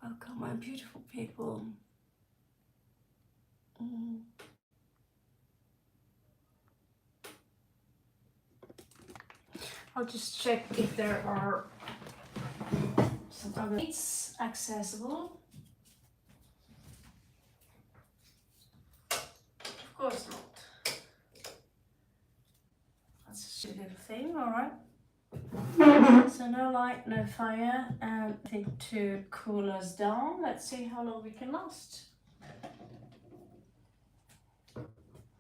Welcome, my beautiful people. I'll just check if there are some other seats accessible. Of course not. That's a little thing, alright. So no light, no fire, and I think to cool us down. Let's see how long we can last.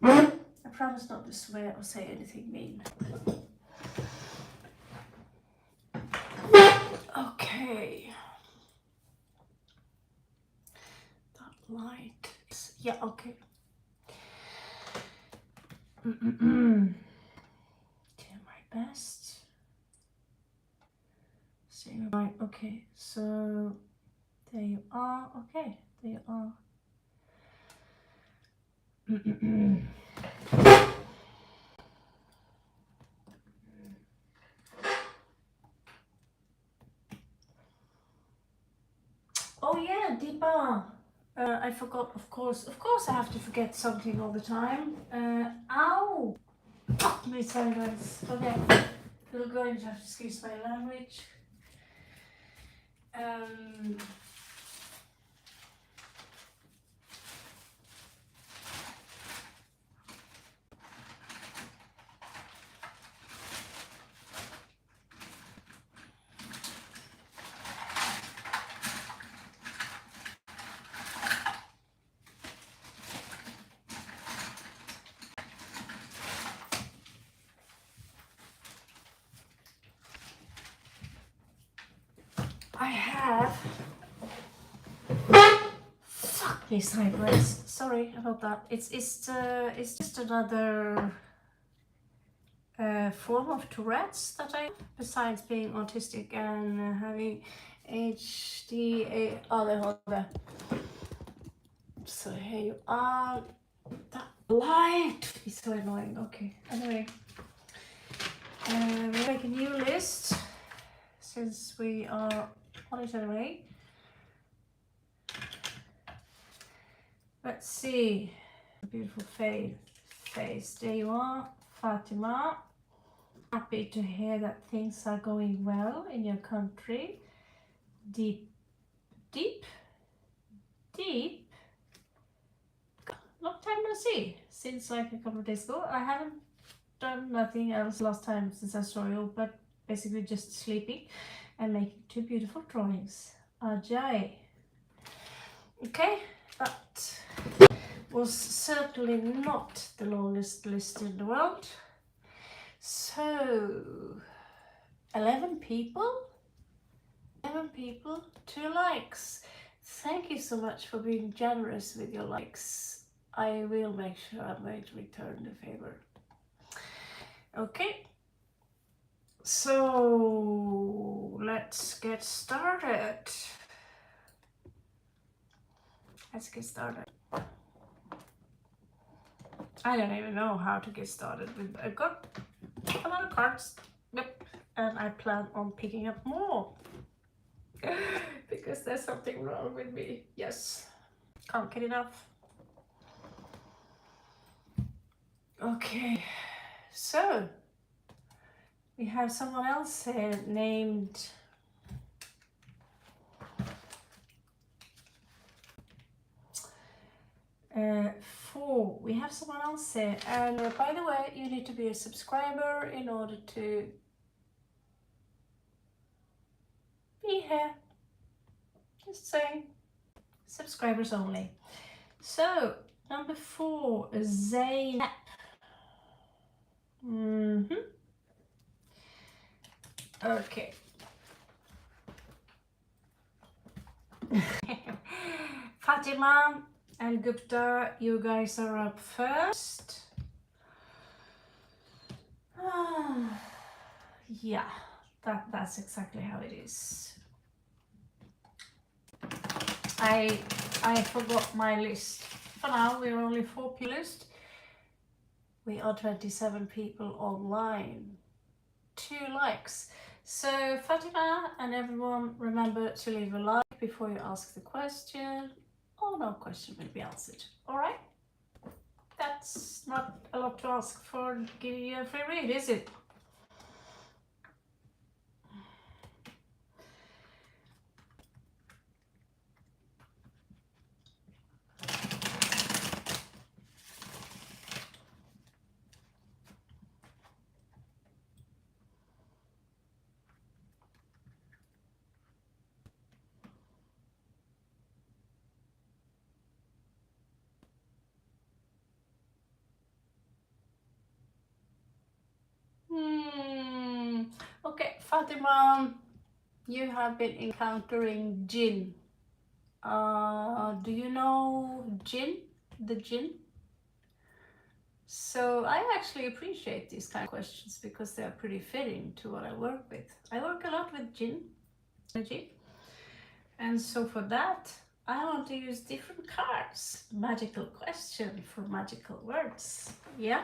I promise not to swear or say anything mean. Okay. That light. Yeah, okay. Do my best. Right, okay, so there you are. Okay, there you are. Oh yeah, Deepa. I forgot, of course I have to forget something all the time. Ow! Me sideways. Okay, you're going to have to excuse my language. I have. Fuck me sideways. Sorry about that. It's just another form of Tourette's that I, besides being autistic and having HD. Oh, there. So here you are. That light is so annoying. Okay. Anyway, we'll make a new list since we are on it anyway. Let's see. Beautiful face. There you are, Fatima. Happy to hear that things are going well in your country. Deep. Long time no see. Since like a couple of days ago. I haven't done nothing else last time since I saw you, but basically just sleeping and making two beautiful drawings. Ajay. Okay, that was certainly not the longest list in the world. So 11 people, 2 likes. Thank you so much for being generous with your likes. I will make sure I'm going to return the favor. Okay, so let's get started. I don't even know how to get started with. I got a lot of cards, yep, and I plan on picking up more because there's something wrong with me. Yes, can't get enough. Okay, so we have someone else here named Four. We have someone else here, and by the way, you need to be a subscriber in order to be here. Just saying, subscribers only. So number 4 is Zainab. Okay. Fatima and Gupta, you guys are up first. Yeah, that's exactly how it is. I forgot my list. For now, we're only 4 people list. We are 27 people online. 2 likes. So Fatima and everyone, remember to leave a like before you ask the question, or no question will be answered. Alright? That's not a lot to ask for giving you a free read, is it? Hmm. Okay, Fatima, you have been encountering jinn. Do you know jinn? The jinn? So I actually appreciate these kind of questions because they are pretty fitting to what I work with. I work a lot with jinn energy, and so for that I want to use different cards. Magical question for magical words. Yeah.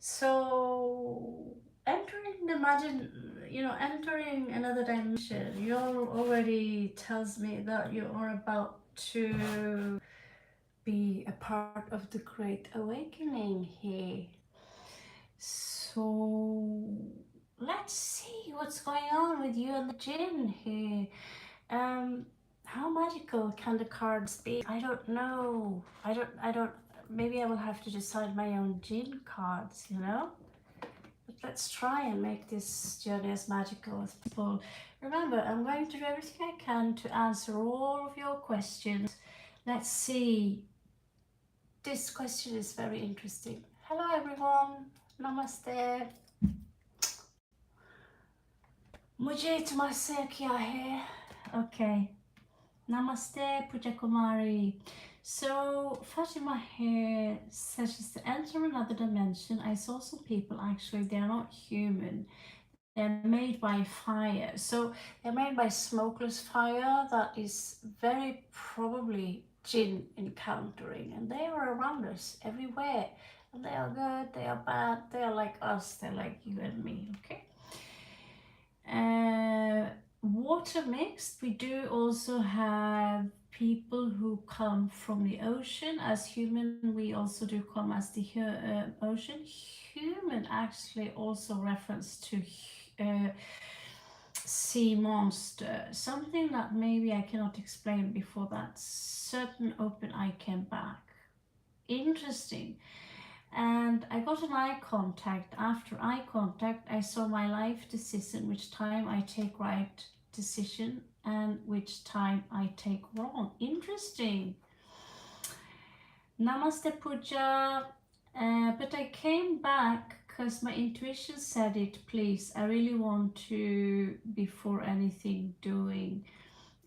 So entering the entering another dimension, you already tells me that you are about to be a part of the Great Awakening here. So let's see what's going on with you and the jinn here. How magical can the cards be? I don't know. I don't, maybe I will have to decide my own jinn cards, you know? But let's try and make this journey as magical as possible. Remember, I'm going to do everything I can to answer all of your questions. Let's see. This question is very interesting. Hello everyone. Namaste. मुझे तुम्हारे क्या है? Okay. Namaste, Puja Kumari. So Fatima here says she's to enter another dimension. I saw some people actually, they're not human. They're made by fire. So they're made by smokeless fire that is very probably jinn encountering. And they are around us everywhere. And they are good, they are bad, they are like us, they're like you and me, okay? Water mixed, we do also have people who come from the ocean. As human, we also do come as the ocean. Human actually also reference to sea monster, something that maybe I cannot explain before that certain open eye came back. Interesting. And I got an eye contact. After eye contact, I saw my life decision, which time I take right decision and which time I take wrong. Interesting. Namaste Puja. But I came back because my intuition said it, please. I really want to, before anything doing.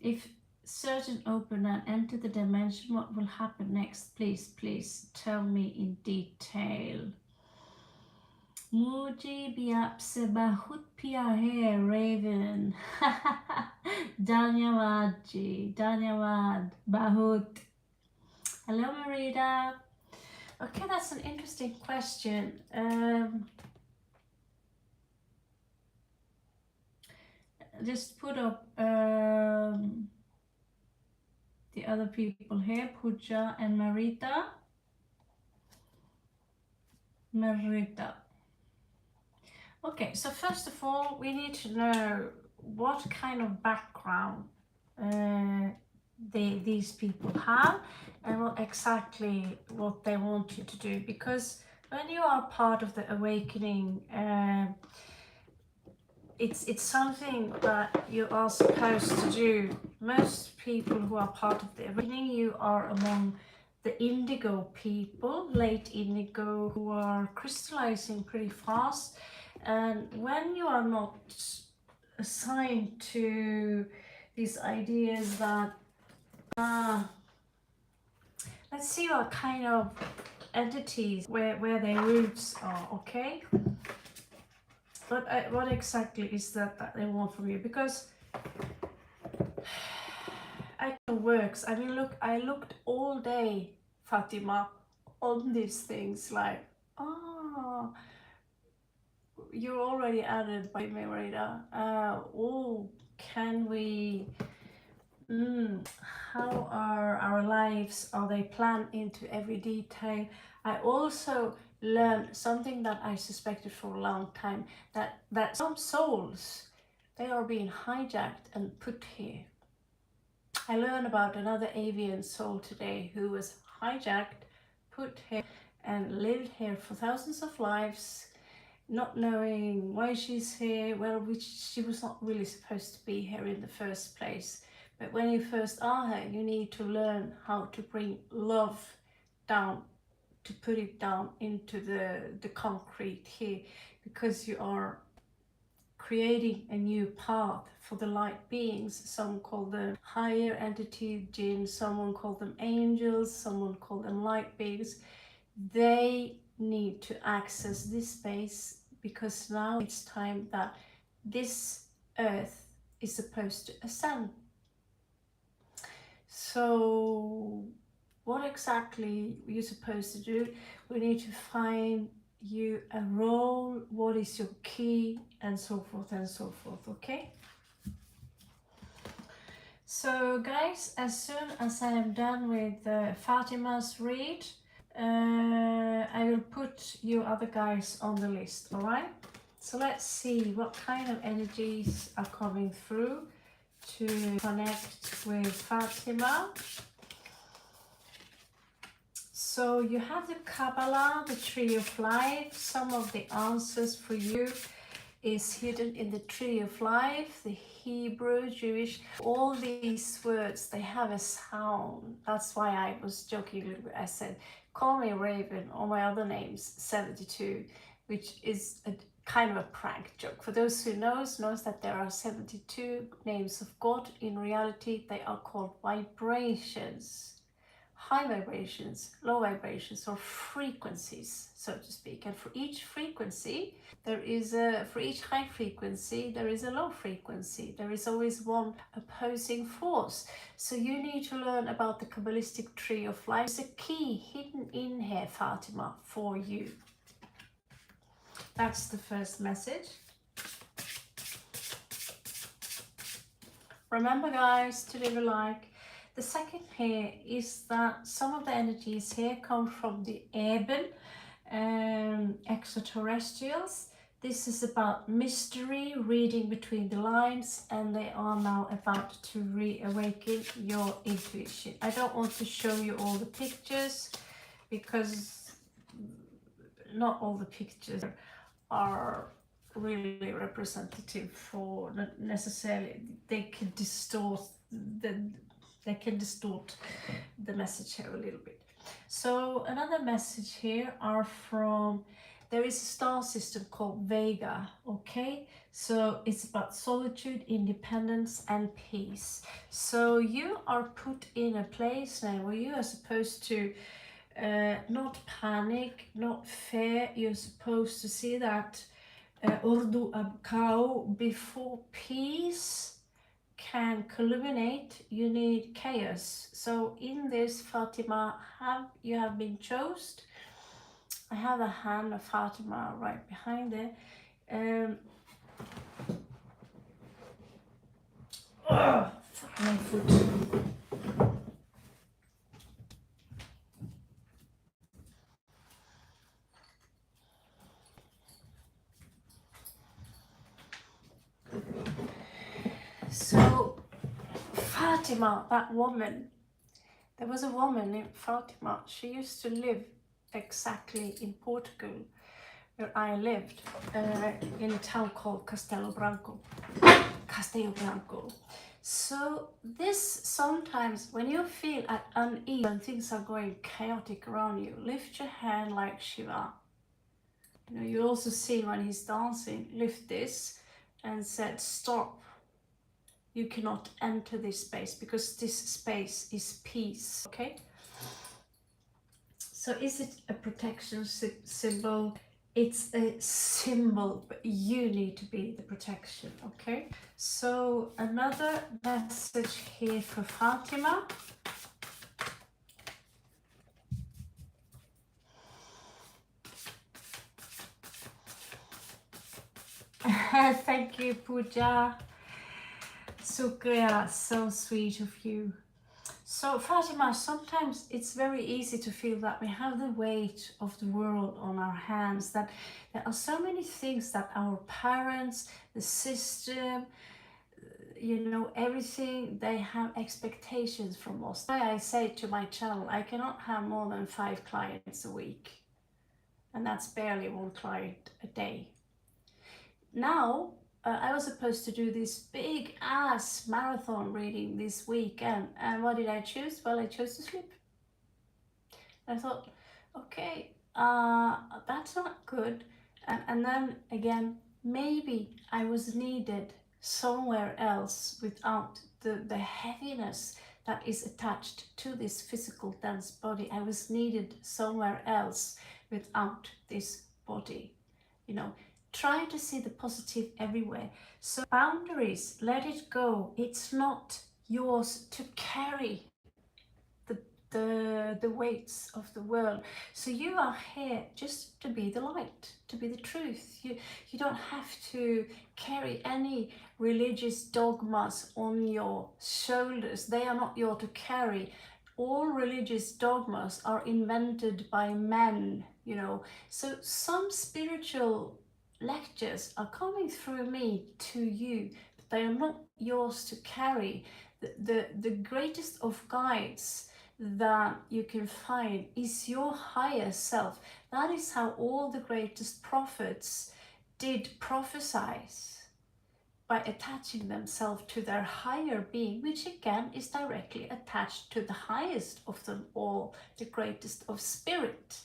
If certain open and enter the dimension, what will happen next? Please, please tell me in detail. मुझे भी आपसे बहुत प्यार है Raven. धन्यवाद जी, धन्यवाद बहुत. Hello Marita. Okay, that's an interesting question. Just put up the other people here, Puja and Marita. Marita. Okay, so first of all, we need to know what kind of background these people have and what they want you to do. Because when you are part of the awakening, it's something that you are supposed to do. Most people who are part of the awakening, you are among the indigo people, late indigo, who are crystallizing pretty fast. And when you are not assigned to these ideas that, let's see what kind of entities, where their roots are, okay? But what exactly is that they want from you? Because it works. I mean, look, I looked all day, Fatima, on these things like, you're already added by me, Rita. Oh, can we? How are our lives? Are they planned into every detail? I also learned something that I suspected for a long time, that some souls, they are being hijacked and put here. I learned about another avian soul today who was hijacked, put here, and lived here for thousands of lives, not knowing why she's here, well, which she was not really supposed to be here in the first place. But when you first are here, you need to learn how to bring love down, to put it down into the concrete here, because you are creating a new path for the light beings. Some call them higher entity jinns, someone call them angels, someone call them light beings. They need to access this space, because now it's time that this earth is supposed to ascend. So what exactly are you supposed to do? We need to find you a role, what is your key, and so forth and so forth, okay? So guys, as soon as I am done with Fatima's read, I will put you other guys on the list, all right? So let's see what kind of energies are coming through to connect with Fatima. So you have the Kabbalah, the Tree of Life. Some of the answers for you is hidden in the Tree of Life, the Hebrew, Jewish. All these words, they have a sound. That's why I was joking a little bit. I said, call me Raven, or my other name's 72, which is a kind of a prank joke. For those who knows that there are 72 names of God. In reality, they are called vibrations. High vibrations, low vibrations, or frequencies, so to speak. And for each frequency, for each high frequency, there is a low frequency. There is always one opposing force. So you need to learn about the Kabbalistic Tree of Life. There's a key hidden in here, Fatima, for you. That's the first message. Remember, guys, to live a like. The second here is that some of the energies here come from the Eben extraterrestrials. This is about mystery, reading between the lines, and they are now about to reawaken your intuition. I don't want to show you all the pictures, because not all the pictures are really representative for, not necessarily, they can distort the message here a little bit. So another message here are from, there is a star system called Vega, okay? So it's about solitude, independence, and peace. So you are put in a place now where you are supposed to not panic, not fear. You're supposed to see that Urdu Abkau, before peace can culminate, you need chaos. So in this, Fatima, you have been chosen. I have a hand of Fatima right behind there. Fuck my foot. So Fatima, that woman, there was a woman named Fatima. She used to live exactly in Portugal, where I lived, in a town called Castelo Branco. So this, sometimes when you feel at unease and things are going chaotic around you, lift your hand like Shiva. You know, you also see when he's dancing, lift this and said, stop. You cannot enter this space, because this space is peace, okay? So is it a protection symbol? It's a symbol, but you need to be the protection, okay? So another message here for Fatima. Thank you, Pooja. Sukriya, so sweet of you. So, Fatima, sometimes it's very easy to feel that we have the weight of the world on our hands, that there are so many things that our parents, the system, you know, everything, they have expectations from us. That's why I say to my channel, I cannot have more than 5 clients a week, and that's barely 1 client a day. Now, I was supposed to do this big ass marathon reading this weekend, and what did I choose? Well, I chose to sleep. I thought, okay, that's not good. And then again, maybe I was needed somewhere else without the heaviness that is attached to this physical dense body. I was needed somewhere else without this body. You know, try to see the positive everywhere. So boundaries, let it go. It's not yours to carry the weights of the world. So you are here just to be the light, to be the truth. You don't have to carry any religious dogmas on your shoulders. They are not yours to carry. All religious dogmas are invented by men, you know. So some spiritual lectures are coming through me to you, but they are not yours to carry. The greatest of guides that you can find is your higher self. That is how all the greatest prophets did prophesize, by attaching themselves to their higher being, which again is directly attached to the highest of them all, the greatest of spirit.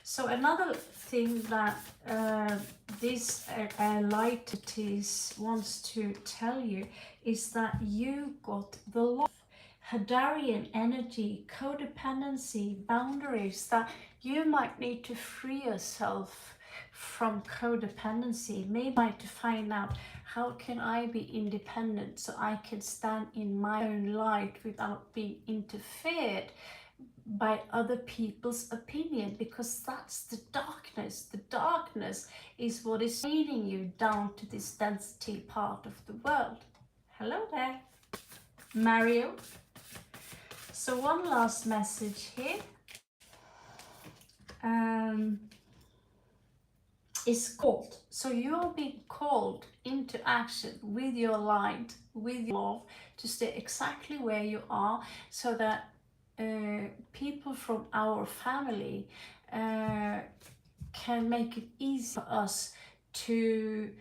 So another thing that this lightities wants to tell you is that you got the law, Hadarian energy, codependency, boundaries, that you might need to free yourself from codependency. Maybe like to find out, how can I be independent so I can stand in my own light without being interfered by other people's opinion, because that's the darkness. The darkness is what is leading you down to this density part of the world. Hello there, Mario. So one last message here is called. So you are being called into action with your light, with your love, to stay exactly where you are, so that people from our family can make it easy for us to,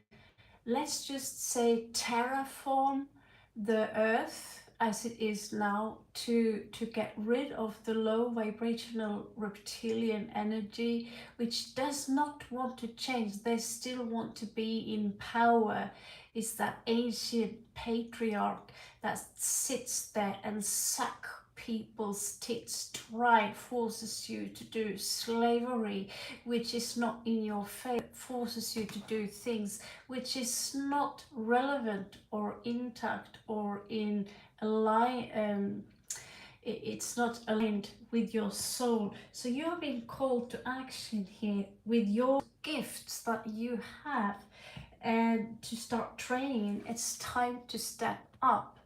let's just say, terraform the earth as it is now, to get rid of the low vibrational reptilian energy, which does not want to change. They still want to be in power. It's that ancient patriarch that sits there and sucks people's tits dry, forces you to do slavery, which is not in your favor, forces you to do things which is not relevant or intact or in it's not aligned with your soul. So you're being called to action here with your gifts that you have, and to start training. It's time to step up.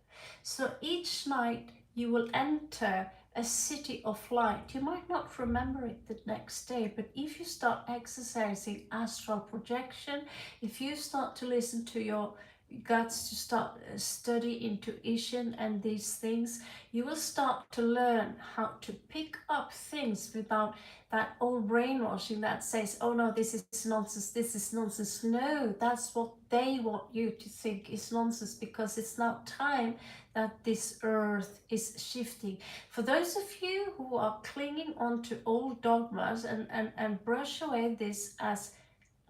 So each night you will enter a city of light. You might not remember it the next day, but if you start exercising astral projection, if you start to listen to your guts, to start study intuition and these things, you will start to learn how to pick up things without that old brainwashing that says, oh no, this is nonsense, this is nonsense. No, that's what they want you to think is nonsense, because it's now time that this earth is shifting. For those of you who are clinging on to old dogmas and brush away this as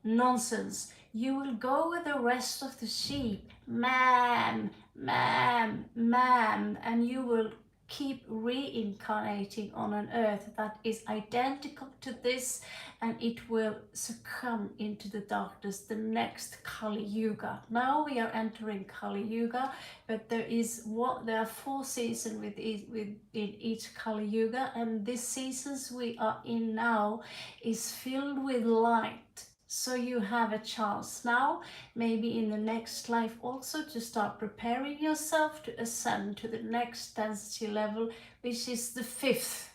nonsense, you will go with the rest of the sheep, ma'am, ma'am, ma'am, and you will keep reincarnating on an earth that is identical to this, and it will succumb into the darkness, the next Kali Yuga. Now we are entering Kali Yuga, but there are 4 seasons within each Kali Yuga, and these seasons we are in now is filled with light. So you have a chance now, maybe in the next life also, to start preparing yourself to ascend to the next density level, which is the 5th.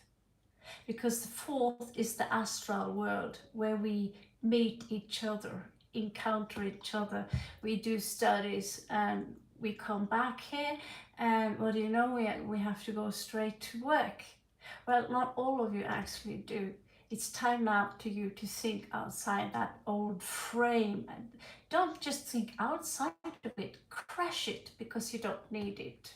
Because the 4th is the astral world, where we meet each other, encounter each other, we do studies, and we come back here, and what do you know, we have to go straight to work. Well, not all of you actually do. It's time now to you to think outside that old frame, and don't just think outside of it, crash it, because you don't need it.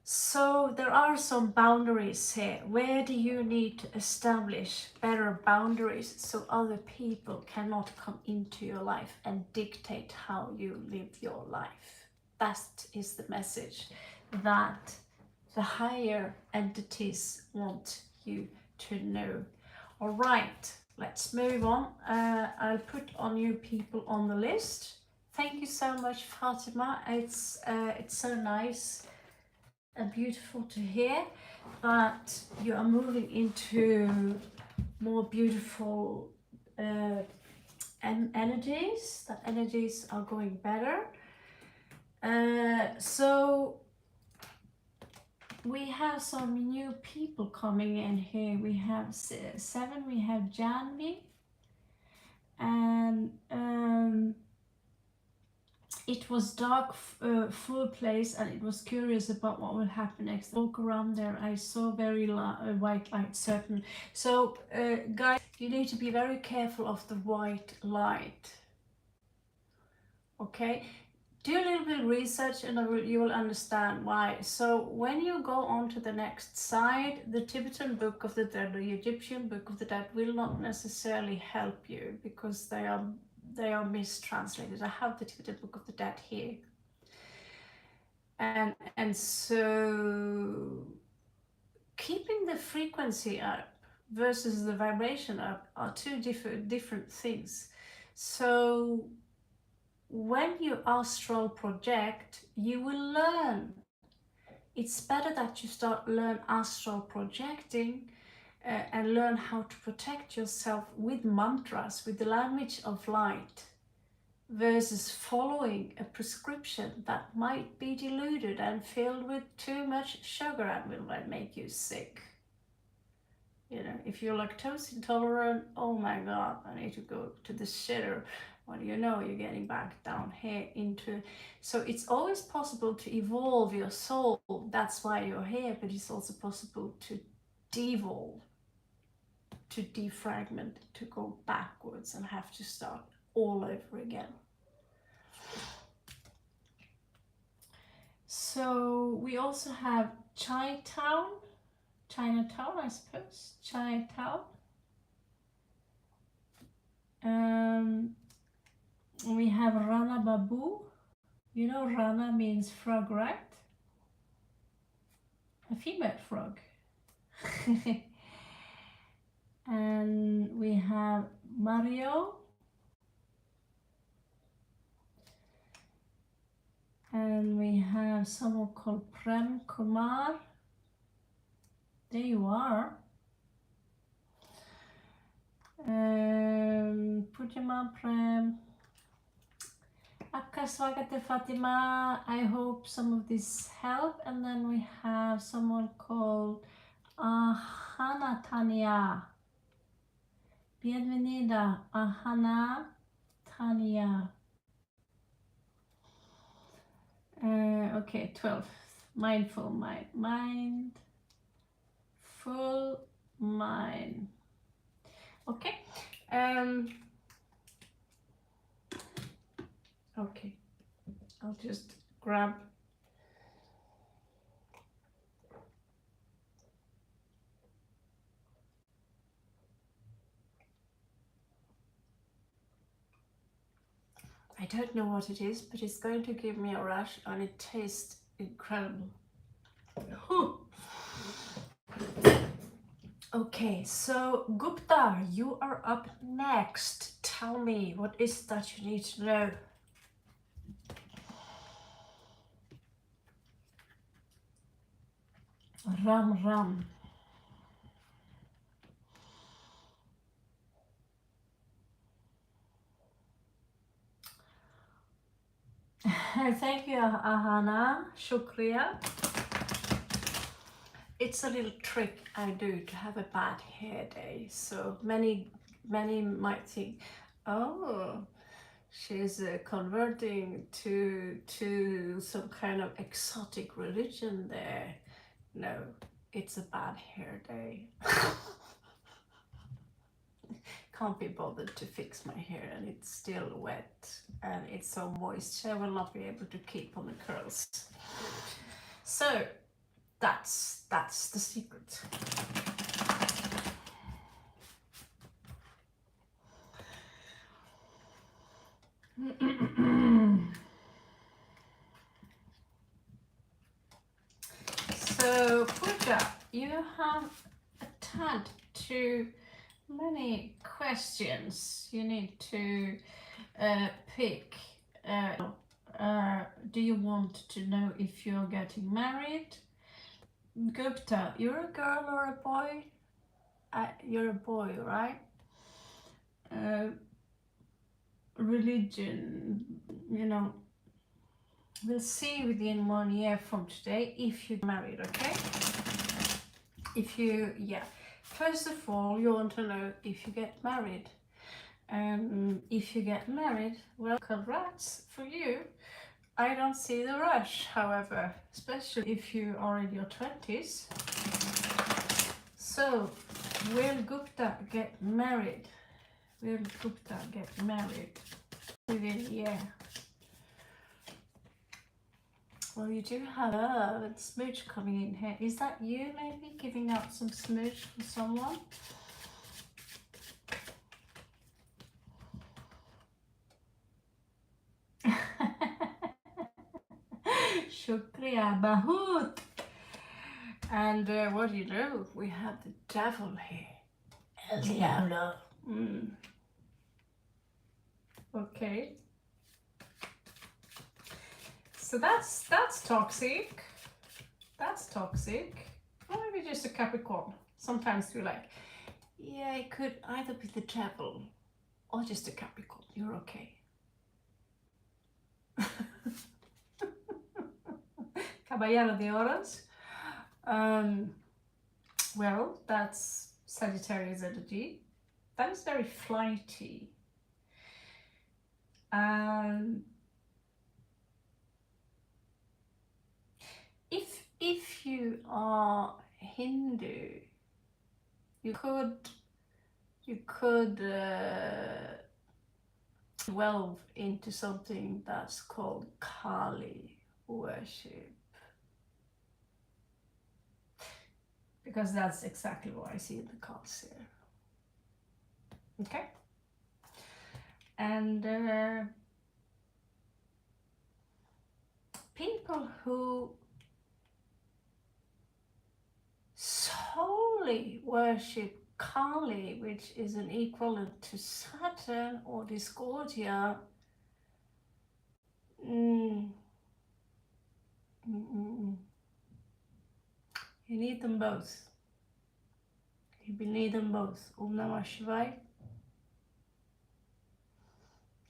So there are some boundaries here. Where do you need to establish better boundaries so other people cannot come into your life and dictate how you live your life? That is the message that the higher entities want you to know. All right, let's move on. I'll put on you people on the list. Thank you so much, Fatima. It's so nice and beautiful to hear that you are moving into more beautiful energies, that energies are going better. So we have some new people coming in here. We have 7, we have Janvi, and it was dark, full place, and it was curious about what will happen next. I walk around there, I saw very white light, certain. So guys, you need to be very careful of the white light. Okay, do a little bit of research and you will understand why. So when you go on to the next side, the Tibetan Book of the Dead, the Egyptian Book of the Dead, will not necessarily help you, because they are mistranslated. I have the Tibetan Book of the Dead here, and so keeping the frequency up versus the vibration up are two different things. So when you astral project, you will learn. It's better that you learn astral projecting and learn how to protect yourself with mantras, with the language of light, versus following a prescription that might be diluted and filled with too much sugar and will make you sick. You know, if you're lactose intolerant, oh my God, I need to go to the shitter. What do you know, you're getting back down here into... So it's always possible to evolve your soul. That's why you're here, but it's also possible to devolve, to defragment, to go backwards and have to start all over again. So we also have Chinatown, I suppose, Chinatown. We have Rana Babu. You know Rana means frog, right? A female frog. And we have Mario. And we have someone called Prem Kumar. There you are. Pujama Prem. Akaswagate Fatima. I hope some of this help. And then we have someone called Ahana Tania. Bienvenida, Ahana Tania. Okay, 12. Mindful mind. Mindful mind. Okay. Okay. I'll just grab. I don't know what it is, but it's going to give me a rush, and it tastes incredible. Okay, so Gupta, you are up next. Tell me, what is that you need to know? Ram Ram. Thank you, Ahana. Shukriya. It's a little trick I do to have a bad hair day. So many might think, oh, she's converting to some kind of exotic religion there. No, it's a bad hair day. Can't be bothered to fix my hair, and it's still wet and it's so moist, I will not be able to keep on the curls. So that's the secret. So Pooja, you have a tad too many questions. You need to pick. Do you want to know if you're getting married? Gupta, you're a girl or a boy? You're a boy, right? Religion, you know, we'll see within 1 year from today if you're married, okay? If you, yeah. First of all, you want to know if you get married. If you get married, well, congrats for you. I don't see the rush, however, especially if you are in your 20s. So, will Gupta get married? Will Gupta get married within a year? Well, you do have a smooch coming in here. Is that you maybe giving out some smooch for someone? Shukriya Bahut. And what do you know? We have the devil here. El Diablo. Okay. So that's toxic. That's toxic. Or maybe just a Capricorn. Sometimes we're like, yeah, it could either be the devil or just a Capricorn. You're okay. Caballero de Oros. Well, that's Sagittarius energy. That is very flighty. If you are Hindu, you could delve into something that's called Kali worship, because that's exactly what I see in the cards here. Okay, and people who solely worship Kali, which is an equivalent to Saturn or Discordia, you need them both. You need them both. Om Namah Shivaya.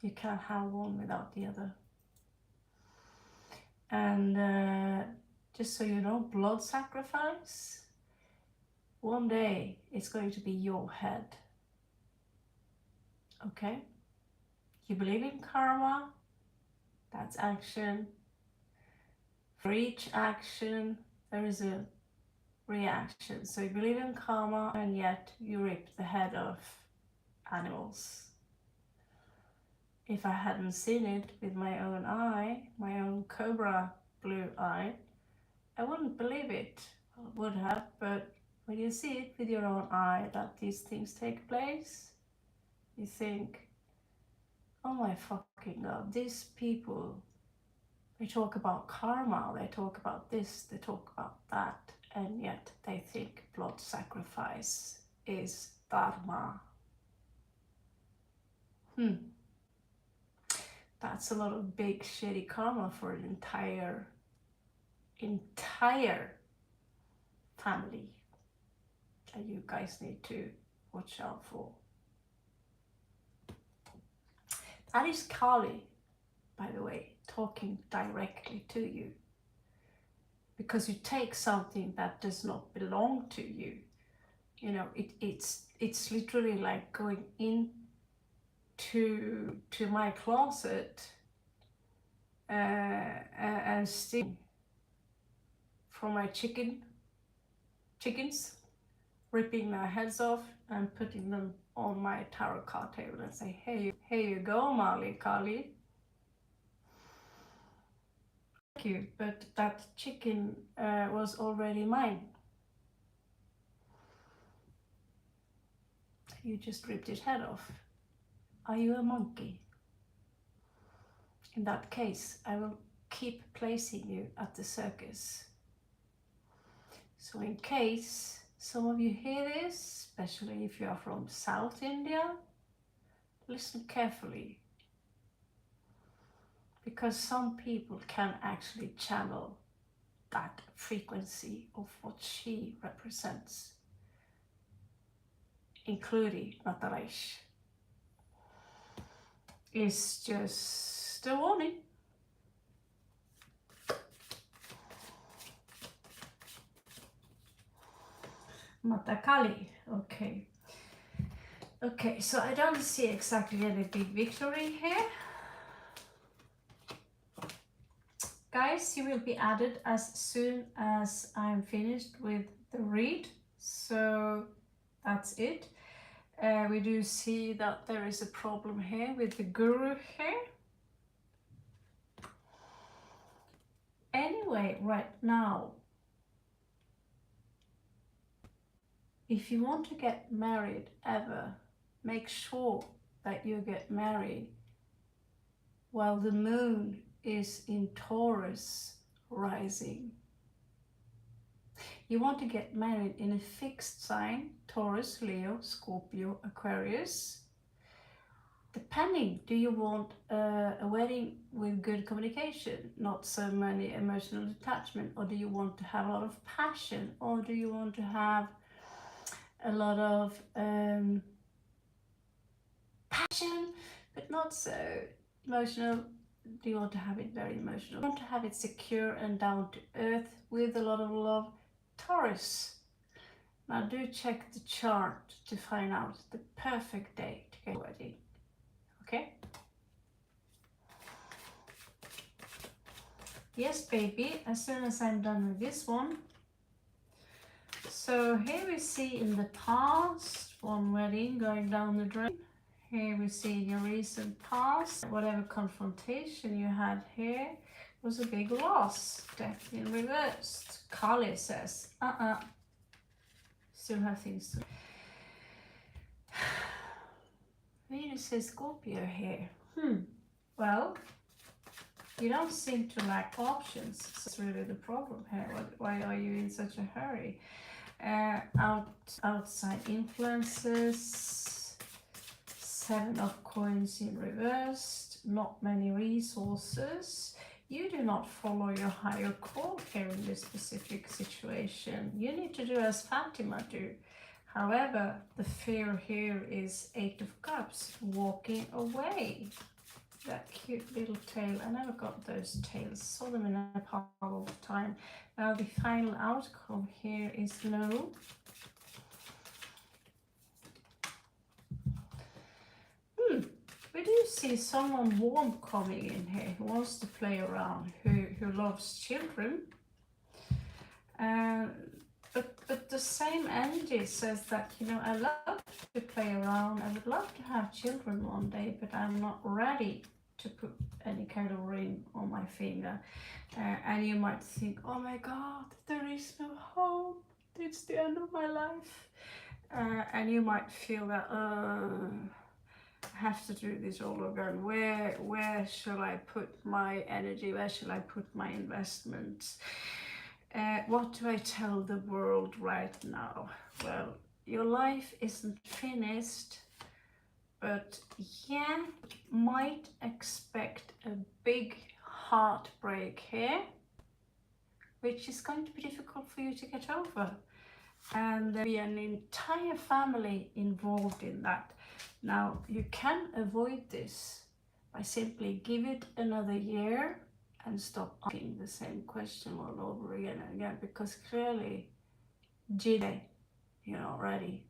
You can't have one without the other. And just so you know, blood sacrifice, one day it's going to be your head. Okay? You believe in karma, that's action. For each action, there is a reaction. So you believe in karma, and yet you rip the head off animals. If I hadn't seen it with my own eye, my own cobra blue eye, I wouldn't believe it. I would have, but when you see it with your own eye that these things take place, you think, oh my fucking god, these people, they talk about karma, they talk about this, they talk about that, and yet they think blood sacrifice is dharma. That's a lot of big shitty karma for an entire family that you guys need to watch out for. That is Kali. by the way, talking directly to you. Because you take something that does not belong to you. You know, it's literally like going in to my closet and stealing from my chickens, ripping their heads off and putting them on my tarot card table and say, hey, here you go, Mali Kali. Thank you, but that chicken was already mine. You just ripped its head off. Are you a monkey? In that case, I will keep placing you at the circus. So in case some of you hear this, especially if you are from South India, listen carefully. Because some people can actually channel that frequency of what she represents, including Natarash. It's just a warning. Matakali, okay. Okay, so I don't see exactly any big victory here. Guys, you will be added as soon as I'm finished with the read. So that's it. We do see that there is a problem here with the guru here. Anyway, right now, if you want to get married ever, make sure that you get married while the moon is in Taurus rising. You want to get married in a fixed sign, Taurus, Leo, Scorpio, Aquarius. Depending, do you want a wedding with good communication, not so many emotional detachment, or do you want to have a lot of passion, or do you want to have a lot of passion but not so emotional? Do you want to have it very emotional? Do you want to have it secure and down to earth with a lot of love? Taurus. Now do check the chart to find out the perfect day to get a wedding. Okay? Yes, baby, as soon as I'm done with this one. So here we see in the past one wedding going down the drain. Here we see in your recent past, whatever confrontation you had here was a big loss. Death in reversed. Kali says, still have things to... Venus says Scorpio here. Well, you don't seem to lack options. That's really the problem here. Why are you in such a hurry? Outside influences, 7 of coins in reversed, not many resources. You do not follow your higher call here in this specific situation. You need to do as Fatima do. However, the fear here is 8 of Cups, walking away. That cute little tail. I never got those tails. Saw them in a pile all the time. Now the final outcome here is no. We do see someone warm coming in here who wants to play around, who loves children. But the same energy says that, you know, I love to play around. I would love to have children one day, but I'm not ready to put any kind of ring on my finger. And you might think, oh my God, there is no hope. It's the end of my life. And you might feel that, I have to do this all again. Where shall I put my energy? Where shall I put my investments? What do I tell the world right now? Well, your life isn't finished, but yeah, you might expect a big heartbreak here, which is going to be difficult for you to get over. And there'll be an entire family involved in that. Now, you can avoid this I simply give it another year and stop asking the same question all over again and again, because clearly, Jide, you're not ready.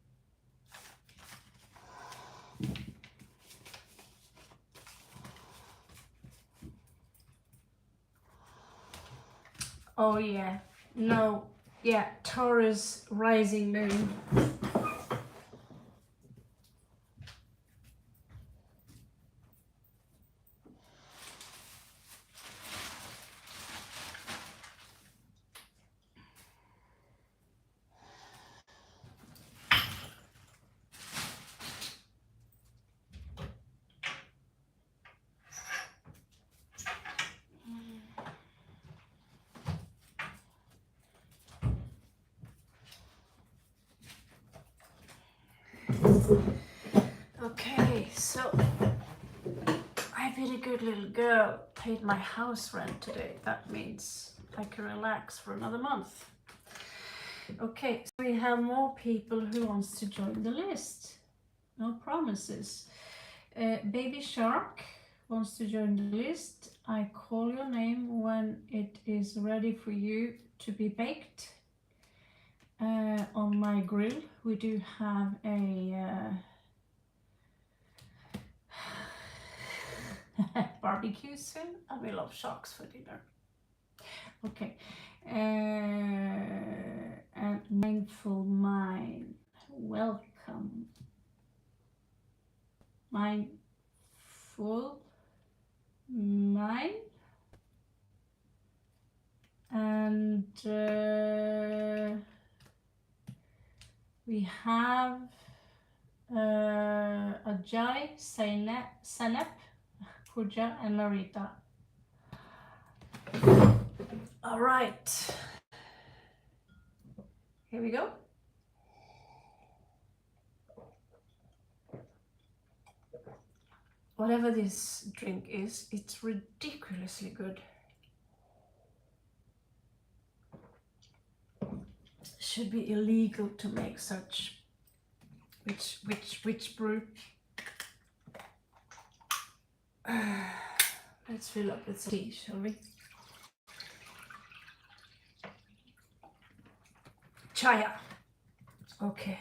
Oh yeah, no, yeah, Taurus rising moon. Okay, so I've been a good little girl, paid my house rent today. That means I can relax for another month. Okay, so we have more people who wants to join the list. No promises. Baby Shark wants to join the list. I call your name when it is ready for you to be baked. On my grill, we do have a barbecue soon, and we love sharks for dinner. Okay, and Mindful Mind, welcome. Mindful Mind, and we have Ajay, Sanep, Pooja, and Marita. All right, here we go. Whatever this drink is, it's ridiculously good. Should be illegal to make such. Which brew? Let's fill up with some tea, shall we? Chaya. Okay.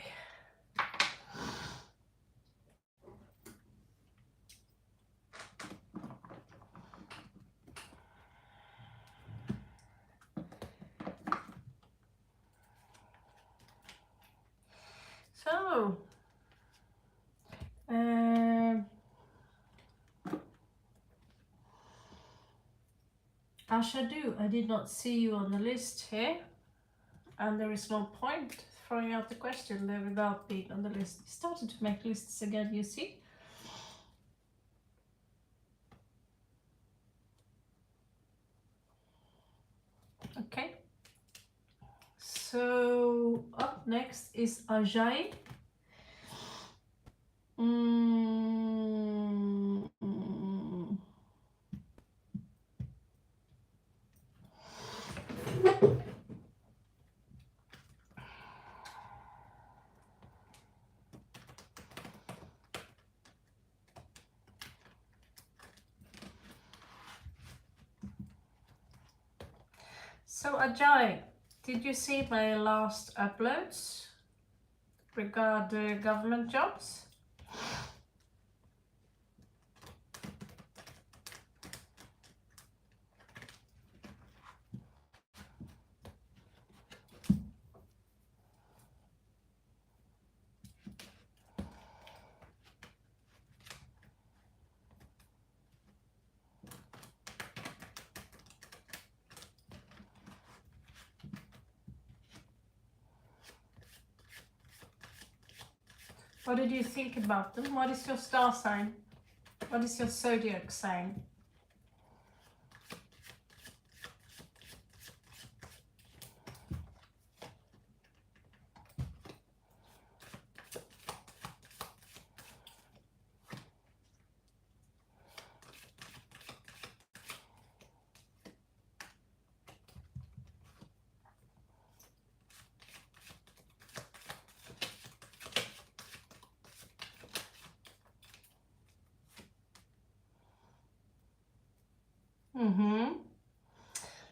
So, Ashadu, I did not see you on the list here, and there is no point throwing out the question there without being on the list. We started to make lists again, you see. Okay. So up next is Ajay. So Ajay, did you see my last uploads regarding government jobs? What did you think about them? What is your star sign? What is your zodiac sign? Mm-hmm.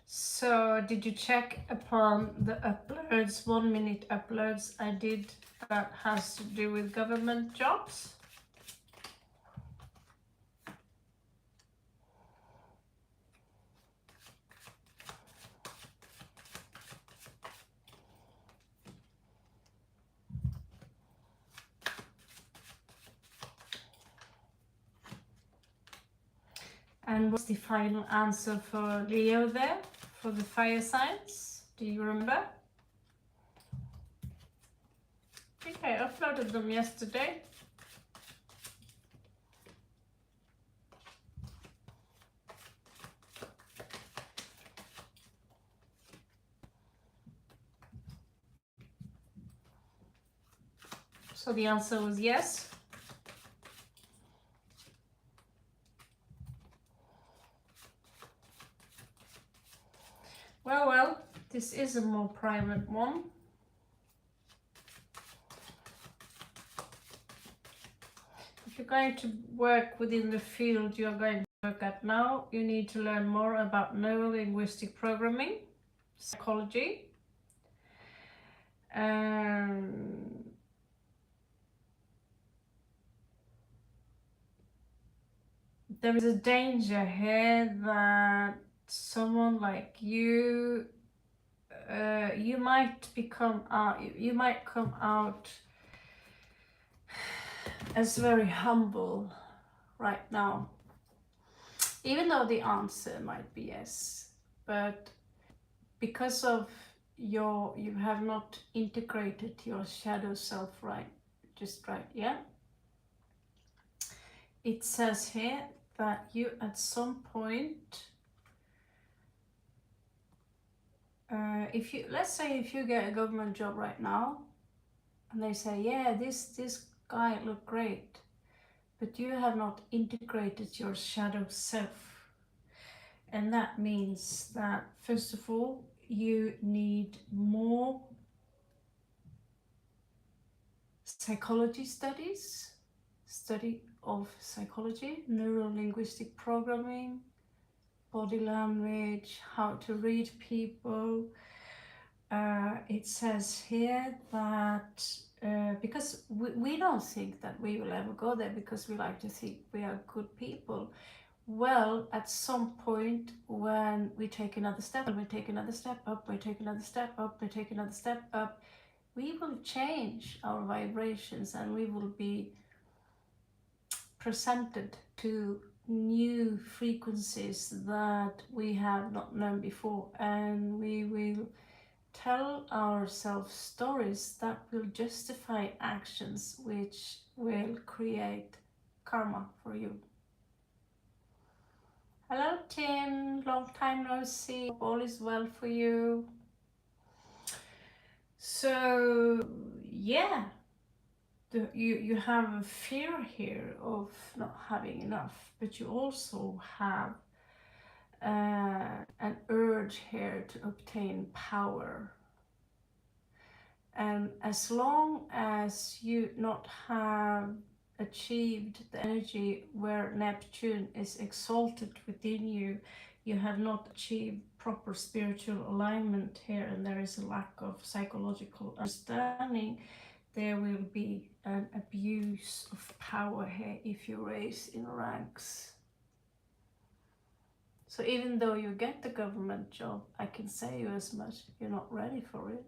So did you check upon the uploads, 1 minute uploads I did that has to do with government jobs? And what's the final answer for Leo there, for the fire signs? Do you remember? I think I uploaded them yesterday. So the answer was yes. Well, this is a more private one. If you're going to work within the field you're going to work at now, you need to learn more about neuro-linguistic programming, psychology, and there is a danger here that someone like you, you might come out as very humble right now, even though the answer might be yes, but because of you have not integrated your shadow self just right, yeah. It says here that you at some point, if you, let's say if you get a government job right now and they say, yeah, this guy looked great, but you have not integrated your shadow self. And that means that, first of all, you need more psychology studies, study of psychology, neuro-linguistic programming, body language, how to read people. It says here that because we don't think that we will ever go there because we like to think we are good people. Well, at some point when we take another step and we take another step up, we take another step up, we take another step up, we will change our vibrations and we will be presented to new frequencies that we have not known before, and we will tell ourselves stories that will justify actions which will create karma for you. Hello Tim, long time no see, all is well for you. So yeah, you have a fear here of not having enough, but you also have an urge here to obtain power. And as long as you not have achieved the energy where Neptune is exalted within you, you have not achieved proper spiritual alignment here, and there is a lack of psychological understanding. There will be an abuse of power here if you raise in ranks. So even though you get the government job, I can say you as much, you're not ready for it.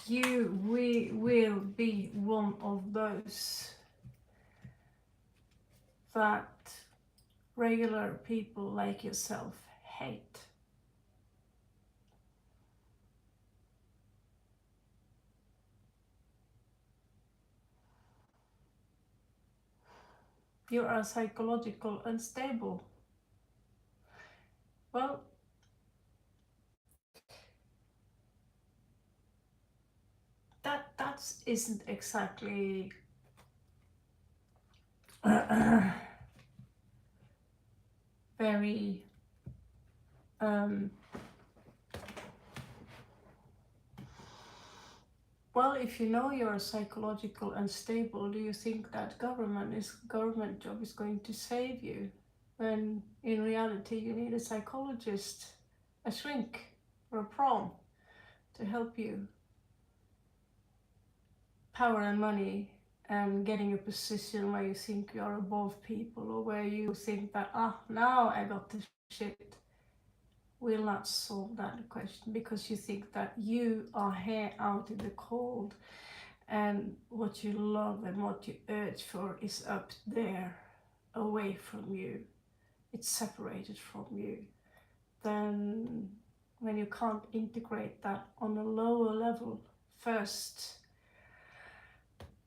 We will be one of those that regular people like yourself hate. You are psychological unstable. Well, that isn't exactly very Well, if you know you're psychological unstable, do you think that government job is going to save you? When in reality you need a psychologist, a shrink, or a prom to help you power and money and getting a position where you think you are above people, or where you think that now I got the shit, will not solve that question, because you think that you are here out in the cold and what you love and what you urge for is up there, away from you, it's separated from you. Then when you can't integrate that on a lower level first,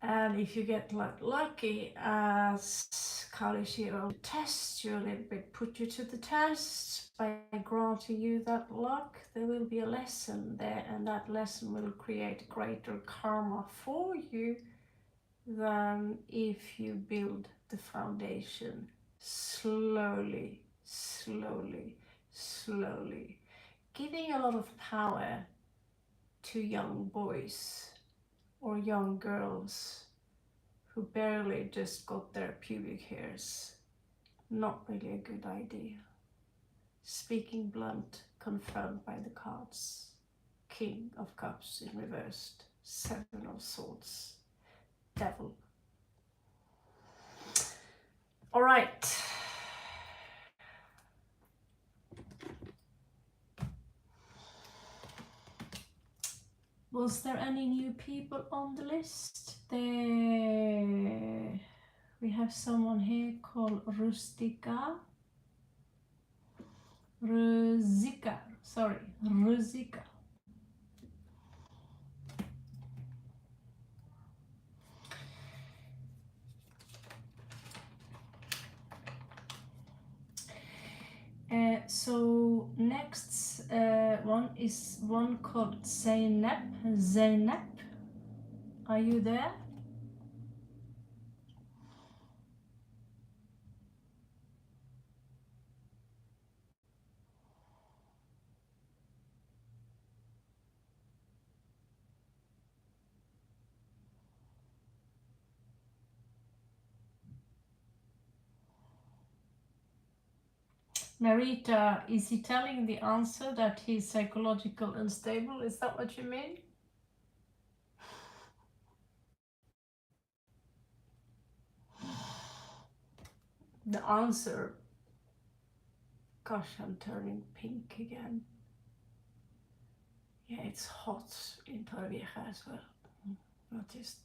and if you get lucky, as Kali Shiva will test you a little bit, put you to the test by granting you that luck, there will be a lesson there, and that lesson will create greater karma for you than if you build the foundation slowly, slowly, slowly, giving a lot of power to young boys or young girls who barely just got their pubic hairs. Not really a good idea. Speaking blunt, confirmed by the cards. King of Cups in reversed, Seven of Swords, Devil. All right. Was there any new people on the list? There, we have someone here called Rustica. Ruzika. So next one is one called Zeynep. Are you there? Narita, is he telling the answer that he's psychological unstable? Is that what you mean? The answer, gosh, I'm turning pink again. Yeah, it's hot in Torrevieja as well, not just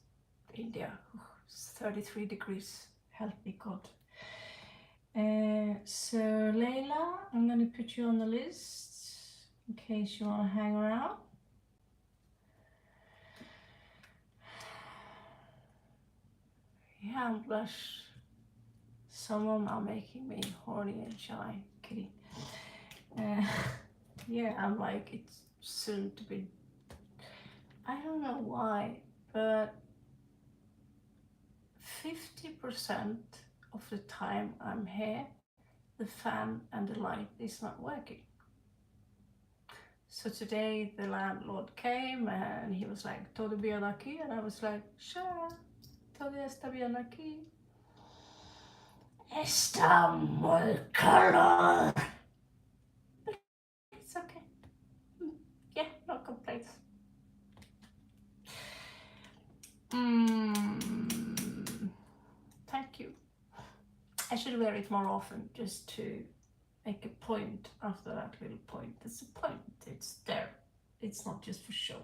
India. It's 33 degrees, help me God. So Layla, I'm going to put you on the list in case you want to hang around. Yeah, blush. Some of them are making me horny and shy. Kidding. Yeah, I'm like, it's soon to be. I don't know why, but 50% of the time I'm here, the fan and the light is not working. So today the landlord came and he was like, "Todo bien aquí?" And I was like, "Sure, todo está bien aquí. Está muy calor." It's okay. Yeah, no complaints. Thank you. I should wear it more often just to make a point after that little point. It's a point, it's there. It's not just for show.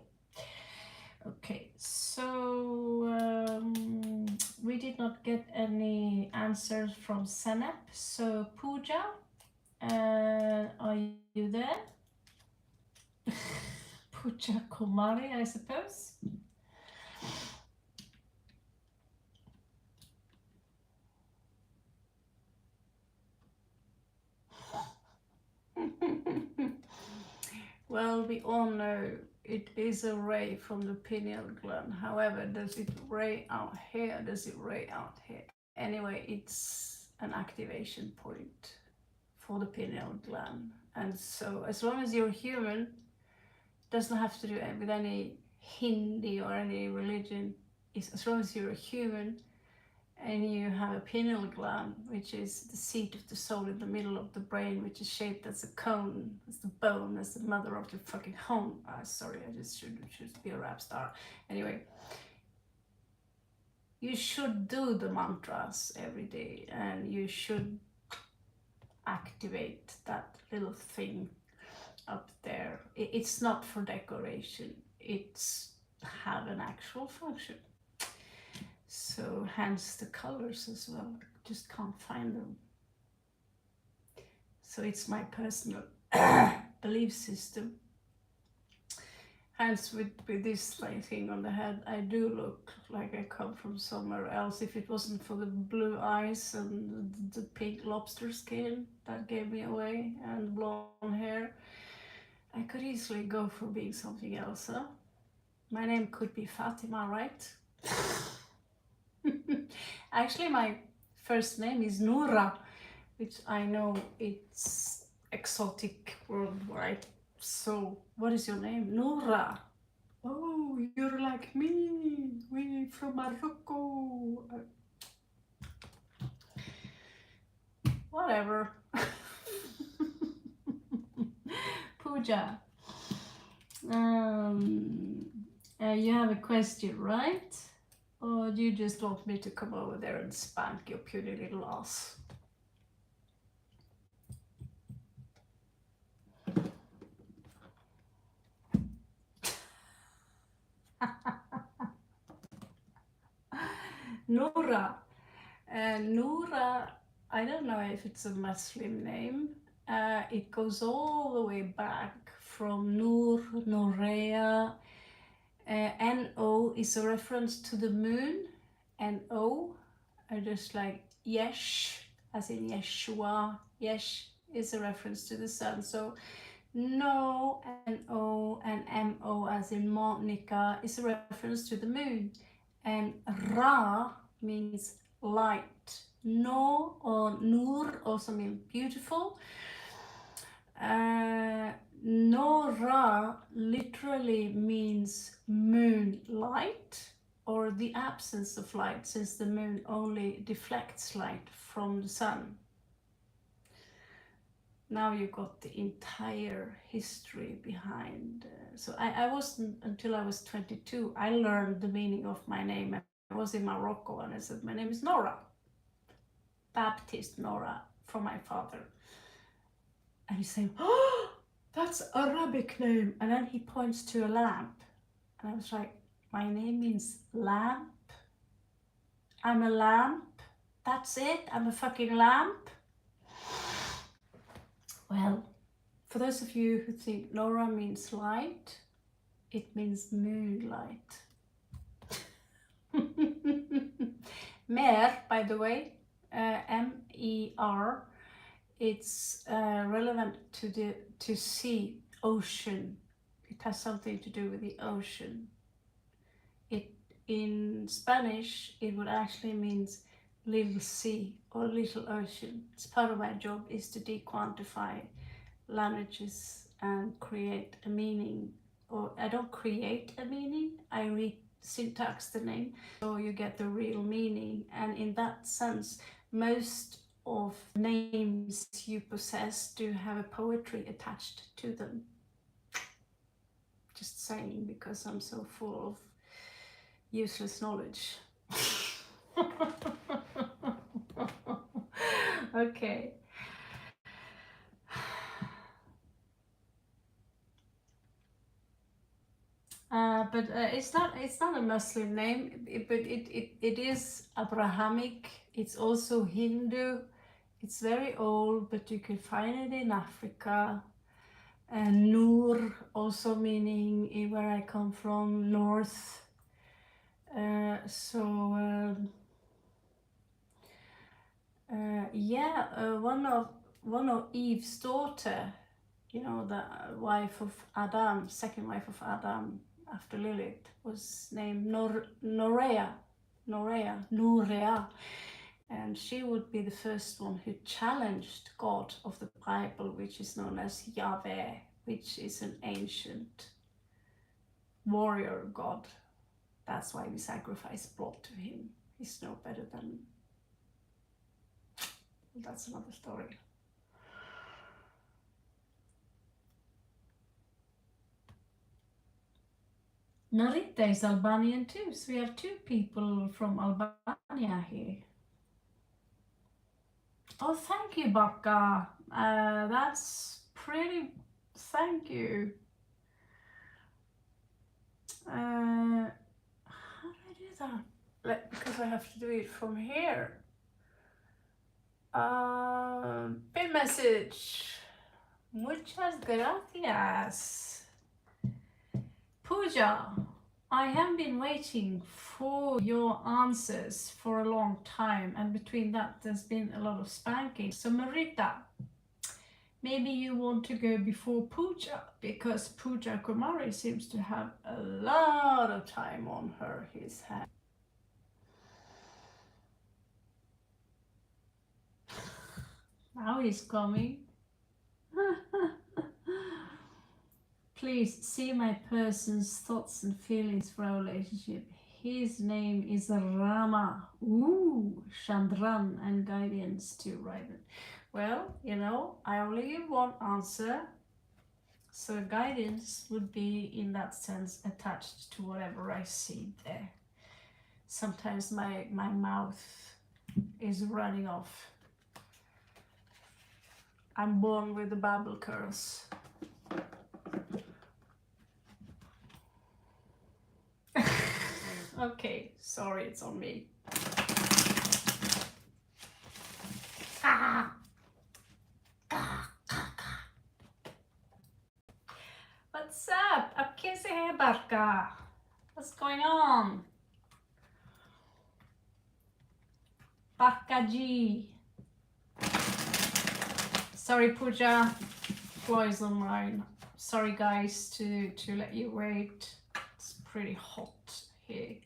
Okay, so we did not get any answers from Sanep. So Pooja, are you there? Pooja Kumari, I suppose. Well, we all know it is a ray from the pineal gland. However, does it ray out here? Does it ray out here? Anyway, it's an activation point for the pineal gland. And so as long as you're human, doesn't have to do it with any Hindi or any religion, is as long as you're a human and you have a pineal gland, which is the seat of the soul in the middle of the brain, which is shaped as a cone, as the bone, as the mother of the fucking home. Sorry, I just should be a rap star. Anyway, you should do the mantras every day, and you should activate that little thing up there. It's not for decoration, it's have an actual function. So hence the colors as well, just can't find them. So it's my personal belief system. Hence with this thing on the head, I do look like I come from somewhere else. If it wasn't for the blue eyes and the pink lobster skin that gave me away and blonde hair, I could easily go for being something else, huh? My name could be Fatima, right? Actually, my first name is Noura, which I know it's exotic worldwide. So, what is your name? Noura. Oh, you're like me. We from Morocco. Whatever. Pooja. You have a question, right? Or do you just want me to come over there and spank your puny little ass? Noura. Noura, I don't know if it's a Muslim name. It goes all the way back from Nur, Norea. No is a reference to the moon. No are just like Yesh, as in Yeshua. Yesh is a reference to the sun. So No and O and MO as in Monica is a reference to the moon. And Ra means light. No or Nur also means beautiful. Nora literally means moonlight or the absence of light, since the moon only deflects light from the sun. Now you got the entire history behind. So I wasn't, until I was 22, I learned the meaning of my name. I was in Morocco and I said, my name is Nora. Baptist Nora, from my father. And he's saying, oh, that's Arabic name. And then he points to a lamp. And I was like, my name means lamp? I'm a lamp? That's it? I'm a fucking lamp? Well, for those of you who think Nora means light, it means moonlight. Mer, by the way, M-E-R, it's relevant to sea, ocean. It has something to do with the ocean. In Spanish, it would actually means little sea or little ocean. It's part of my job is to dequantify languages and create a meaning. Or I don't create a meaning, I re-syntax the name so you get the real meaning. And in that sense, most of names you possess do have a poetry attached to them. Just saying, because I'm so full of useless knowledge. Okay. But it's not a Muslim name, but it is Abrahamic. It's also Hindu. It's very old, but you can find it in Africa. And Nur, also meaning where I come from, north. One of Eve's daughter, you know, the wife of Adam, second wife of Adam after Lilith, was named Norea, and she would be the first one who challenged God of the Bible, which is known as Yahweh, which is an ancient warrior god. That's why we sacrifice blood to him. He's no better than... That's another story. Narita is Albanian too, so we have two people from Albania here. Oh, thank you, Baka. That's pretty... Thank you. How do I do that? Because I have to do it from here. Pin message. Muchas gracias. Pooja, I have been waiting for your answers for a long time, and between that there's been a lot of spanking. So Marita, maybe you want to go before Pooja, because Pooja Kumari seems to have a lot of time on his hands. Now he's coming. Please see my person's thoughts and feelings for our relationship. His name is Rama. Ooh, Chandran, and guidance to Raven. Well, you know, I only give one answer. So guidance would be, in that sense, attached to whatever I see there. Sometimes my mouth is running off. I'm born with the Bible curse. Okay, sorry, it's on me. What's up? Apke se hai Barka? What's going on? Barka ji. Sorry, Pooja. Floor is on mine. Sorry, guys, to let you wait. It's pretty hot here.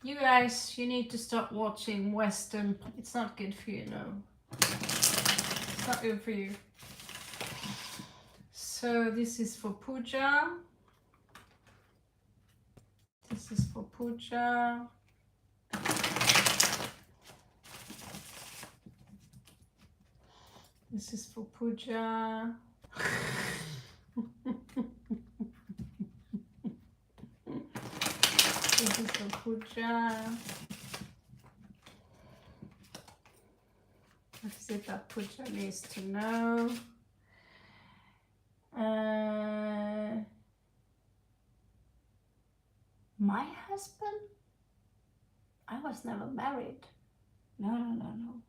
You guys, you need to stop watching Western. It's not good for you, no. It's not good for you. So this is for Pooja. This is for Pooja. This is for Pooja. This is for Pooja. What is it that Pooja needs to know? My husband? I was never married. No.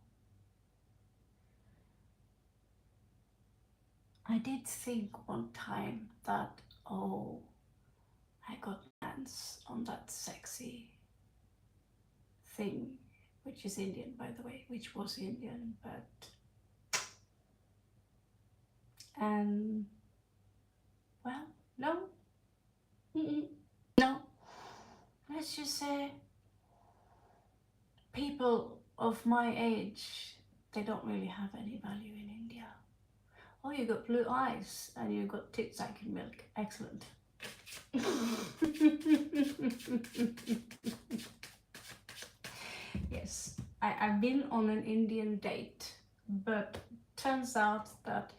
I did think one time that, oh, I got hands on that sexy thing, which is Indian, by the way, which was Indian, but... And, well, no. No. Let's just say people of my age, they don't really have any value in India. Oh, you got blue eyes and you got tits I can milk. Excellent. Yes, I've been on an Indian date, but turns out that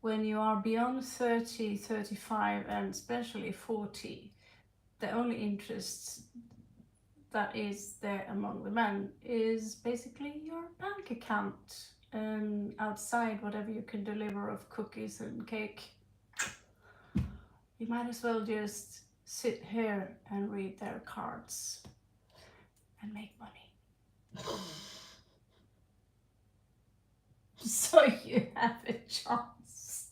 when you are beyond 30, 35 and especially 40, the only interests that is there among the men is basically your bank account, and outside whatever you can deliver of cookies and cake. You might as well just sit here and read their cards and make money. So you have a chance.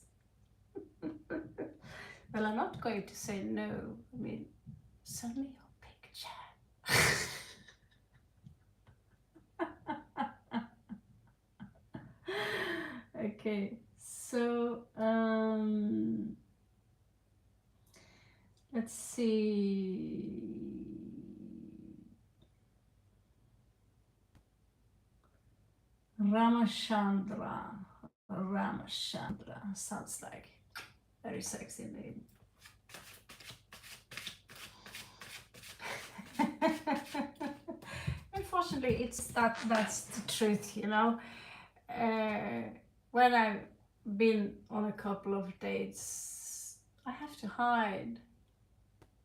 Well, I'm not going to say no. I mean, send me your picture. Okay, so let's see. Ramachandra. Ramachandra sounds like very sexy name. Unfortunately, that's the truth, you know. When I've been on a couple of dates, I have to hide.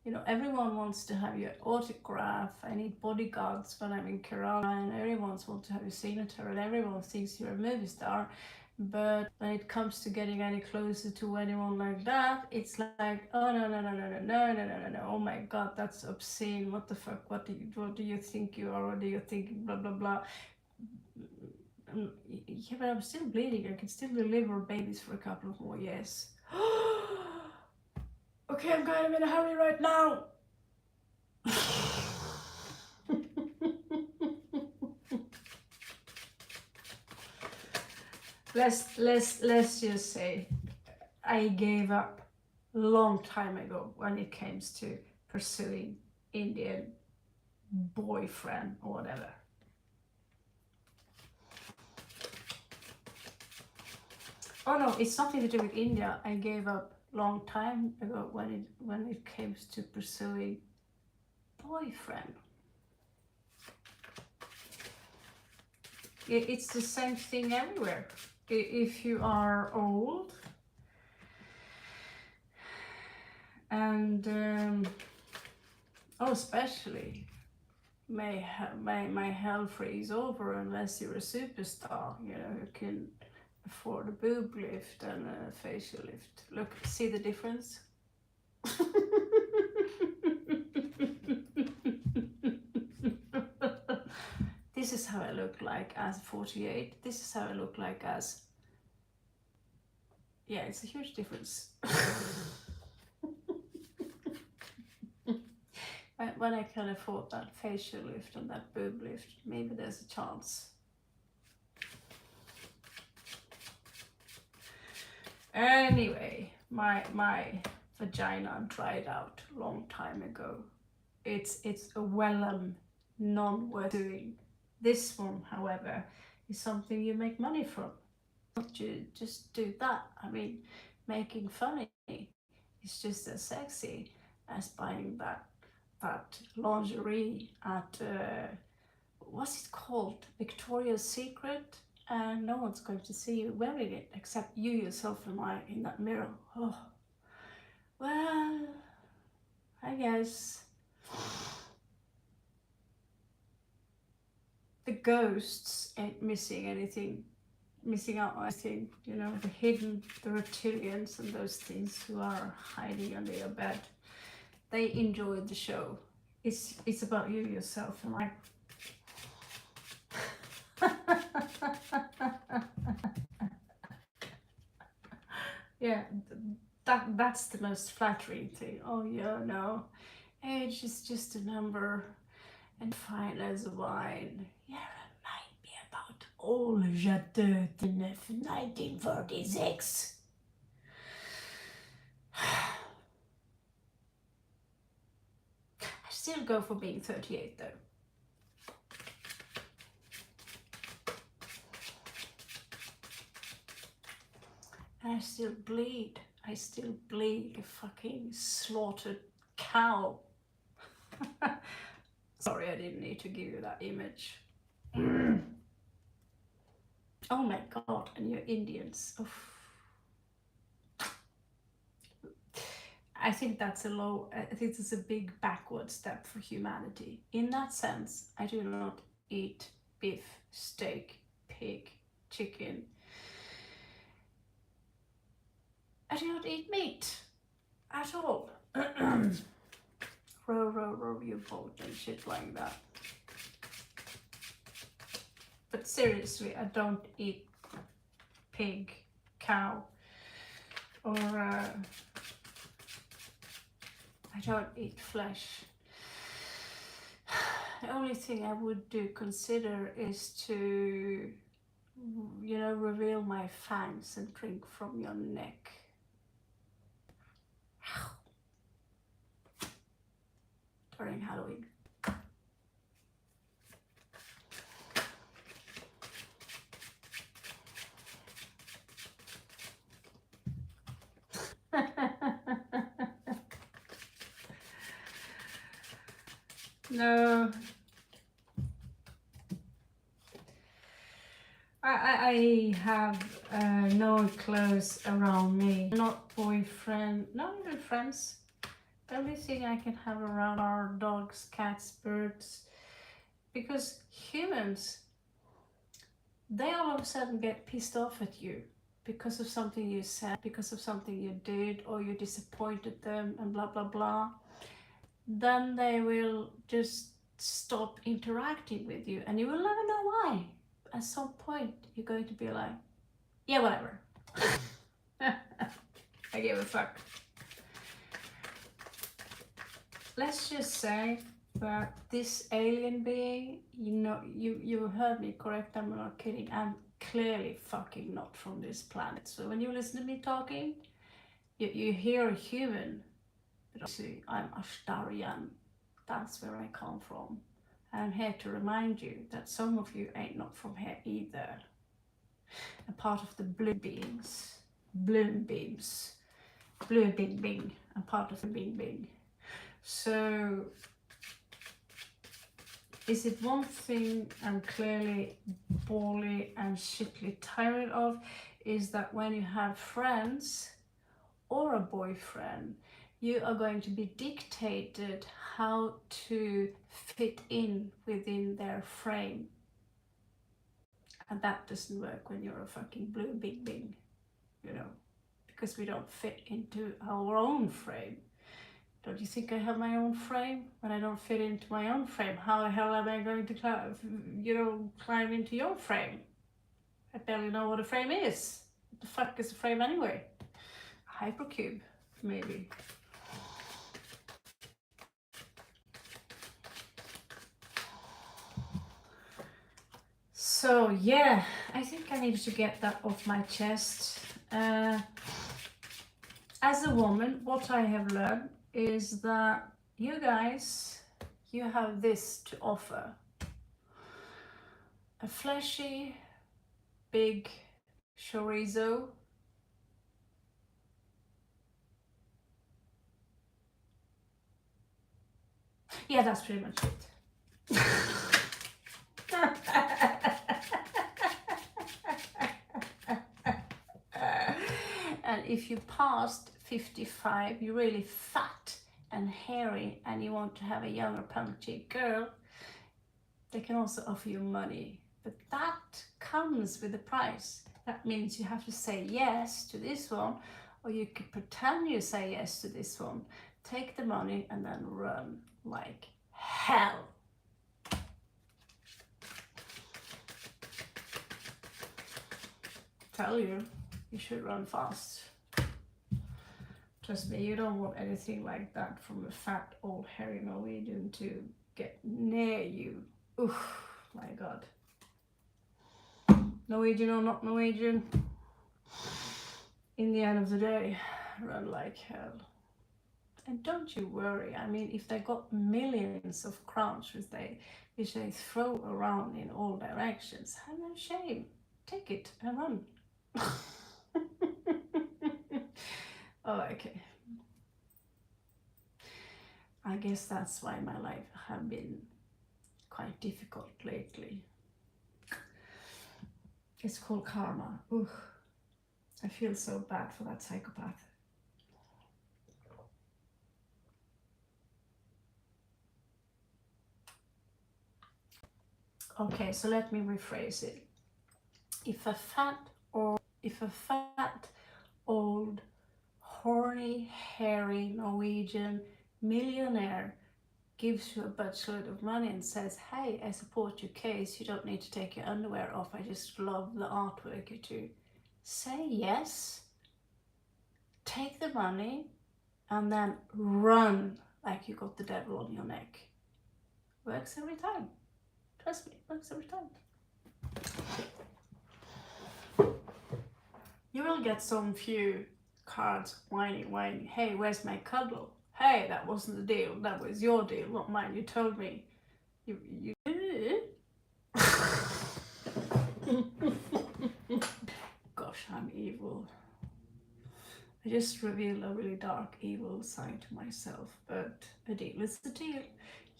You know, everyone wants to have your autograph. I need bodyguards when I'm in Kerala, and everyone wants to have your signature, and everyone thinks you're a movie star. But when it comes to getting any closer to anyone like that, it's like, oh no no no no no no no no no no! Oh my God, that's obscene! What the fuck? What do you think you are? What do you think? Blah blah blah. Yeah, but I'm still bleeding. I can still deliver babies for a couple of more years. Okay, I'm kind of in a hurry right now. let's just say I gave up a long time ago when it comes to pursuing Indian boyfriend or whatever. Oh no, it's nothing to do with India. I gave up long time ago when it comes to pursuing boyfriend. It's the same thing everywhere. If you are old and especially my hell freeze over unless you're a superstar, you know, who can afford a boob lift and a facial lift. Look, see the difference? This is how I look like as 48. This is how I look like as... Yeah, it's a huge difference. When I can afford that facial lift and that boob lift, maybe there's a chance. Anyway, my vagina dried out a long time ago. It's a vellum, non worth doing. This one, however, is something you make money from. Not you just do that. I mean, making funny is just as sexy as buying that lingerie at what's it called, Victoria's Secret, and no one's going to see you wearing it except you yourself and I in that mirror. Oh, well, I guess the ghosts ain't missing out on anything, you know, the hidden, the reptilians and those things who are hiding under your bed. They enjoyed the show. It's about you yourself and I. Yeah, that's the most flattering thing. Oh yeah, no, age is just a number and fine as wine. Yeah, remind me about old Chateau de Neuf, 1946. I still go for being 38 though. And I still bleed. I still bleed a fucking slaughtered cow. Sorry, I didn't need to give you that image. Oh my God, and you're Indians. Oof. I think that's a big backward step for humanity. In that sense, I do not eat beef, steak, pig, chicken. I do not eat meat at all. row your boat and shit like that. But seriously, I don't eat pig, cow, or I don't eat flesh. The only thing I would consider is to, you know, reveal my fangs and drink from your neck. During Halloween. No, I have no clothes around me. Not boyfriend, not even friends. Everything I can have around are dogs, cats, birds. Because humans, they all of a sudden get pissed off at you because of something you said, because of something you did, or you disappointed them, and blah blah blah. Then they will just stop interacting with you, and you will never know why. At some point, you're going to be like, yeah, whatever. I give a fuck. Let's just say that this alien being, you heard me correct, I'm not kidding, I'm clearly fucking not from this planet. So when you listen to me talking, you hear a human, but obviously I'm Ashtarian, that's where I come from. I'm here to remind you that some of you ain't not from here either. A part of the blue beings, bloom beams, blue bing bing, a part of the bing bing. So is it one thing I'm clearly boredly and shitly tired of, is that when you have friends or a boyfriend, you are going to be dictated how to fit in within their frame. And that doesn't work when you're a fucking blue bing bing, you know, because we don't fit into our own frame. Don't you think I have my own frame? When I don't fit into my own frame, how the hell am I going to climb into your frame? I barely know what a frame is. What the fuck is a frame anyway? A hypercube, maybe. So yeah, I think I need to get that off my chest. As a woman, what I have learned is that you guys, you have this to offer. A fleshy, big chorizo. Yeah, that's pretty much it. And if you passed 55, you're really fat and hairy and you want to have a younger punchy girl, they can also offer you money. But that comes with a price. That means you have to say yes to this one, or you could pretend you say yes to this one, take the money and then run like hell. Tell you, you should run fast. Trust me, you don't want anything like that from a fat old hairy Norwegian to get near you. Oof, my god. Norwegian or not Norwegian, in the end of the day, run like hell. And don't you worry, I mean, if they got millions of crowns which they throw around in all directions, have no shame. Take it and run. Oh, okay. I guess that's why my life have been quite difficult lately. It's called karma. Ooh, I feel so bad for that psychopath. Okay, so let me rephrase it. If a fat old horny hairy Norwegian millionaire gives you a buttload of money and says, hey, I support your case, you don't need to take your underwear off, I just love the artwork you do, say yes, take the money, and then run like you got the devil on your neck. Works every time. Trust me, works every time. You will get some few cards whining, hey, where's my cuddle? Hey, that wasn't the deal, that was your deal, not mine, you told me. You Gosh, I'm evil. I just revealed a really dark, evil side to myself, but a deal is a deal.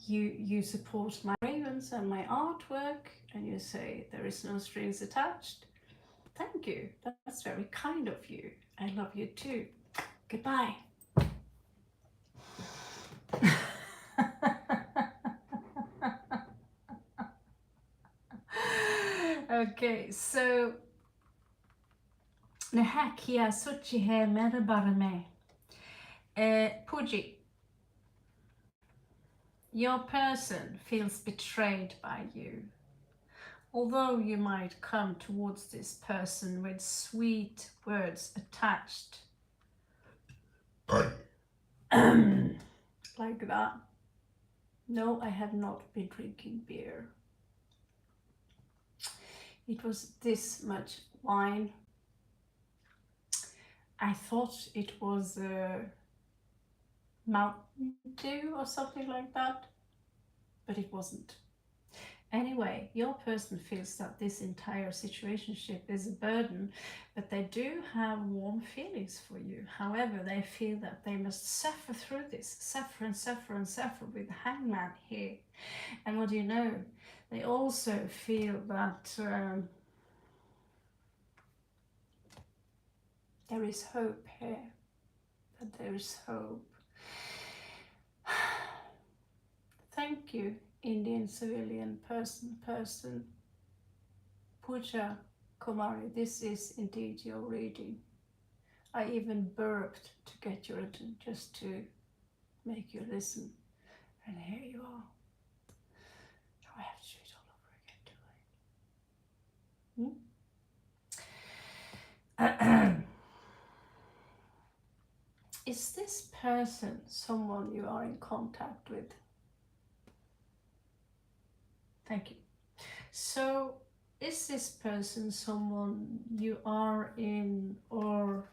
You support my ravens and my artwork, and you say there is no strings attached. Thank you. That's very kind of you. I love you too. Goodbye. Okay, so det här kia suchi här med bara med. Puji, your person feels betrayed by you. Although you might come towards this person with sweet words attached. Like that. No, I have not been drinking beer. It was this much wine. I thought it was Mountain Dew or something like that, but it wasn't. Anyway, your person feels that this entire situationship is a burden, but they do have warm feelings for you. However, they feel that they must suffer through this, suffer and suffer and suffer with the hangman here. And what do you know? They also feel that there is hope here, that there is hope. Thank you, Indian civilian person. Pooja Kumari, this is indeed your reading. I even burped to get your attention, just to make you listen. And here you are. Now I have to do it all over again, do I? Is this person someone you are in contact with? Thank you. So, is this person someone you are in or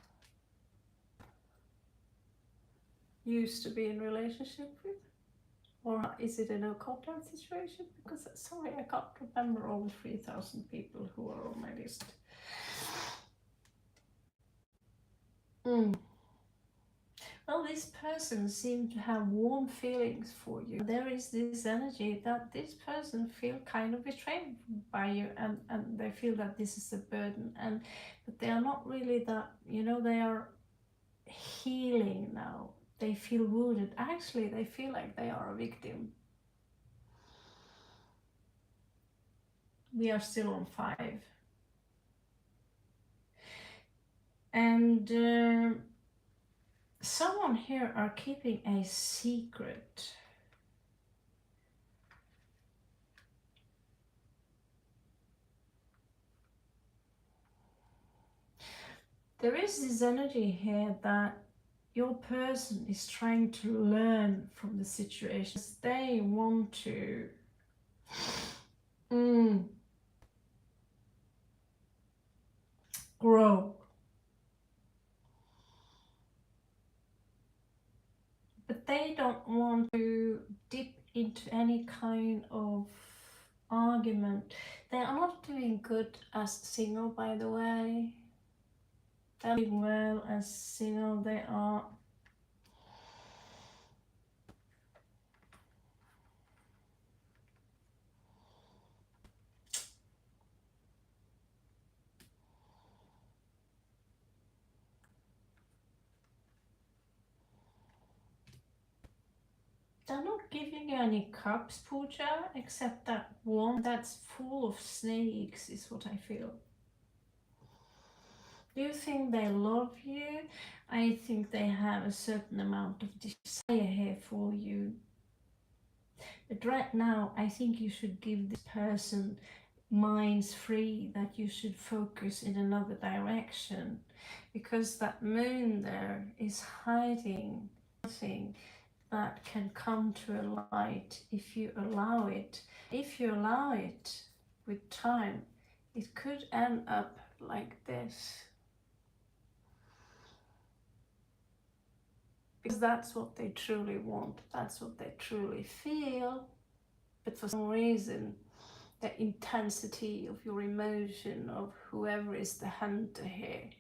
used to be in relationship with? Or is it a no contact situation? Because sorry, I can't remember all the 3,000 people who are on my list. Well, this person seems to have warm feelings for you. There is this energy that this person feels kind of betrayed by you, and they feel that this is a burden, but they are not really that, they are healing now. They feel wounded. Actually, they feel like they are a victim. We are still on 5. And someone here are keeping a secret. There is this energy here that your person is trying to learn from the situation. They want to grow. But they don't want to dip into any kind of argument. They are not doing good as single, by the way. They're doing well as single. They are they're not giving you any cups, Pooja, except that one that's full of snakes is what I feel. Do you think they love you? I think they have a certain amount of desire here for you. But right now, I think you should give this person minds free, that you should focus in another direction, because that moon there is hiding something that can come to a light if you allow it. If you allow it with time, it could end up like this. Because that's what they truly want, that's what they truly feel. But for some reason, the intensity of your emotion of whoever is the hunter here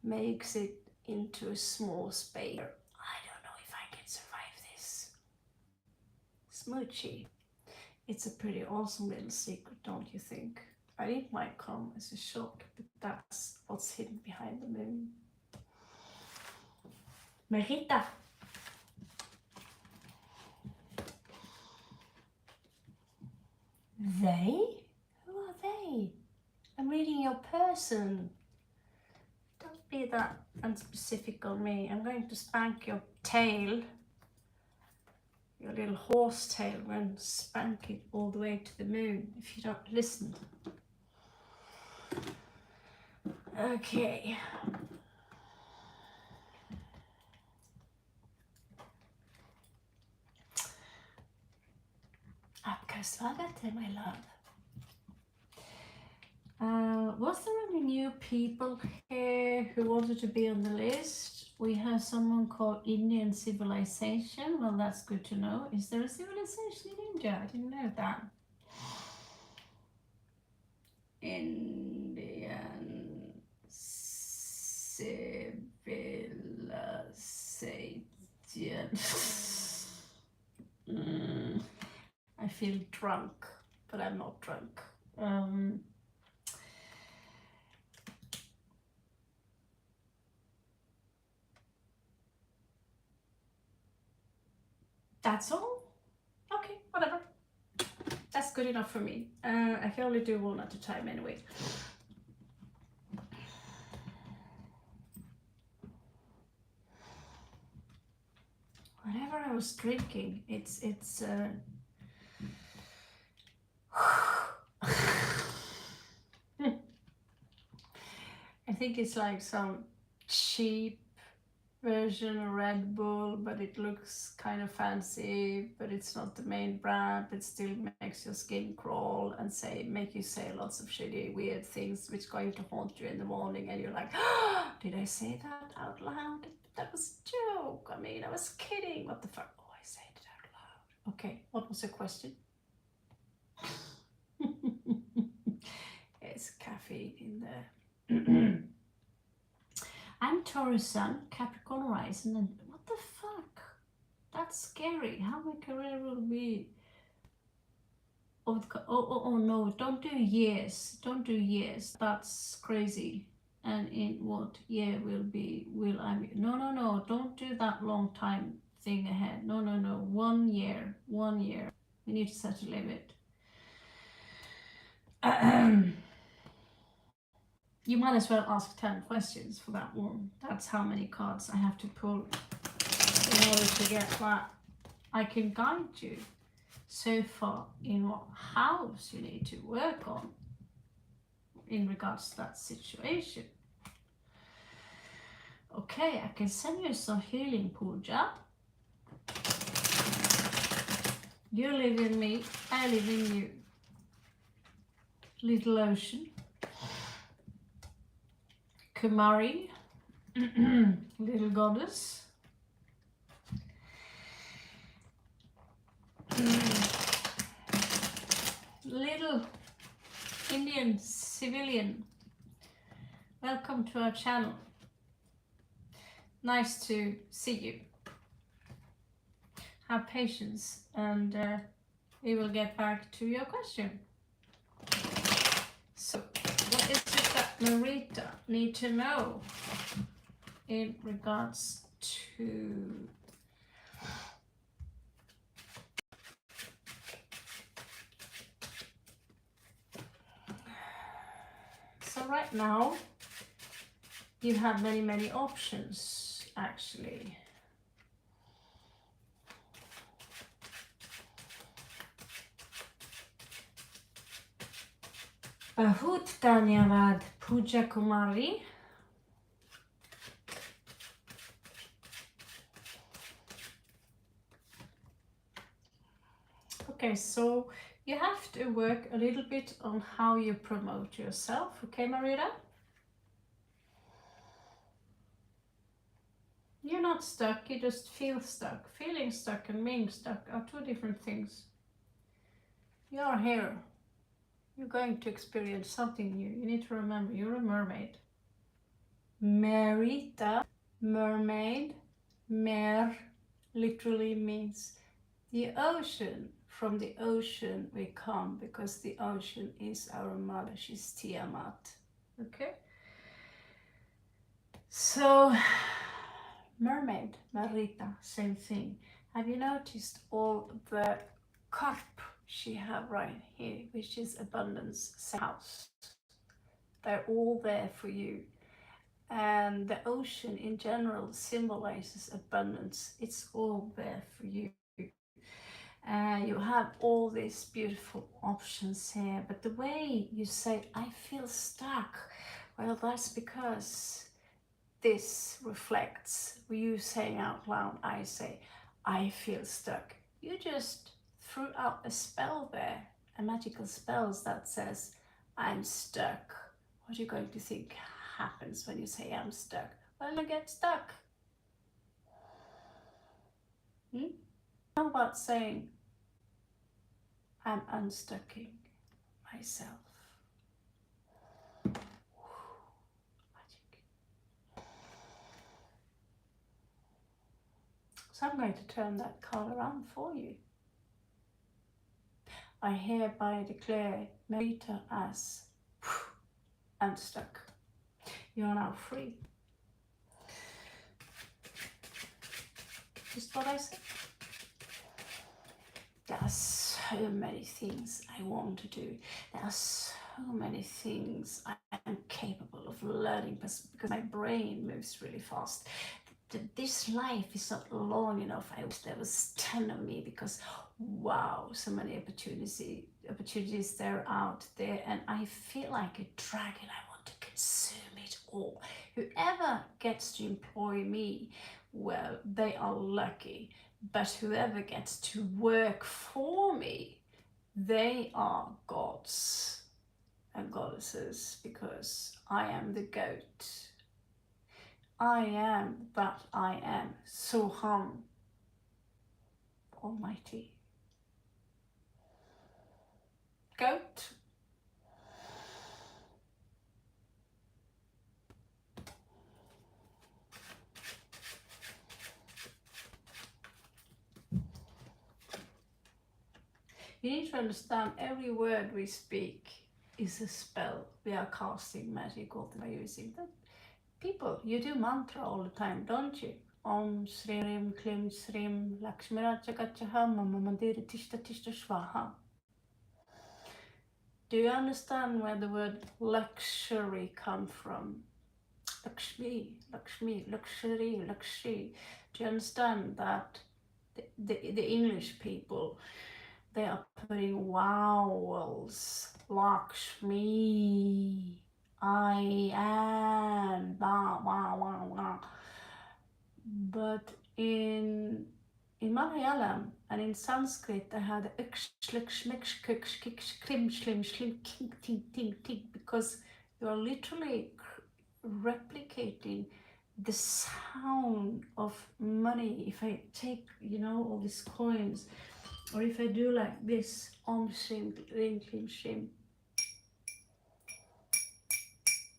makes it into a small space. I don't know if I can survive this. smoochy. It's a pretty awesome little secret, don't you think? It might come as a shock, but that's what's hidden behind the moon. Merita. They? Who are they? I'm reading your person. Don't be that unspecific on me. I'm going to spank your tail. Your little horse tail. I'm going to spank it all the way to the moon if you don't listen. Okay. Apkasvagate, my love. Was there any new people here who wanted to be on the list? We have someone called Indian civilization. Well, that's good to know. Is there a civilization in India? I didn't know that. Indian civilization. I feel drunk, but I'm not drunk. That's all? Okay, whatever. That's good enough for me. I can only do one at a time anyway. Whatever I was drinking, it's I think it's like some cheap version of Red Bull, but it looks kind of fancy, but it's not the main brand, but still makes your skin crawl and make you say lots of shitty, weird things which are going to haunt you in the morning, and you're like, oh, did I say that out loud? That was a joke. I mean, I was kidding. What the fuck? Oh, I said it out loud. Okay, what was your question? It's caffeine in there. I'm Taurus Sun, Capricorn Rising, and what the fuck? That's scary. How my career will be. Oh no, don't do years. Don't do years. That's crazy. And in what year will I be? No, don't do that long time thing ahead. No. 1 year. 1 year. We need to set a limit. You might as well ask 10 questions for that one. That's how many cards I have to pull in order to get that. I can guide you so far in what house you need to work on in regards to that situation. Okay, I can send you some healing puja. You live in me, I live in you. Little ocean. Kumari, little goddess. Little Indian civilian. Welcome to our channel. Nice to see you. Have patience, and we will get back to your question. So, what is it that Marita need to know in regards to so right now you have many options actually. Bahut Dhanyavad Puja Kumari. Okay, so you have to work a little bit on how you promote yourself, okay, Marita? You're not stuck, you just feel stuck. Feeling stuck and being stuck are two different things. You're here. You're going to experience something new. You need to remember, you're a mermaid. Marita, mermaid. Mer literally means The ocean, from the ocean we come because the ocean is our mother. She's Tiamat. Okay? So, mermaid, Marita, same thing. Have you noticed all the cup she have right here, which is abundance house? They're all there for you. And the ocean in general symbolizes abundance. It's all there for you. You have all these beautiful options here, but the way you say, I feel stuck, well, that's because this reflects you saying out loud, I say, I feel stuck. You just threw out a spell there, a magical spell that says, I'm stuck. What are you going to think happens when you say I'm stuck? Well, you get stuck. How about saying, I'm unstucking myself? Magic. So I'm going to turn that card around for you. I hereby declare Marita as unstuck. You are now free. Just what I said. There are so many things I want to do. There are so many things I am capable of learning because my brain moves really fast. This life is not long enough. I wish there was 10 of me because wow, so many opportunities there out there, and I feel like a dragon. I want to consume it all. Whoever gets to employ me, well, they are lucky, but whoever gets to work for me, they are gods and goddesses because I am the goat. I am that I am, Soham Almighty. Goat. You need to understand every word we speak is a spell. We are casting magic all the time using them. People, you do mantra all the time, don't you? Om Srim Klim Srim Lakshmiraja Gachaha Mama Mandira Tishta Tishta Swaha. Do you understand where the word luxury come from? Lakshmi, Lakshmi, luxury, luxury. Do you understand that the English people, they are putting vowels, Lakshmi, I am, blah, blah, blah, blah. But in Malayalam and in Sanskrit, they had because you are literally replicating the sound of money. If I take, all these coins, or if I do like this, Om Shrim Ring Klim Shrim.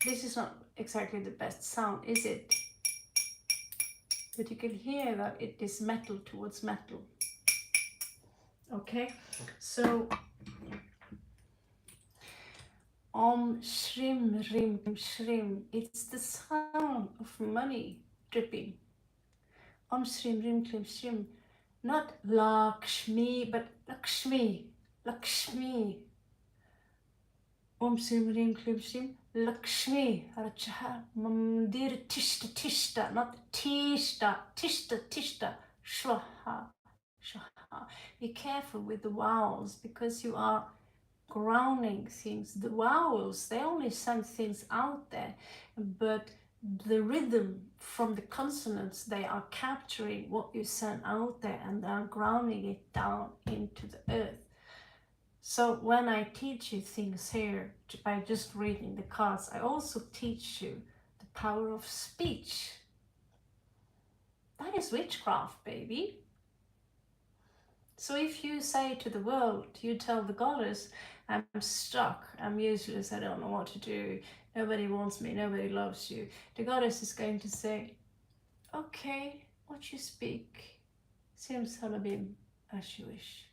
This is not exactly the best sound, is it? But you can hear that it is metal towards metal. Okay, so Om Shrim Rim Shrim, it's the sound of money dripping. Om Shrim Rim Klim Shrim, not Lakshmi, but Lakshmi, Lakshmi. Om Shrim Rim Klim Shrim, Lakshmi, Rajaha, Mandir Tishta Tishta, not Tishta, Tishta Tishta, Shwaha, Shwaha. Be careful with the vowels because you are grounding things. The vowels, they only send things out there, but the rhythm from the consonants, they are capturing what you send out there and they are grounding it down into the earth. So when I teach you things here by just reading the cards, I also teach you the power of speech. That is witchcraft, baby. So if you say to the world, you tell the goddess, I'm stuck, I'm useless, I don't know what to do, nobody wants me, nobody loves you. The goddess is going to say, okay, what you speak, Simsalabim, as you wish.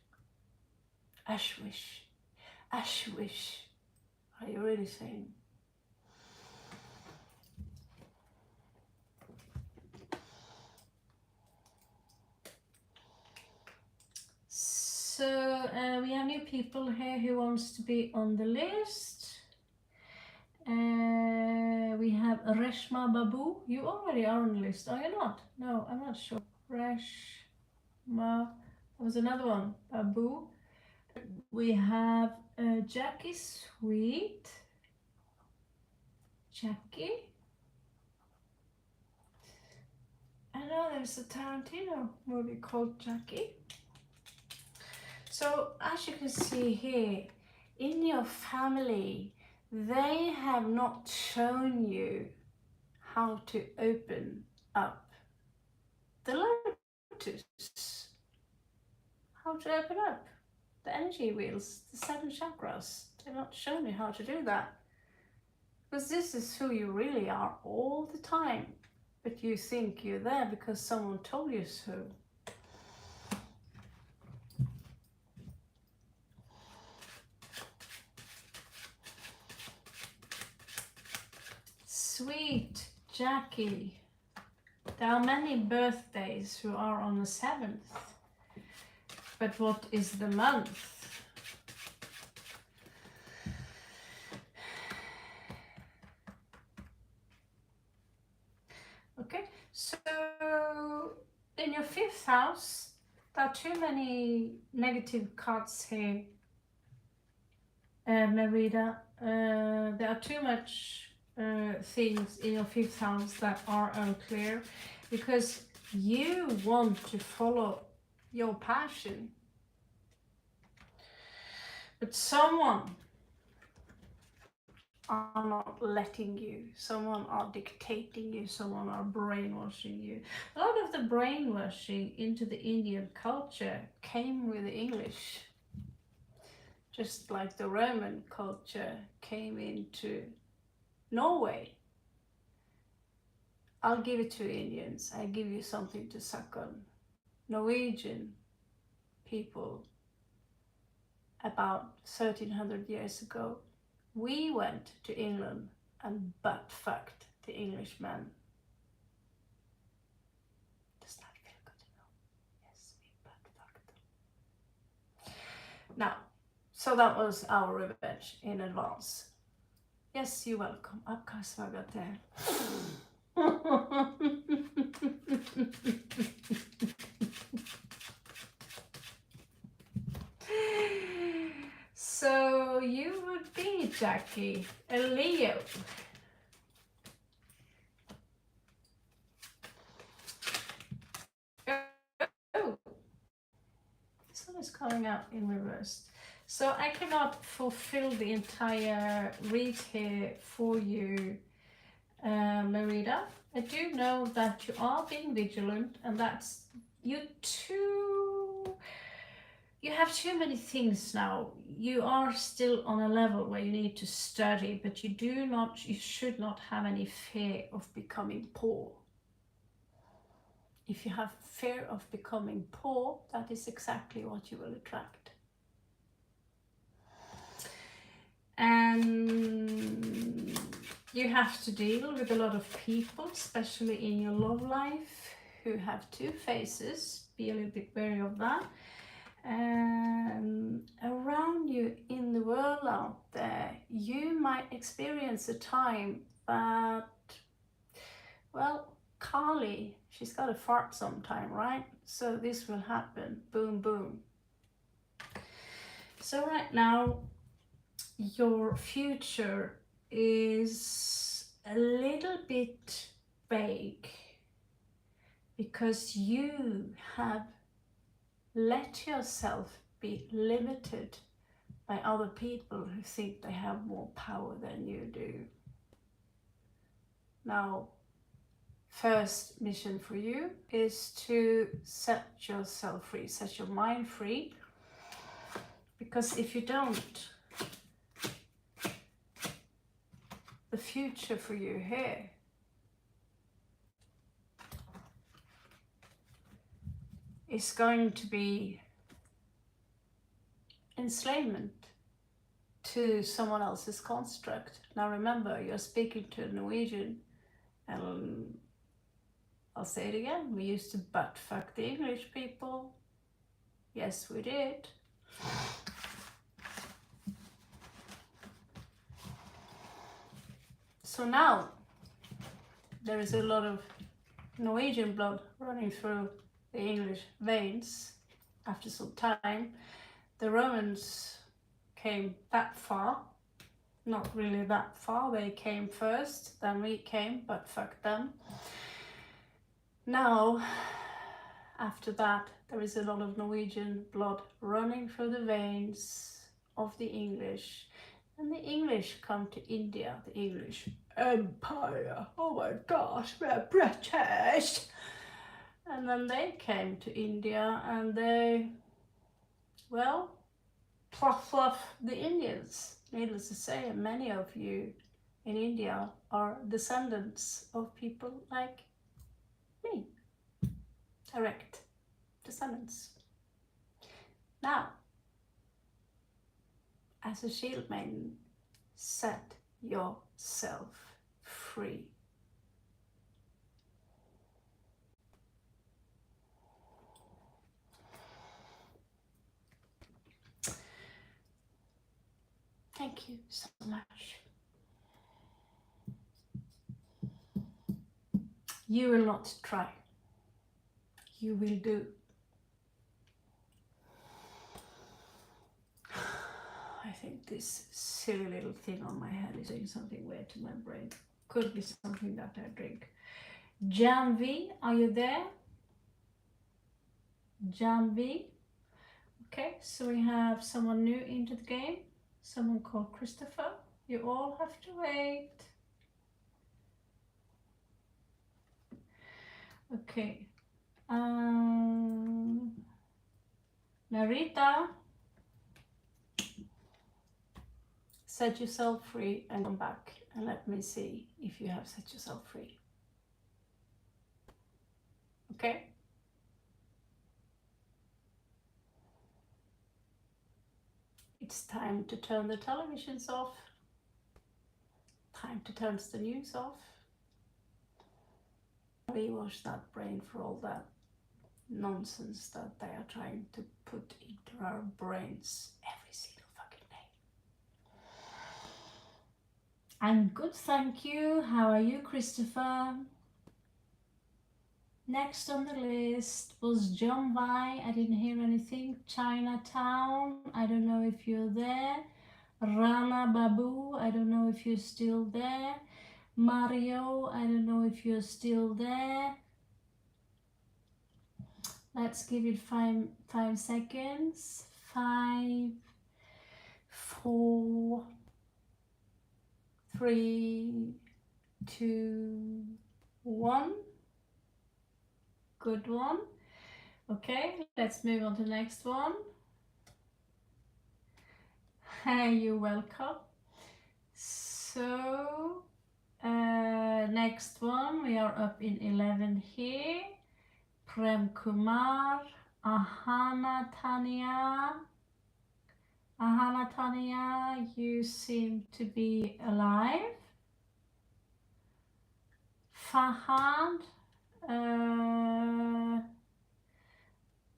As you wish. As you wish. Are you really saying? So we have new people here who wants to be on the list. We have Reshma Babu. You already are on the list, are you not? No, I'm not sure. Reshma. There was another one. Babu. We have Jackie Sweet. Jackie. I know there's a Tarantino movie called Jackie. So as you can see here, in your family, they have not shown you how to open up the lotus. How to open up the energy wheels, the 7 chakras. They've not shown you how to do that. Because this is who you really are all the time. But you think you're there because someone told you so. Sweet Jackie. There are many birthdays who are on the 7th. But what is the month? Okay, so in your 5th house, there are too many negative cards here, Merida. There are too much things in your 5th house that are unclear, because you want to follow your passion, but someone are not letting you, someone are dictating you, someone are brainwashing you. A lot of the brainwashing into the Indian culture came with the English, just like the Roman culture came into Norway. I'll give it to Indians, I give you something to suck on. Norwegian people, about 1300 years ago, we went to England and butt fucked the Englishmen. Does that feel good to know? Yes, we butt fucked them. Now, so that was our revenge in advance. Yes, you're welcome. आपका स्वागत है. So you would be, Jackie, a Leo. Oh, this one is coming out in reverse. So I cannot fulfill the entire read here for you, Merida. I do know that you are being vigilant, and that's you have too many things now. You are still on a level where you need to study, but you should not have any fear of becoming poor. If you have fear of becoming poor, that is exactly what you will attract. And you have to deal with a lot of people, especially in your love life, who have 2 faces. Be a little bit wary of that. Around you in the world out there, you might experience a time that, well, Kali, she's got to fart sometime, right? So this will happen. Boom, boom. So right now, your future is a little bit vague, because you have let yourself be limited by other people who think they have more power than you do. Now, first mission for you is to set yourself free, set your mind free, because if you don't, the future for you here is going to be enslavement to someone else's construct. Now remember, you're speaking to a Norwegian, and I'll say it again, we used to butt fuck the English people. Yes, we did. So now there is a lot of Norwegian blood running through the English veins. After some time, the Romans came that far. Not really that far, they came first, then we came, but fuck them. Now, after that, there is a lot of Norwegian blood running through the veins of the English. And the English come to India, the English Empire. Oh my gosh, we're British! And then they came to India and they, well, pluff the Indians. Needless to say, many of you in India are descendants of people like me. Direct descendants. Now, as a shield maiden, set yourself free. Thank you so much. You will not try. You will do. I think this silly little thing on my head is doing something weird to my brain. Could be something that I drink. Janvi, are you there? Janvi. Okay, so we have someone new into the game. Someone called Christopher. You all have to wait. Okay. Narita. Set yourself free and come back and let me see if you have set yourself free. Okay? It's time to turn the televisions off. Time to turn the news off. Rewash that brain for all that nonsense that they are trying to put into our brains every single fucking day. I'm good, thank you. How are you, Christopher? Next on the list was John Vai. I didn't hear anything. Chinatown. I don't know if you're there. Rana Babu. I don't know if you're still there. Mario. I don't know if you're still there. Let's give it five seconds. 5, 4, 3, 2, 1. Good one. Okay, let's move on to the next one. Hey, you're welcome. So, next one, we are up in 11 here. Prem Kumar, Ahana Tanya. Ahana Tanya, you seem to be alive. Fahad,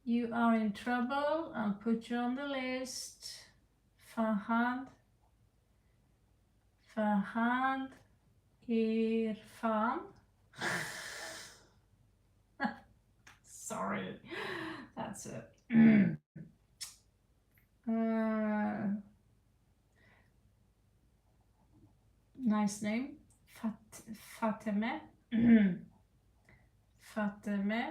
you are in trouble. I'll put you on the list. Fahad, Irfan. Sorry, that's it. Nice name. Fateme. Fateme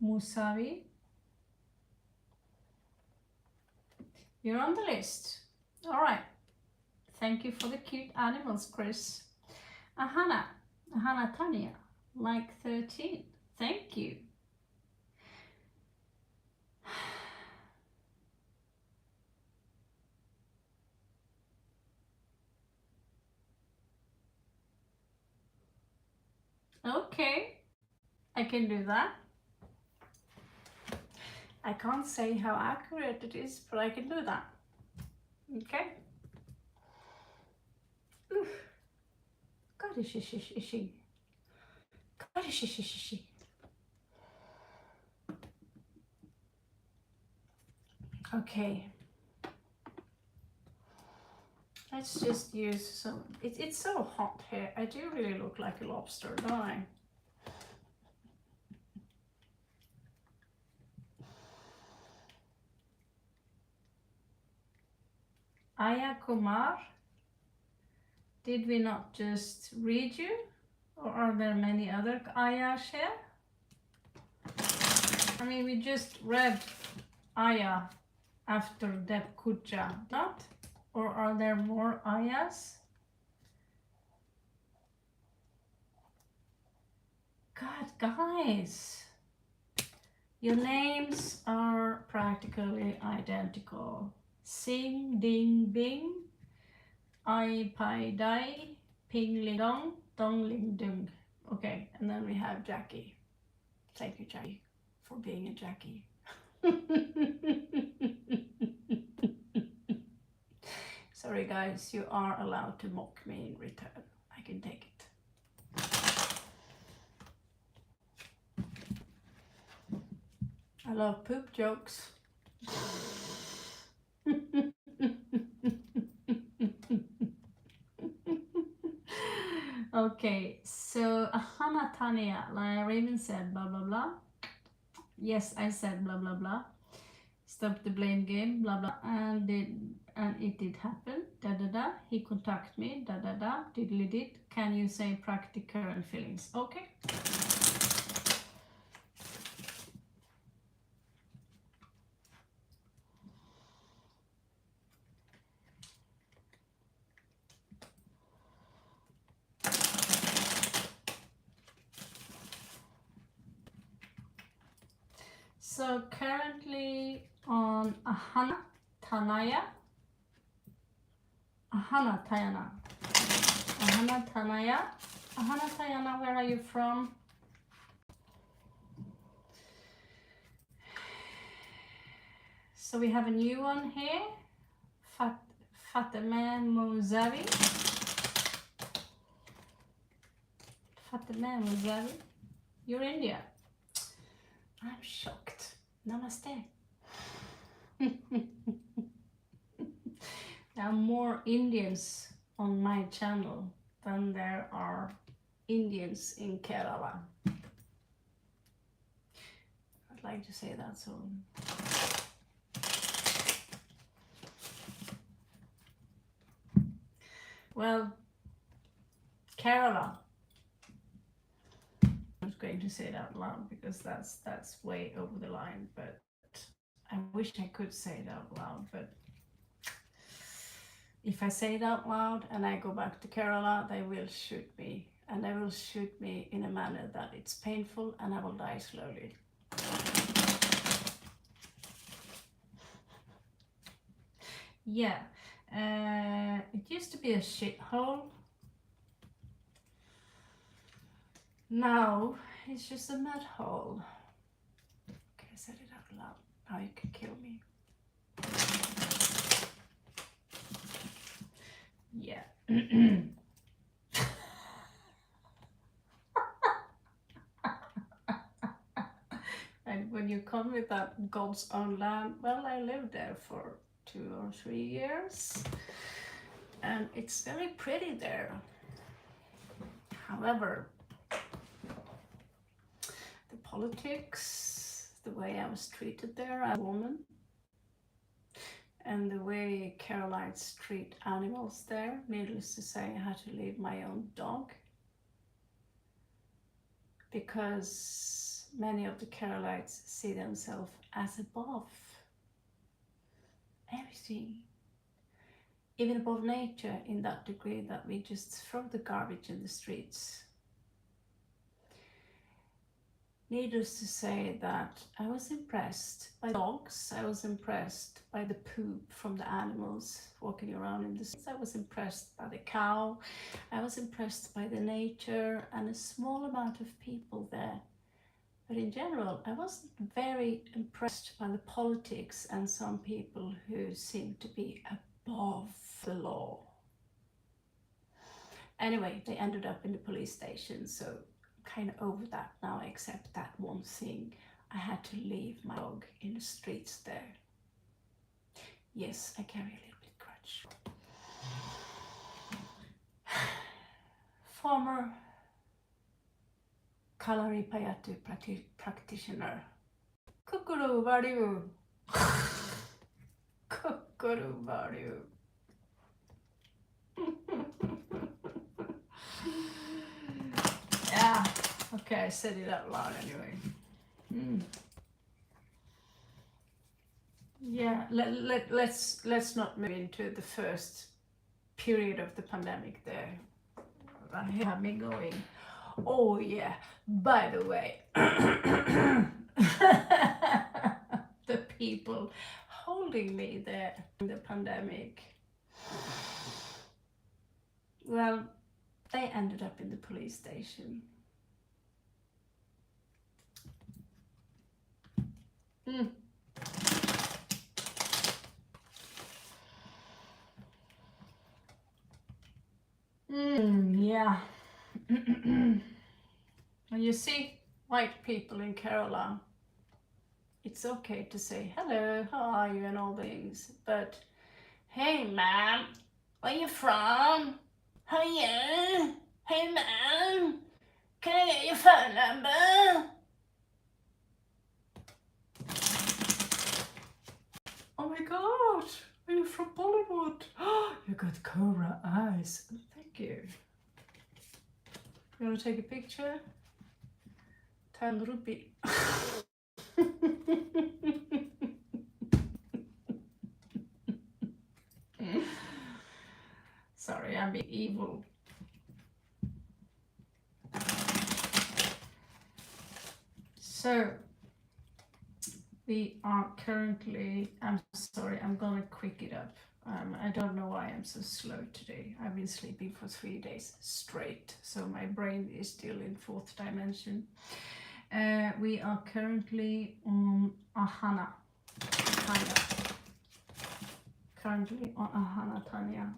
Musavi. You're on the list. All right. Thank you for the cute animals, Chris. Ahana Tanya, like 13. Thank you. Okay, I can do that. I can't say how accurate it is, but I can do that. Okay? Oof. God, is she? God, is she? Okay. Let's just use some. It's so hot here. I do really look like a lobster, don't I? Aya Kumar, did we not just read you? Or are there many other Ayas here? I mean, we just read Aya after Deb Kucha, not? Or are there more Ayas? God, guys, your names are practically identical. Sing, ding, bing, ai, pai, dai, ping, ling, dong, dong, ling, dung. Okay, and then we have Jackie. Thank you, Jackie, for being a Jackie. Sorry, guys, you are allowed to mock me in return. I can take it. I love poop jokes. Okay, so Hannah Tania, like Raven said, blah blah blah. Yes, I said blah blah blah. Stop the blame game, blah blah, and it did happen. Da da da. He contacted me. Da da da. Diddly did. Can you say practical and feelings? Okay. So currently on Ahana Tanaya. Ahana Tayana. Ahana Tanaya. Ahana Tayana, where are you from? So we have a new one here. Fatima Mozavi. Fatima Mozavi. You're India. I'm shocked. Namaste. There are more Indians on my channel than there are Indians in Kerala. I'd like to say that soon. Well, Kerala. I was going to say it out loud because that's way over the line, but I wish I could say it out loud, but if I say it out loud and I go back to Kerala, they will shoot me, and they will shoot me in a manner that it's painful and I will die slowly. Yeah, it used to be a shithole. Now it's just a mud hole. Okay, I said it out loud. Now you can kill me. Yeah. And when you come with that God's own land, well, I lived there for 2 or 3 years, and it's very pretty there. However, the politics, the way I was treated there as a woman, and the way Carolites treat animals there, needless to say, I had to leave my own dog because many of the Carolites see themselves as above everything, even above nature, in that degree that we just throw the garbage in the streets. Needless to say that I was impressed by dogs, I was impressed by the poop from the animals walking around in the streets, I was impressed by the cow, I was impressed by the nature and a small amount of people there. But in general, I wasn't very impressed by the politics and some people who seem to be above the law. Anyway, they ended up in the police station, so I'm kind of over that now, except that one thing. I had to leave my dog in the streets there. Yes, I carry a little bit grudge. Former Kalaripayattu practitioner. Kukuru Varyu. Kukuru Varyu. Yeah, okay, I said it out loud anyway. Yeah, let's not move into the first period of the pandemic there. You have me going. Oh yeah, by the way, the people holding me there in the pandemic, well, they ended up in the police station. Yeah. You see, white people in Kerala, it's okay to say hello, how are you, and all things, but hey man, where you from? How are you? Hey man, can I get your phone number? Oh my god, are you from Bollywood? You got cobra eyes. Thank you. You want to take a picture? Tell a little bit. Sorry, I'm being evil. So, we are currently, I'm sorry, I'm gonna quick it up. I don't know why I'm so slow today. I've been sleeping for 3 days straight, so my brain is still in 4th dimension. We are currently on Ahana Tanya. Currently on Ahana Tanya.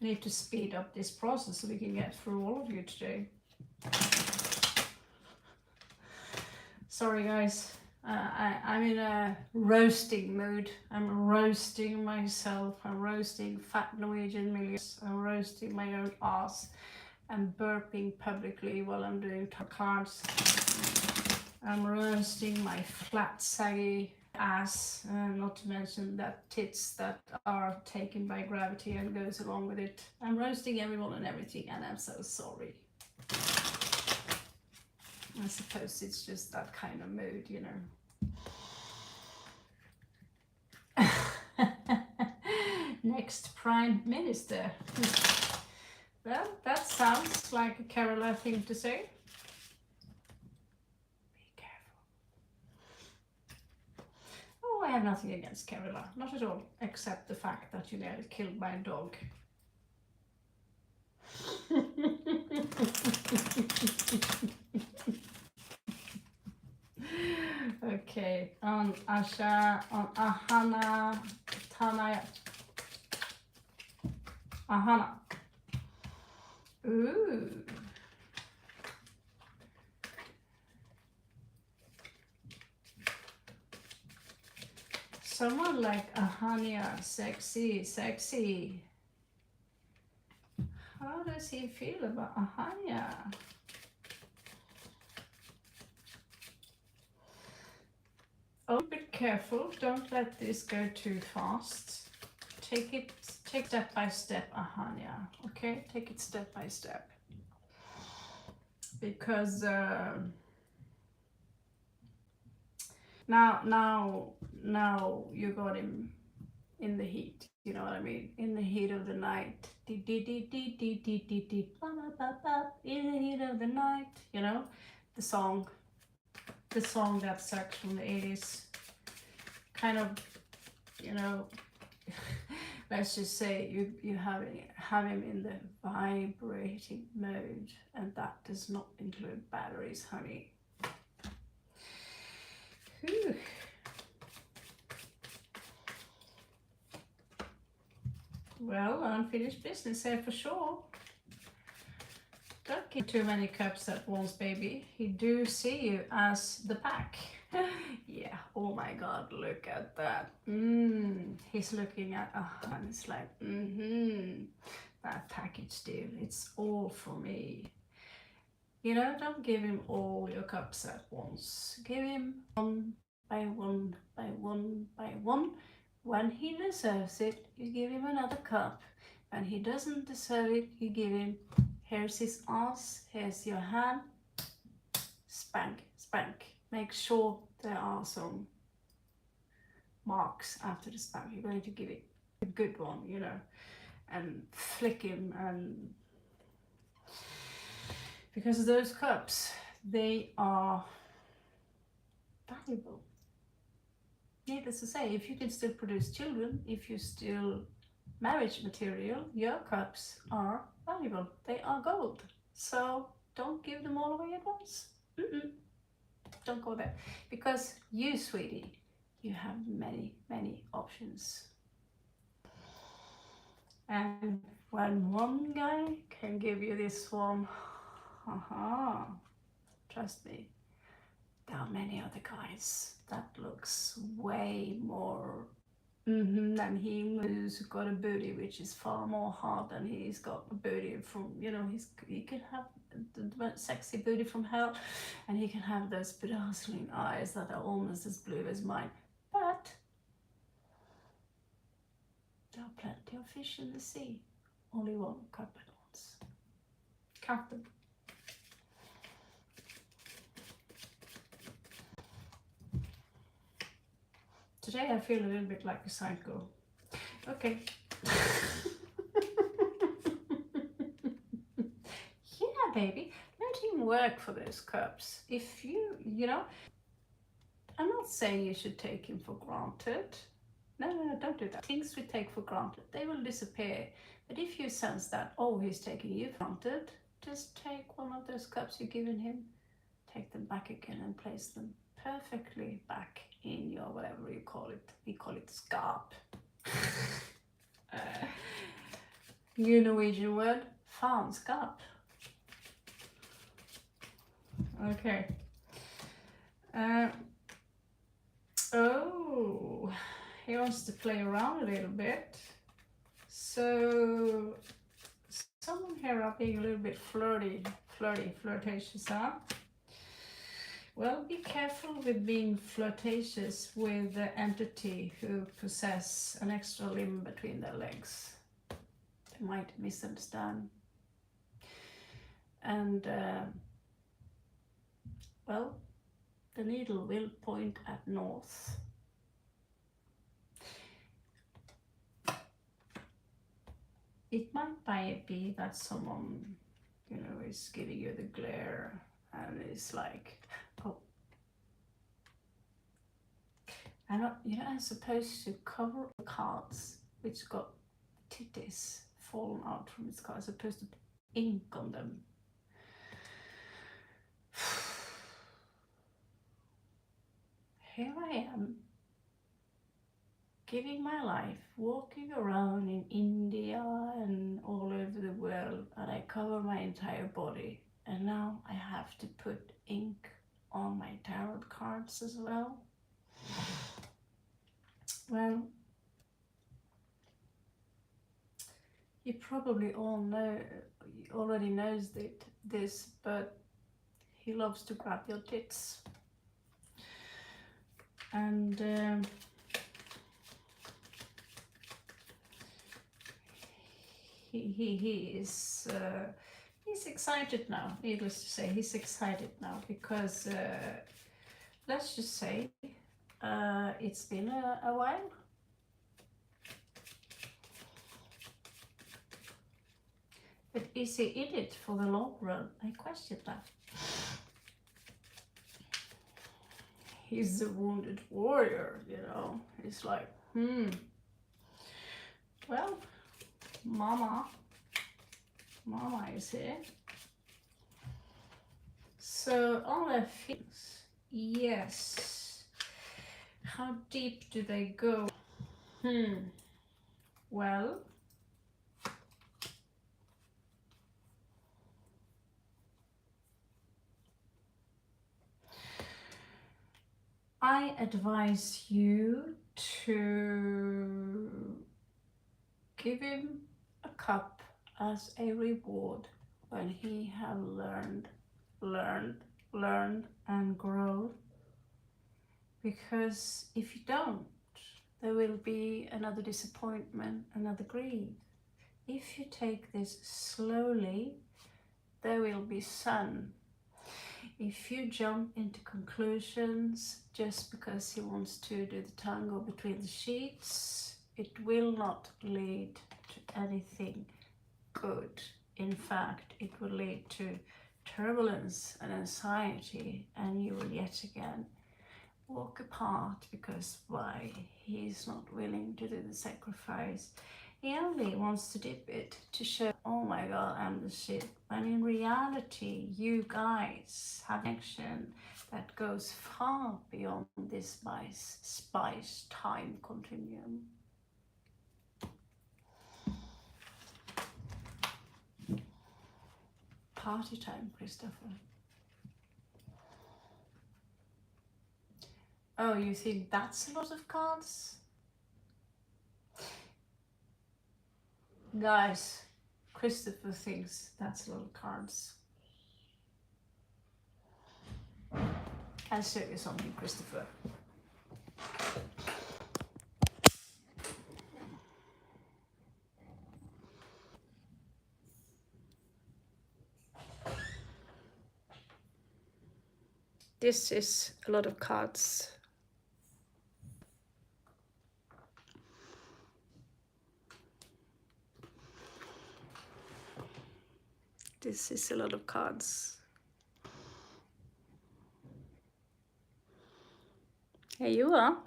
Need to speed up this process so we can get through all of you today. Sorry guys, I'm in a roasting mood. I'm roasting myself. I'm roasting fat Norwegian millions. I'm roasting my own ass. I'm burping publicly while I'm doing cards. I'm roasting my flat saggy ass, not to mention that tits that are taken by gravity and goes along with it. I'm roasting everyone and everything, and I'm so sorry. I suppose it's just that kind of mood, you know. Next Prime Minister. Well, that sounds like a Kerala thing to say. Be careful. Oh, I have nothing against Kerala. Not at all. Except the fact that you nearly killed my dog. Okay, on Asha, on Ahana, Tanaya. Ahana. Ooh. Someone like Ahania, sexy, sexy. How does he feel about Ahania? Oh, be careful, don't let this go too fast. Take step by step, Ahania, okay? Take it step by step. Because now you got him in the heat, you know what I mean? In the heat of the night. In the heat of the night, you know? The song that's actually from the 80s. Kind of, you know, let's just say you have him in the vibrating mode, and that does not include batteries, honey. Whew. Well, unfinished business here for sure. Don't give too many cups at once, baby. He do see you as the pack. Yeah, oh my god, look at that. He's looking at, and it's like, that package deal, it's all for me. You know, don't give him all your cups at once. Give him one by one, by one, by one. When he deserves it, you give him another cup. When he doesn't deserve it, you give him, here's his ass, here's your hand, spank, spank. Make sure there are some marks after the spank. You're going to give it a good one, you know, and flick him, and because those cups, they are valuable. Needless to say, if you can still produce children, if you still marriage material, your cups are valuable. They are gold. So don't give them all away at once. Don't go there. Because you, sweetie, you have many, many options. And when one guy can give you this one, trust me, there are many other guys that looks way more than him, who's got a booty which is far more hard than he's got a booty from, you know, he can have the sexy booty from hell, and he can have those bedazzling eyes that are almost as blue as mine. But there are plenty of fish in the sea. Only one cup at once. Count them. Today I feel a little bit like a psycho. Okay. Yeah, baby. Let him work for those cups. If you know, I'm not saying you should take him for granted. No, don't do that. Things we take for granted, they will disappear. But if you sense that, oh, he's taking you for granted, just take one of those cups you've given him, take them back again and place them perfectly back in your whatever you call it. We call it scarp. New Norwegian word, faenskap. Okay. Oh, he wants to play around a little bit. So someone here are being a little bit flirtatious, huh? Well, be careful with being flirtatious with the entity who possess an extra limb between their legs. They might misunderstand. And, well, the needle will point at north. It might be that someone, you know, is giving you the glare and it's like, oh, I'm supposed to cover cards which got titties fallen out from its card. I'm supposed to put ink on them. Here I am, giving my life, walking around in India and all over the world, and I cover my entire body. And now I have to put ink on my tarot cards as well. Well, you probably already knows this, but he loves to grab your tits. And he's excited now. Needless to say, he's excited now because let's just say it's been a while. But is he in it for the long run? I question that. He's a wounded warrior, you know. He's like, well, Mama is here. So all the things, yes. How deep do they go? Well, I advise you to give him a cup as a reward when he have learned and grown. Because if you don't, there will be another disappointment, another grief. If you take this slowly, there will be sun. If you jump into conclusions just because he wants to do the tango between the sheets, it will not lead to anything good. In fact, it will lead to turbulence and anxiety, and you will yet again walk apart because why? He's not willing to do the sacrifice. He only wants to dip it to show, oh my god, I'm the shit. When in reality, you guys have a connection that goes far beyond this spice time continuum. Party time, Christopher. Oh, you think that's a lot of cards? Guys, Christopher thinks that's a lot of cards. I'll show you something, Christopher. This is a lot of cards. This is a lot of cards. Here you are.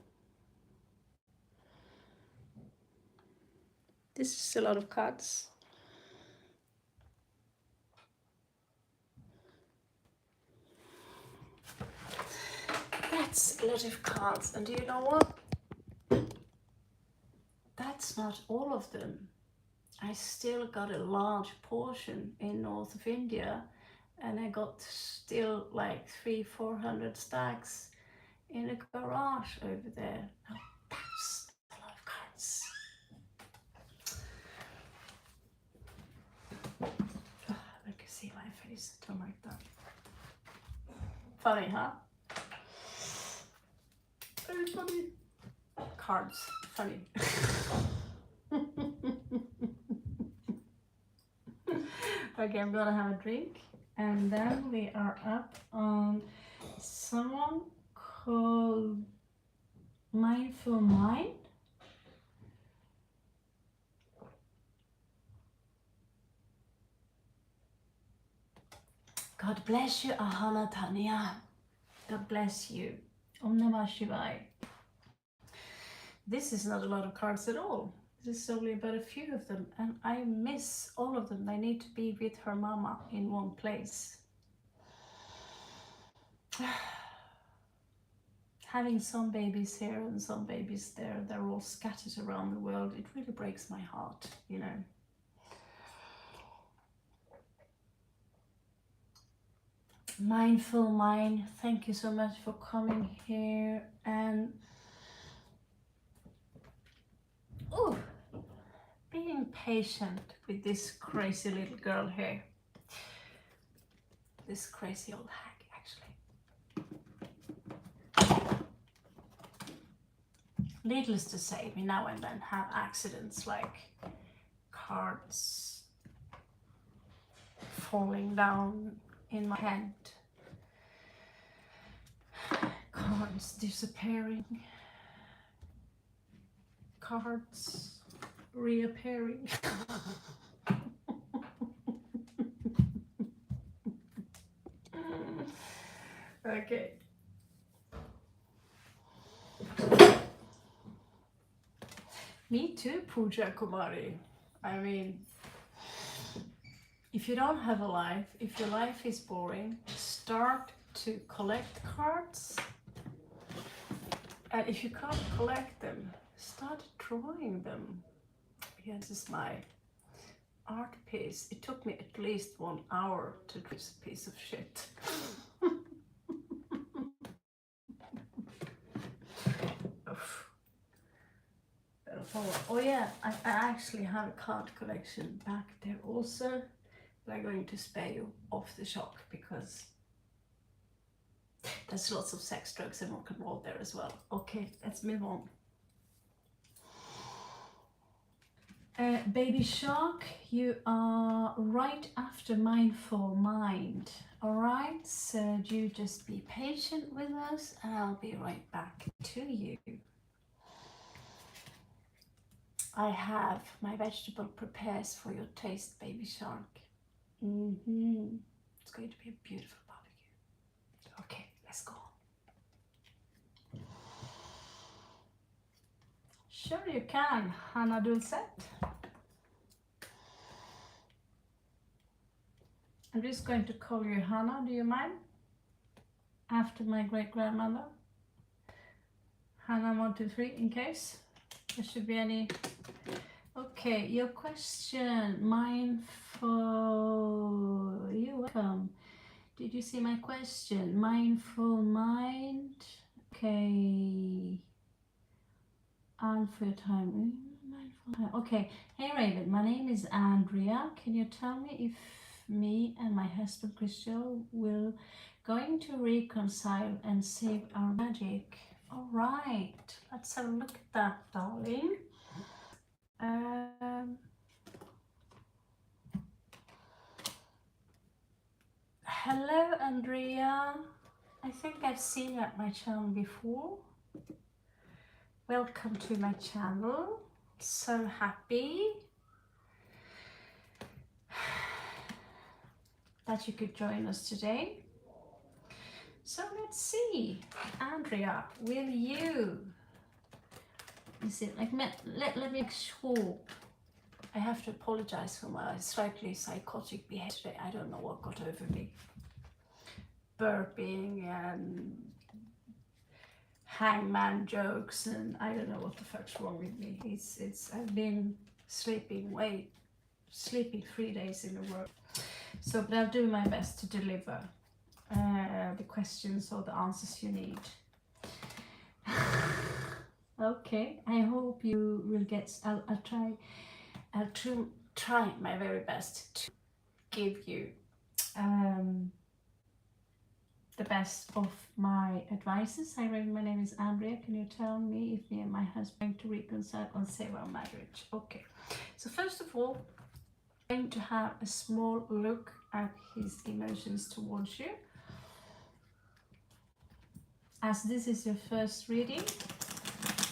This is a lot of cards. That's a lot of cards. And do you know what? That's not all of them. I still got a large portion in north of India, and I got still like 300-400 stacks in a garage over there. Now that's a lot of cards. Oh, I can see my face. I don't like that. Funny, huh? Very funny. Cards. Funny. Okay, I'm gonna have a drink, and then we are up on someone called Mindful Mind. God bless you, Ahana Tanya. God bless you. Om Namah Shivaya. This is not a lot of cards at all. This is only about a few of them, and I miss all of them. I need to be with her mama in one place. Having some babies here and some babies there, they're all scattered around the world. It really breaks my heart, you know. Mindful Mind, thank you so much for coming here and being patient with this crazy little girl here. This crazy old hag, actually. Needless to say, we now and then have accidents like cards falling down in my head, cards disappearing, cards reappearing. Okay. Me too, Pooja Kumari. I mean, if you don't have a life, if your life is boring, start to collect cards And if you can't collect them, start drawing them. Here, this is my art piece. It took me at least 1 hour to do this piece of shit. Oh yeah, I actually have a card collection back there also, but I'm going to spare you off the shock because there's lots of sex, drugs and rock and roll there as well. Okay, let's move on. Baby Shark, you are right after Mindful Mind. Alright, so you just be patient with us and I'll be right back to you. I have my vegetable prepares for your taste, Baby Shark. It's going to be a beautiful barbecue. Okay, let's go. Sure you can, Hannah Dulcet. I'm just going to call you Hannah, do you mind? After my great-grandmother. Hannah 1, 2, 3, in case there should be any. Okay, your question, mindful, you're welcome. Did you see my question? Mindful mind. Okay. And for your time. Mindful time. Okay. Hey Raven, my name is Andrea. Can you tell me if me and my husband Christian will going to reconcile and save our magic? All right. Let's have a look at that, darling. Hello Andrea, I think I've seen you at my channel before. Welcome to my channel, so happy that you could join us today. So let's see, Andrea, will you, is it like, let me make sure. I have to apologize for my slightly psychotic behavior today. I don't know what got over me. Burping and hangman jokes and I don't know what the fuck's wrong with me. I've been sleeping 3 days in a row. So, but I'll do my best to deliver the questions or the answers you need. Okay, I hope you will get. I'll try my very best to give you the best of my advices. Hi, my name is Andrea. Can you tell me if me and my husband to reconcile and save our marriage? Okay, so first of all, I'm going to have a small look at his emotions towards you. As this is your first reading,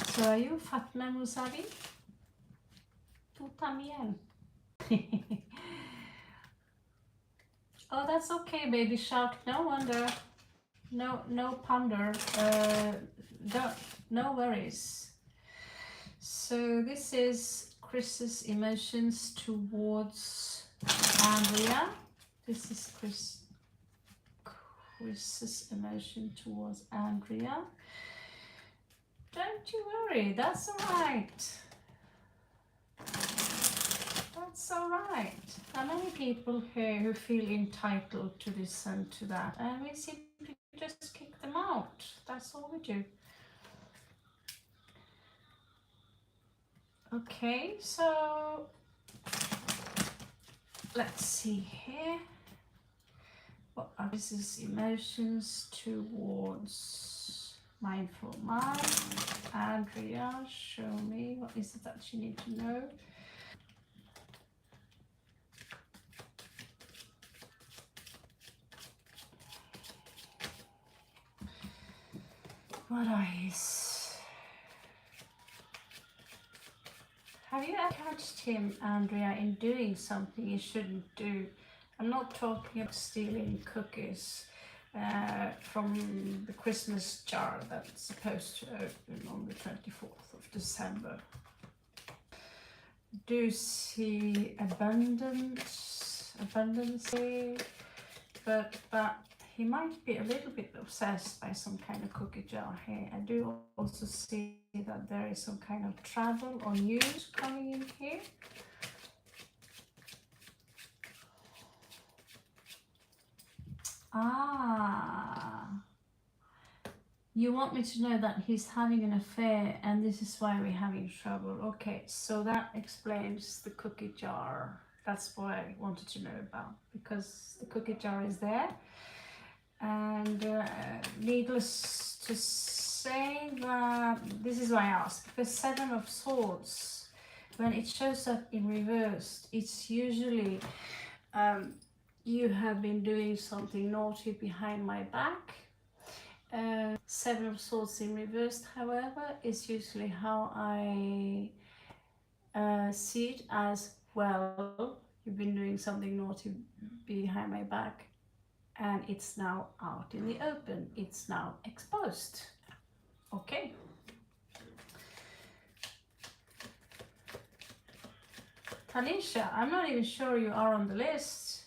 so are you Fatma Musavi? Tu también. Oh, that's okay, Baby Shark. No wonder. No ponder. No worries. So this is Chris's emotions towards Andrea. This is Chris's emotion towards Andrea. Don't you worry, that's alright. That's alright. There are many people here who feel entitled to this and to that, and we simply just kick them out. That's all we do. Okay, so let's see here. What are his emotions towards mindful mind? Andrea, show me. What is it that you need to know? What are his? Have you ever catched him, Andrea, in doing something he shouldn't do? I'm not talking about stealing cookies from the Christmas jar that's supposed to open on the 24th of December. Do you see abundance, but he might be a little bit obsessed by some kind of cookie jar here. I do also see that there is some kind of travel or news coming in here. Ah, you want me to know that he's having an affair and this is why we're having trouble. Okay, so that explains the cookie jar. That's what I wanted to know about, because the cookie jar is there. And needless to say that this is why I asked, because Seven of Swords, when it shows up in reverse, it's usually you have been doing something naughty behind my back. Seven of Swords in reversed, however, is usually how I see it as, well, you've been doing something naughty behind my back and it's now out in the open. It's now exposed. Okay. Tanisha, I'm not even sure you are on the list.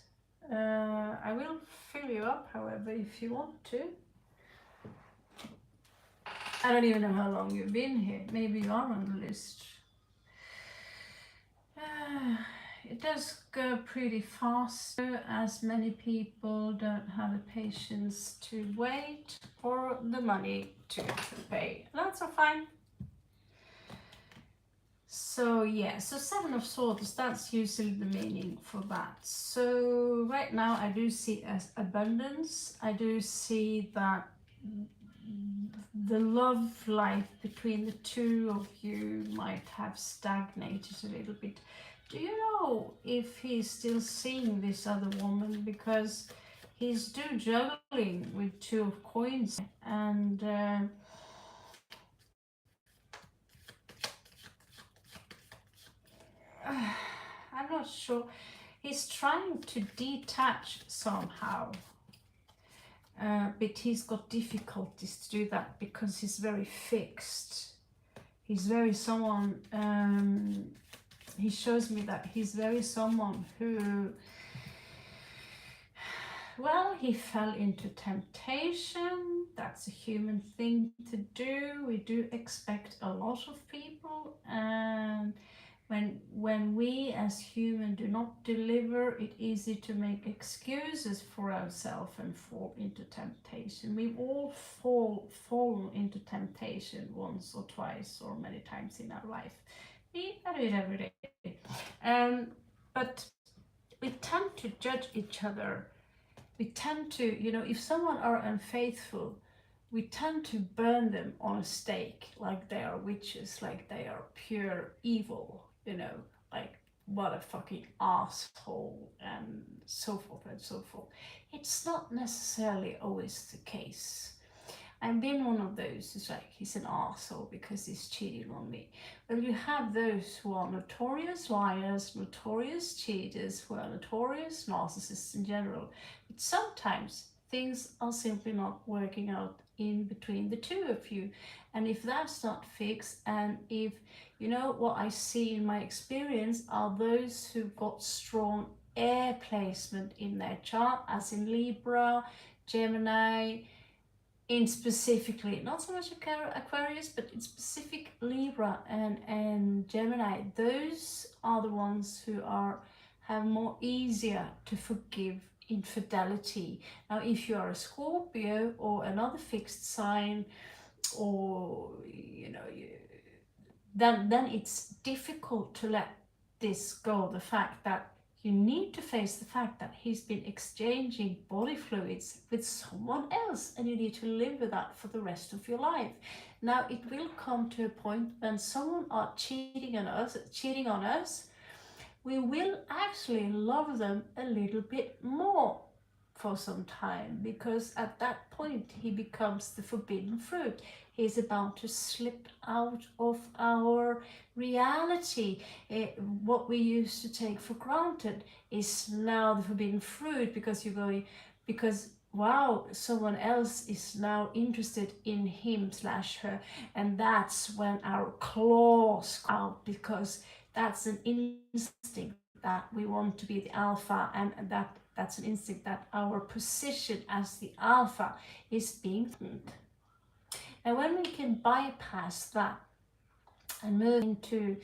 I will fill you up, however, if you want to. I don't even know how long you've been here. Maybe you are on the list. It does go pretty fast, as many people don't have the patience to wait for the money to pay. That's all fine. So yeah, so Seven of Swords, that's usually the meaning for that. So right now I do see as abundance. I do see that the love life between the two of you might have stagnated a little bit. Do you know if he's still seeing this other woman? Because he's still juggling with Two of Coins, and I'm not sure. He's trying to detach somehow, but he's got difficulties to do that because he's very fixed. He's very someone, he shows me that he's very someone who, well, he fell into temptation. That's a human thing to do. We do expect a lot of people, and when we as humans do not deliver, it's easy to make excuses for ourselves and fall into temptation. We've all fallen into temptation once or twice or many times in our life. I do it every day. But we tend to judge each other. We tend to, if someone are unfaithful, we tend to burn them on a stake like they are witches, like they are pure evil, like what a fucking asshole, and so forth and so forth. It's not necessarily always the case. I've been one of those who's like, he's an asshole because he's cheating on me. Well, you have those who are notorious liars, notorious cheaters, who are notorious narcissists in general. But sometimes things are simply not working out in between the two of you. And if that's not fixed, and if, what I see in my experience are those who got strong air placement in their chart, as in Libra, Gemini, in specifically, not so much Aquarius, but in specific Libra and Gemini, those are the ones who have more easier to forgive infidelity. Now, if you are a Scorpio or another fixed sign, or then it's difficult to let this go. The fact that you need to face the fact that he's been exchanging body fluids with someone else, and you need to live with that for the rest of your life. Now, it will come to a point when someone are cheating on us, we will actually love them a little bit more for some time, because at that point he becomes the forbidden fruit. He's about to slip out of our reality. What we used to take for granted is now the forbidden fruit, because wow, someone else is now interested in him/her, and that's when our claws come out, because that's an instinct that we want to be the alpha, and that's an instinct that our position as the alpha is being threatened. And when we can bypass that and move into,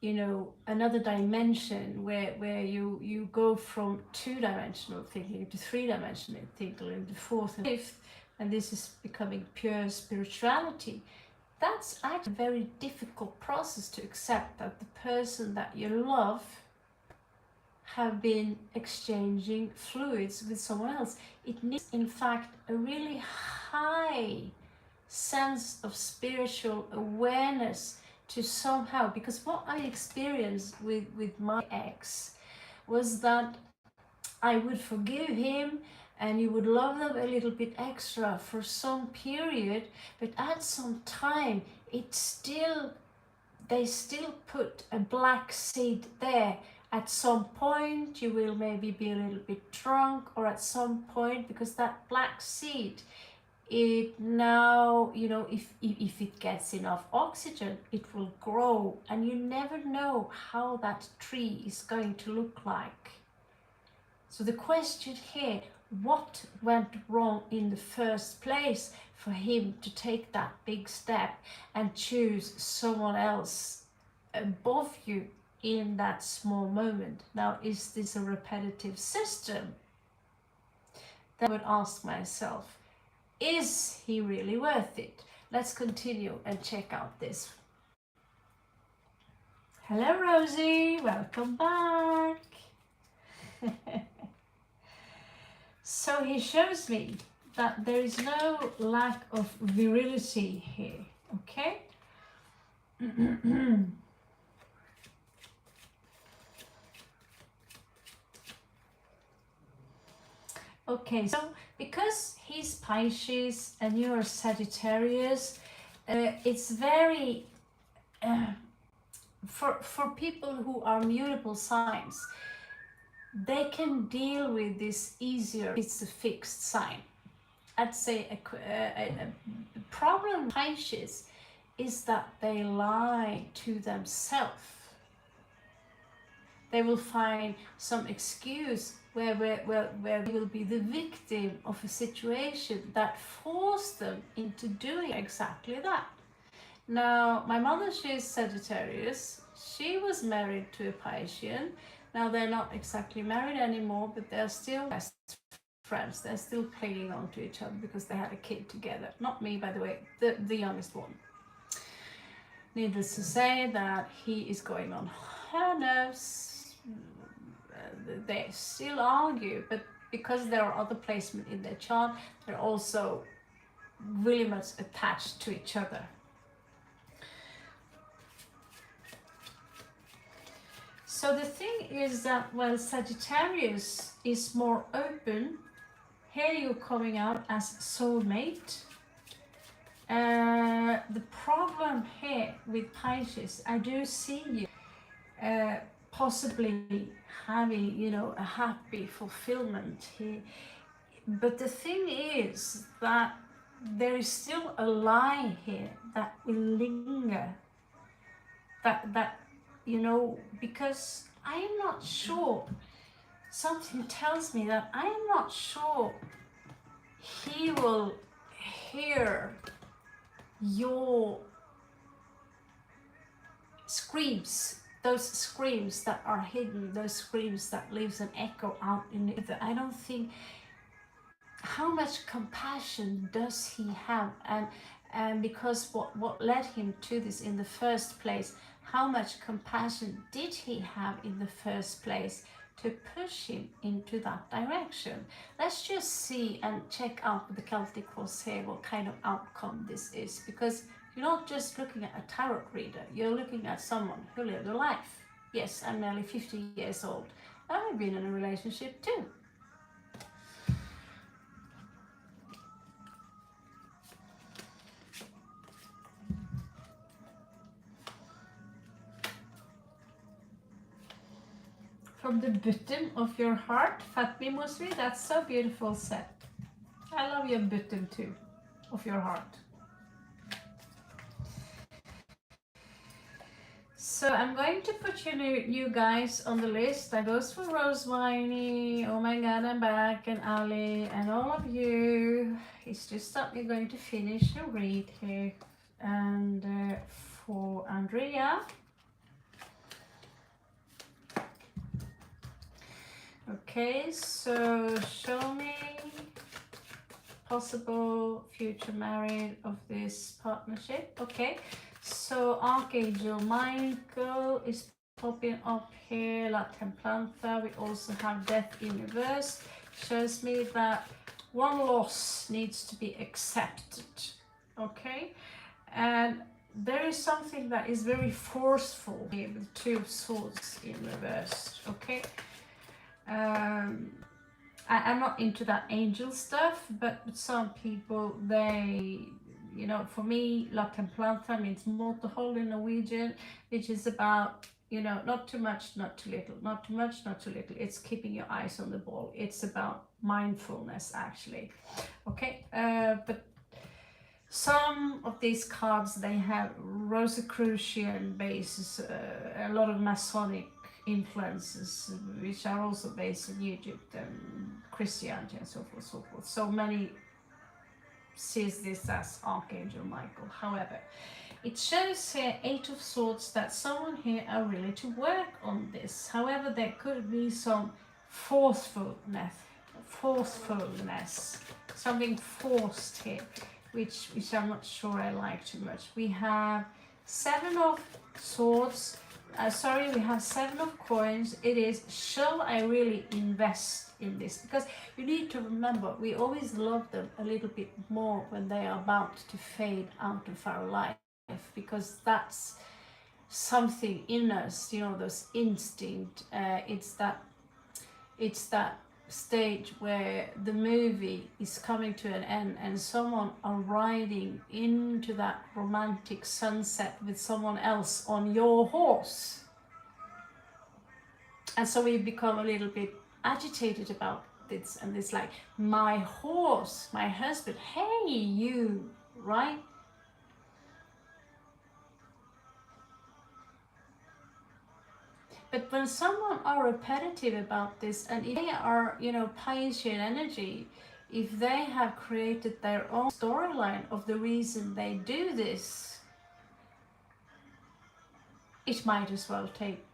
you know, another dimension where you go from two-dimensional thinking to three-dimensional thinking, into fourth and fifth, and this is becoming pure spirituality, that's actually a very difficult process to accept, that the person that you love have been exchanging fluids with someone else. It needs, in fact, a really high sense of spiritual awareness to somehow, because what I experienced with my ex was that I would forgive him and you would love them a little bit extra for some period, but at some time they still put a black seed there. At some point you will maybe be a little bit drunk, or at some point, because that black seed, it now, you know, if it gets enough oxygen, it will grow, and you never know how that tree is going to look like. So the question here, what went wrong in the first place for him to take that big step and choose someone else above you in that small moment? Now, is this a repetitive system? Then I would ask myself, is he really worth it? Let's continue and check out this. Hello, Rosie, welcome back. So he shows me that there is no lack of virility here, okay? Okay, so because he's Pisces and you're Sagittarius, it's very, for people who are mutable signs, they can deal with this easier. It's a fixed sign. I'd say a problem with Pisces is that they lie to themselves. They will find some excuse where they will be the victim of a situation that forced them into doing exactly that. Now, my mother, she's Sagittarius. She was married to a Piscean. Now, they're not exactly married anymore, but they're still best friends. They're still clinging on to each other because they had a kid together. Not me, by the way, the youngest one. Needless to say that he is going on her nerves. They still argue, but because there are other placements in their chart, they're also really much attached to each other. So the thing is that while Sagittarius is more open, here you're coming out as soulmate. The problem here with Pisces, I do see you possibly having, you know, a happy fulfillment here. But the thing is that there is still a lie here that will linger. That you know, because I am not sure, something tells me that I am not sure he will hear your screams, those screams that are hidden, those screams that leaves an echo out in the ether. I don't think, how much compassion does he have? And because what led him to this in the first place, how much compassion did he have in the first place to push him into that direction? Let's just see and check out with the Celtic Crosshair what kind of outcome this is, because you're not just looking at a tarot reader, you're looking at someone who lived a life. Yes, I'm nearly 50 years old. I've been in a relationship too. From the bottom of your heart, Fatmi Musri, that's so beautiful said. I love your bottom too, of your heart. So I'm going to put you guys on the list. That goes for Rose Winey, Oh My God, I'm Back, and Ali, and all of you. It's just that we're going to finish the read here. And for Andrea. Okay, so show me possible future married of this partnership. Okay, so Archangel Michael is popping up here, La Templanta. We also have Death in Reverse. Shows me that one loss needs to be accepted. Okay, and there is something that is very forceful here with Two of Swords in reverse. Okay, I'm not into that angel stuff, but some people, they, you know, for me, La Templanta means multi-hole in Norwegian, which is about, you know, not too much, not too little, not too much, not too little. It's keeping your eyes on the ball. It's about mindfulness, actually. Okay, but some of these cards, they have Rosicrucian bases, a lot of Masonic influences, which are also based in Egypt and Christianity and so forth, so forth. So many sees this as Archangel Michael. However, it shows here Eight of Swords that someone here are willing to work on this. However, there could be some forcefulness, something forced here, which I'm not sure I like too much. We have Seven of Swords. We have Seven of Coins. It is, shall I really invest in this? Because you need to remember, we always love them a little bit more when they are about to fade out of our life, because that's something in us, you know, those instinct. It's that stage where the movie is coming to an end and someone are riding into that romantic sunset with someone else on your horse, and so we become a little bit agitated about this, and it's like, my horse, my husband, hey you, right? But when someone are repetitive about this, and if they are, you know, Piscean energy, if they have created their own storyline of the reason they do this, it might as well take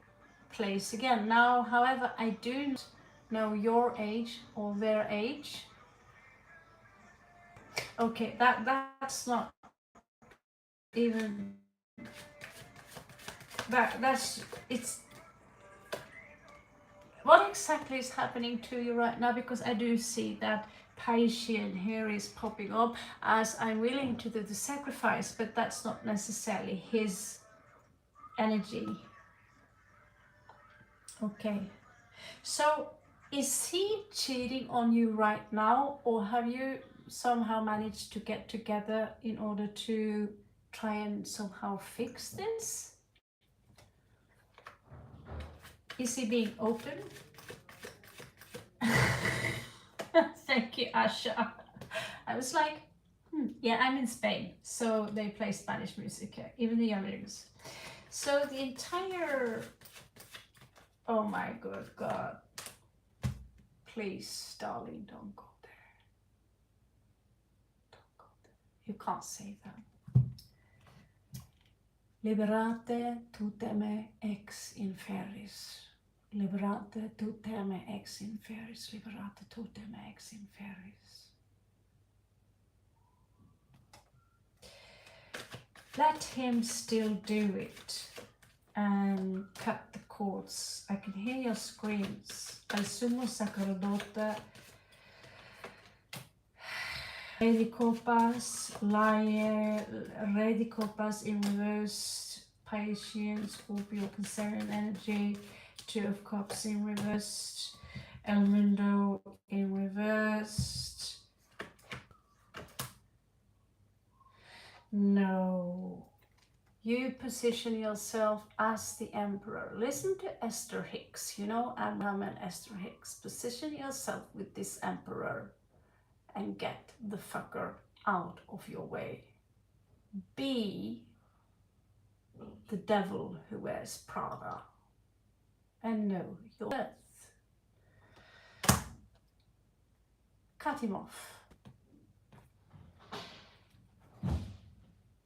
place again. Now, however, I do not know your age or their age. Okay, that's not even that's it's what exactly is happening to you right now, because I do see that Piscean here is popping up as I'm willing to do the sacrifice, but that's not necessarily his energy. Okay, so is he cheating on you right now, or have you somehow managed to get together in order to try and somehow fix this? Is he being open? Thank you, Asha. I was like, yeah, I'm in Spain, so they play Spanish music here, even the youngers. So the entire, oh my good God, please, darling, don't go there. Don't go there. You can't say that. Liberate tutem ex inferis. Liberate tutem ex inferis. Liberate tutem ex inferis. Let him still do it and cut the cords. I can hear your screams. Al sumo sacerdote, Rey de Copas, Liar, Rey de Copas in reverse, Piscean, Scorpio, Cancerian energy, Two of Cups in reverse, El Mundo in reverse. No. You position yourself as the Emperor. Listen to Esther Hicks, you know, Abraham and Esther Hicks. Position yourself with this Emperor and get the fucker out of your way. Be the devil who wears Prada, and know your worth. Cut him off.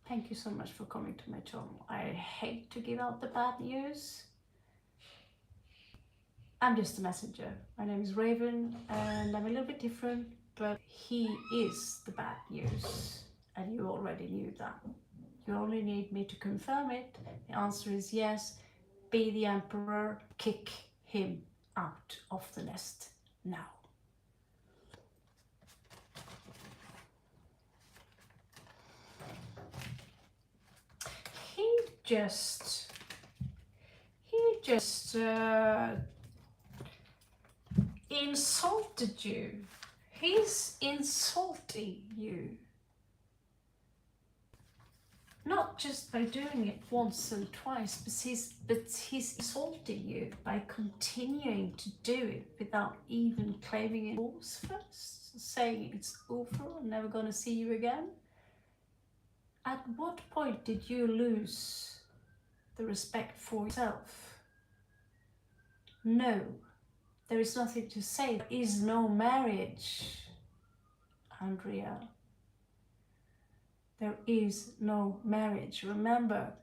Thank you so much for coming to my channel. I hate to give out the bad news. I'm just a messenger. My name is Raven and I'm a little bit different, but he is the bad news. And you already knew that. You only need me to confirm it. The answer is yes. Be the emperor. Kick him out of the nest now. He just insulted you. He's insulting you. Not just by doing it once and twice, but he's insulting you by continuing to do it without even claiming it was first, saying it's over, I'm never gonna see you again. At what point did you lose the respect for yourself? No, there is nothing to say. There is no marriage, Andrea. There is no marriage. Remember,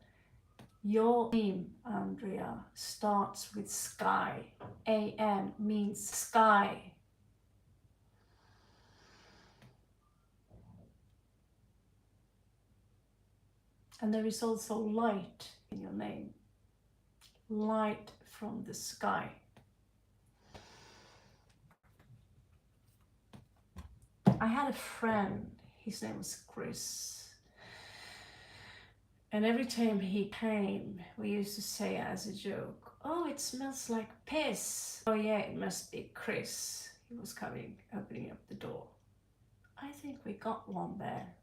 your name, Andrea, starts with sky. A-N means sky. And there is also light in your name. Light from the sky. I had a friend, his name was Chris. And every time he came, we used to say as a joke, oh, it smells like piss. Oh yeah, it must be Chris. He was coming, opening up the door. I think we got one there.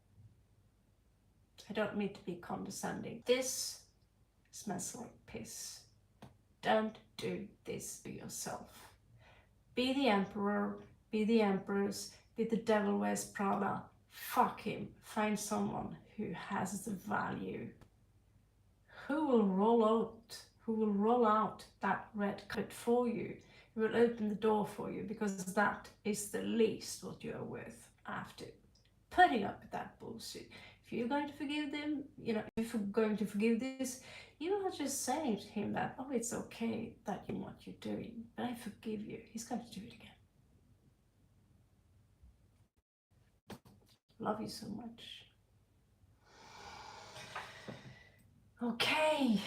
I don't mean to be condescending. This smells like piss. Don't do this to yourself. Be the emperor, be the empress, be the devil wears Prada. Fuck him. Find someone who has the value. Who will roll out that red carpet for you? Who will open the door for you, because that is the least what you are worth after putting up with that bullshit. If you're going to forgive them, if you're going to forgive this, you are just saying to him that, oh, it's okay that you know what you're doing, but I forgive you. He's going to do it again. Love you so much. Okay.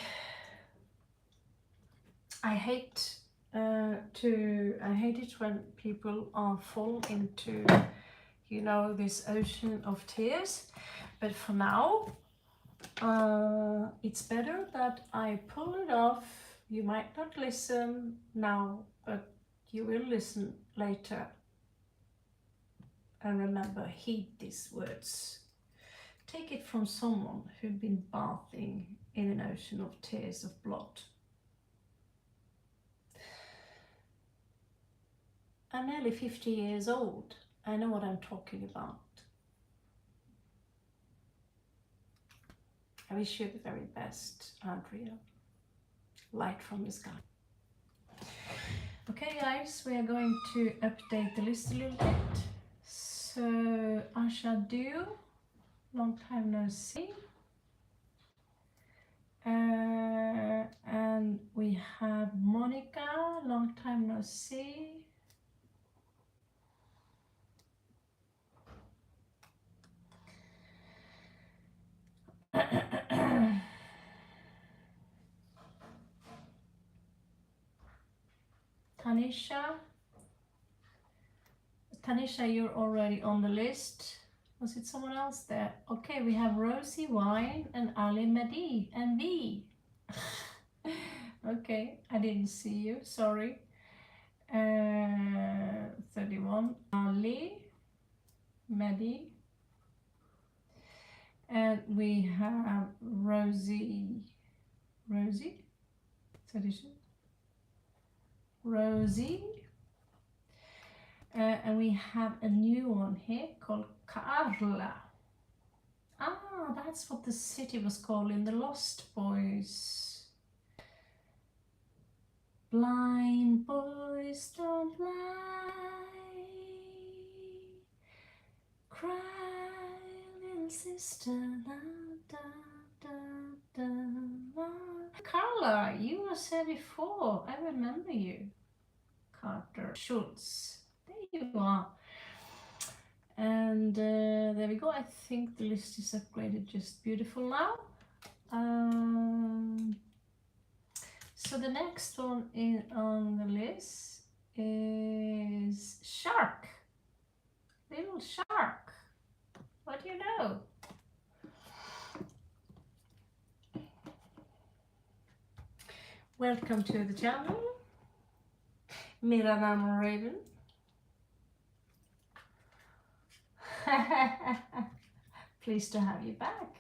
I hate it when people fall into, this ocean of tears. But for now, it's better that I pull it off. You might not listen now, but you will listen later. And remember, heed these words. Take it from someone who'd been bathing in an ocean of tears of blood. I'm nearly 50 years old. I know what I'm talking about. I wish you the very best, Andrea. Light from the sky. Okay, guys, we are going to update the list a little bit. So, Asha Do, long time no see. And we have Monica, long time no see. Tanisha, you're already on the list. Was it someone else there? Okay, we have Rosie Wine and Ali Mehdi and V. Okay, I didn't see you, sorry. 31, Ali Mehdi. And we have Rosie, 32. Rosie. And we have a new one here called Carla. Ah, Ah, that's what the city was called in The Lost Boys. Blind boys don't lie. Cry, little sister. Da, da, da, da, da. Carla, you were there before. I remember you. Carter Schultz. There you are. And there we go. I think the list is upgraded just beautiful now. So the next one on the list is shark. Little shark. What do you know? Welcome to the channel. Mira namn Raven. Pleased to have you back.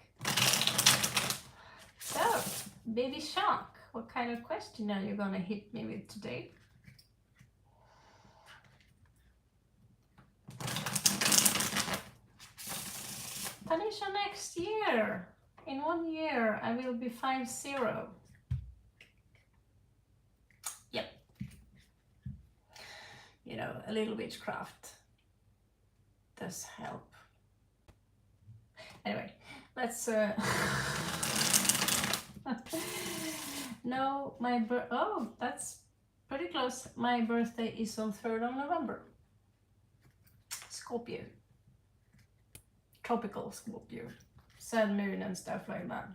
So, baby shark, what kind of question are you gonna hit me with today? Tanisha, next year, in 1 year, I will be 5-0. Yep. You know, a little witchcraft does help. Anyway, let's no, oh, that's pretty close. My birthday is on 3rd of November. Scorpio. Tropical Scorpio. Sun, moon and stuff like that.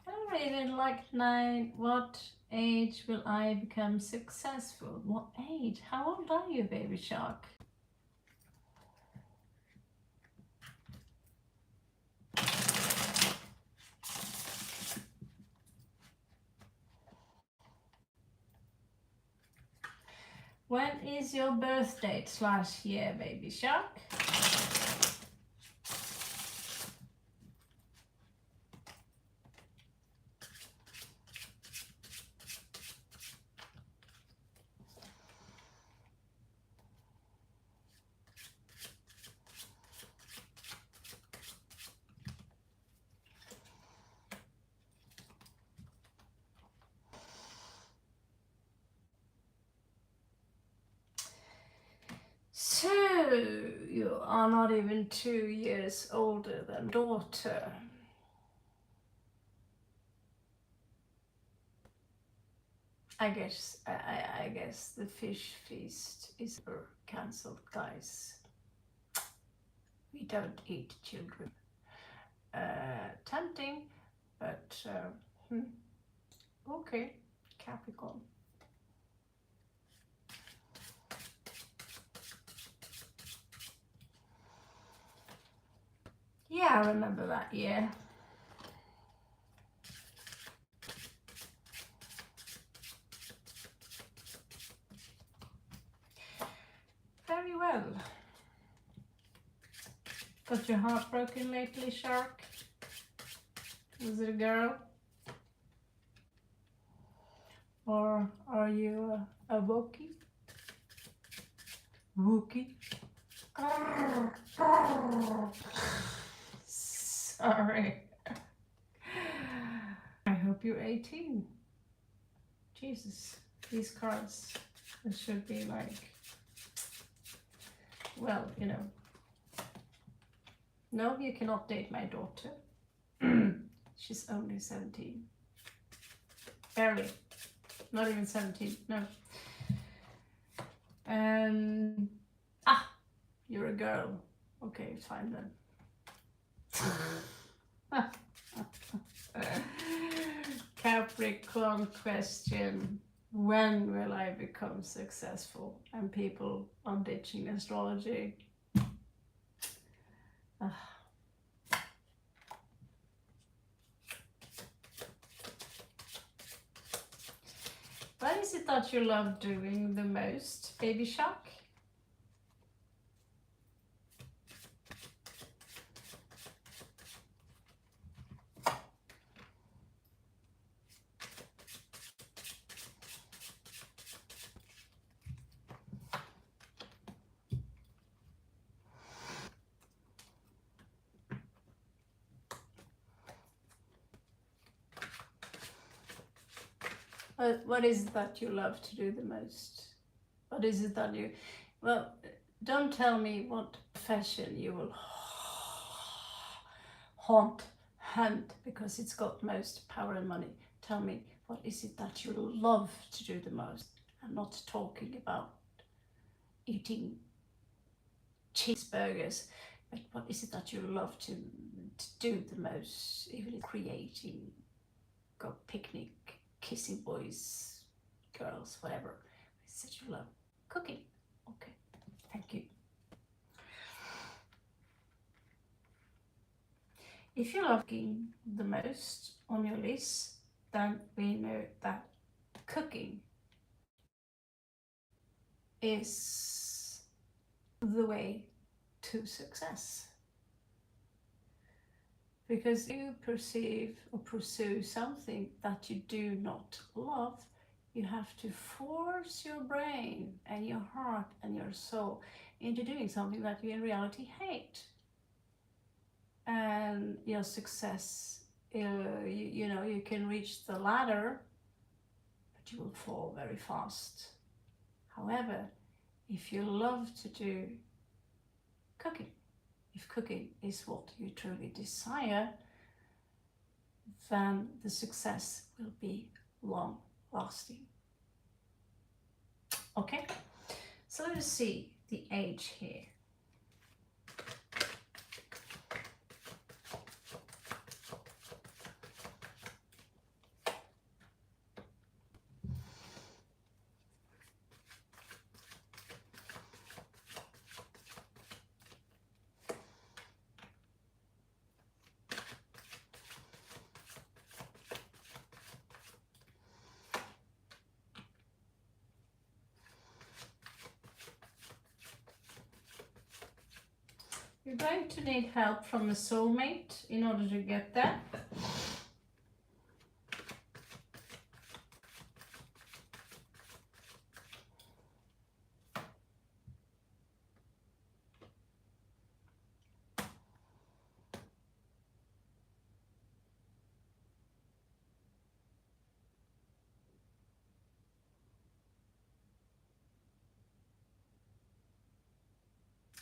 I don't even like 9. What age will I become successful? What age? How old are you, baby shark? When is your birth date / year, baby shark? So, you are not even 2 years older than daughter. I guess the fish feast is cancelled, guys. We don't eat children. Tempting, but okay, Capricorn. Yeah, I remember that year. Very well. Got your heart broken lately, shark? Was it a girl? Or are you a Wookie? Wookie? Sorry. I hope you're 18. Jesus, these cards should be like, well, you know. No, you cannot date my daughter. She's only 17. Barely. Not even 17, no. You're a girl. Okay, fine then. Capricorn question. When will I become successful? And people are ditching astrology. What is it that you love doing the most, baby shark? What is it that you love to do the most? What is it that you, well, don't tell me what profession you will hunt because it's got most power and money. Tell me, what is it that you love to do the most? I'm not talking about eating cheeseburgers, but what is it that you love to do the most? Even creating, go picnic, kissing boys, girls, whatever. What is it you love? Cooking. Okay, thank you. If you love cooking the most on your list, then we know that cooking is the way to success. Because you perceive or pursue something that you do not love, you have to force your brain and your heart and your soul into doing something that you in reality hate. And your success, you know, you can reach the ladder, but you will fall very fast. However, if you love to do cooking, if cooking is what you truly desire, then the success will be long lasting. Okay, so let's see the age here. You're going to need help from a soulmate in order to get that.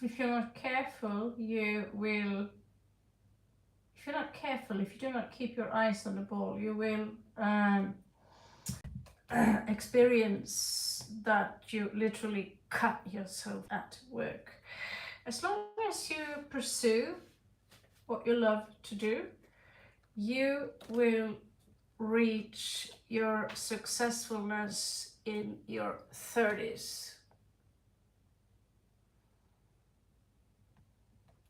If you're not careful, you will, if you're not careful, if you do not keep your eyes on the ball, you will experience that you literally cut yourself at work. As long as you pursue what you love to do, you will reach your successfulness in your 30s.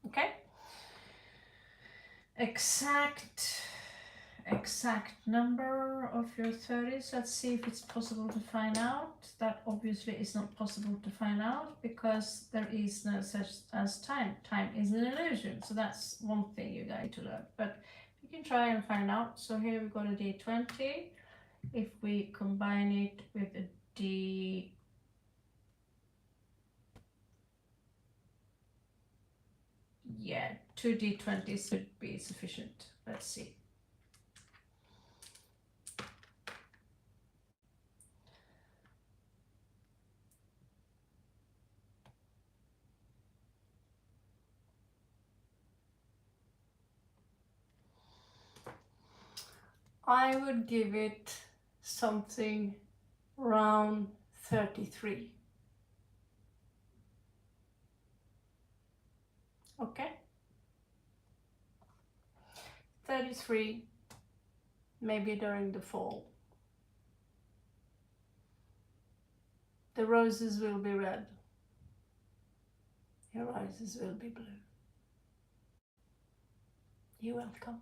Okay? Exact number of your 30s. Let's see if it's possible to find out. That obviously is not possible to find out because there is no such as time. Time is an illusion. So that's one thing you guys need to learn. But you can try and find out. So here we've got a D20. If we combine it with a D, yeah, 2 D20s should be sufficient. Let's see. I would give it something around 33. Okay? 33, maybe during the fall. The roses will be red. Your roses will be blue. You're welcome.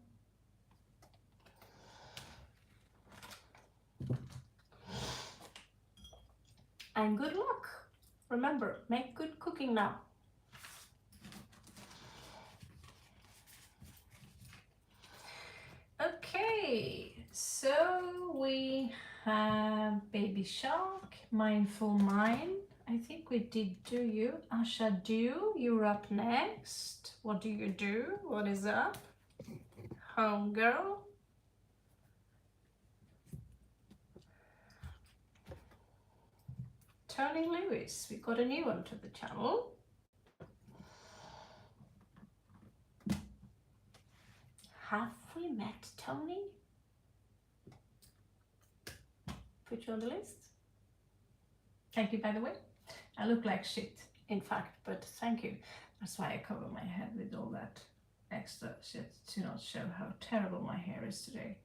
And good luck. Remember, make good cooking now. Okay, so we have Baby Shark, Mindful Mind. I think we did do you. Asha Do, you're up next. What do you do? What is up? Homegirl. Tony Lewis. We got a new one to the channel. Have we met Tony? Put you on the list. Thank you, by the way. I look like shit, in fact, but thank you. That's why I cover my head with all that extra shit to not show how terrible my hair is today.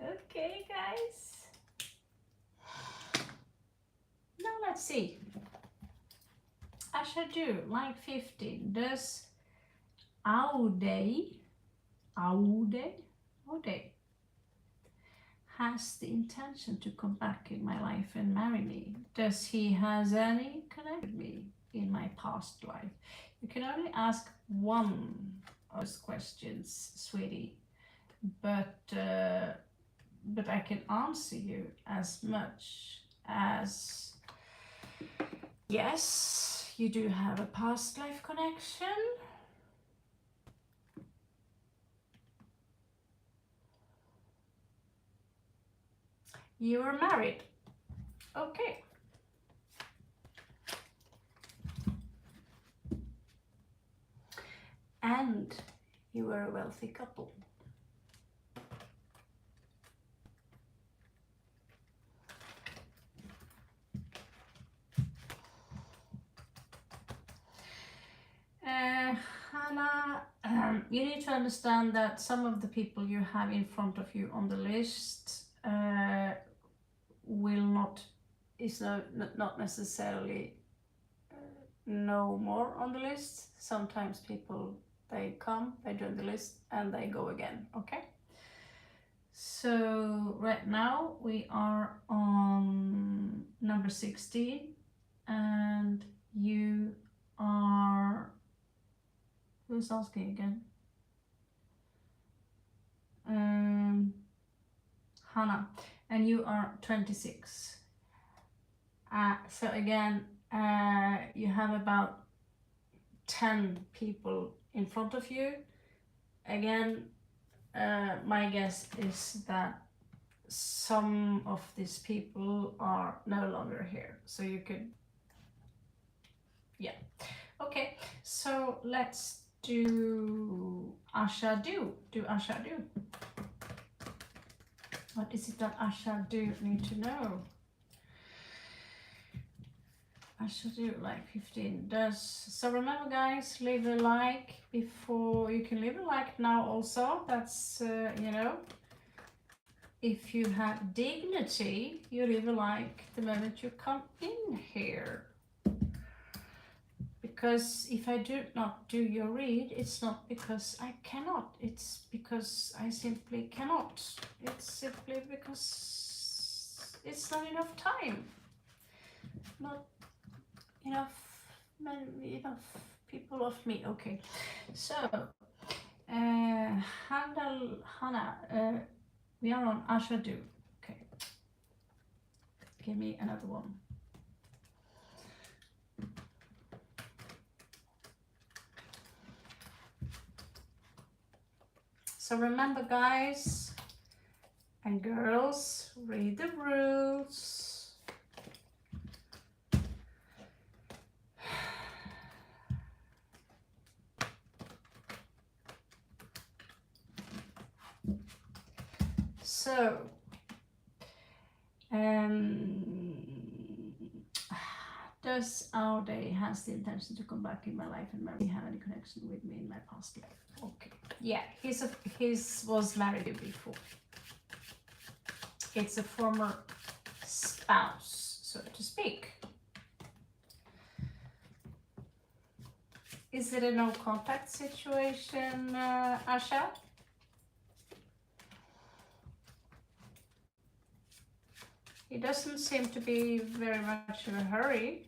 Okay, guys. Now let's see. Asha do like 15. Does Aude has the intention to come back in my life and marry me? Does he has any connection with me in my past life? You can only ask one of those questions, sweetie, but I can answer you as much as yes, you do have a past life connection. You are married. Okay. And you were a wealthy couple. Hannah, you need to understand that some of the people you have in front of you on the list is not necessarily no more on the list. Sometimes people, they come, they join the list, and they go again, okay? So right now we are on number 16, and you are, who's asking again? Hannah, and you are 26. So again, you have about 10 people in front of you. Again, my guess is that some of these people are no longer here, so you could, yeah. Okay, so let's do Asha do. Do Asha do. What is it that Asha do need to know? Asha do like 15 does. So remember, guys, leave a like before. You can leave a like now also. That's you know, if you have dignity, you leave a like the moment you come in here. Because if I do not do your read, it's not because I cannot, it's because I simply cannot. It's simply because it's not enough time. Not enough people of me. Okay, so Hannah, we are on Asha do. Okay, give me another one. So remember, guys and girls, read the rules. So, does our day has the intention to come back in my life and marry? Have any connection with me in my past life? Okay. Yeah, his was married before. It's a former spouse, so to speak. Is it a no contact situation, Asha? He doesn't seem to be very much in a hurry.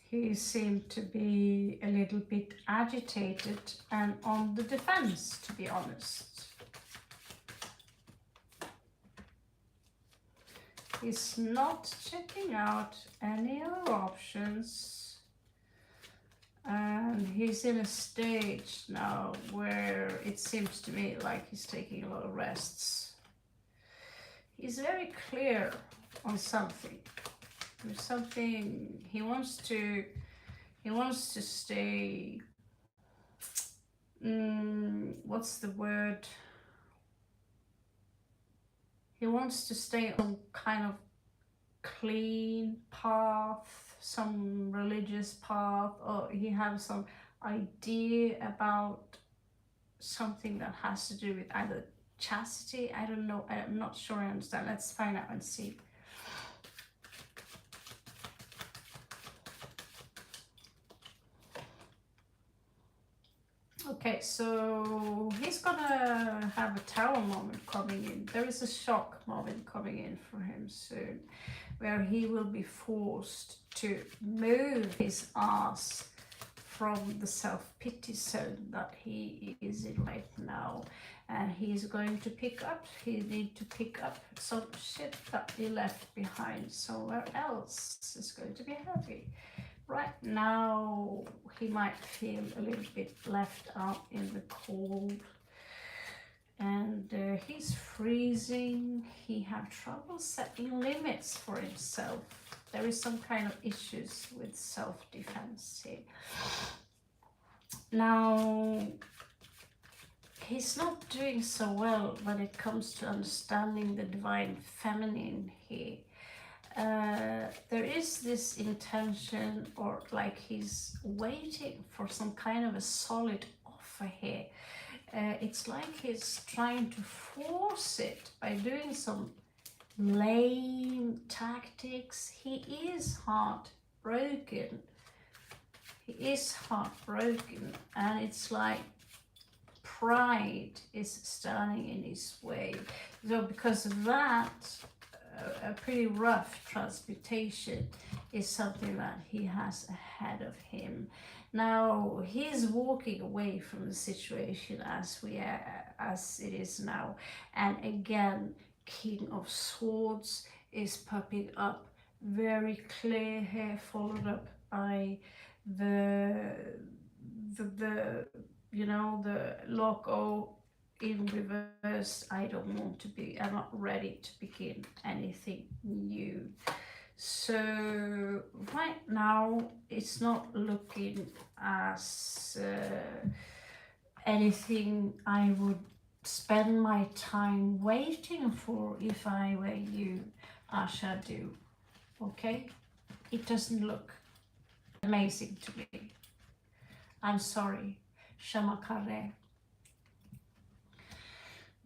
He seemed to be a little bit agitated and on the defense, to be honest. He's not checking out any other options. And he's in a stage now where it seems to me like he's taking a lot of rests. He's very clear on something. There's something he wants to stay, what's the word? He wants to stay on some kind of clean path, some religious path, or he has some idea about something that has to do with either chastity. I don't know. I'm not sure I understand. Let's find out and see. Okay, so he's gonna have a tower moment coming in. There is a shock moment coming in for him soon, where he will be forced to move his ass from the self-pity zone that he is in right now. And he's going to he need to pick up some shit that he left behind somewhere else. It's going to be heavy. Right now, he might feel a little bit left out in the cold, and he's freezing. He have trouble setting limits for himself. There is some kind of issues with self-defense here. Now, he's not doing so well when it comes to understanding the divine feminine here. There is this intention, or like he's waiting for some kind of a solid offer here. It's like he's trying to force it by doing some lame tactics. He is heartbroken. And it's like pride is standing in his way. So because of that, a pretty rough transmutation is something that he has ahead of him. Now he's walking away from the situation as it is now, and again, King of Swords is popping up very clear here, followed up by the loco in reverse. I'm not ready to begin anything new. So right now it's not looking as anything I would spend my time waiting for if I were you, Asha do. Okay? It doesn't look amazing to me. I'm sorry. Shamakare.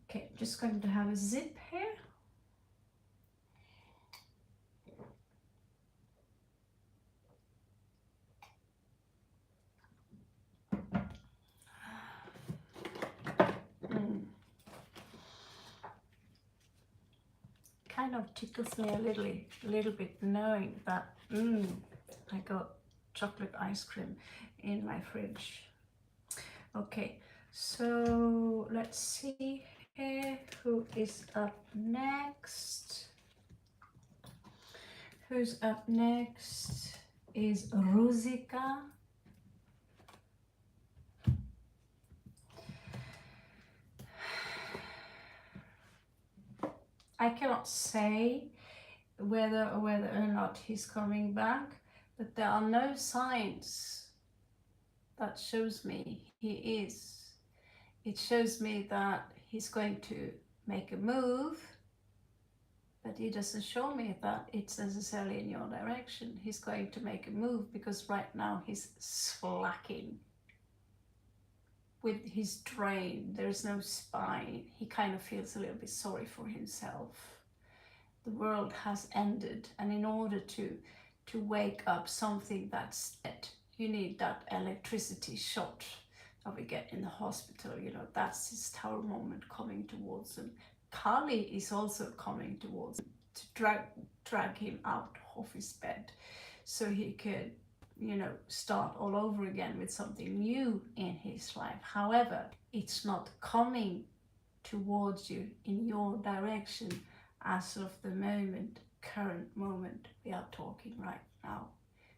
Okay, I'm just going to have a zip here. Kind of tickles me a little bit knowing that I got chocolate ice cream in my fridge. Okay, so let's see here who is up next. Who's up next is Ruzika. I cannot say whether or not he's coming back, but there are no signs that shows me he is. It shows me that he's going to make a move, but he doesn't show me that it's necessarily in your direction. He's going to make a move because right now he's slacking with his drain. There's no spine. He kind of feels a little bit sorry for himself. The world has ended, and in order to wake up something that's dead, you need that electricity shot that we get in the hospital. You know, that's his tower moment coming towards him. Kali is also coming towards him to drag him out of his bed so he could, start all over again with something new in his life. However, it's not coming towards you in your direction as of the moment. current moment we are talking right now.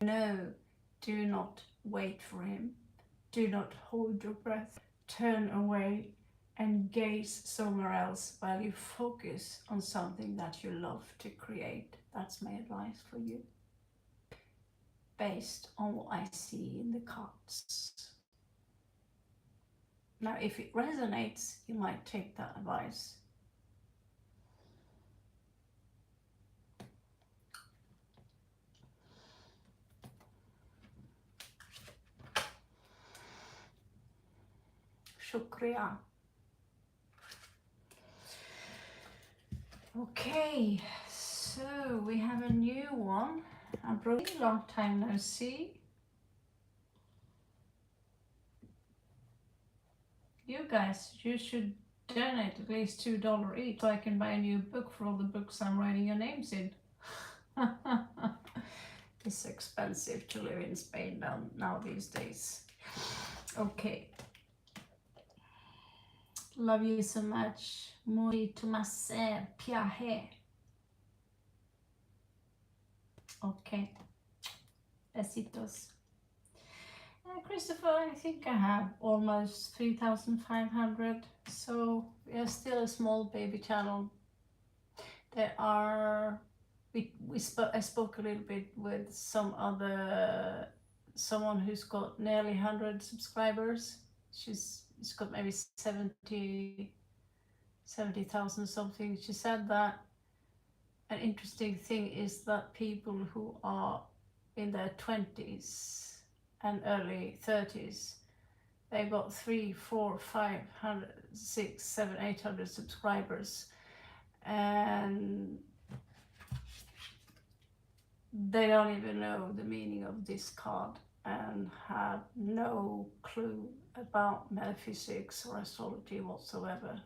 No, do not wait for him. Do not hold your breath. Turn away and gaze somewhere else while you focus on something that you love to create. That's my advice for you, based on what I see in the cards. Now, if it resonates, you might take that advice. Shukriya. Okay, so we have a new one. A really long time no see. You guys, you should donate at least $2 each so I can buy a new book for all the books I'm writing your names in. It's expensive to live in Spain now these days. Okay. Love you so much. Muito mais piahe. Okay. Besitos. Christopher, I think I have almost 3,500. So we are still a small baby channel. There are, I spoke a little bit with someone who's got nearly 100 subscribers. She's got maybe 70,000 something. She said that an interesting thing is that people who are in their 20s and early 30s, they got 300, 400, 500, 600, 700, 800 subscribers, and they don't even know the meaning of this card and have no clue about metaphysics or astrology whatsoever.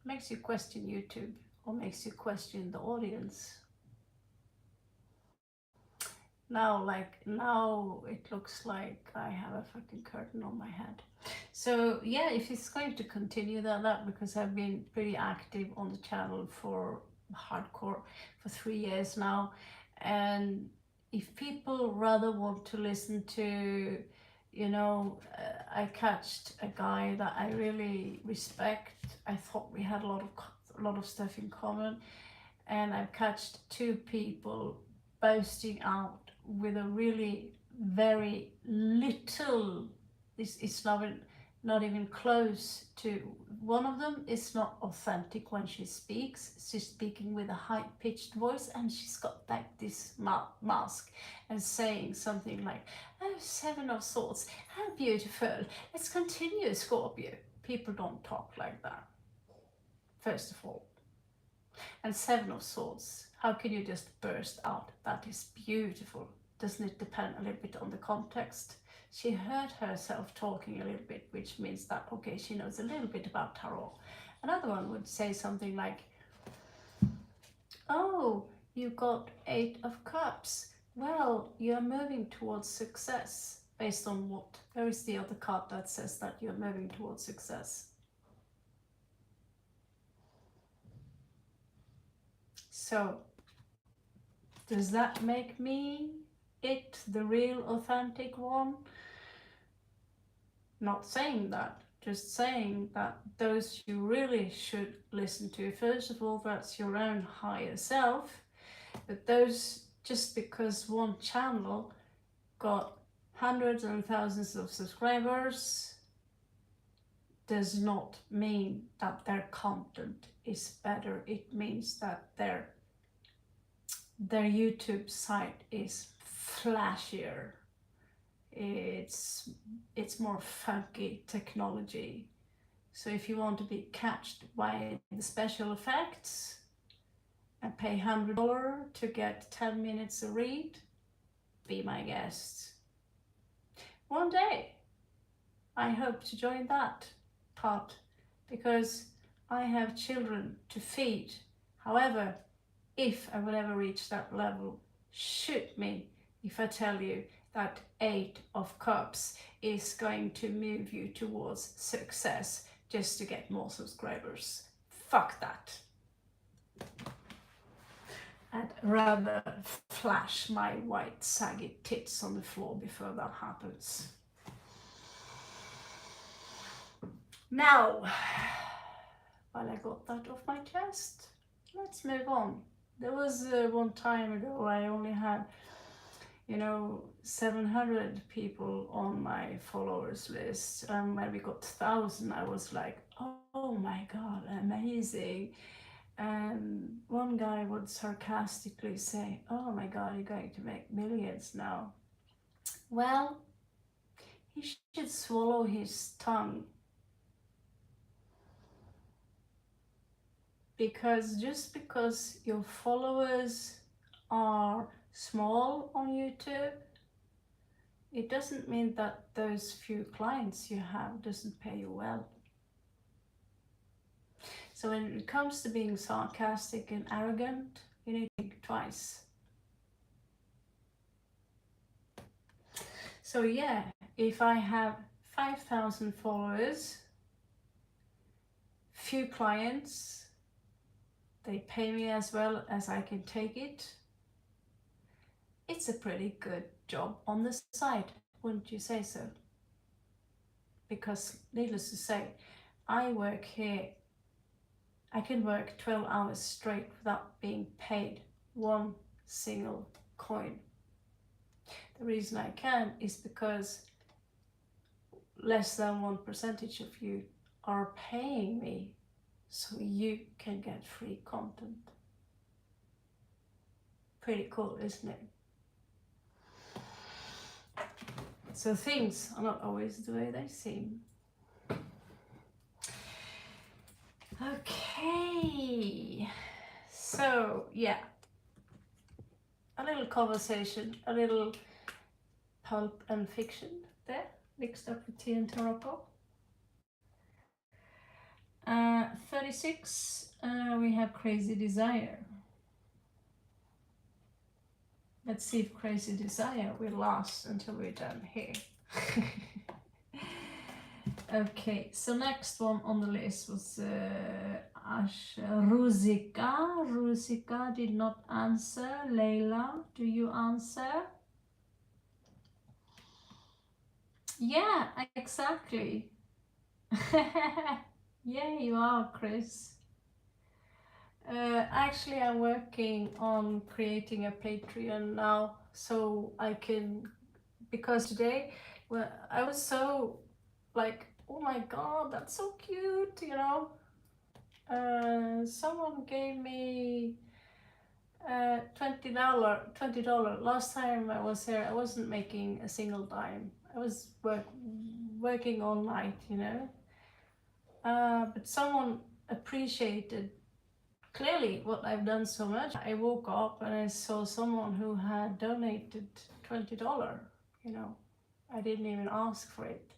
Makes you question YouTube, or makes you question the audience. Now it looks like I have a fucking curtain on my head. So yeah, if it's going to continue that because I've been pretty active on the channel for hardcore for 3 years now, and if people rather want to listen to, I catched a guy that I really respect. I thought we had a lot of stuff in common, and I've catched 2 people boasting out with a really very little. This is not even close to. One of them is not authentic when she speaks. She's speaking with a high-pitched voice, and she's got like this mask and saying something like, "Oh, 7 of Swords, how beautiful. Let's continue, Scorpio." People don't talk like that, first of all. And 7 of Swords, how can you just burst out, "That is beautiful"? Doesn't it depend a little bit on the context? She heard herself talking a little bit, which means that, okay, she knows a little bit about tarot. Another one would say something like, "Oh, you got 8 of Cups. Well, you're moving towards success." Based on what? Where is the other card that says that you're moving towards success? So, does that make me the real authentic one? Not saying that, just saying that those you really should listen to, first of all, that's your own higher self. But those, just because one channel got hundreds and thousands of subscribers, does not mean that their content is better. It means that their YouTube site is flashier. It's more funky technology. So if you want to be catched by the special effects and pay $100 to get 10 minutes a read, be my guest. One day I hope to join that part, because I have children to feed. However, if I will ever reach that level, shoot me if I tell you that 8 of Cups is going to move you towards success just to get more subscribers. Fuck that. I'd rather flash my white saggy tits on the floor before that happens. Now, while I got that off my chest, let's move on. There was one time ago I only had, 700 people on my followers list, and when we got 1,000 I was like, oh my god, amazing. And one guy would sarcastically say, oh my god, you're going to make millions now. Well, he should swallow his tongue, because just because your followers are small on YouTube, it doesn't mean that those few clients you have doesn't pay you well. So when it comes to being sarcastic and arrogant, you need to think twice. So yeah, if I have 5,000 followers, few clients, they pay me as well as I can take it, it's a pretty good job on the side, wouldn't you say so? Because needless to say, I work here, I can work 12 hours straight without being paid one single coin. The reason I can is because less than 1% of you are paying me so you can get free content. Pretty cool, isn't it? So things are not always the way they seem. Okay, so yeah, a little conversation, a little pulp and fiction there, mixed up with tea and tarocco. 36, we have crazy desire. Let's see if crazy desire will last until we're done here. Okay, so next one on the list was Ruzika. Ruzika did not answer. Leila, do you answer? Yeah, exactly. Yeah, you are, Chris. Actually, I'm working on creating a Patreon now, so I can, because today, well, I was so like, oh my god, that's so cute, someone gave me $20. Last time I was here, I wasn't making a single dime. I was working all night, but someone appreciated clearly what I've done so much. I woke up and I saw someone who had donated $20. I didn't even ask for it.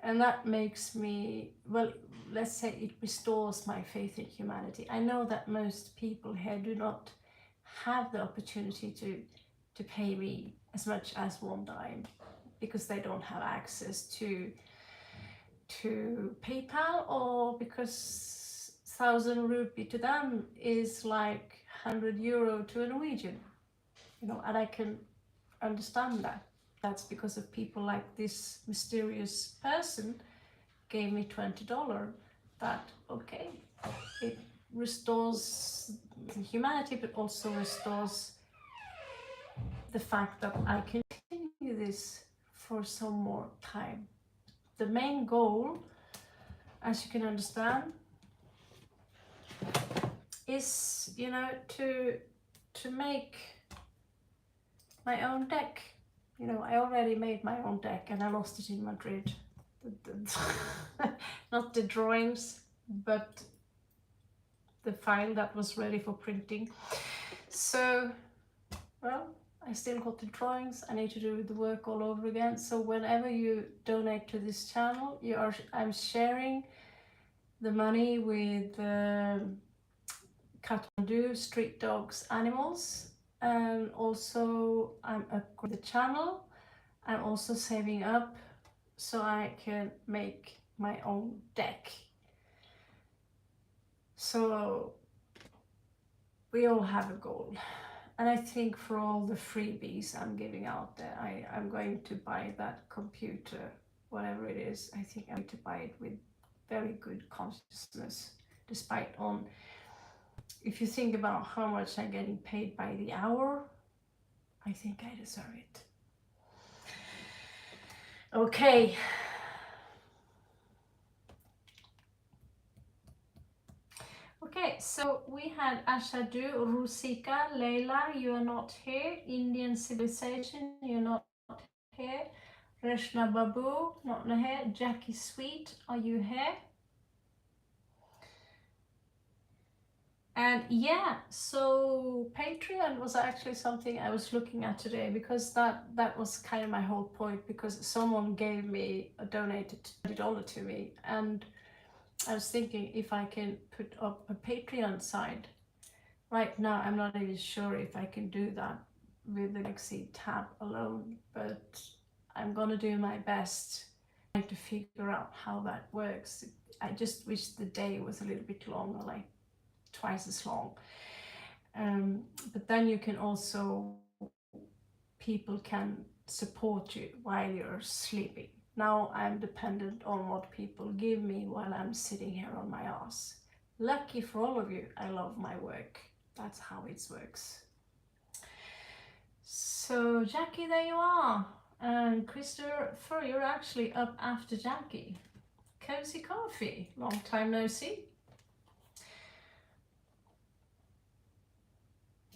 And that makes me, well, let's say it restores my faith in humanity. I know that most people here do not have the opportunity to pay me as much as one dime because they don't have access to PayPal, or because 1,000 rupee to them is like 100 euro to a Norwegian, and I can understand that. That's because of people like this mysterious person gave me $20. That, okay, it restores humanity, but also restores the fact that I can continue this for some more time. The main goal, as you can understand, is, to make my own deck. I already made my own deck and I lost it in Madrid. Not the drawings, but the file that was ready for printing. So, well, I still got the drawings. I need to do the work all over again. So whenever you donate to this channel, I'm sharing the money with Kathmandu Street Dogs Animals, and also I'm upgrading the channel. I'm also saving up so I can make my own deck. So we all have a goal. And I think for all the freebies I'm giving out there, I'm going to buy that computer, whatever it is. I think I'm going to buy it with very good consciousness, despite on, if you think about how much I'm getting paid by the hour, I think I deserve it. Okay. Okay, so we had Ashadu, Rusika, Leila, you are not here. Indian Civilization, you're not here. Reshna Babu, not here. Jackie Sweet, are you here? And yeah, so Patreon was actually something I was looking at today, because that was kind of my whole point, because someone gave me, donated $20 to me, and I was thinking if I can put up a Patreon side. Right now, I'm not even sure if I can do that with the Galaxy tab alone, but I'm gonna do my best trying to figure out how that works. I just wish the day was a little bit longer, like twice as long. But then you can also, people can support you while you're sleeping. Now I'm dependent on what people give me while I'm sitting here on my ass. Lucky for all of you, I love my work. That's how it works. So Jackie, there you are. And Christopher, you're actually up after Jackie. Cozy Coffee, long time no see.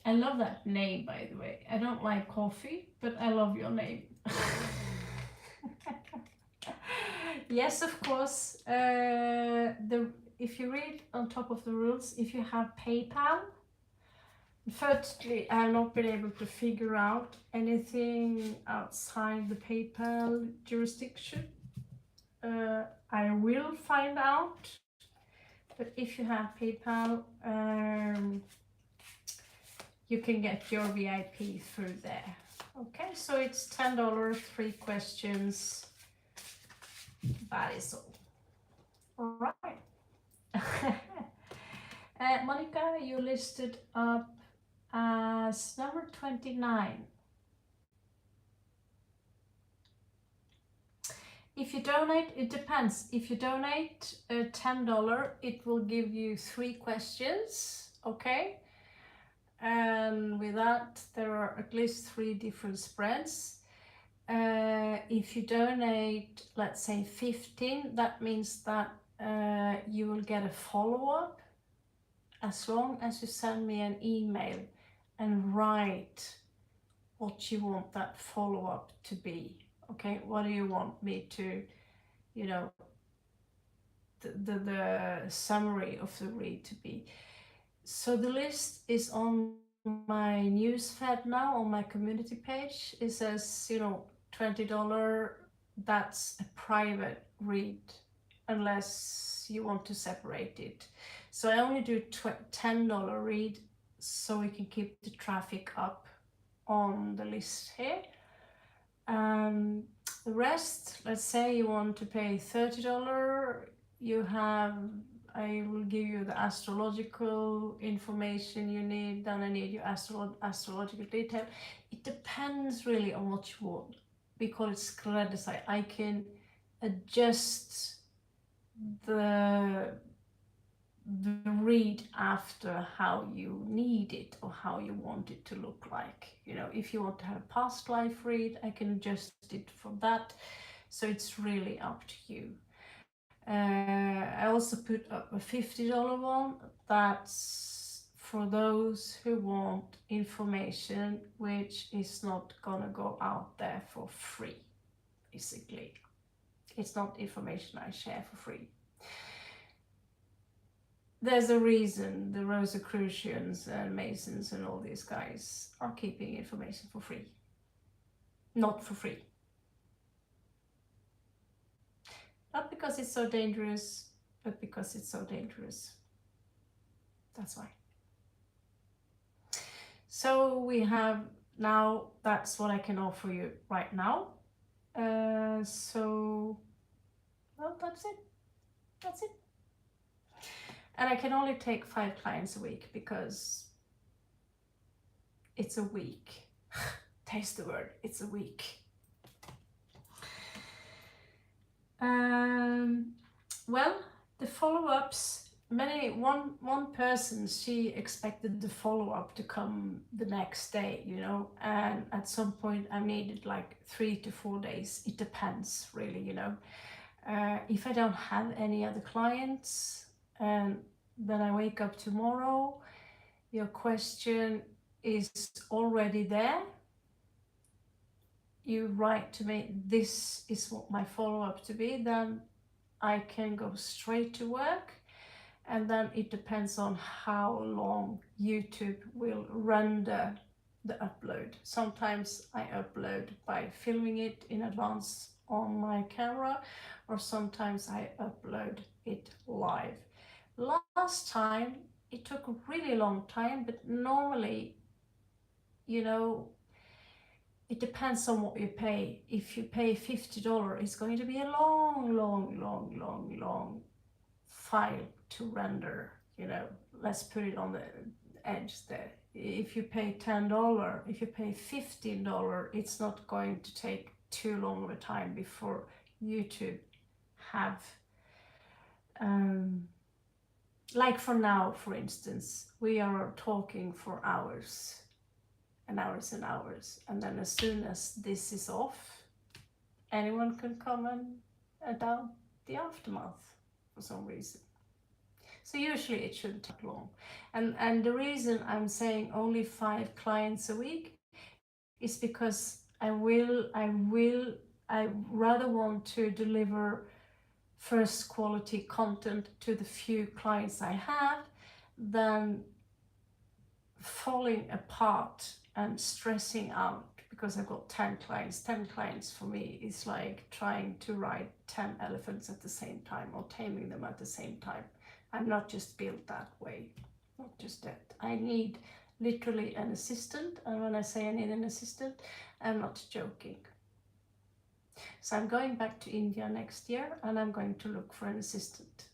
I love that name, by the way. I don't like coffee, but I love your name. Yes, of course. If you read on top of the rules, if you have PayPal, firstly, I have not been able to figure out anything outside the PayPal jurisdiction. I will find out, but if you have PayPal, you can get your VIP through there. Okay, so it's $10, 3 questions. That is all. All right. Monica, you listed up as number 29. If you donate, it depends. If you donate $10, it will give you 3 questions, okay? And with that, there are at least 3 different spreads. If you donate, let's say 15, that means that you will get a follow-up as long as you send me an email and write what you want that follow-up to be. Okay, what do you want me to, you know, the summary of the read to be. So the list is on my news feed now, on my community page. It says, you know, $20, that's a private read unless you want to separate it. So I only do $10 read so we can keep the traffic up on the list here. The rest, let's say you want to pay $30, you have, I will give you the astrological information you need, then I need your astrological detail. It depends really on what you want. We call it skräddarsy. I can adjust the read after how you need it or how you want it to look like. You know, if you want to have a past life read, I can adjust it for that. So it's really up to you. I also put up a $50 one. That's for those who want information which is not gonna go out there for free, basically. It's not information I share for free. There's a reason the Rosicrucians and Masons and all these guys are keeping information for free. Not for free. Not because it's so dangerous, but because it's so dangerous. That's why. So we have now, that's what I can offer you right now. So, well, that's it. That's it. And I can only take 5 clients a week because it's a week. Taste the word, it's a week. Well, the follow-ups, one person, she expected the follow-up to come the next day, you know, and at some point I needed like 3 to 4 days. It depends really, you know. If I don't have any other clients, and then I wake up tomorrow, your question is already there, you write to me, this is what my follow-up to be, then I can go straight to work. And then it depends on how long YouTube will render the upload. Sometimes I upload by filming it in advance on my camera, or sometimes I upload it live. Last time it took a really long time, but normally, you know, it depends on what you pay. If you pay $50, it's going to be a long file to render, you know. Let's put it on the edge there. If you pay $10, if you pay $15, it's not going to take too long of a time before YouTube have, like for now, for instance, we are talking for hours and hours and hours, and then as soon as this is off, anyone can come and down the aftermath for some reason. So usually it shouldn't take long. And the reason I'm saying only 5 clients a week is because I rather want to deliver first quality content to the few clients I have than falling apart and stressing out because I've got 10 clients. 10 clients for me is like trying to ride 10 elephants at the same time, or taming them at the same time. I'm not just built that way, not just that. I need literally an assistant, and when I say I need an assistant, I'm not joking. So I'm going back to India next year, and I'm going to look for an assistant.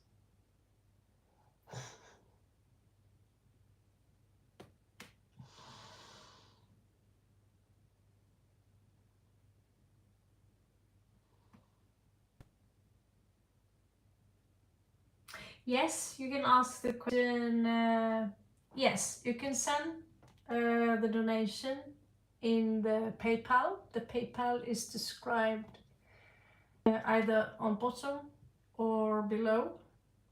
Yes, you can ask the question. Yes, you can send the donation in the PayPal. The PayPal is described either on bottom or below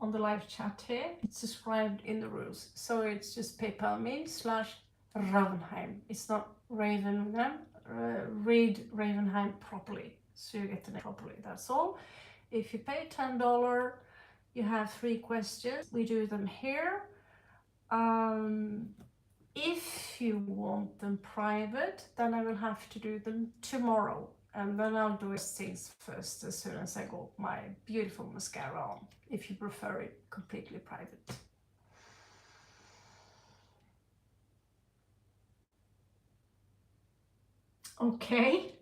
on the live chat here. It's described in the rules. So it's just PayPal me /Ravenheim. It's not Ravenheim. Read Ravenheim properly, so you get the name properly. That's all. If you pay $10, you have 3 questions. We do them here. If you want them private, then I will have to do them tomorrow. And then I'll do things first as soon as I got my beautiful mascara on, if you prefer it completely private. Okay.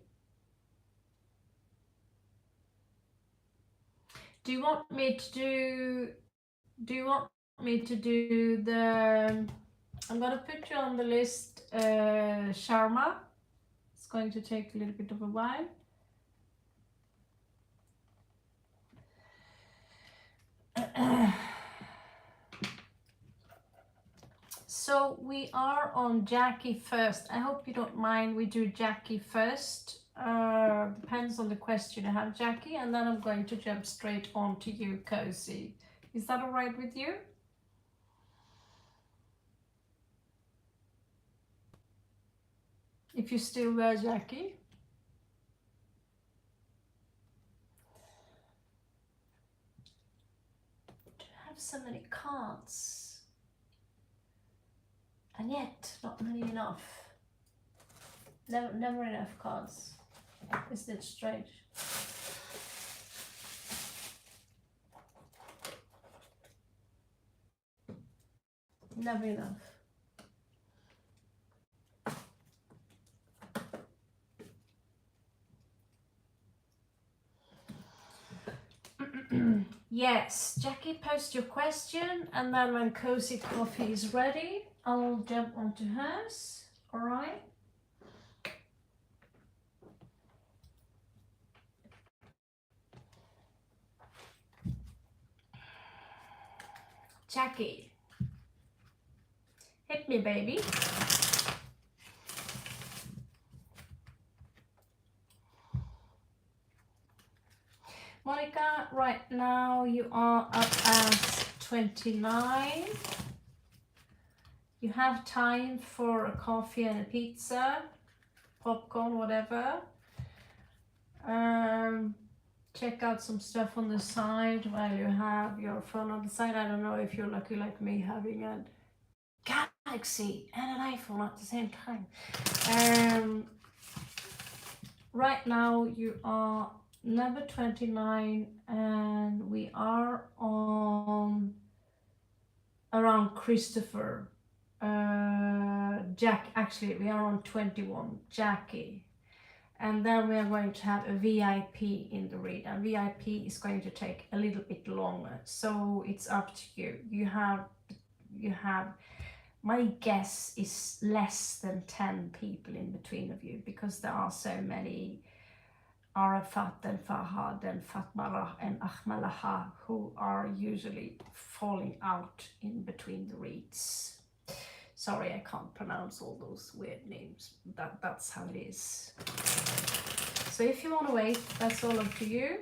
Do you want me to do the, I'm gonna put you on the list, Sharma. It's going to take a little bit of a while. So we are on Jackie first. I hope you don't mind we do Jackie first. Depends on the question you have, Jackie, and then I'm going to jump straight on to you, Cozy. Is that all right with you? If you're still there, Jackie. Do you have so many cards? And yet, not many enough. Never enough cards. Isn't it strange? Never enough. Yes, Jackie, post your question, and then when Cozy Coffee is ready, I'll jump onto hers. All right. Jackie, hit me, baby. Monica, right now you are up as 29. You have time for a coffee and a pizza, popcorn, whatever. Check out some stuff on the side while you have your phone on the side. I don't know if you're lucky like me having a Galaxy and an iPhone at the same time. Right now you are number 29 and we are on around Christopher. Actually we are on 21, Jackie. And then we are going to have a VIP in the read, and VIP is going to take a little bit longer. So it's up to you. You have, my guess is less than 10 people in between of you, because there are so many Arafat and Fahad and Fatmarah and Ahmalaha who are usually falling out in between the reads. Sorry, I can't pronounce all those weird names. That's how it is. So if you want to wait, that's all up to you.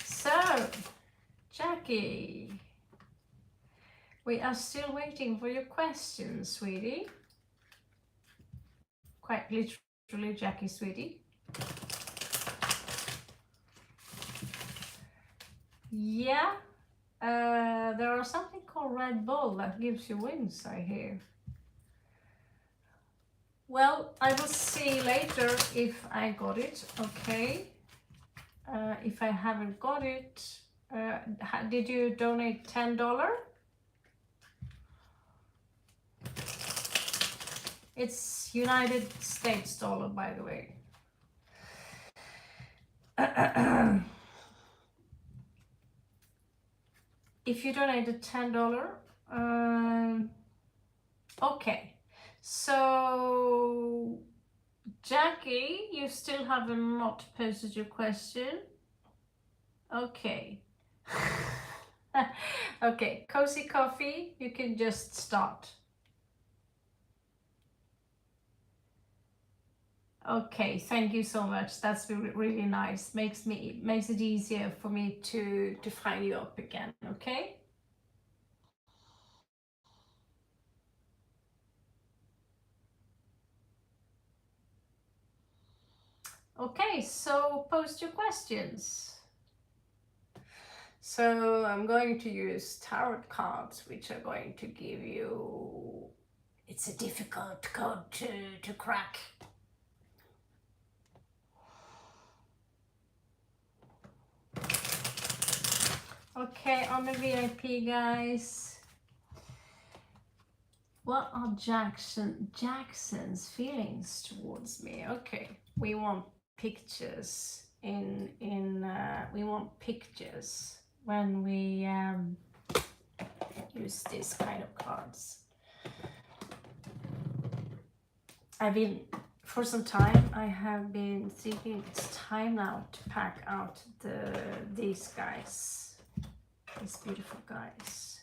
So, Jackie, we are still waiting for your questions, sweetie. Quite literally, Jackie, sweetie. Yeah, there are something called Red Bull that gives you wings, I hear. Well, I will see later if I got it, okay? If I haven't got it, did you donate $10? It's United States dollar, by the way. If you donated $10, okay. So, Jackie, you still have not posted your question. Okay. Okay, Cozy Coffee, you can just start. Okay, thank you so much. That's really nice. Makes it easier for me to find you up again, okay? Okay, so post your questions. So I'm going to use tarot cards, which are going to give you, it's a difficult code to crack. Okay, I'm a VIP, guys. What are Jackson's feelings towards me? Okay, we want pictures we want pictures when we use this kind of cards. For some time I have been thinking it's time now to pack out these guys, these beautiful guys.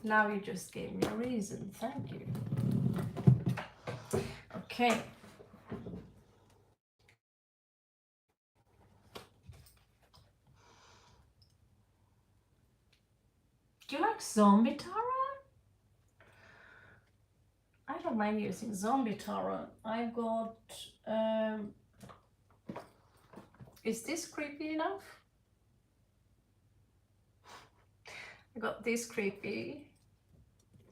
Now you just gave me a reason, thank you. Okay. Do you like zombie tarot? I don't mind using zombie tarot. I got, is this creepy enough? I got this creepy,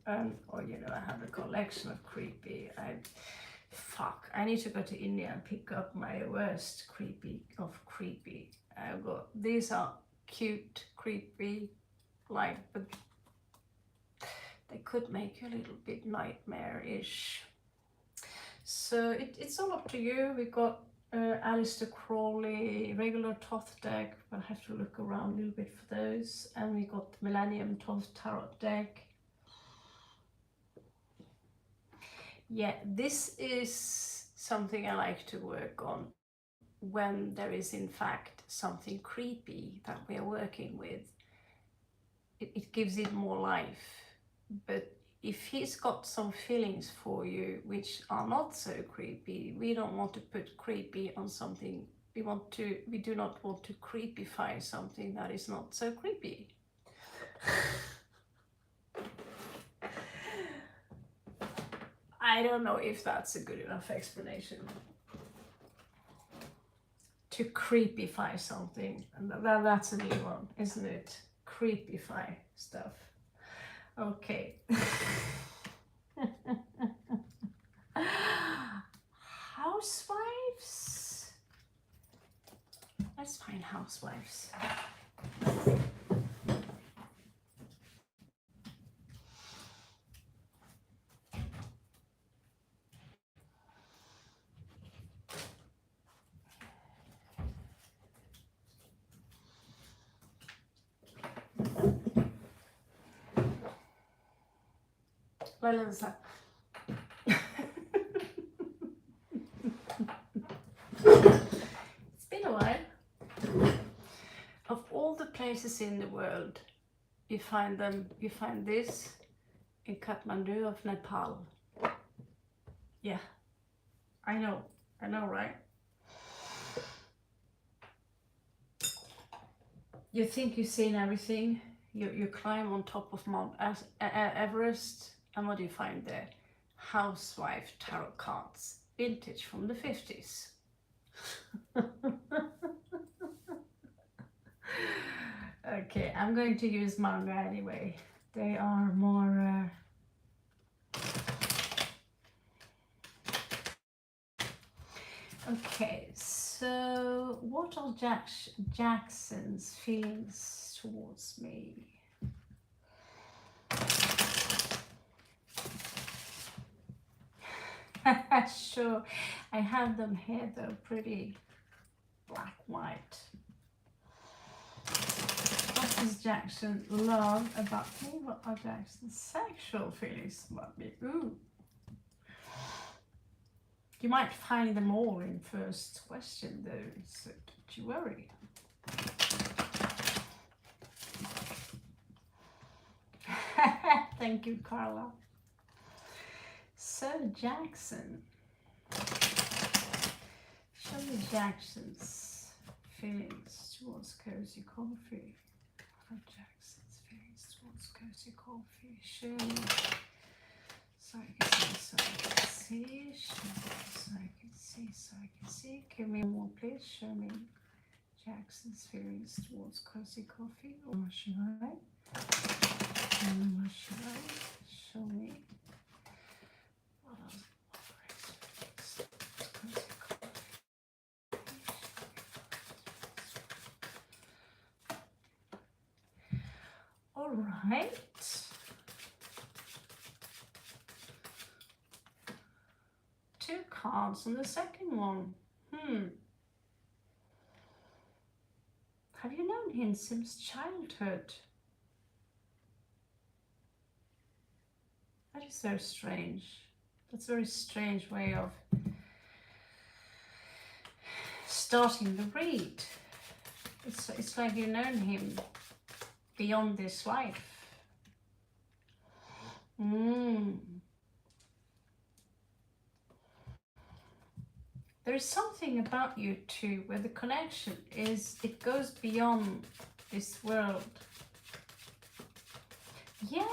or you know, I have a collection of creepy. I need to go to India and pick up my worst creepy of creepy. I've got, these are cute, creepy, like, but they could make you a little bit nightmare-ish. So it's all up to you. We got Alistair Crawley, regular Thoth deck, but I have to look around a little bit for those. And we got the Millennium Thoth Tarot deck. Yeah, this is something I like to work on when there is in fact something creepy that we are working with. It gives it more life. But if he's got some feelings for you which are not so creepy, we don't want to put creepy on something. We do not want to creepify something that is not so creepy. I don't know if that's a good enough explanation. To creepify something, that's a new one, isn't it? Creepify stuff. Okay. Housewives? Let's find housewives. Valenza. It's been a while. Of all the places in the world, you find this in Kathmandu of Nepal. Yeah, I know, right? You think you've seen everything. You climb on top of Mount Everest, and what do you find there? Housewife tarot cards, vintage from the 50s. Okay, I'm going to use manga anyway. They are more... Okay, so what are Jackson's feelings towards me? Sure, I have them here though, pretty black white. What does Jackson love about me? What are Jackson's sexual feelings about me? Ooh. You might find them all in first question though, so don't you worry. Thank you, Carla. So Jackson, show me Jackson's feelings towards cozy coffee. What are Jackson's feelings towards cozy coffee? Show me. So I can see, so I can see, so I can see, so I can see. Give me more, please. Show me Jackson's feelings towards cozy coffee. Or should I? Or should I? Show me. What else? Cozy coffee. All right. Two cards on the second one. Have you known him since childhood? That is so strange. That's a very strange way of starting the read. It's like you've known him beyond this life. There is something about you two where the connection is, it goes beyond this world. Yeah,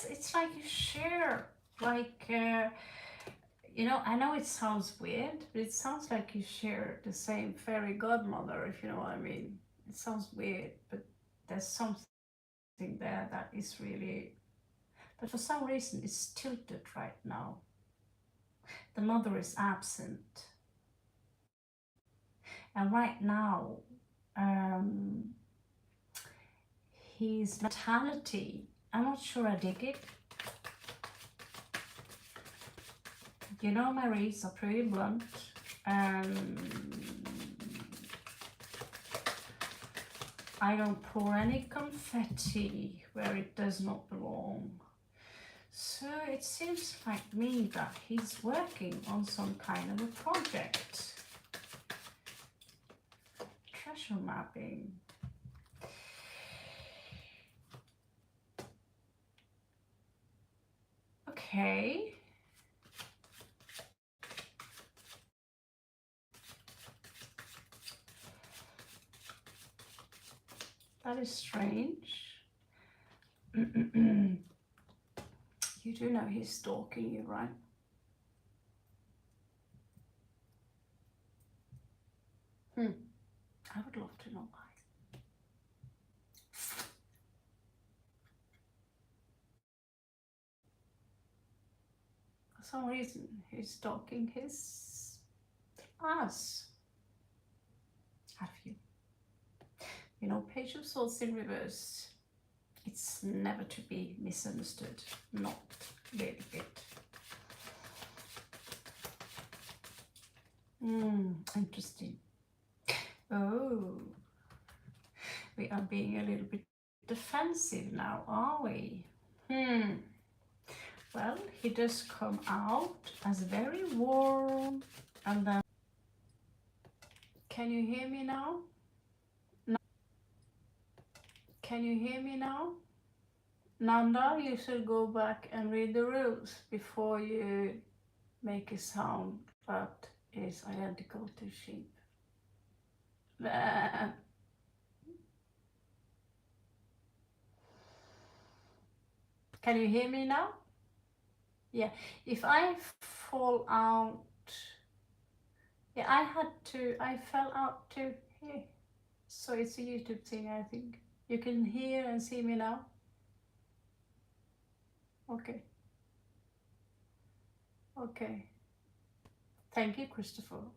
it's like you share, like, you know, I know it sounds weird, but it sounds like you share the same fairy godmother, if you know what I mean. It sounds weird, but there's something there that is really, but for some reason it's tilted right now. The mother is absent. And right now, his mentality, I'm not sure I dig it. You know, my reads are pretty blunt. I don't pour any confetti where it does not belong. So it seems like me that he's working on some kind of a project. Treasure mapping. Okay. That is strange. You do know he's stalking you, right? I would love to know why. For some reason, he's stalking us. Have you? You know, Page of Swords in reverse. It's never to be misunderstood. Not really bit. Interesting. Oh, we are being a little bit defensive now, are we? Well, he does come out as very warm, and then... Can you hear me now? No. Can you hear me now? Nanda, you should go back and read the rules before you make a sound that is identical to sheep. Can you hear me now? Yeah, if I fall out... Yeah, I fell out too here. So it's a YouTube thing, I think. You can hear and see me now? Okay. Okay. Thank you, Christopher.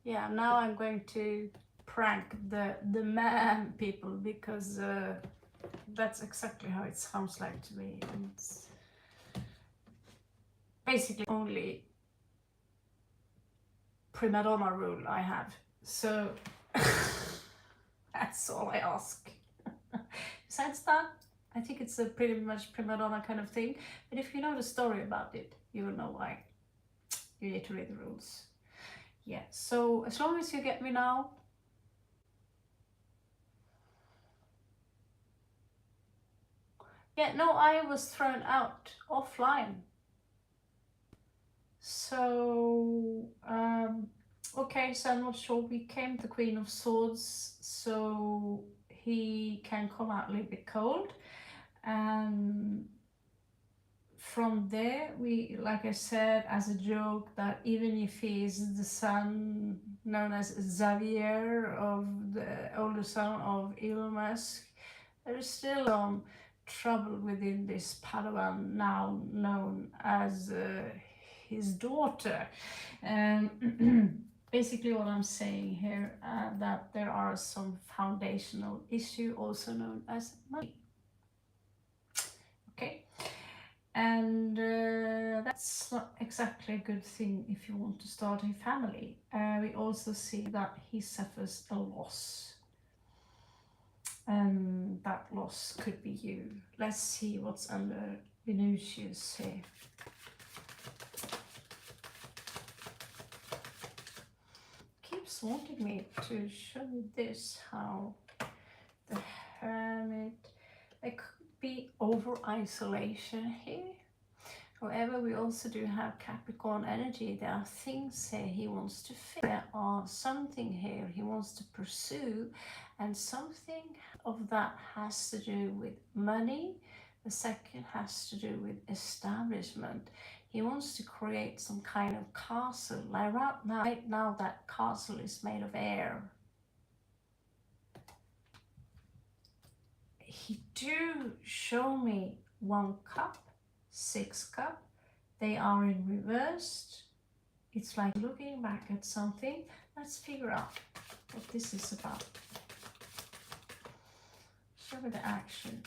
Yeah, now I'm going to prank the man people, because that's exactly how it sounds like to me. And it's basically only prima donna rule I have. So that's all I ask. Besides that, I think it's a pretty much prima donna kind of thing. But if you know the story about it, you will know why. You need to read the rules. Yeah, so as long as you get me now. Yeah, no, I was thrown out offline. So, okay, so I'm not sure. We became the Queen of Swords, so he can come out a little bit cold. And from there, we, like I said, as a joke, that even if he is the son known as Xavier, of the older son of Elon Musk, there is still some trouble within this Padawan now known as his daughter. Basically what I'm saying here, that there are some foundational issue also known as money. Okay, and that's not exactly a good thing if you want to start a family. We also see that he suffers a loss, and that loss could be you. Let's see what's under Venusius here. Keeps wanting me to show this, how the Hermit, there could be over isolation here. However, we also do have Capricorn energy. There are things here he wants to fix. There are something here he wants to pursue, and something of that has to do with money. The second has to do with establishment. He wants to create some kind of castle. Like right now that castle is made of air. He do show me 1 cup, 6 cup. They are in reversed. It's like looking back at something. Let's figure out what this is about. Show me the action.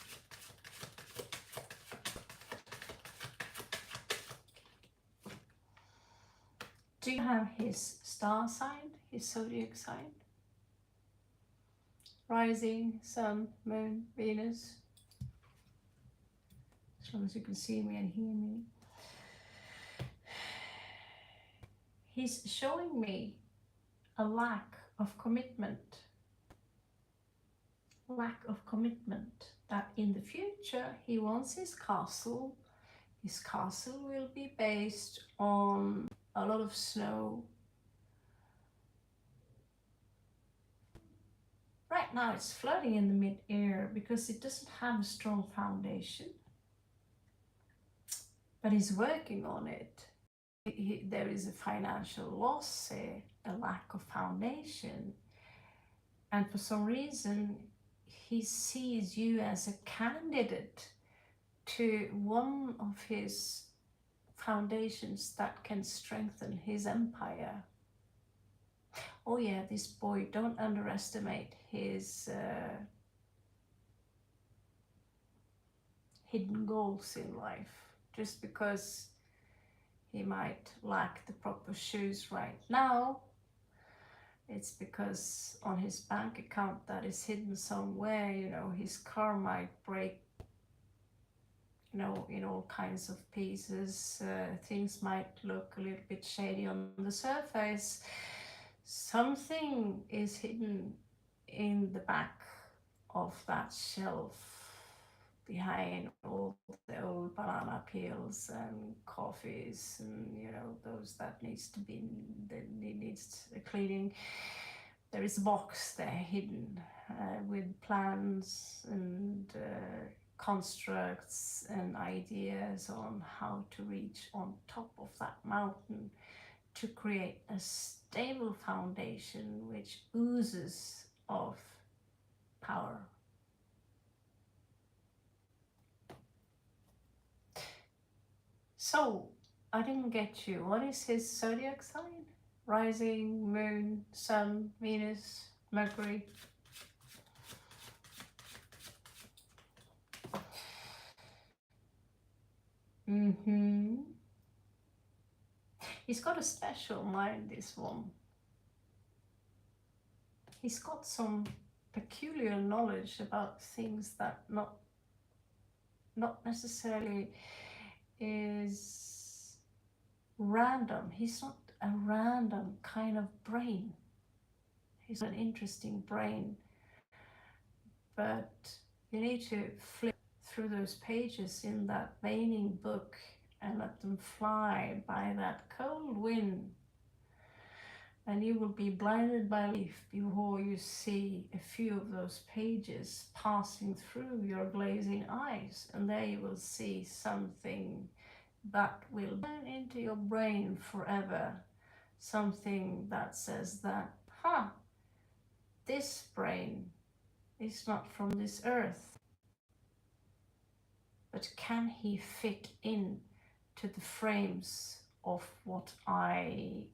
Do you have his star sign, his zodiac sign? Rising, sun, moon, Venus. As long as you can see me and hear me. He's showing me a lack of commitment. Lack of commitment. That in the future he wants his castle. His castle will be based on a lot of snow. Right now it's floating in the mid-air because it doesn't have a strong foundation. But he's working on it. There is a financial loss, a lack of foundation. And for some reason, he sees you as a candidate to one of his foundations that can strengthen his empire. Oh yeah, this boy, don't underestimate his hidden goals in life. Just because he might lack the proper shoes right now, it's because on his bank account that is hidden somewhere, you know, his car might break, you know, in all kinds of pieces. Things might look a little bit shady on the surface. Something is hidden in the back of that shelf behind all the old banana peels and coffees and, you know, those that needs cleaning. There is a box there hidden with plans and constructs and ideas on how to reach on top of that mountain to create a stable foundation which oozes of power. So, I didn't get you. What is his zodiac sign? Rising, moon, sun, Venus, Mercury. He's got a special mind, this one. He's got some peculiar knowledge about things that not necessarily is random. He's not a random kind of brain. He's an interesting brain. But you need to flip through those pages in that waning book and let them fly by that cold wind, and you will be blinded by leaf before you see a few of those pages passing through your glazing eyes, and there you will see something that will burn into your brain forever. Something that says that, this brain is not from this earth, but can he fit in to the frames of what I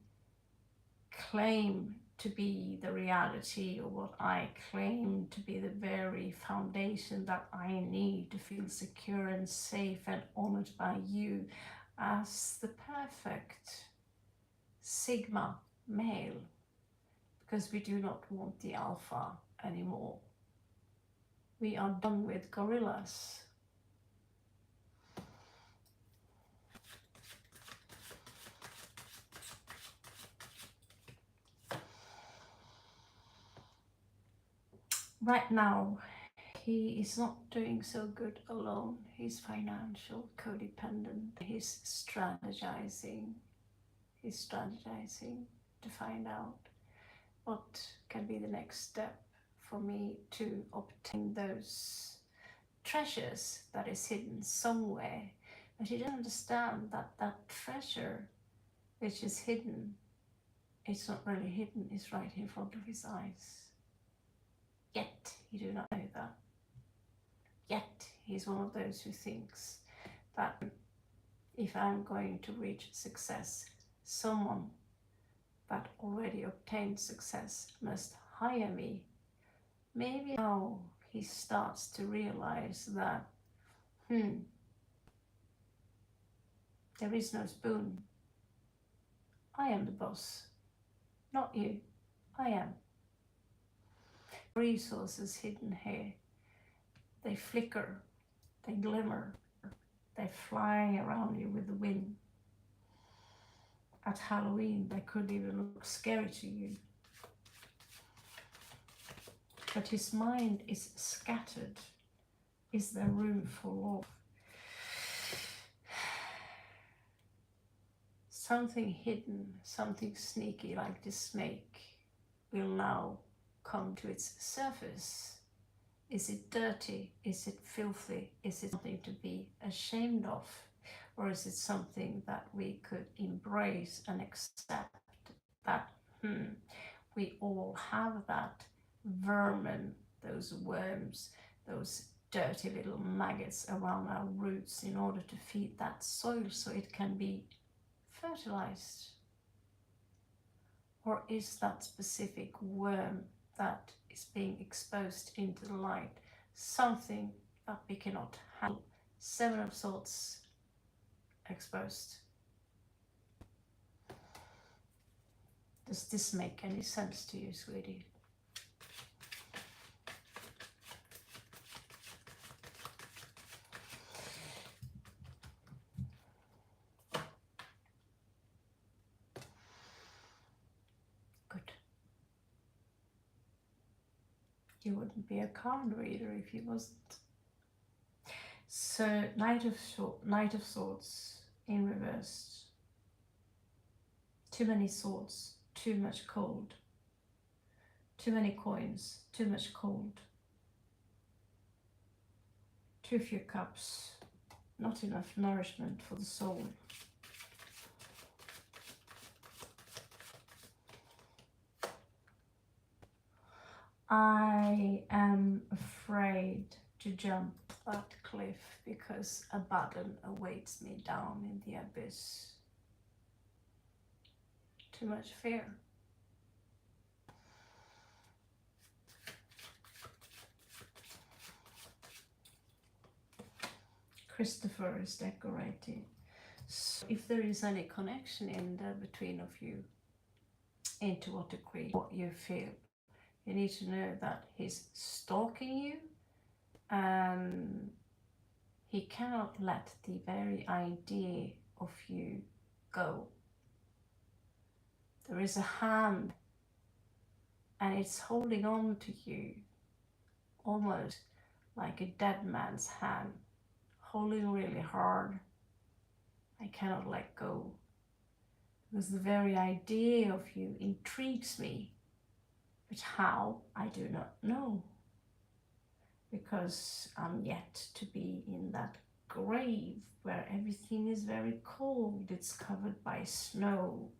claim to be the reality, or what I claim to be the very foundation that I need to feel secure and safe and honored by you as the perfect Sigma male, because we do not want the alpha anymore. We are done with gorillas. Right now, he is not doing so good alone. He's financial codependent. He's strategizing. He's strategizing to find out what can be the next step for me to obtain those treasures that is hidden somewhere. But he doesn't understand that that treasure which is hidden, it's not really hidden, it's right in front of his eyes. Yet he do not know that. Yet he's one of those who thinks that if I'm going to reach success, someone that already obtained success must hire me. Maybe now he starts to realize that, there is no spoon. I am the boss, not you. I am. Resources hidden here. They flicker, they glimmer, they fly around you with the wind. At Halloween, they could even look scary to you. But his mind is scattered. Is there room for love? Something hidden, something sneaky like the snake will now come to its surface. Is it dirty? Is it filthy? Is it something to be ashamed of? Or is it something that we could embrace and accept that we all have that vermin, those worms, those dirty little maggots around our roots in order to feed that soil so it can be fertilized? Or is that specific worm that is being exposed into the light something that we cannot handle? Seven of Swords exposed. Does this make any sense to you, sweetie? Good. You wouldn't be a card reader if you wasn't. So, Knight of Swords in reverse. Too many swords, too much cold. Too many coins, too much cold. Too few cups, not enough nourishment for the soul. I am afraid to jump that cliff because a burden awaits me down in the abyss. Too much fear. Christopher is decorated. So if there is any connection in there between of you, into what degree, what you feel, you need to know that he's stalking you and he cannot let the very idea of you go. There is a hand and it's holding on to you almost like a dead man's hand, holding really hard. I cannot let go because the very idea of you intrigues me, but how, I do not know, because I'm yet to be in that grave where everything is very cold, it's covered by snow.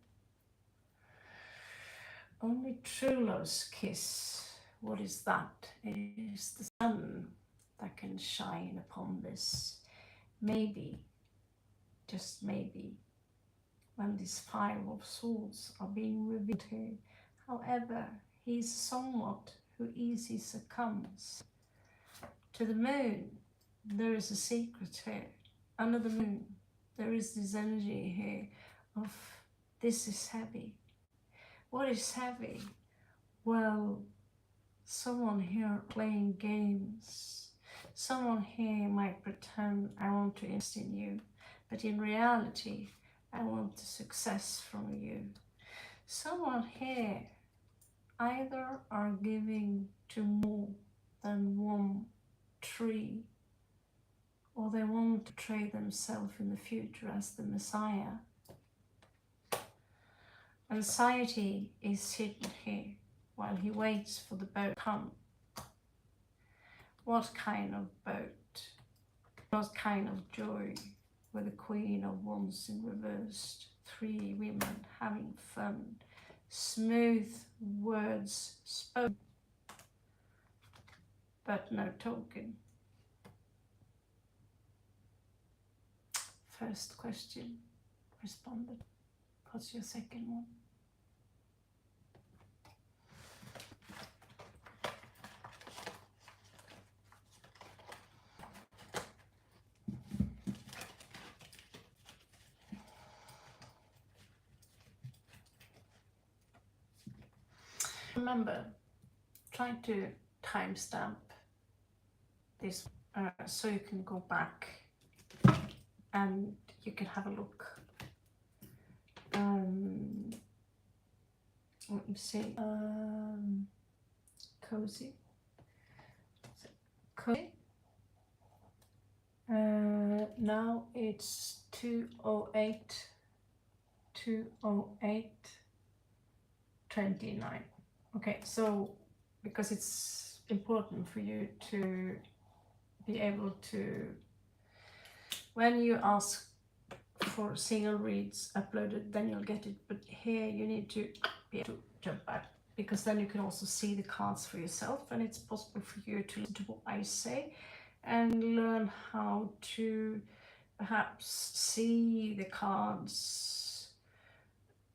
Only true love's kiss, what is that? It is the sun that can shine upon this. Maybe, just maybe, when these 5 of Swords are being revealed here. However, he is somewhat who easily succumbs to the moon. There is a secret here. Under the moon, there is this energy here of this is heavy. What is heavy? Well, someone here playing games. Someone here might pretend I want to invest in you, but in reality, I want the success from you. Someone here either are giving to more than one tree, or they want to portray themselves in the future as the Messiah. Anxiety is hidden here while he waits for the boat to come. What kind of boat? What kind of joy? With the Queen of Wands in reversed, 3 women having fun, smooth words spoken, but no talking. First question responded. What's your second one? remember, try to timestamp this so you can go back and you can have a look. Let me see. Cozy. Cozy. Now it's 2:08. 2:08:29. Okay, so because it's important for you to be able to, when you ask for single reads uploaded, then you'll get it, but here you need to be able to jump back, because then you can also see the cards for yourself, and it's possible for you to listen to what I say and learn how to perhaps see the cards,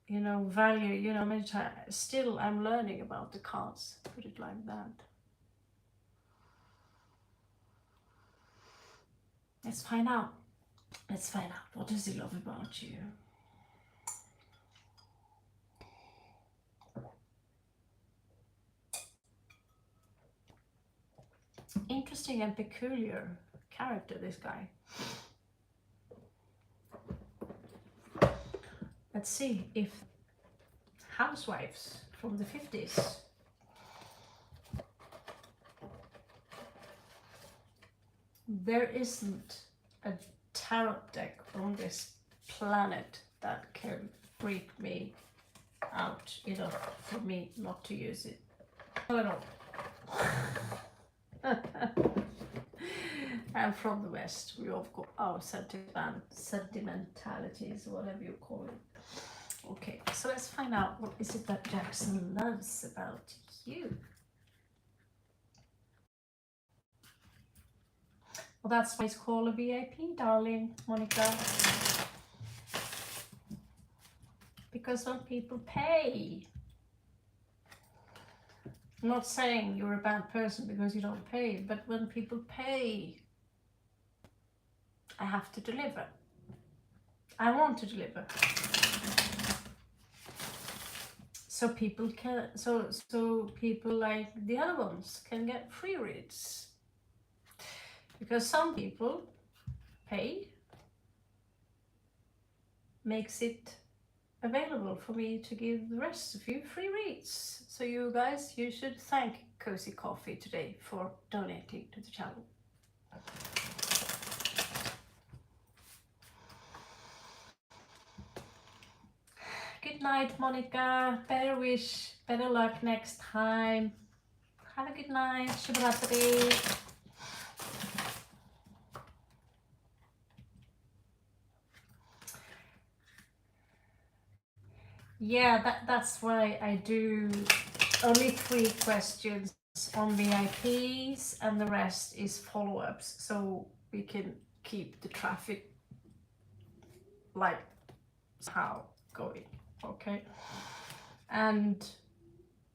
you know, value, you know, many times. Still I'm learning about the cards, put it like that. Let's find out. Let's find out, what does he love about you? Interesting and peculiar character, this guy. Let's see if housewives from the 50s. There isn't a tarot deck on this planet that can freak me out enough for me not to use it. Not at all. I'm from the West. We all got our sentimentalities, whatever you call it. Okay, so let's find out, what is it that Jackson loves about you? Well, that's why it's called a VIP, darling Monica. Because when people pay, I'm not saying you're a bad person because you don't pay, but when people pay, I have to deliver. I want to deliver. So people can, so people like the other ones can get free reads. Because some people pay, makes it available for me to give the rest of you free reads. So you guys, you should thank Cozy Coffee today for donating to the channel. Good night, Monica. Better wish, better luck next time. Have a good night. Shubharatri. Yeah, that's why I do only 3 questions on VIPs and the rest is follow-ups, so we can keep the traffic like somehow going, okay? And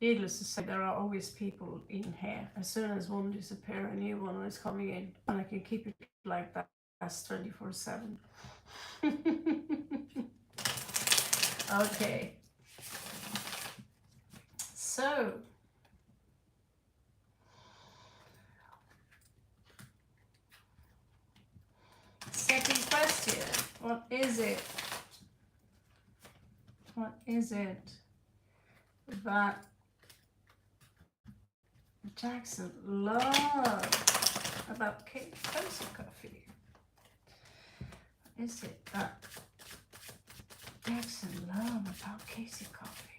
needless to say, there are always people in here. As soon as one disappears, a new one is coming in, and I can keep it like that as 24/7. Okay, so second question, what is it? What is it that Jackson loves about Cozy Coffee? What is it that Jackson loves about Cozy Coffee?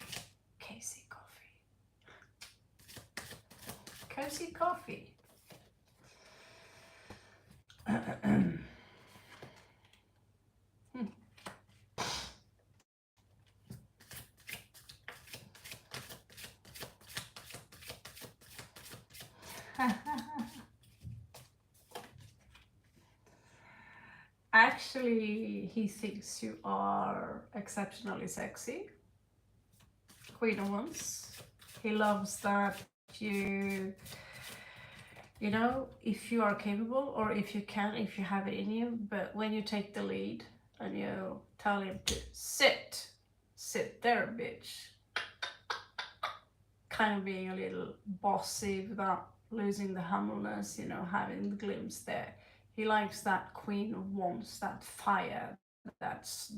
Cozy Coffee. Cozy Coffee. Actually, he thinks you are exceptionally sexy. Queen of Wands. He loves that you know, if you are capable, or if you can, if you have it in you, but when you take the lead and you tell him to sit there, bitch, kind of being a little bossy without losing the humbleness, you know, having the glimpse there. He likes that Queen of Wands, that fire, that's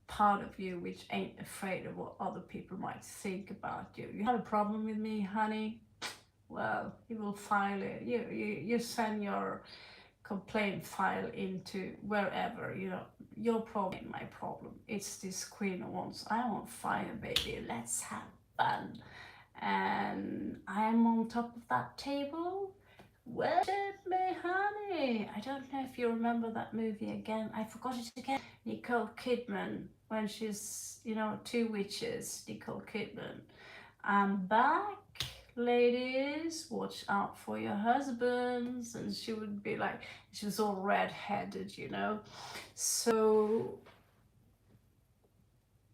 part of you which ain't afraid of what other people might think about you. You have a problem with me, honey? Well, you will file it. You send your complaint file into wherever, you know, your problem ain't my problem. It's this Queen of Wands. I want fire, baby. Let's have fun. And I am on top of that table. Worship me, honey. I don't know if you remember that movie again. I forgot it again. Nicole Kidman, when she's, you know, two witches, Nicole Kidman. I'm back, ladies. Watch out for your husbands. And she would be like, she was all red-headed, you know. So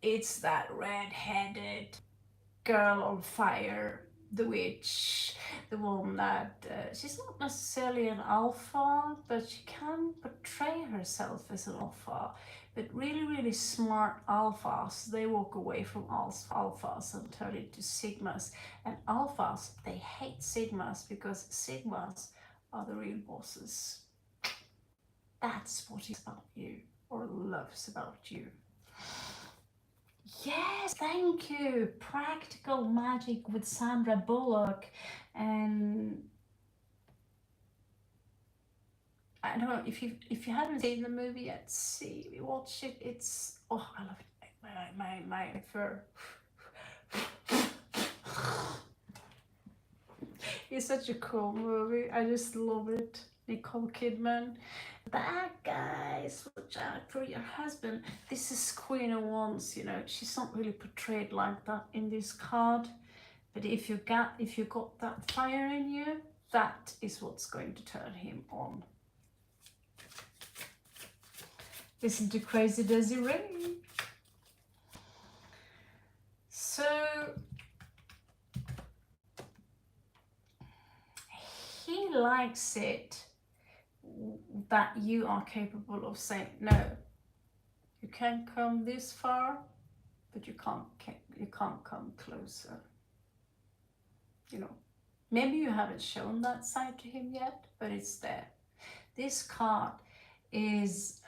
it's that red-headed girl on fire, the witch, the one that she's not necessarily an alpha, but she can portray herself as an alpha. But really smart alphas, they walk away from alphas and turn into sigmas. And alphas, they hate sigmas because sigmas are the real bosses. That's what is about you, or loves about you. Yes, thank you. Practical Magic with Sandra Bullock. And I don't know if you haven't seen the movie yet, see, watch it. It's, oh, I love it. My fur. It's such a cool movie. I just love it. Nicole Kidman. That, guys, watch out for your husband. This is Queen of Wands, you know. She's not really portrayed like that in this card. But if you got that fire in you, that is what's going to turn him on. Listen to Crazy Desiree. So he likes it that you are capable of saying no. You can come this far, but you can't come closer. You know, maybe you haven't shown that side to him yet, but it's there. This card is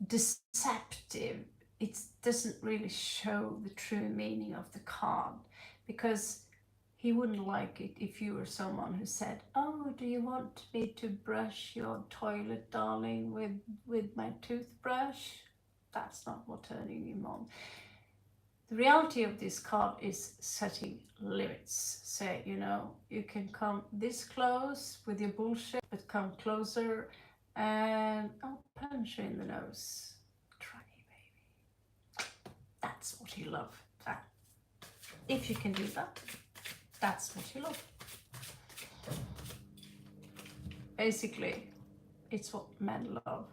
deceptive. It doesn't really show the true meaning of the card, because he wouldn't like it if you were someone who said, oh, do you want me to brush your toilet, darling, with my toothbrush? That's not what turning him on. The reality of this card is setting limits. Say, you know, you can come this close with your bullshit, but come closer and I'll punch you in the nose. Try me, baby. That's what you love. If you can do that, that's what you love. Basically, it's what men love.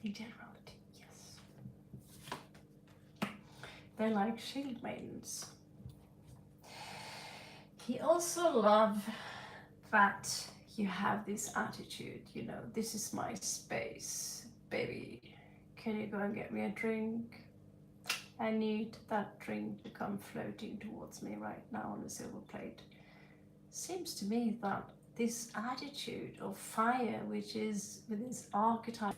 In generality, yes. They like shield maidens. He also loves that you have this attitude, you know, this is my space, baby. Can you go and get me a drink? I need that drink to come floating towards me right now on a silver plate. Seems to me that this attitude of fire, which is with this archetype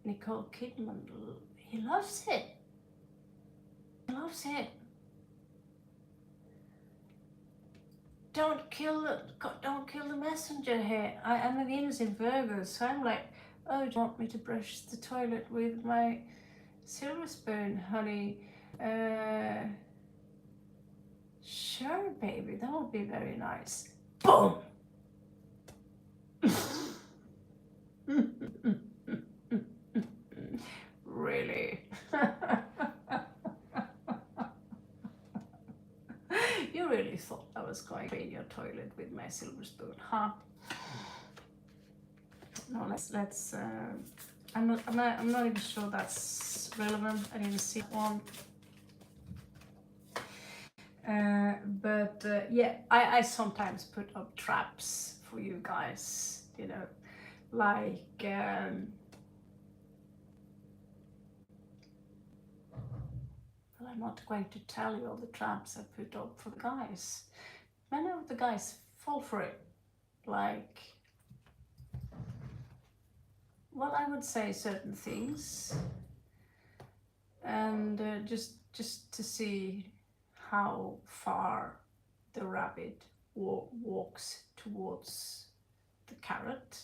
Nicole Kidman, he loves it. He loves it. Don't kill the messenger here. I'm a Venus in Virgo, so I'm like, oh, do you want me to brush the toilet with my silver spoon, honey? Sure, baby, that would be very nice. Boom! Really? You really thought I was going to clean your toilet with my silver spoon, huh? No, let's. I'm not even sure that's relevant. I didn't see one. But yeah, I sometimes put up traps for you guys, you know, like But I'm not going to tell you all the traps I put up for the guys. Many of the guys fall for it. Like, well, I would say certain things, and just to see how far the rabbit walks towards the carrot.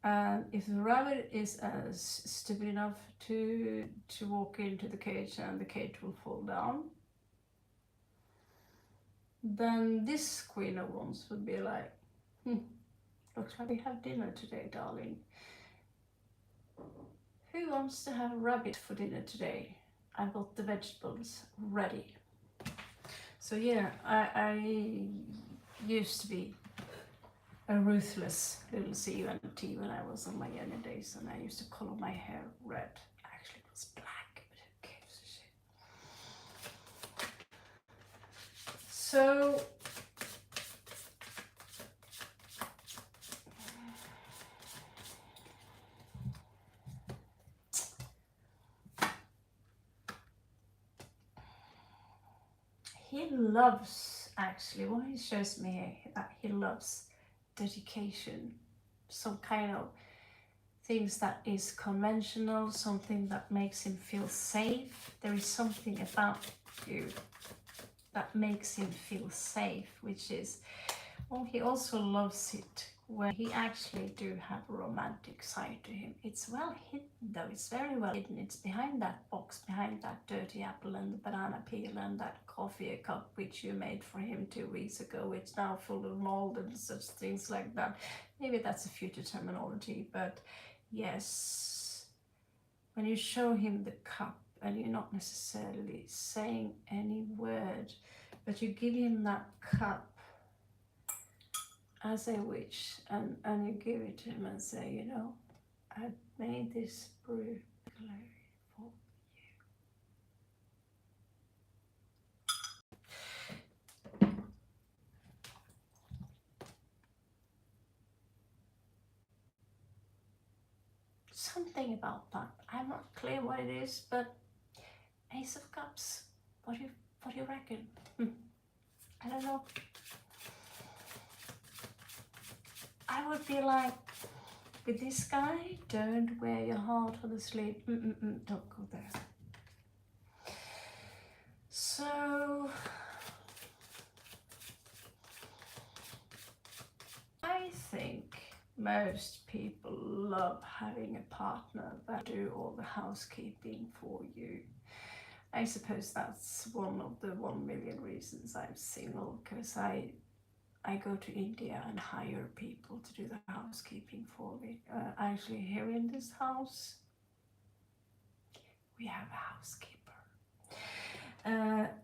And if the rabbit is stupid enough to walk into the cage and the cage will fall down, then this queen of wands would be like, looks like we have dinner today, darling. Who wants to have rabbit for dinner today? I've got the vegetables ready. So yeah, I used to be a ruthless little CUNT when I was on my younger days, and I used to color my hair red. Actually, it was black, but who gives a shit? So he loves, actually, what he shows me here, that he loves dedication, some kind of things that is conventional, something that makes him feel safe. There is something about you that makes him feel safe, which is, well, he also loves it when he actually do have a romantic side to him. It's well hidden though, it's very well hidden. It's behind that box, behind that dirty apple and the banana peel and that coffee cup which you made for him 2 weeks ago. It's now full of mold and such things like that. Maybe that's a future terminology, but yes, when you show him the cup and you're not necessarily saying any word, but you give him that cup as a wish, and you give it to him and say, you know, I made this brew particularly for you. Something about that. I'm not clear what it is, but Ace of Cups. What do you reckon? I don't know. I would be like, with this guy, don't wear your heart on the sleeve. Don't go there. So I think most people love having a partner that do all the housekeeping for you. I suppose that's one of the 1 million reasons I'm single, because I go to India and hire people to do the housekeeping for me. Actually, here in this house, we have a housekeeper.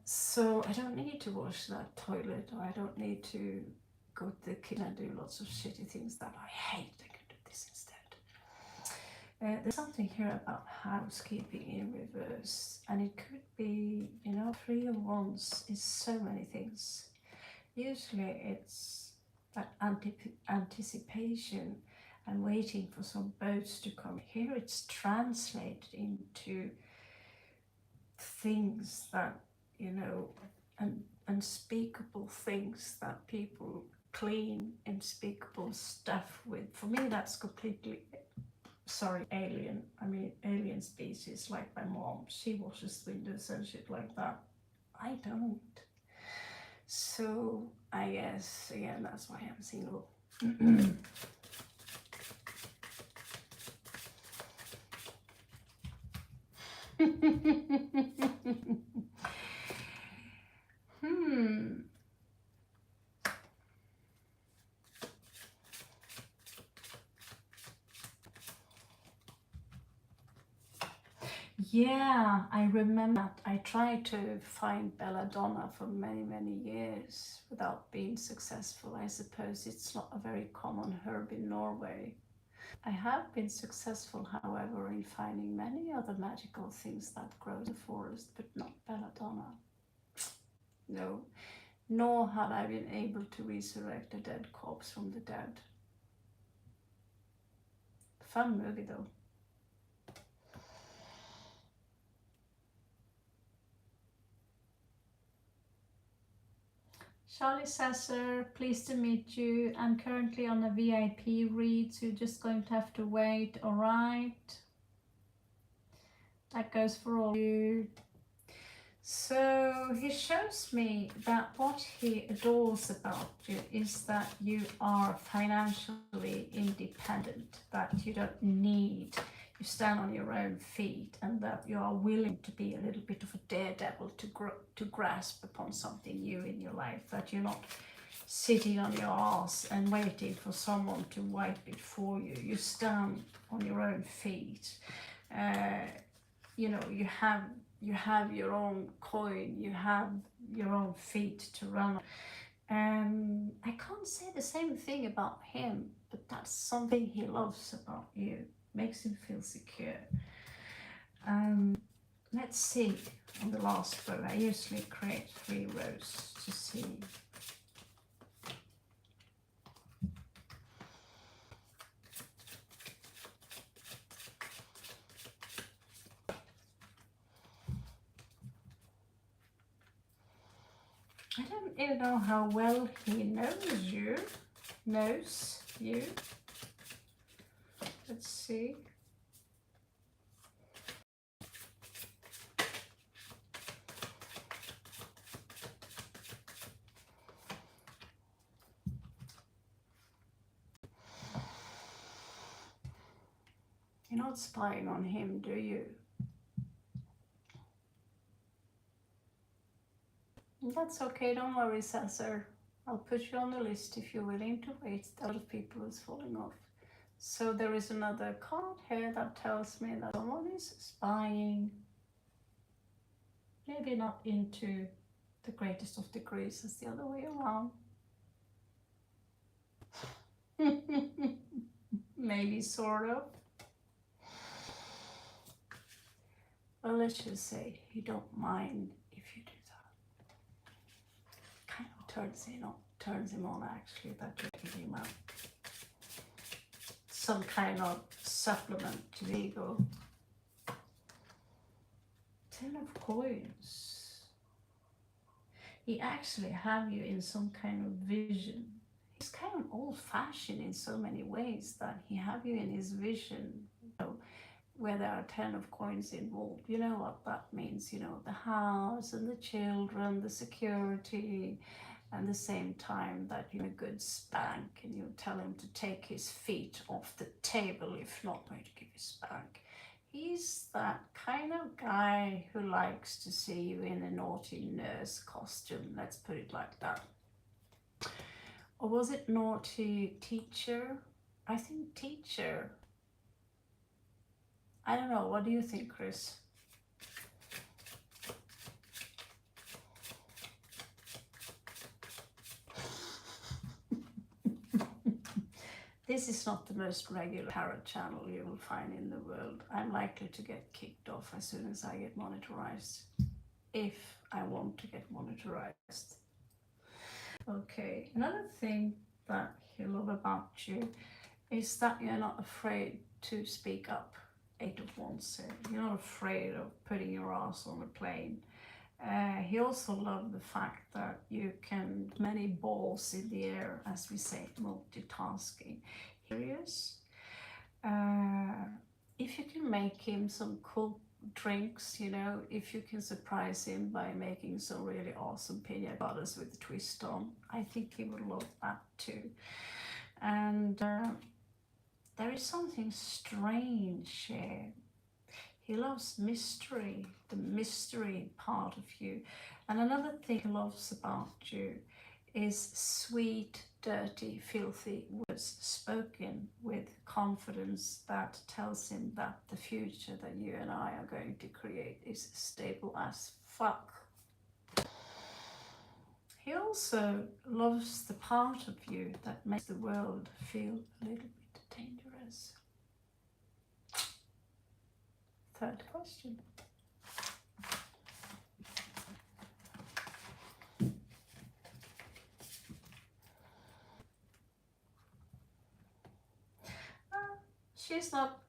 So I don't need to wash that toilet, or I don't need to go to the kitchen and do lots of shitty things that I hate. I can do this instead. There's something here about housekeeping in reverse, and it could be, you know, 3 of Wands is so many things. Usually it's that anticipation and waiting for some boats to come. Here it's translated into things that, you know, unspeakable things that people clean unspeakable stuff with. For me, that's completely, sorry, alien. I mean, alien species, like my mom. She washes windows and shit like that. I don't. So I guess, again, that's why I'm single. Yeah, I remember that. I tried to find belladonna for many years without being successful. I suppose it's not a very common herb in Norway. I have been successful, however, in finding many other magical things that grow in the forest, but not belladonna. No, nor had I been able to resurrect a dead corpse from the dead. Fun movie though. Charlie Sasser, pleased to meet you. I'm currently on a VIP read, so you're just going to have to wait. All right. That goes for all of you. So he shows me that what he adores about you is that you are financially independent, that you don't need, you stand on your own feet, and that you are willing to be a little bit of a daredevil to grasp upon something new in your life, that you're not sitting on your ass and waiting for someone to wipe it for you. You stand on your own feet. You know, you have your own coin, you have your own feet to run. I can't say the same thing about him, but that's something he loves about you, makes him feel secure. Let's see on the last row. I usually create 3 rows to see. I don't even know how well he knows you. Let's see. You're not spying on him, do you? That's okay, don't worry, Cesar. I'll put you on the list if you're willing to wait. A lot of people is falling off. So there is another card here that tells me that someone is spying. Maybe not into the greatest of degrees, as the other way around. Maybe sort of. Well, let's just say you don't mind if you do that. Kind of turns him on actually, that you're giving him out some kind of supplement to the ego. 10 of coins. He actually have you in some kind of vision. He's kind of old-fashioned in so many ways that he have you in his vision, you know, where there are 10 of coins involved. You know what that means, you know, the house and the children, the security, and the same time that you're a good spank and you tell him to take his feet off the table if not going to give you a spank. He's that kind of guy who likes to see you in a naughty nurse costume, let's put it like that. Or was it naughty teacher? I think teacher. I don't know, what do you think, Chris? This is not the most regular tarot channel you will find in the world. I'm likely to get kicked off as soon as I get monetized, if I want to get monetized. Okay, another thing that he loves about you is that you're not afraid to speak up. 8 of Wands, you're not afraid of putting your ass on a plane. He also loved the fact that you can many balls in the air, as we say, multitasking. Curious. If you can make him some cool drinks, you know, if you can surprise him by making some really awesome pina coladas with a twist on, I think he would love that too. And there is something strange here. He loves mystery, the mystery part of you. And another thing he loves about you is sweet, dirty, filthy words spoken with confidence that tells him that the future that you and I are going to create is stable as fuck. He also loves the part of you that makes the world feel a little bit dangerous. Third question. She's not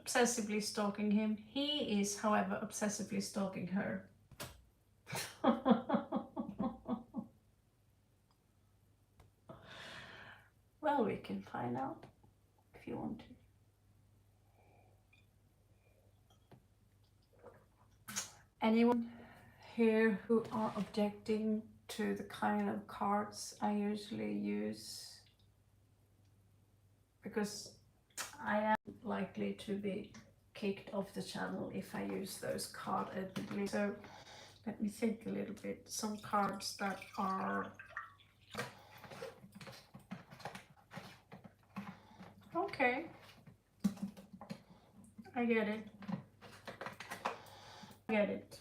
obsessively stalking him. He is, however, obsessively stalking her. Well, we can find out if you want to. Anyone here who are objecting to the kind of cards I usually use? Because I am likely to be kicked off the channel if I use those cards ethically. So let me think a little bit. Some cards that are okay. I get it. I get it.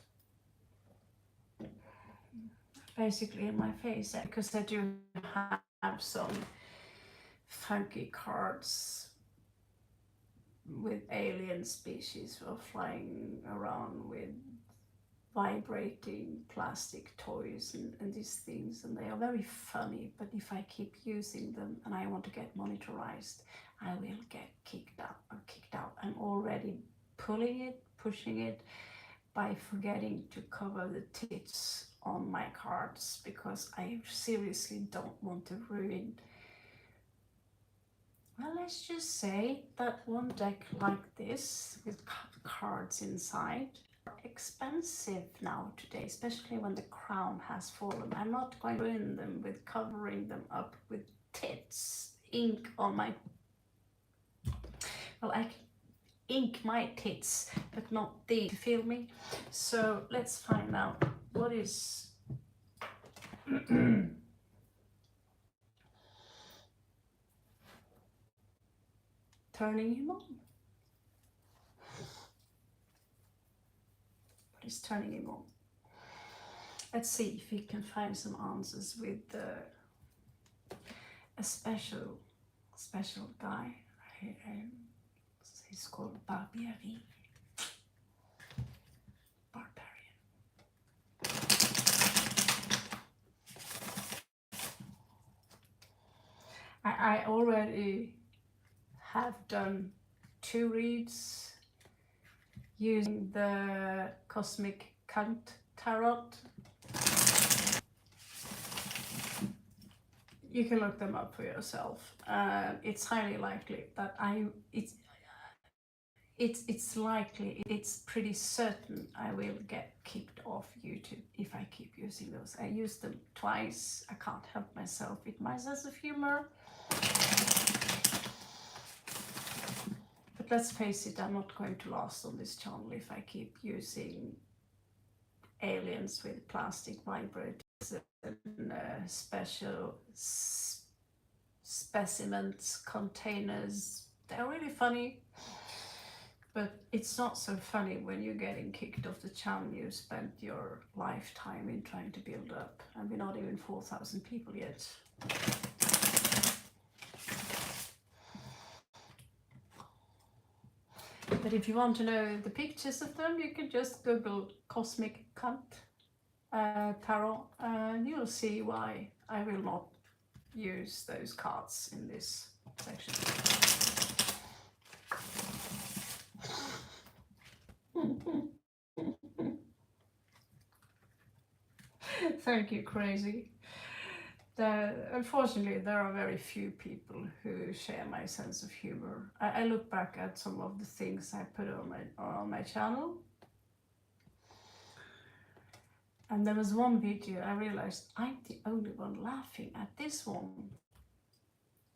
Basically in my face, because I do have some funky cards with alien species or flying around with vibrating plastic toys and these things, and they are very funny, but if I keep using them and I want to get monitorized, I will get kicked out. I'm already pushing it by forgetting to cover the tits on my cards, because I seriously don't want to ruin. Well, let's just say that one deck like this with cards inside are expensive now today, especially when the crown has fallen. I'm not going to ruin them with covering them up with tits, ink on my, well, I can ink my tits, but not these, you feel me? So let's find out what is turning him on. What is turning him on? Let's see if we can find some answers with a special guy. He's called Barbarian. I already have done 2 reads using the Cosmic Cunt Tarot. You can look them up for yourself. It's highly likely that it's pretty certain I will get kicked off YouTube if I keep using those. I used them twice. I can't help myself with my sense of humor. But let's face it, I'm not going to last on this channel if I keep using aliens with plastic vibrators and special specimens, containers. They're really funny, but it's not so funny when you're getting kicked off the channel you spent your lifetime in trying to build up, and we're not even 4,000 people yet. But if you want to know the pictures of them, you can just Google Cosmic Cunt Tarot, and you'll see why I will not use those cards in this section. Thank you, Crazy. Unfortunately, there are very few people who share my sense of humor. I look back at some of the things I put on my channel, and there was one video I realized I'm the only one laughing at this one.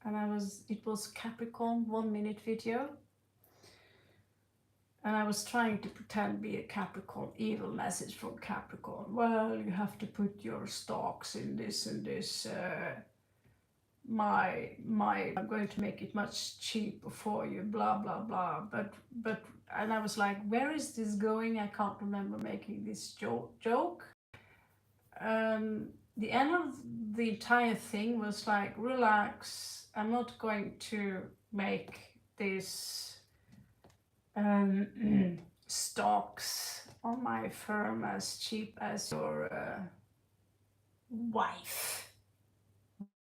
And it was Capricorn 1-minute video. And I was trying to pretend to be a Capricorn, evil message from Capricorn. Well, you have to put your stocks in this and this. I'm going to make it much cheaper for you, blah, blah, blah. And I was like, where is this going? I can't remember making this joke. The end of the entire thing was like, relax, I'm not going to make this stocks on my firm as cheap as your wife.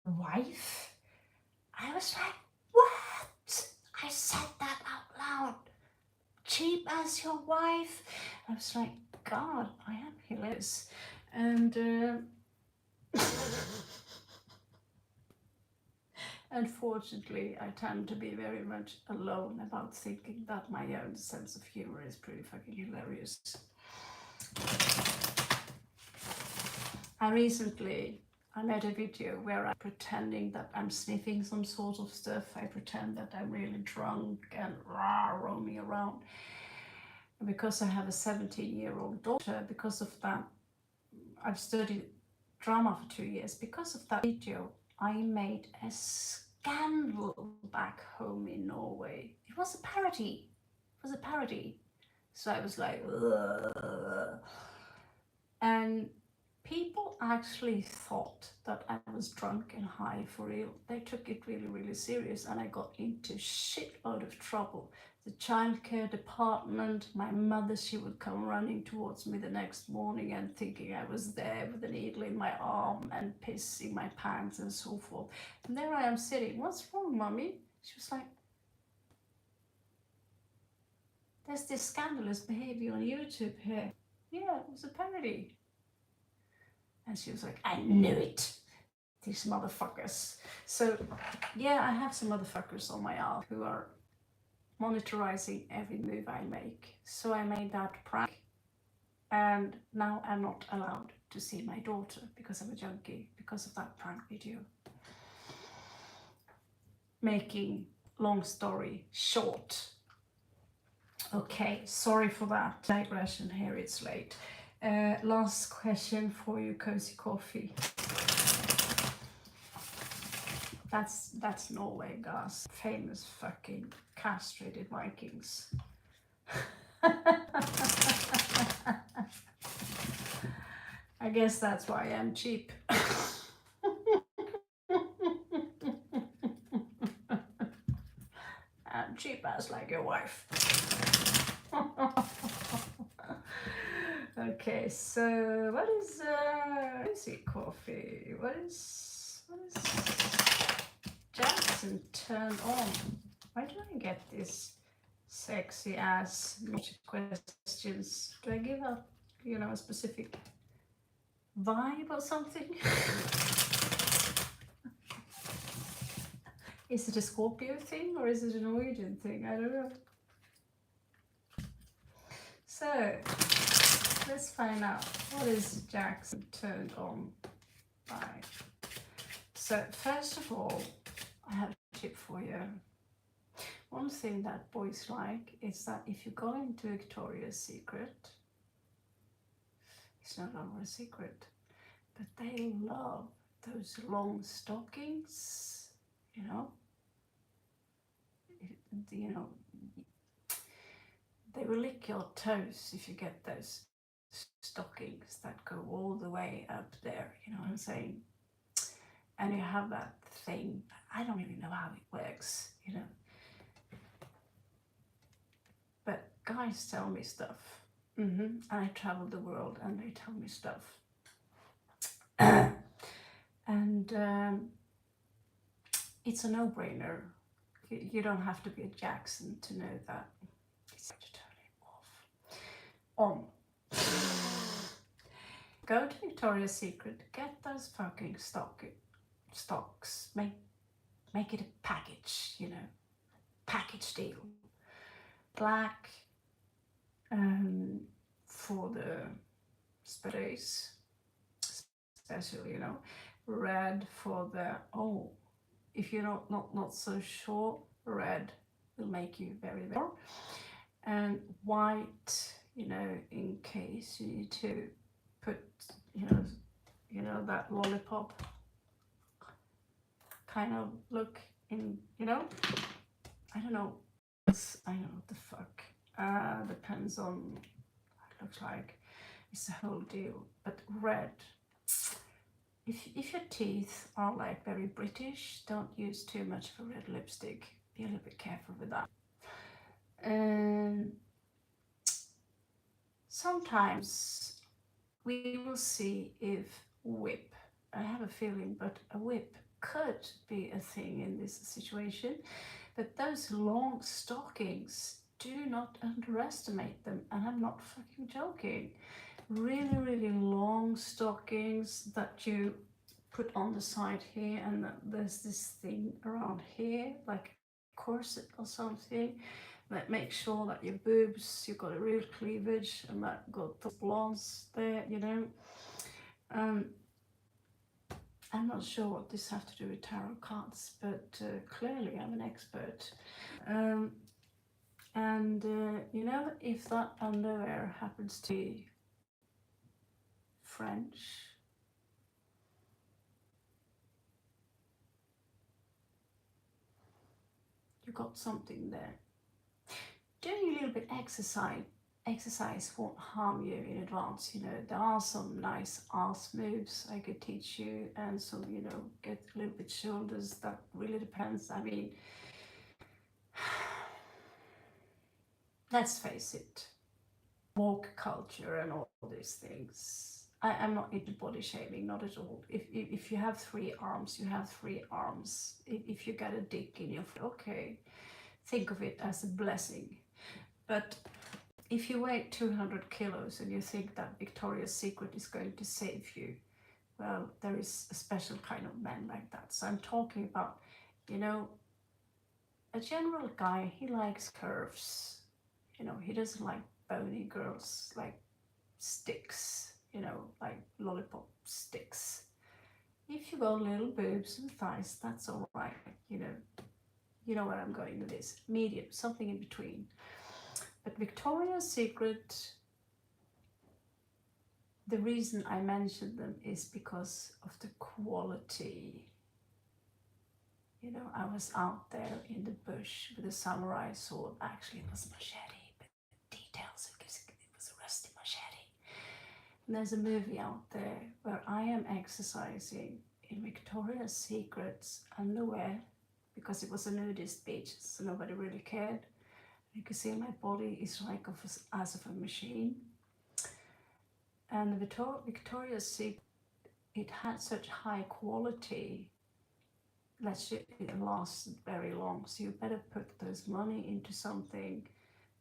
I was like, what? I said that out loud. Cheap as your wife? I was like, God, I am hilarious. And Unfortunately, I tend to be very much alone about thinking that my own sense of humor is pretty fucking hilarious. I made a video where I'm pretending that I'm sniffing some sort of stuff. I pretend that I'm really drunk and roaming around. And because I have a 17-year-old daughter, because of that, I've studied drama for 2 years. Because of that video, I made a scandal back home in Norway. It was a parody. It was a parody. So I was like, ugh. And people actually thought that I was drunk and high for real. They took it really, really serious, and I got into shitload of trouble. The childcare department, my mother, she would come running towards me the next morning and thinking I was there with a needle in my arm and piss in my pants and so forth. And there I am sitting, what's wrong, mommy? She was like, there's this scandalous behavior on YouTube here. Yeah, it was a parody. And she was like, I knew it. These motherfuckers. So yeah, I have some motherfuckers on my arm who are monitoring every move I make. So I made that prank, and now I'm not allowed to see my daughter because I'm a junkie because of that prank video. Making long story short. Okay, sorry for that digression here, it's late. Last question for you, Cozy Coffee. That's Norway, guys. Famous fucking castrated Vikings. I guess that's why I'm cheap. I'm cheap as like your wife. Okay, so what is Cozy Coffee? What is Jackson turned on? Why do I get this sexy ass questions? Do I give up, a specific vibe or something? Is it a Scorpio thing or is it a Norwegian thing? I don't know. So let's find out what is Jackson turned on by. So first of all, I have a tip for you. One thing that boys like is that if you go into Victoria's Secret, it's no longer a secret, but they love those long stockings, they will lick your toes if you get those stockings that go all the way up there, you know what I'm saying? And you have that thing, I don't really know how it works, but guys tell me stuff. And I travel the world and they tell me stuff. And it's a no-brainer. You don't have to be a Jackson to know that. It's time to turn it off. Go to Victoria's Secret, get those fucking stocks, make it a package, package deal. Black for the space, especially, red for the, if you're not so sure, red will make you very, very, and white, in case you need to put, that lollipop kind of look in, I don't know what the fuck, depends on what it looks like, it's a whole deal, but red. If your teeth are like very British, don't use too much of a red lipstick. Be a little bit careful with that. And sometimes we will see if whip, I have a feeling, but a whip could be a thing in this situation. But those long stockings, do not underestimate them. And I'm not fucking joking. Really, really long stockings that you put on the side here, and there's this thing around here, like a corset or something, that makes sure that your boobs, you've got a real cleavage, and that got the blondes there, you know. Um, I'm not sure what this has to do with tarot cards, but clearly I'm an expert. Um, and you know, if that underwear happens to be French, you got something there. Doing a little bit exercise won't harm you in advance. You know, there are some nice ass moves I could teach you, and some, you know, get a little bit shoulders. That really depends. I mean, let's face it, woke culture and all these things. I'm not into body shaming, not at all. If you have 3 arms, you have 3 arms. If you got a dick in your foot, okay, think of it as a blessing. But if you weigh 200 kilos and you think that Victoria's Secret is going to save you, well, there is a special kind of man like that. So I'm talking about, you know, a general guy, he likes curves. You know, he doesn't like bony girls, like sticks, you know, like lollipop sticks. If you got little boobs and thighs, that's all right, you know where I'm going with this. Medium, something in between. But Victoria's Secret, the reason I mentioned them is because of the quality. You know, I was out there in the bush with a samurai sword. Actually, it was a machete, but details, it was a rusty machete. And there's a movie out there where I am exercising in Victoria's Secret's underwear, because it was a nudist beach, so nobody really cared. You can see my body is like as of a machine. And the Victoria's Secret, it had such high quality that it lasted very long. So you better put those money into something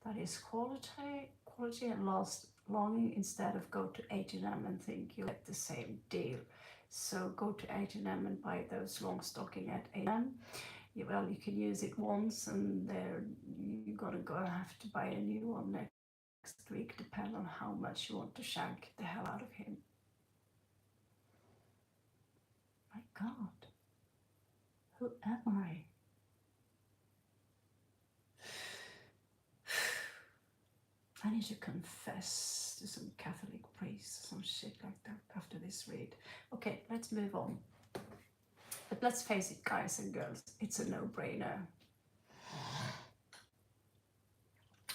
that is quality and lasts long, instead of go to H&M and think you'll get the same deal. So go to H&M and buy those long stocking at H&M. Well, you can use it once, and you're gonna have to buy a new one next week, depending on how much you want to shank the hell out of him. My God, who am I? I need to confess to some Catholic priest or some shit like that after this read. Okay, let's move on. But let's face it, guys and girls, it's a no-brainer.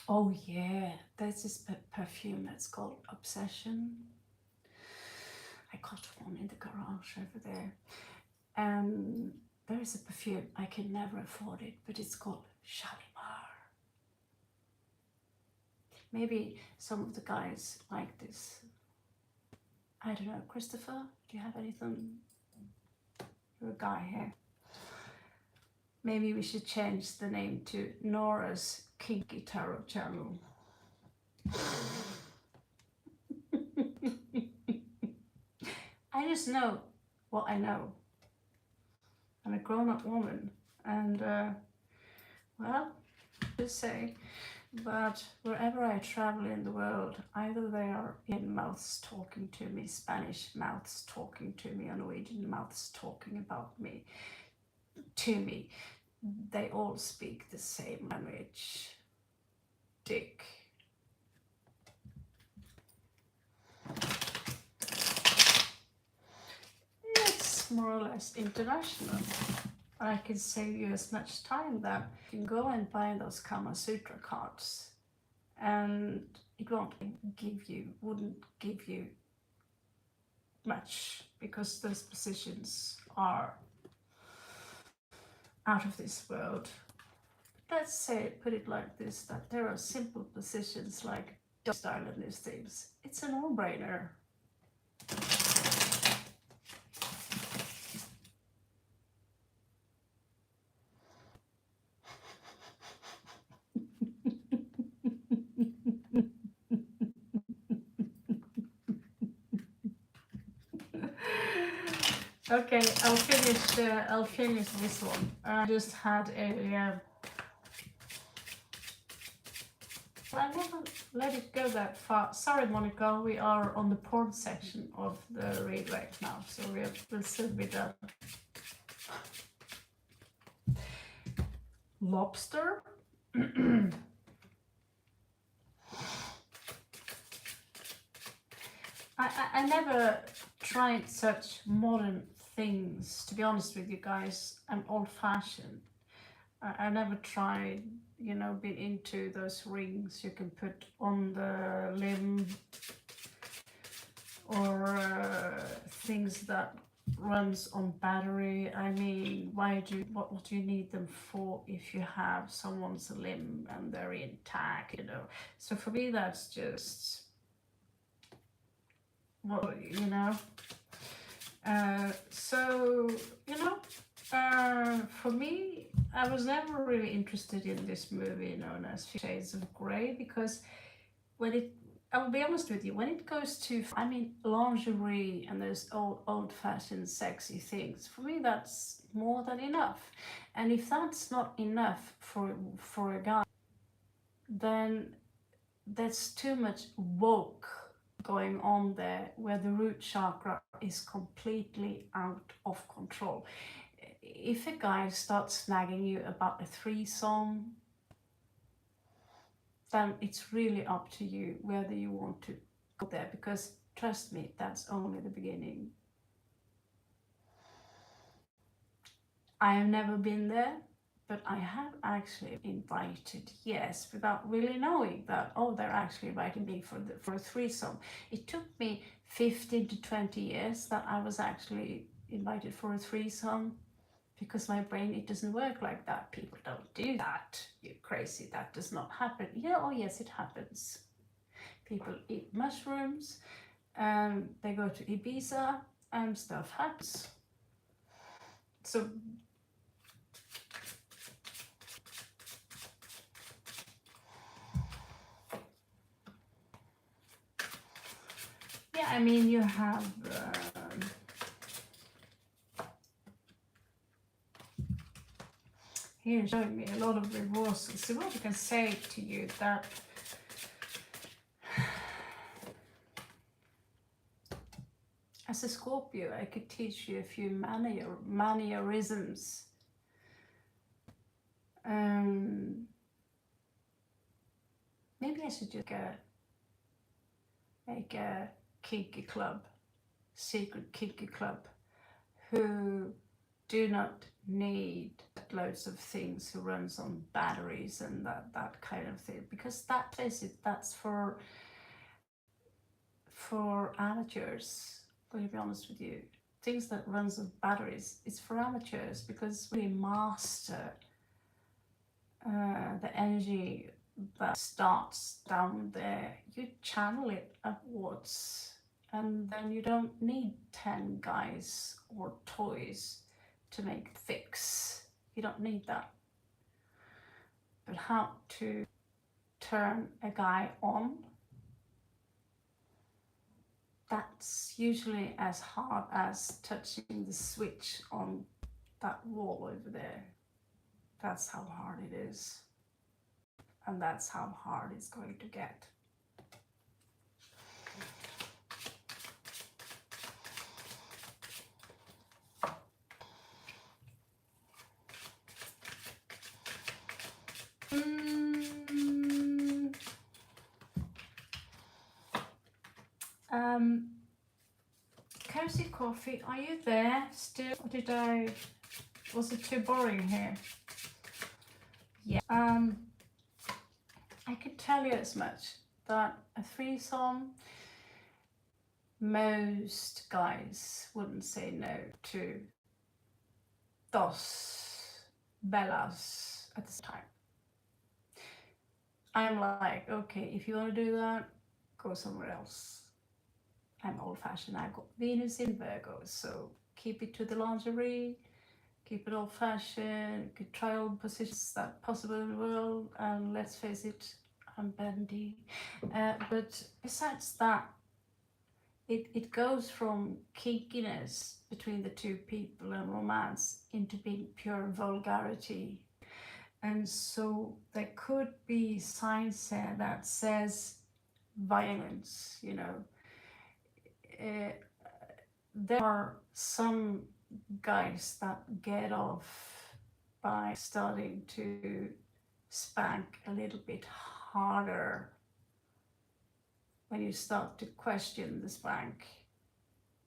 Oh yeah, there's this perfume that's called Obsession. I got one in the garage over there. And there is a perfume, I can never afford it, but it's called Shalimar. Maybe some of the guys like this. I don't know, Christopher, do you have anything? You're a guy here. Maybe we should change the name to Nora's Kinky Tarot Channel. I just know what I know. I'm a grown-up woman, and well, just say, but wherever I travel in the world, either they are Indian mouths talking to me, Spanish mouths talking to me, or Norwegian mouths talking about me, to me, they all speak the same language. Dick. It's more or less international. I can save you as much time that you can go and buy those Kama Sutra cards, and it wouldn't give you much, because those positions are out of this world. Let's say, put it like this, that there are simple positions like dog style and these things. It's a no-brainer. Okay, I'll finish. I'll finish this one. I just had a. I never let it go that far. Sorry, Monica. We are on the porn section of the read right now, so we'll soon be done. Lobster. I never tried such modern things, to be honest with you guys. I'm old-fashioned. I never tried, you know, been into those rings you can put on the limb, or things that runs on battery. I mean, what do you need them for if you have someone's limb and they're intact, you know? So for me, that's just, well, you know. So, you know, for me, I was never really interested in this movie known as 50 Shades of Grey, because when it, I will be honest with you, when it goes to, I mean, lingerie and those old-fashioned sexy things, for me that's more than enough. And if that's not enough for a guy, then that's too much woke going on there, where the root chakra is completely out of control. If a guy starts snagging you about a threesome, then it's really up to you whether you want to go there, because trust me, that's only the beginning. I have never been there, but I have actually invited, yes, without really knowing that, oh, they're actually inviting me for a threesome. It took me 15 to 20 years that I was actually invited for a threesome, because my brain, it doesn't work like that. People don't do that. You're crazy. That does not happen. Yeah, oh yes, it happens. People eat mushrooms, and they go to Ibiza, and stuff happens. So yeah, I mean, you have here showing me a lot of reversals. So what I can say to you that as a Scorpio, I could teach you a few mannerisms. Maybe I should just make a kinky club, secret kinky club, who do not need loads of things, who runs on batteries and that kind of thing, because that place, that's for amateurs. To be honest with you, things that runs on batteries, it's for amateurs, because we master the energy that starts down there. You channel it upwards, and then you don't need 10 guys or toys to make fix. You don't need that. But how to turn a guy on, that's usually as hard as touching the switch on that wall over there. That's how hard it is. And that's how hard it's going to get. Cozy Coffee, are you there still? Or was it too boring here? Yeah. I could tell you as much, that a threesome, most guys wouldn't say no to dos bellas at this time. I'm like, okay, if you want to do that, go somewhere else. I'm old-fashioned. I got Venus in Virgo, so keep it to the lingerie, keep it old-fashioned, good try all positions that possible in the world, and let's face it, I'm bendy. But besides that, it goes from kinkiness between the two people and romance into being pure vulgarity. And so there could be signs there that says violence, you know. Uh, there are some guys that get off by starting to spank a little bit harder when you start to question the spank.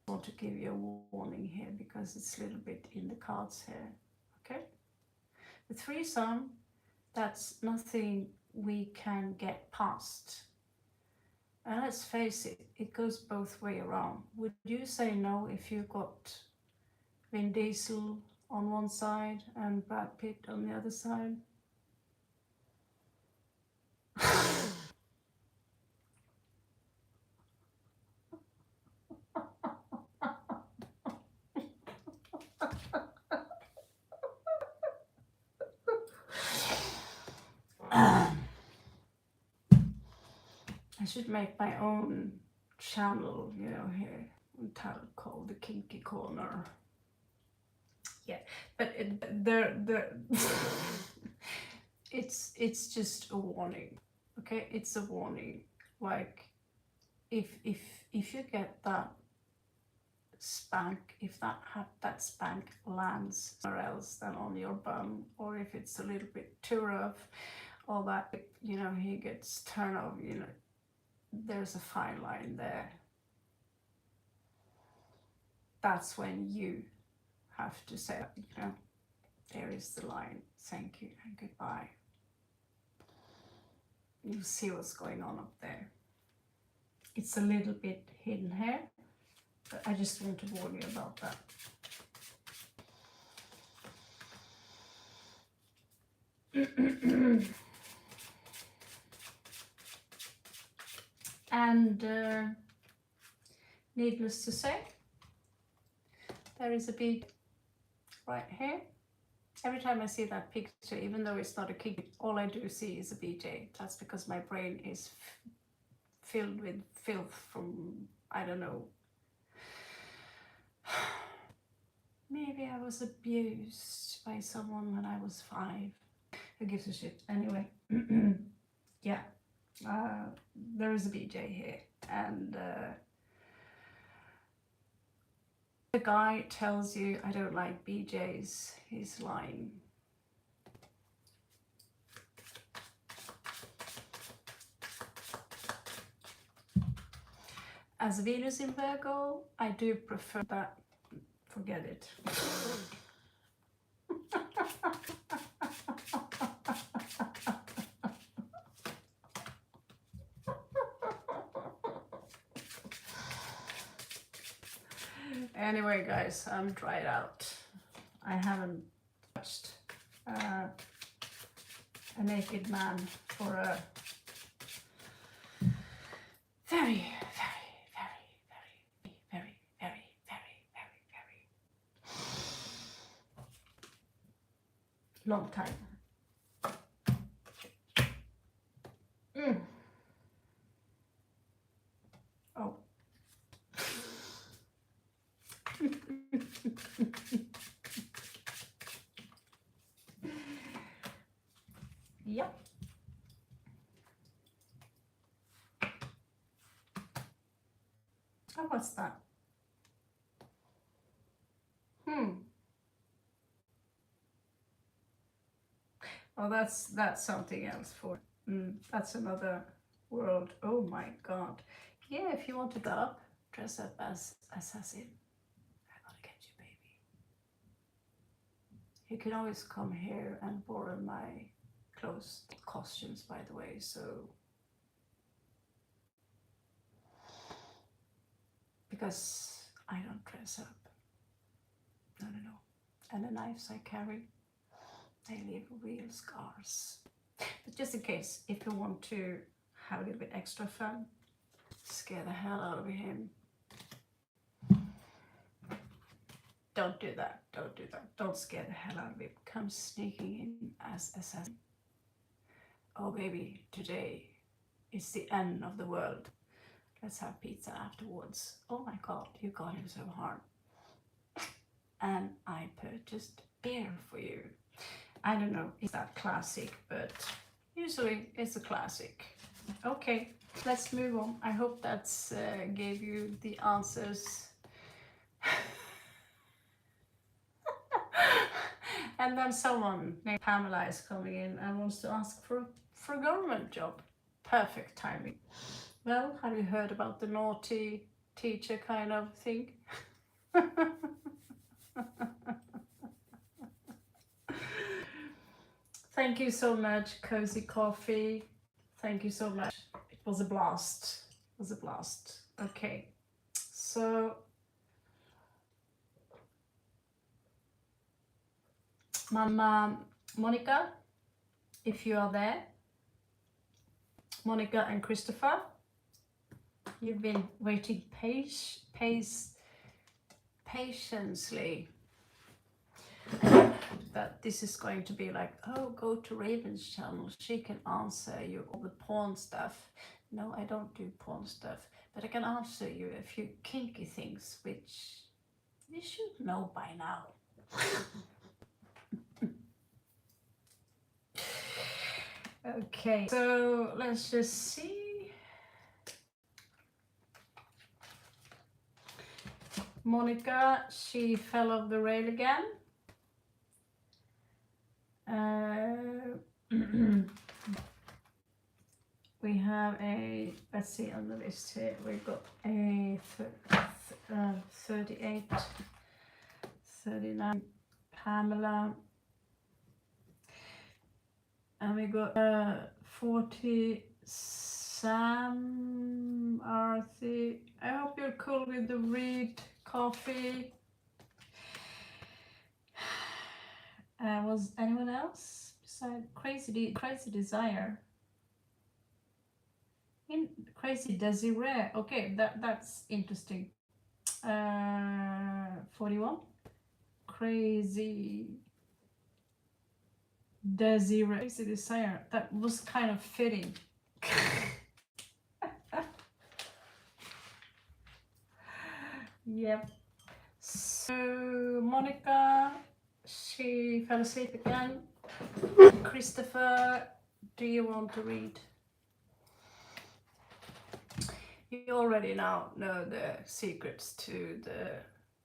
I want to give you a warning here because it's a little bit in the cards here. Okay? The threesome, that's nothing we can get past. And let's face it, it goes both way around. Would you say no if you got Vin Diesel on one side and Brad Pitt on the other side? I should make my own channel, you know, here entitled called The Kinky Corner. Yeah, but it's just a warning, okay? It's a warning. Like, if you get that spank, if that spank lands somewhere else than on your bum, or if it's a little bit too rough, or that, you know, he gets turned off, you know, there's a fine line there. That's when you have to say, you know, there is the line, thank you and goodbye. You'll see what's going on up there. It's a little bit hidden here, but I just want to warn you about that. And needless to say, there is a bead right here. Every time I see that picture, even though it's not a kink, all I do see is a BJ. That's because my brain is filled with filth from, I don't know. Maybe I was abused by someone when I was 5. Who gives a shit? Anyway, yeah, there is a BJ here, and the guy tells you, I don't like BJs, he's lying. As Venus in Virgo, I do prefer that. Forget it. Anyway, guys, I'm dried out. I haven't touched a naked man for a very long time. Oh. Yep. Oh, what's that? Oh, that's something else for. That's another world. Oh my God. Yeah, if you want to get up, dress up as assassin. I gotta get you, baby. You can always come here and borrow my clothes, costumes, by the way. So, because I don't dress up. No. And the knives I carry, they leave real scars. But just in case, if you want to have a little bit extra fun, scare the hell out of him. Don't do that. Don't do that. Don't scare the hell out of him. Come sneaking in as assassin. Oh baby, today is the end of the world. let's have pizza afterwards. Oh my god, you got him so hard. And I purchased beer for you. I don't know, is that classic, but usually it's a classic. Okay, let's move on. I hope that's gave you the answers. And then someone named Pamela is coming in and wants to ask for a government job. Perfect timing. Well, have you heard about the naughty teacher kind of thing? Thank you so much, Cozy Coffee. Thank you so much. It was a blast. It was a blast. Okay, so Mama Monica, if you are there, Monica and Christopher, you've been waiting patiently that this is going to be like, oh, go to Raven's channel, she can answer you all the porn stuff. No, I don't do porn stuff, but I can answer you a few kinky things, which you should know by now. Okay, so let's just see. Monica, she fell off the rail again. We have a, let's see on the list here, we've got a 38, 39, Pamela, and we got 40, Sam, Arthur. I hope you're cool with the read coffee. Was anyone else besides Crazy Desire? In Crazy Desire. Okay, that's interesting. 41. Crazy Desire. Crazy Desire. That was kind of fitting. Yep. So Monica, she fell asleep again. Christopher, do you want to read? You already now know the secrets to the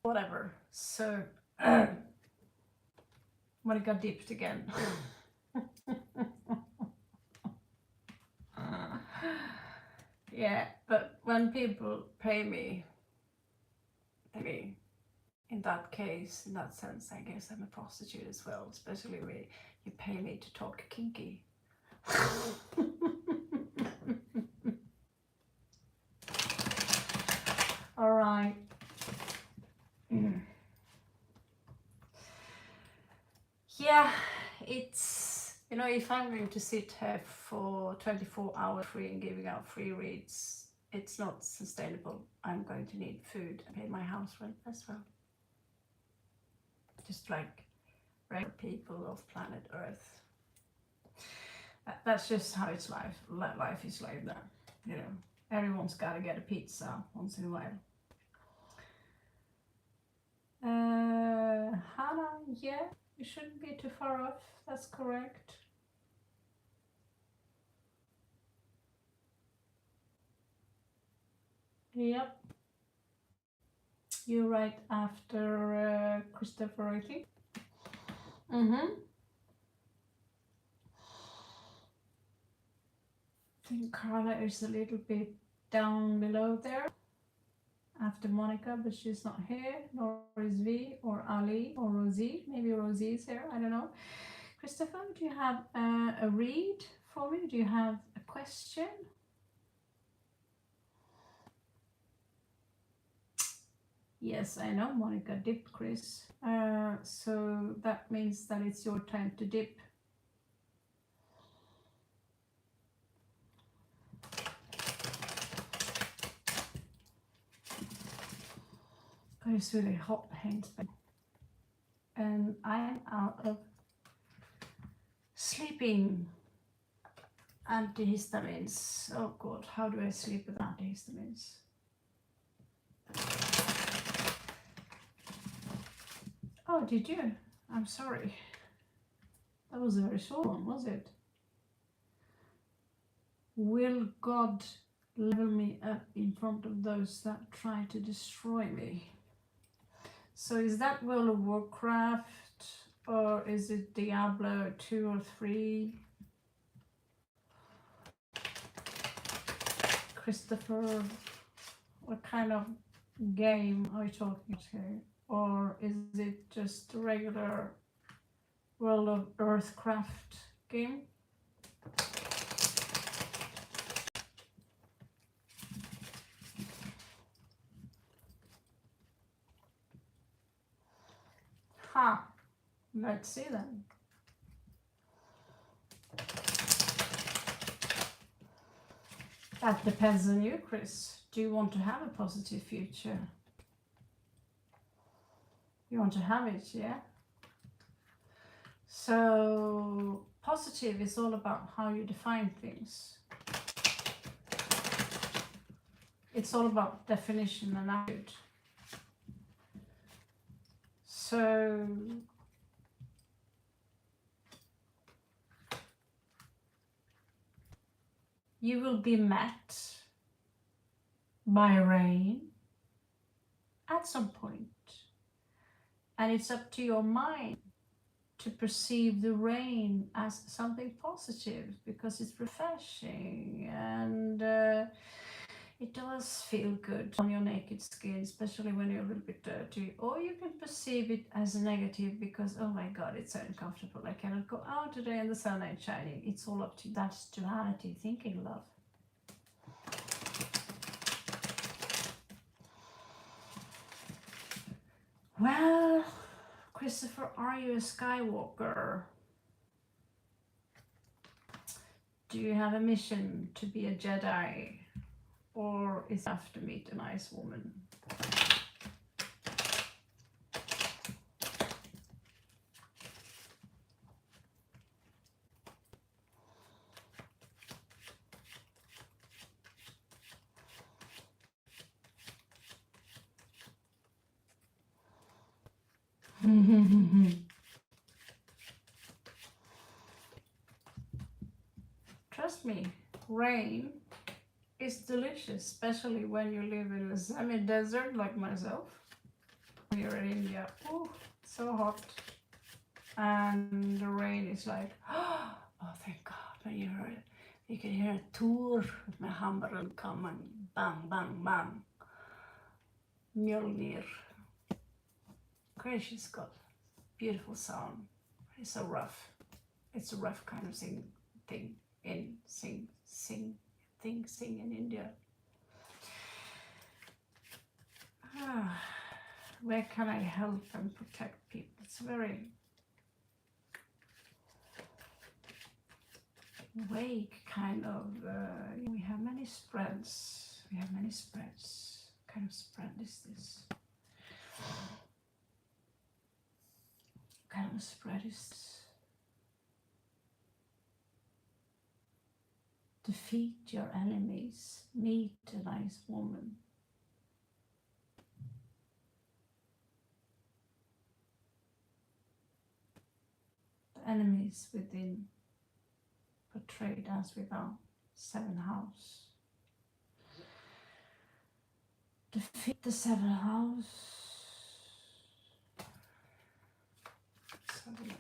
whatever. So Monica dipped again. Yeah, but when people pay me, in that case, in that sense, I guess I'm a prostitute as well, especially when you pay me to talk kinky. All right. Yeah, it's, you know, if I'm going to sit here for 24 hours free and giving out free reads, it's not sustainable. I'm going to need food and pay my house rent as well. Just like regular people of planet Earth. That's just how it's life. Life is like that, you know. Everyone's got to get a pizza once in a while. Hannah, yeah, you shouldn't be too far off. That's correct. Yep. You're right after Christopher, I think. I think Carla is a little bit down below there after Monica, but she's not here, nor is V or Ali or Rosie. Maybe Rosie is here, I don't know. Christopher, do you have a read for me? Do you have a question? Yes, I know Monica dipped, Chris. So that means that it's your time to dip. But it's really hot, hence, and I'm out of sleeping. Antihistamines. Oh god, how do I sleep with antihistamines? Oh, did you? I'm sorry. That was a very short one, was it? Will God level me up in front of those that try to destroy me? So is that World of Warcraft, or is it Diablo 2 or 3? Christopher, what kind of game are we talking about here? Or is it just a regular World of Earthcraft game? Ha! Let's see then. That depends on you, Chris. Do you want to have a positive future? You want to have it, yeah? So, positive is all about how you define things. It's all about definition and attitude. So, you will be met by rain at some point. And it's up to your mind to perceive the rain as something positive because it's refreshing and it does feel good on your naked skin, especially when you're a little bit dirty. Or you can perceive it as negative because, oh my god, it's so uncomfortable. I cannot go out today and the sun ain't shining. It's all up to you. That's duality thinking, love. Well, Christopher, are you a Skywalker? Do you have a mission to be a Jedi? Or is it enough to meet a nice woman? Trust me, rain is delicious, especially when you live in a semi-desert like myself. When you're in India, oh, so hot. And the rain is like, oh, thank God. When you can hear a tour med hammaren coming, bang, bang, bang. Mjolnir. Gracious God, beautiful sound. It's so rough. It's a rough kind of sing in India. Where can I help and protect people? It's very vague kind of. We have many spreads. What kind of spread is this? What kind of spread is this? Defeat your enemies. Meet a nice woman. The enemies within portrayed as without 7th house. Defeat the 7th house. Let's have a look.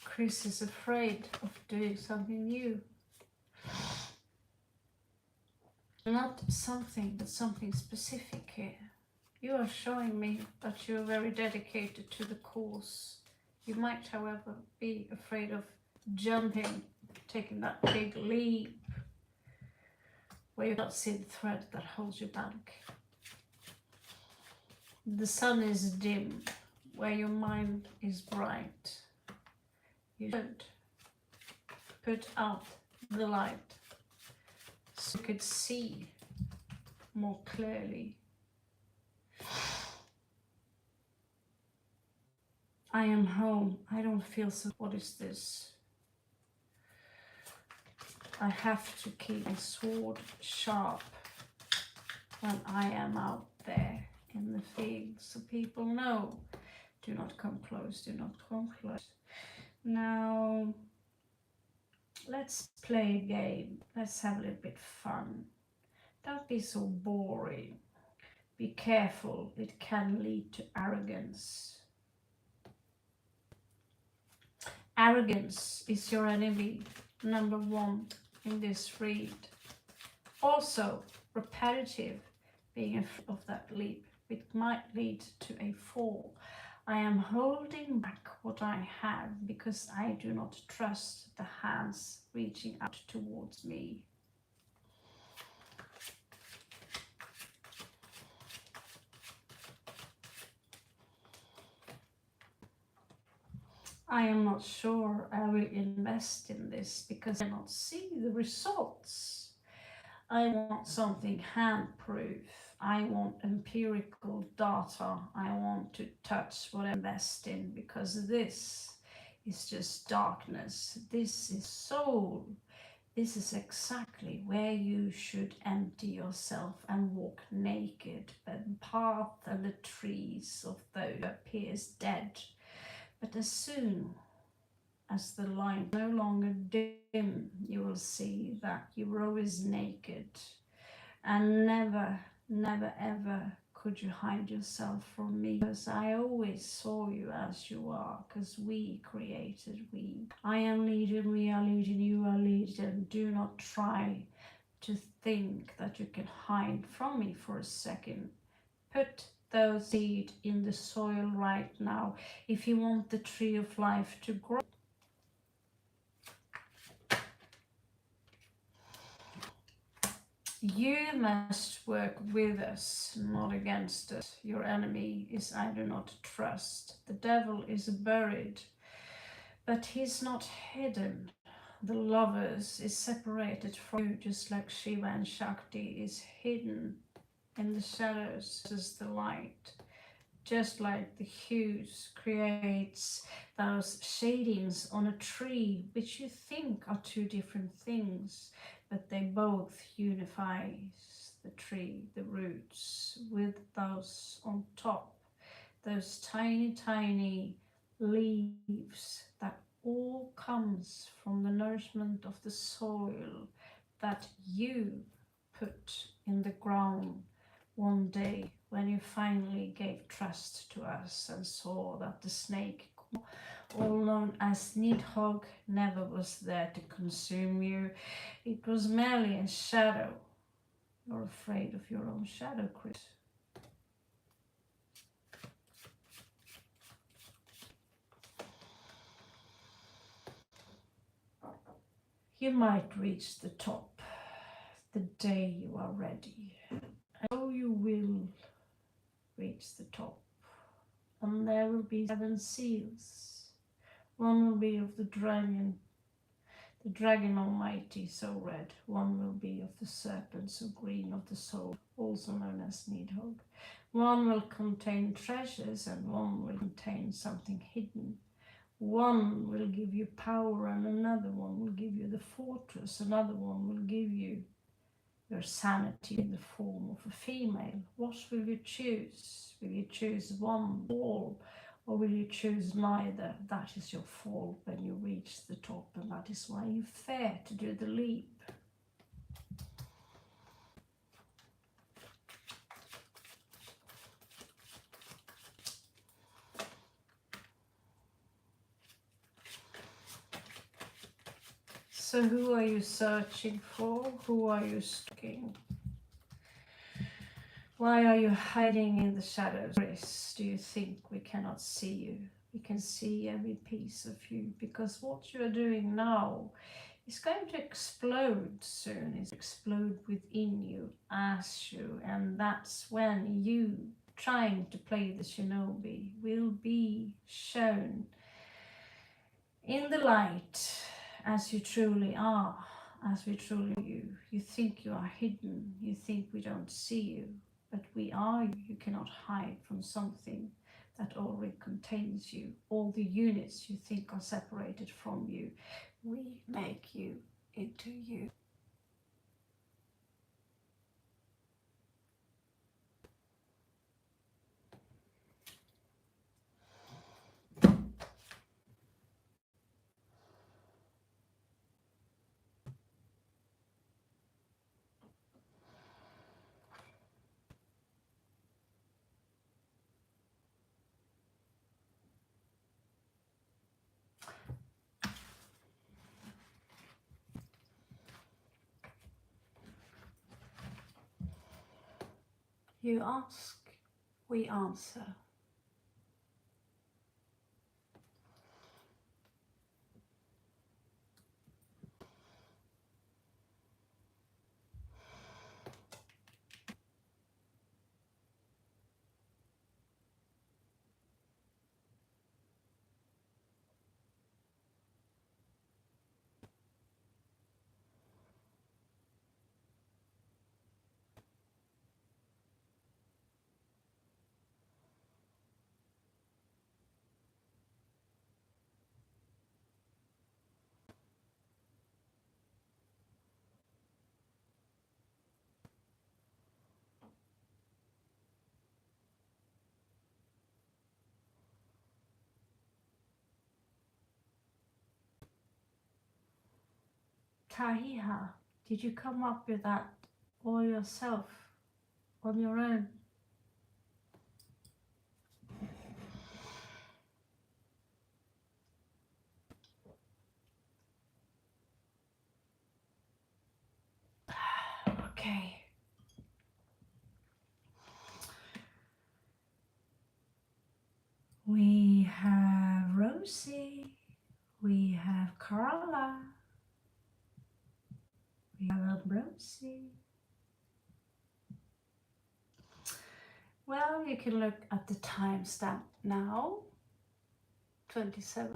Chris is afraid of doing something new. Not something, but something specific here. You are showing me that you're very dedicated to the cause. You might, however, be afraid of jumping, taking that big leap, where you don't see the thread that holds you back. The sun is dim, where your mind is bright. You should put out the light so you could see more clearly. I am home. I don't feel so. What is this? I have to keep my sword sharp when I am out there in the field, so people know. Do not come close, do not come close. Now, let's play a game. Let's have a little bit fun. Don't be so boring. Be careful, it can lead to arrogance. Arrogance is your enemy, number one in this read. Also, repetitive, being afraid of that leap, it might lead to a fall. I am holding back what I have because I do not trust the hands reaching out towards me. I am not sure I will invest in this because I cannot see the results. I want something hand-proof. I want empirical data. I want to touch what I invest in because this is just darkness. This is soul. This is exactly where you should empty yourself and walk naked, the path and the trees of those who appears dead. But as soon as the light no longer dim, you will see that your row is naked, and never, never ever could you hide yourself from me, because I always saw you as you are, because we created we. I am leading, we are leading, you are leading. Do not try to think that you can hide from me for a second. Put those seeds in the soil right now if you want the tree of life to grow. You must work with us, not against us. Your enemy is I do not trust. The devil is buried, but he's not hidden. The lovers is separated from you, just like Shiva and Shakti is hidden in the shadows as the light. Just like the hues creates those shadings on a tree, which you think are two different things, but they both unify the tree, the roots, with those on top, those tiny, tiny leaves that all comes from the nourishment of the soil that you put in the ground one day when you finally gave trust to us and saw that the snake, all known as Nidhogg, never was there to consume you. It was merely a shadow. You're afraid of your own shadow, Chris. You might reach the top the day you are ready. I know you will reach the top. And there will be 7 seals. One will be of the dragon almighty, so red. One will be of the serpent, so green, of the soul, also known as Nidhogg. One will contain treasures and one will contain something hidden. One will give you power and another one will give you the fortress. Another one will give you your sanity in the form of a female. What will you choose? Will you choose one fall, or will you choose neither? That is your fault when you reach the top, and that is why you fear to do the leap. So who are you searching for? Who are you stalking? Why are you hiding in the shadows? Chris, do you think we cannot see you? We can see every piece of you, because what you are doing now is going to explode soon. It's explode within you, as you, and that's when you trying to play the shinobi will be shown in the light as you truly are, as we truly are you. You think you are hidden, you think we don't see you, but we are you. You cannot hide from something. that already contains you, all the units you think are separated from you. We make you into you. You ask, we answer. Tahiha, did you come up with that all yourself, on your own? Okay. We have Rosie, we have Carla, we have Rosie. Well, you can look at the timestamp now, 27,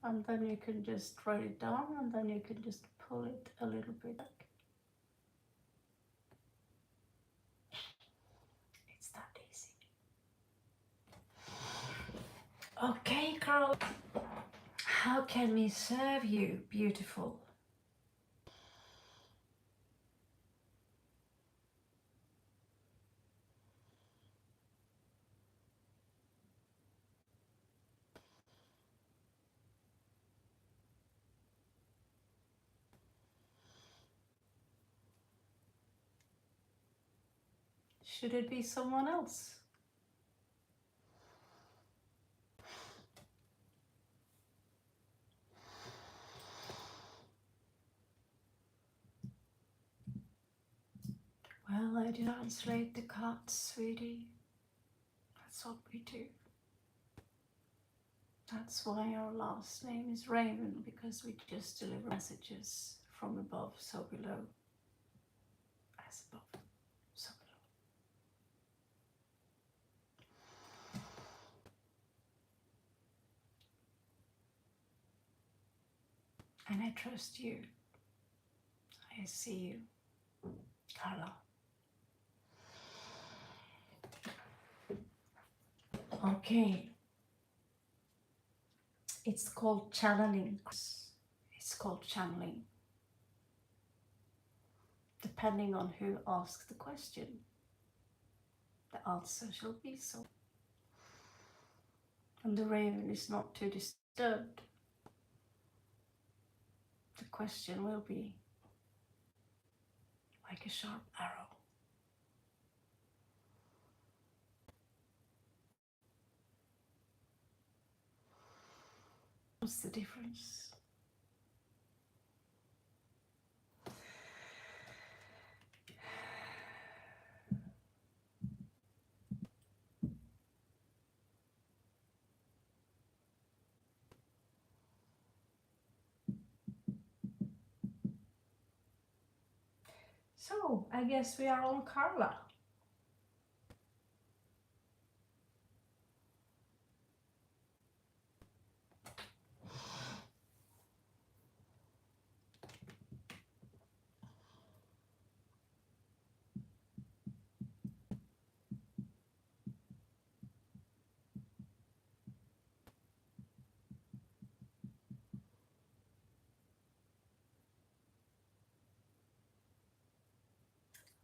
and then you can just write it down, and then you can just pull it a little bit back. It's that easy. Okay, Carl, how can we serve you, beautiful? Should it be someone else? Well, I did translate the cards, sweetie. That's what we do. That's why our last name is Raven, because we just deliver messages from above, so below. As above, so below. And I trust you. I see you, Carla. Okay. It's called channeling. It's called channeling. Depending on who asks the question, the answer shall be so. And the raven is not too disturbed. The question will be like a sharp arrow. What's the difference? So, I guess we are on Carla.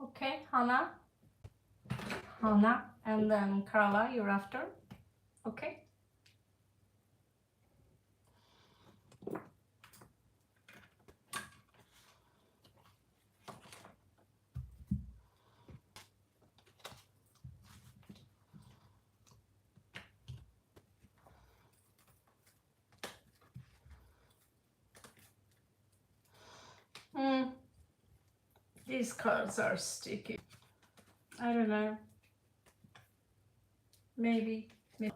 Okay, Hannah. Hannah, and then Carla, you're after. Okay. Hmm. These cards are sticky. I don't know. Maybe, maybe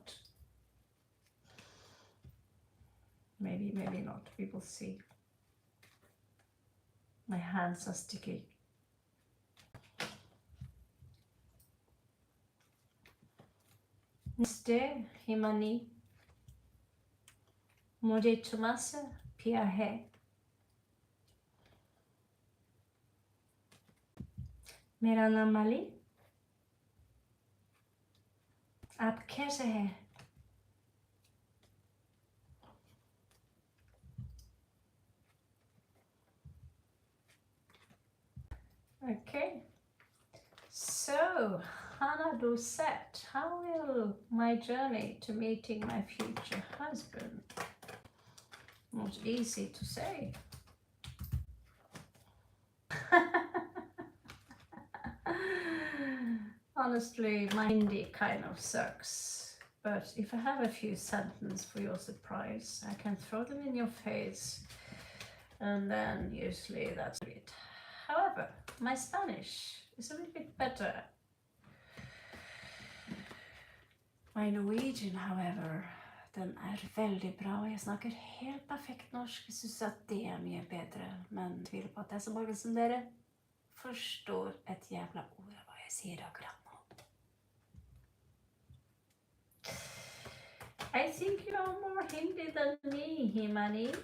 not. Maybe not. We will see. My hands are sticky. Niste himani मुझे चुमस पिया है मेरा नाम अली आप कैसे हैं Okay, so Hannah Doucette, how will my journey to meeting my future husband? Not easy to say. Honestly, my Hindi kind of sucks. But if I have a few sentences for your surprise, I can throw them in your face. And then usually that's it. However, my Spanish is a little bit better. My Norwegian, however, den veldig bra. Jeg snakker helt perfekt norsk. Jeg synes at det mye bedre. Men tviler på at så mange som dere forstår et jævla ord av hva jeg sier akkurat nå. I think you know more Hindi than me, Himani.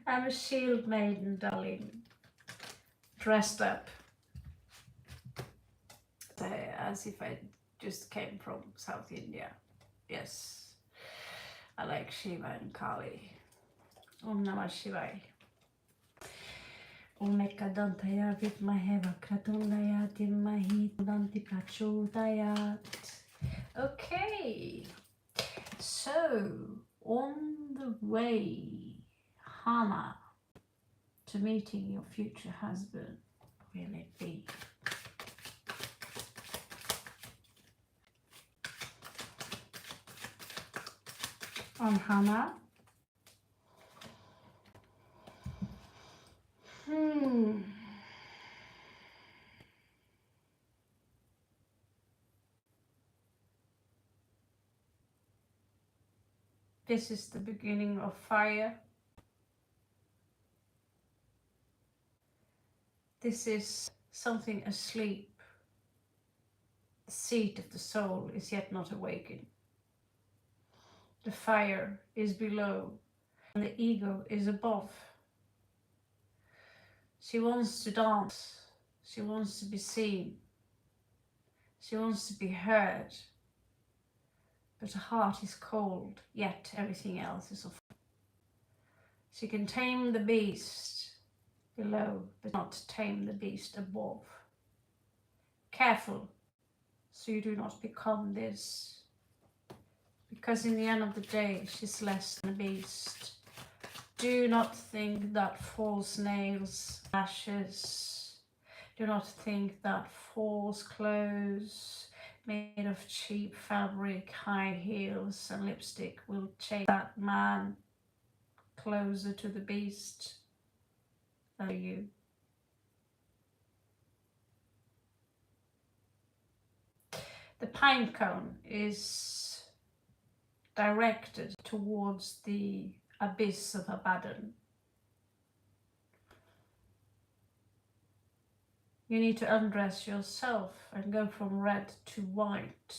I'm a shield maiden, darling. Dressed up. As if I just came from South India. Yes. I like Shiva and Kali. Om Namah Shivaya. Om Ekadantaya Vidmahe Vakratundaya Dimmahi Danti Prachodayat. Okay. So, on the way, Hannah, to meeting your future husband, will it be? On Hannah. This is the beginning of fire. This is something asleep. The seat of the soul is yet not awakened. The fire is below and the ego is above. She wants to dance. She wants to be seen. She wants to be heard. But her heart is cold, yet everything else is of. She can tame the beast below, but not tame the beast above. Careful, so you do not become this. Because in the end of the day, she's less than a beast. Do not think that false nails, lashes. Do not think that false clothes made of cheap fabric, high heels and lipstick will take that man closer to the beast than you. The pine cone is directed towards the abyss of Abaddon. You need to undress yourself and go from red to white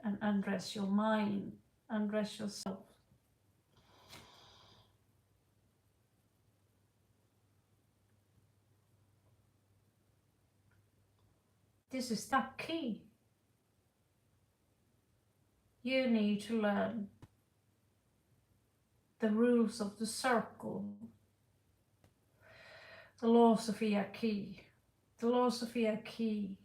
and undress your mind, undress yourself. This is the key. You need to learn the rules of the circle, the laws of hierarchy. The laws of hierarchy,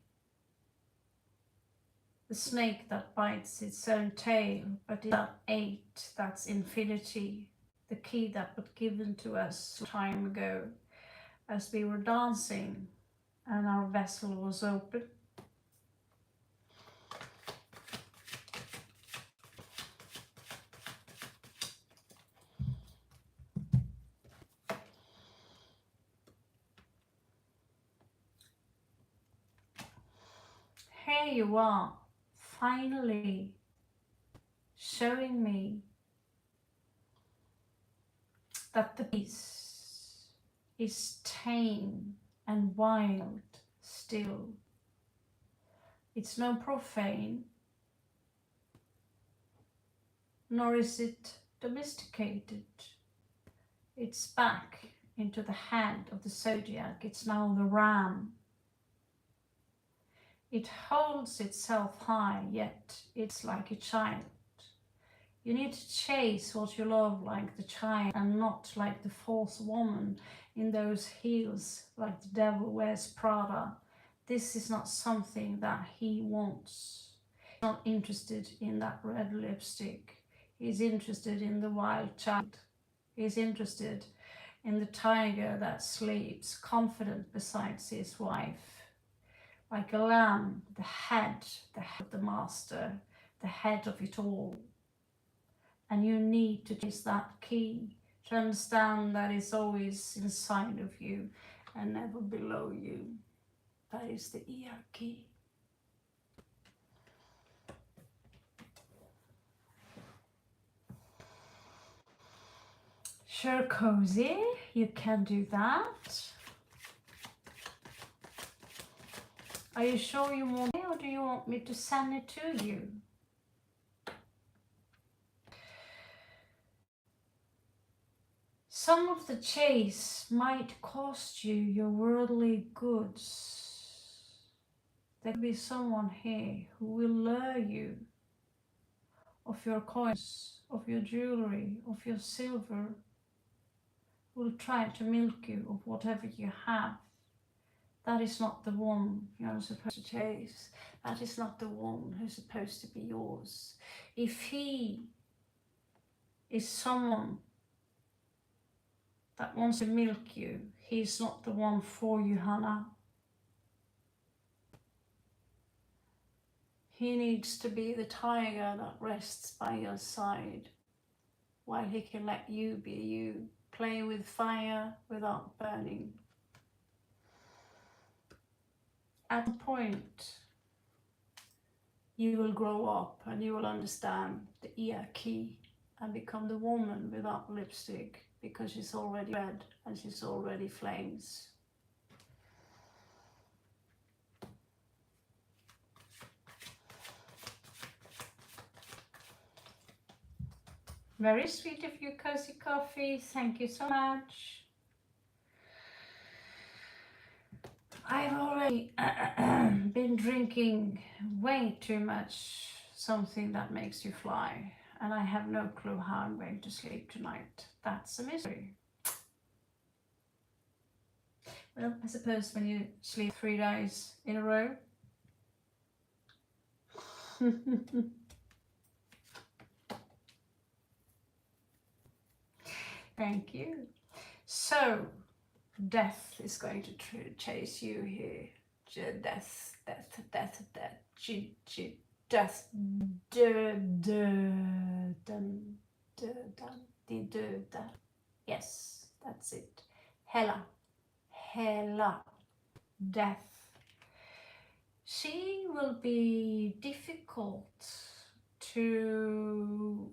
the snake that bites its own tail, but it's not 8, that's infinity. The key that was given to us a time ago as we were dancing and our vessel was open. Here you are, finally showing me that the peace is tame and wild still. It's no profane, nor is it domesticated. It's back into the head of the zodiac. It's now the ram. It holds itself high, yet it's like a child. You need to chase what you love like the child and not like the false woman in those heels like the devil wears Prada. This is not something that he wants. He's not interested in that red lipstick. He's interested in the wild child. He's interested in the tiger that sleeps confident beside his wife. Like a lamb, the head of the master, the head of it all. And you need to chase that key to understand that it's always inside of you and never below you. That is the ER key. Sure, cozy, you can do that. Are you sure you want me, or do you want me to send it to you? Some of the chase might cost you your worldly goods. There could be someone here who will lure you of your coins, of your jewelry, of your silver, will try to milk you of whatever you have. That is not the one you're supposed to chase. That is not the one who's supposed to be yours. If he is someone that wants to milk you, he's not the one for you, Hannah. He needs to be the tiger that rests by your side while he can let you be you. Play with fire without burning. At some point, you will grow up and you will understand the ear key and become the woman without lipstick, because she's already red and she's already flames. Very sweet of you, Cozy Coffee. Thank you so much. I've already been drinking way too much something that makes you fly, and I have no clue how I'm going to sleep tonight. That's a mystery. Well, I suppose when you sleep 3 days in a row. Thank you. So, death is going to chase you here. Death, death, death, death, death, yes, that's it. Hela, Hela, death. She will be difficult to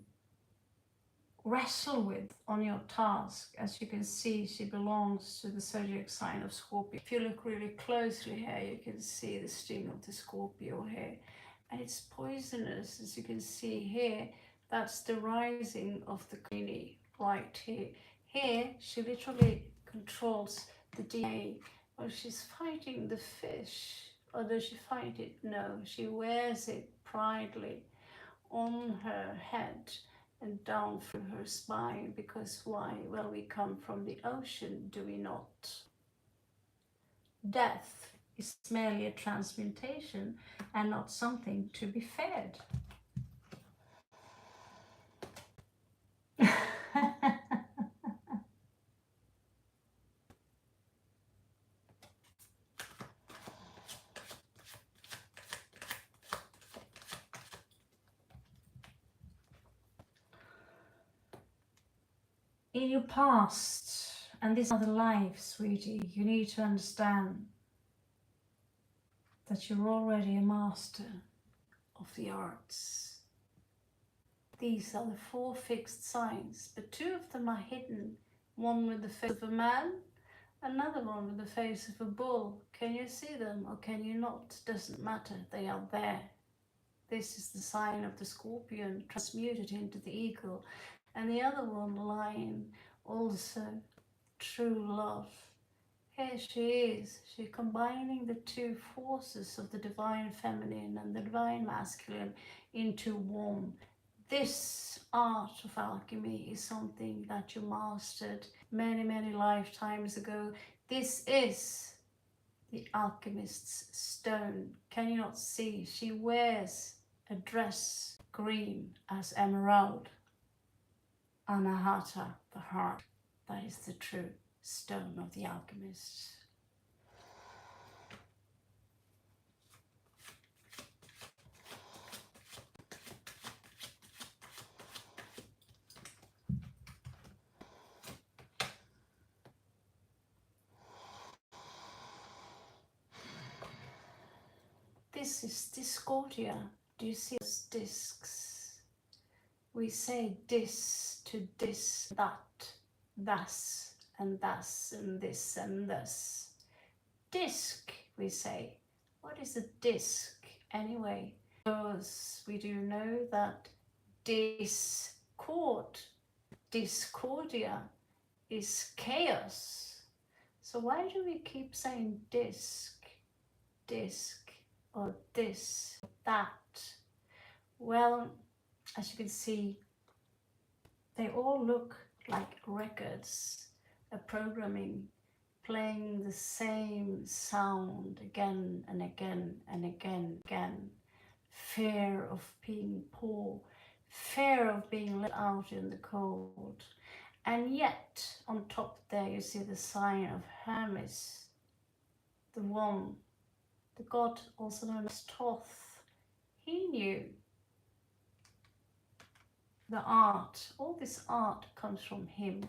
wrestle with on your task. As you can see, she belongs to the zodiac sign of Scorpio. If you look really closely here, you can see the sting of the Scorpio here, and it's poisonous. As you can see here, that's the rising of the Queenie right here. Here, she literally controls the DNA. Well, she's fighting the fish. Or does she fight it? No, she wears it proudly on her head and down through her spine, because why? Well, we come from the ocean, do we not? Death is merely a transmutation and not something to be feared. In your past and this other life, sweetie, you need to understand that you're already a master of the arts. These are the 4 fixed signs, but 2 of them are hidden. One with the face of a man, another one with the face of a bull. Can you see them or can you not? Doesn't matter, they are there. This is the sign of the scorpion transmuted into the eagle. And the other one, lion, also true love. Here she is. She's combining the 2 forces of the divine feminine and the divine masculine into one. This art of alchemy is something that you mastered many, many lifetimes ago. This is the alchemist's stone. Can you not see? She wears a dress green as emerald. Anahata, the heart. That is the true stone of the alchemist. This is Discordia. Do you see those discs? We say dis to dis, that, thus, and thus, and this, and thus. Disc, we say. What is a disc anyway? Because we do know that discordia is chaos. So why do we keep saying disc, or this, that? Well, as you can see, they all look like records, a programming, playing the same sound again and again and again. Fear of being poor, fear of being let out in the cold. And yet, on top there you see the sign of Hermes, the one, the god also known as Thoth. He knew the art, all this art comes from him.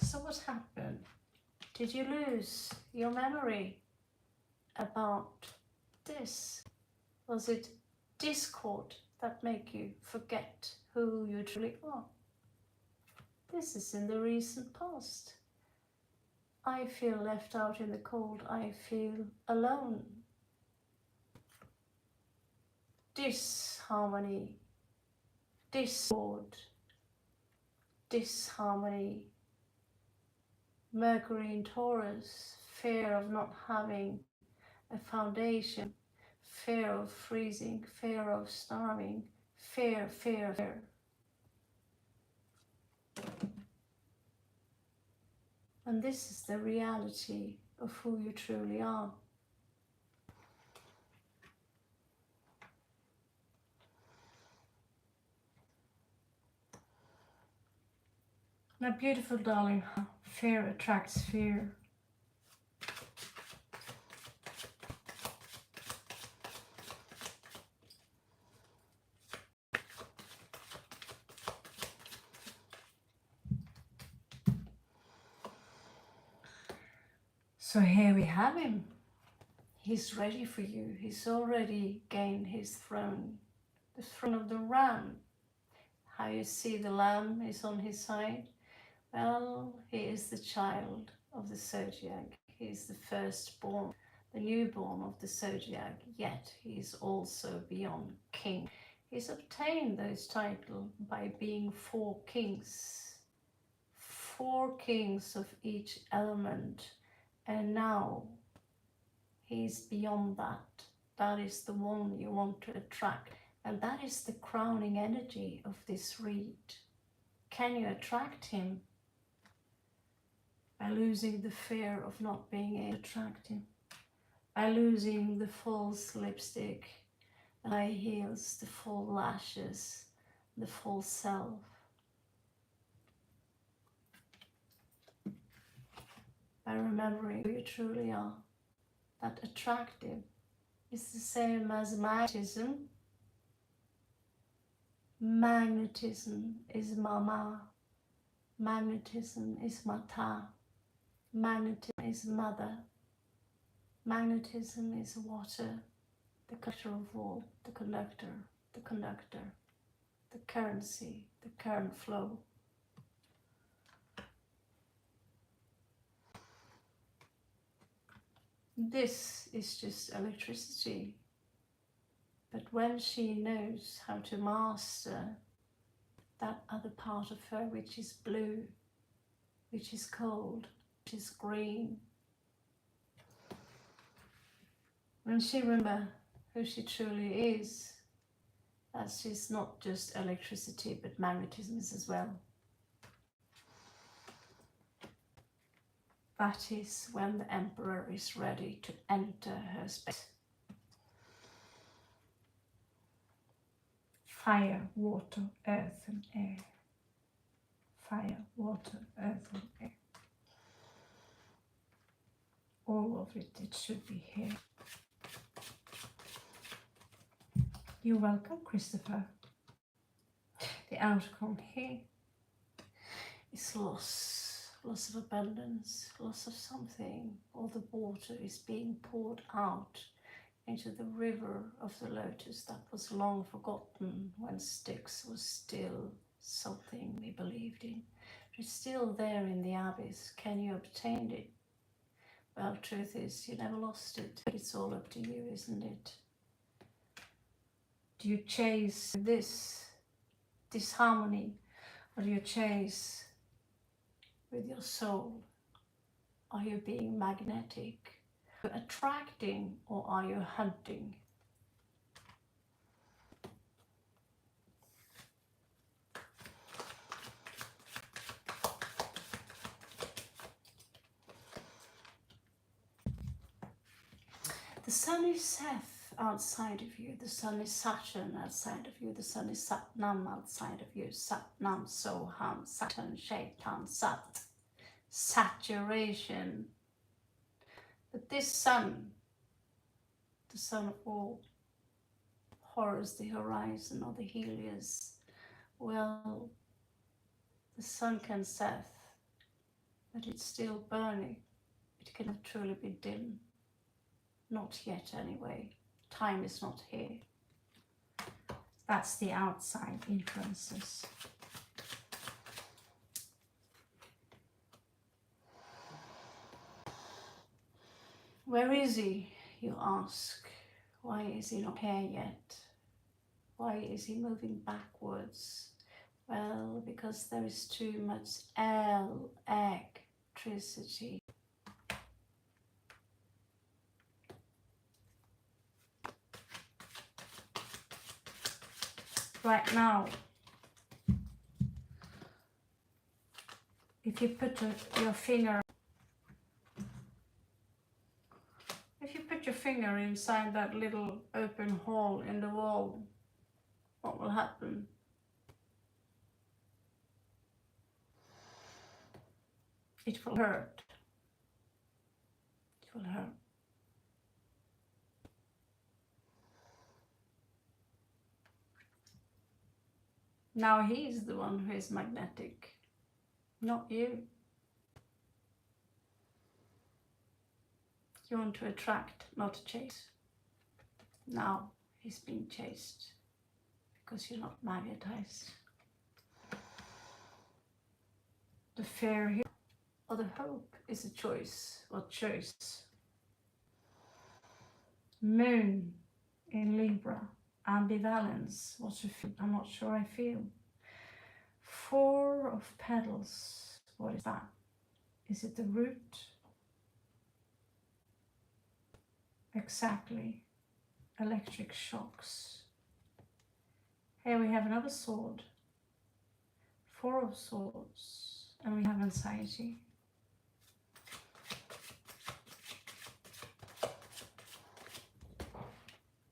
So what happened? Did you lose your memory about this? Was it discord that make you forget who you truly are? This is in the recent past. I feel left out in the cold. I feel alone. Disharmony, discord, disharmony. Mercury in Taurus, fear of not having a foundation, fear of freezing, fear of starving, fear. And this is the reality of who you truly are. My beautiful darling, fear attracts fear. So here we have him. He's ready for you. He's already gained his throne, the throne of the ram. How you see the lamb is on his side? Well, he is the child of the zodiac. He is the firstborn, the newborn of the zodiac, yet he is also beyond king. He's obtained those titles by being 4 kings. 4 kings of each element. And now he's beyond that. That is the one you want to attract. And that is the crowning energy of this read. Can you attract him by losing the fear of not being able to attract him? By losing the false lipstick, the high heels, the full lashes, the full self. By remembering who you truly are. That attractive is the same as magnetism. Magnetism is mama. Magnetism is mata. Magnetism is mother. Magnetism is water, the conductor of all, the conductor, the currency, the current flow. This is just electricity. But when she knows how to master that other part of her, which is blue, which is cold, which is green, when she remembers who she truly is, that she's not just electricity, but magnetism as well. That is when the Emperor is ready to enter her space. Fire, water, earth and air. Fire, water, earth and air. All of it, it should be here. You're welcome, Christopher. The outcome here is loss. Loss of abundance, loss of something. All the water is being poured out into the river of the lotus that was long forgotten when Styx was still something we believed in. It's still there in the abyss. Can you obtain it? Well, truth is, you never lost it. It's all up to you, isn't it? Do you chase this disharmony, or do you chase with your soul? Are you being magnetic? Are you attracting, or are you hunting? The sun is Seth outside of you, the sun is Saturn outside of you, the sun is Satnam outside of you, Satnam, Soham, Saturn, Shaitan, Sat, saturation. But this sun, the sun of all horrors, the horizon or the Helios, well, the sun can Seth, but it's still burning. It cannot truly be dim. Not yet anyway. Time is not here. That's the outside influences. Where is he, you ask? Why is he not here yet? Why is he moving backwards? Well, because there is too much electricity. Right now, if you put your finger, inside that little open hole in the wall, what will happen? It will hurt. It will hurt. Now he's the one who is magnetic, not you. You want to attract, not chase. Now he's being chased because you're not magnetized. The fear here or the hope is a choice. What choice? Moon in Libra, ambivalence. What you feel? I'm not sure I feel. Four of petals. What is that? Is it the root? Exactly. Electric shocks. Here we have another sword. 4 of swords. And we have anxiety.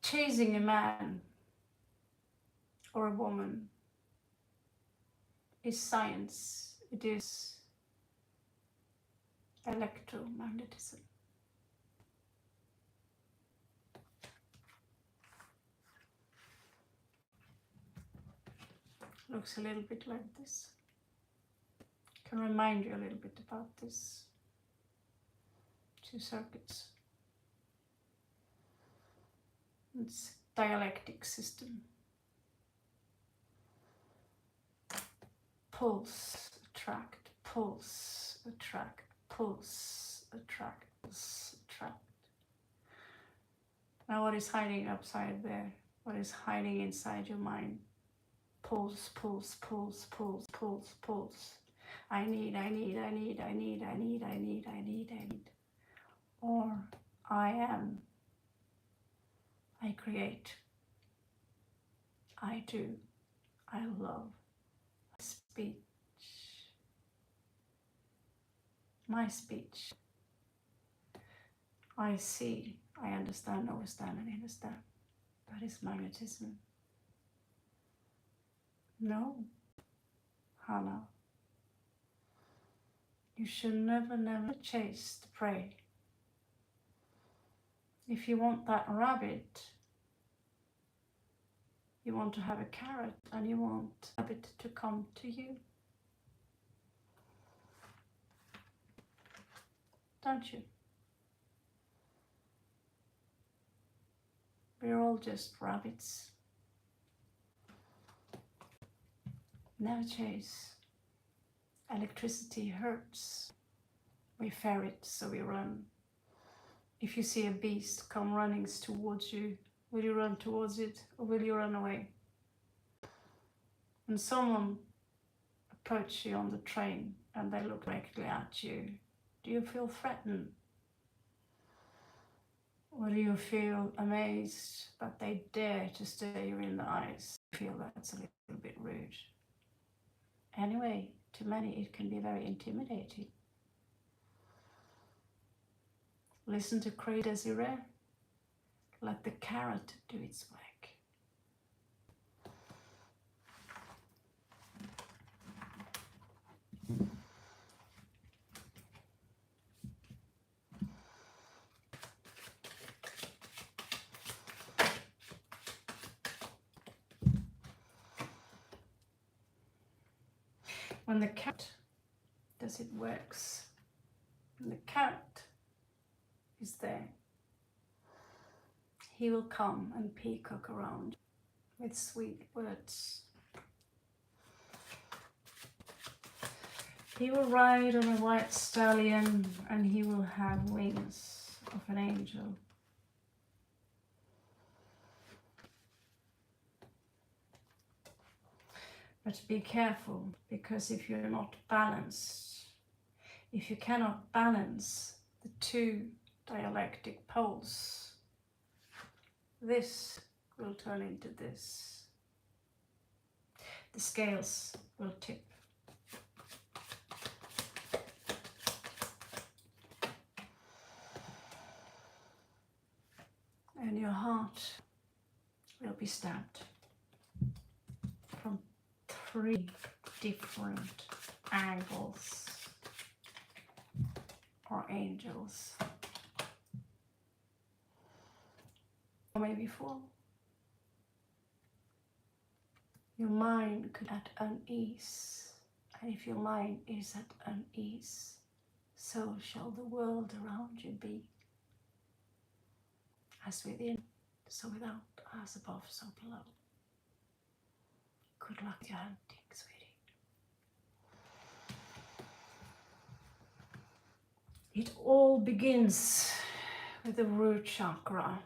Chasing a man or a woman is science. It is electromagnetism. Looks a little bit like this. Can remind you a little bit about this 2 circuits. It's dialectic system. Pulse, attract, pulse, attract, pulse, attract, pulse, attract. Now what is hiding upside there? What is hiding inside your mind? Pulse, pulse, pulse, pulse, pulse, pulse. I need. Or I am. I create. I do. I love. Speech. My speech. I see. I understand, overstand, and understand. That is magnetism. No, Hannah. You should never chase the prey. If you want that rabbit, you want to have a carrot and you want the rabbit to come to you. Don't you? We're all just rabbits. Never chase. Electricity hurts. We fear it, so we run. If you see a beast come running towards you, will you run towards it or will you run away? When someone approaches you on the train and they look directly at you, do you feel threatened? Or do you feel amazed that they dare to stare you in the eyes? I feel that's a little bit rude. Anyway, to many it can be very intimidating. Listen to Crazy Desiree. Let the carrot do its work. When the carrot does it works, when the carrot is there, he will come and peacock around with sweet words. He will ride on a white stallion and he will have wings of an angel. But be careful, because if you're not balanced, if you cannot balance the 2 dialectic poles, this will turn into this. The scales will tip. And your heart will be stabbed from 3 different angles or angels. Or maybe 4. Your mind could be at unease, and if your mind is at unease, so shall the world around you be. As within, so without, as above, so below. Good luck to your hunting, sweetie. It all begins with the root chakra.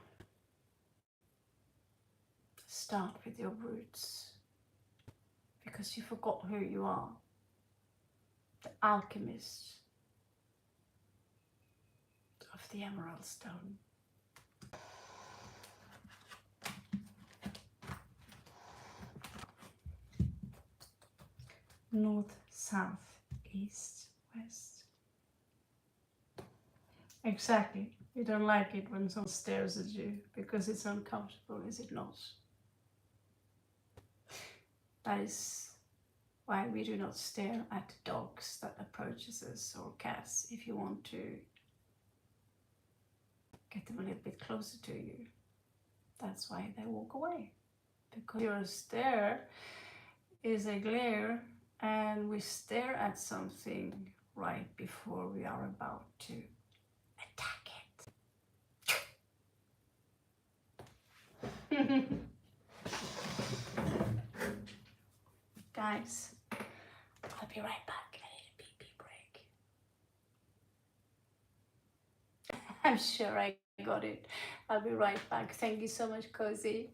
Start with your roots, because you forgot who you are. The alchemist of the emerald stone. north, south, east, west. Exactly. You don't like it when someone stares at you because it's uncomfortable, is it not? That is why we do not stare at dogs that approaches us or cats if you want to get them a little bit closer to you. That's why they walk away. Because your stare is a glare and we stare at something right before we are about to attack it. Guys, I'll be right back. I need a pee-pee break. I'm sure I got it. I'll be right back. Thank you so much, Cozy.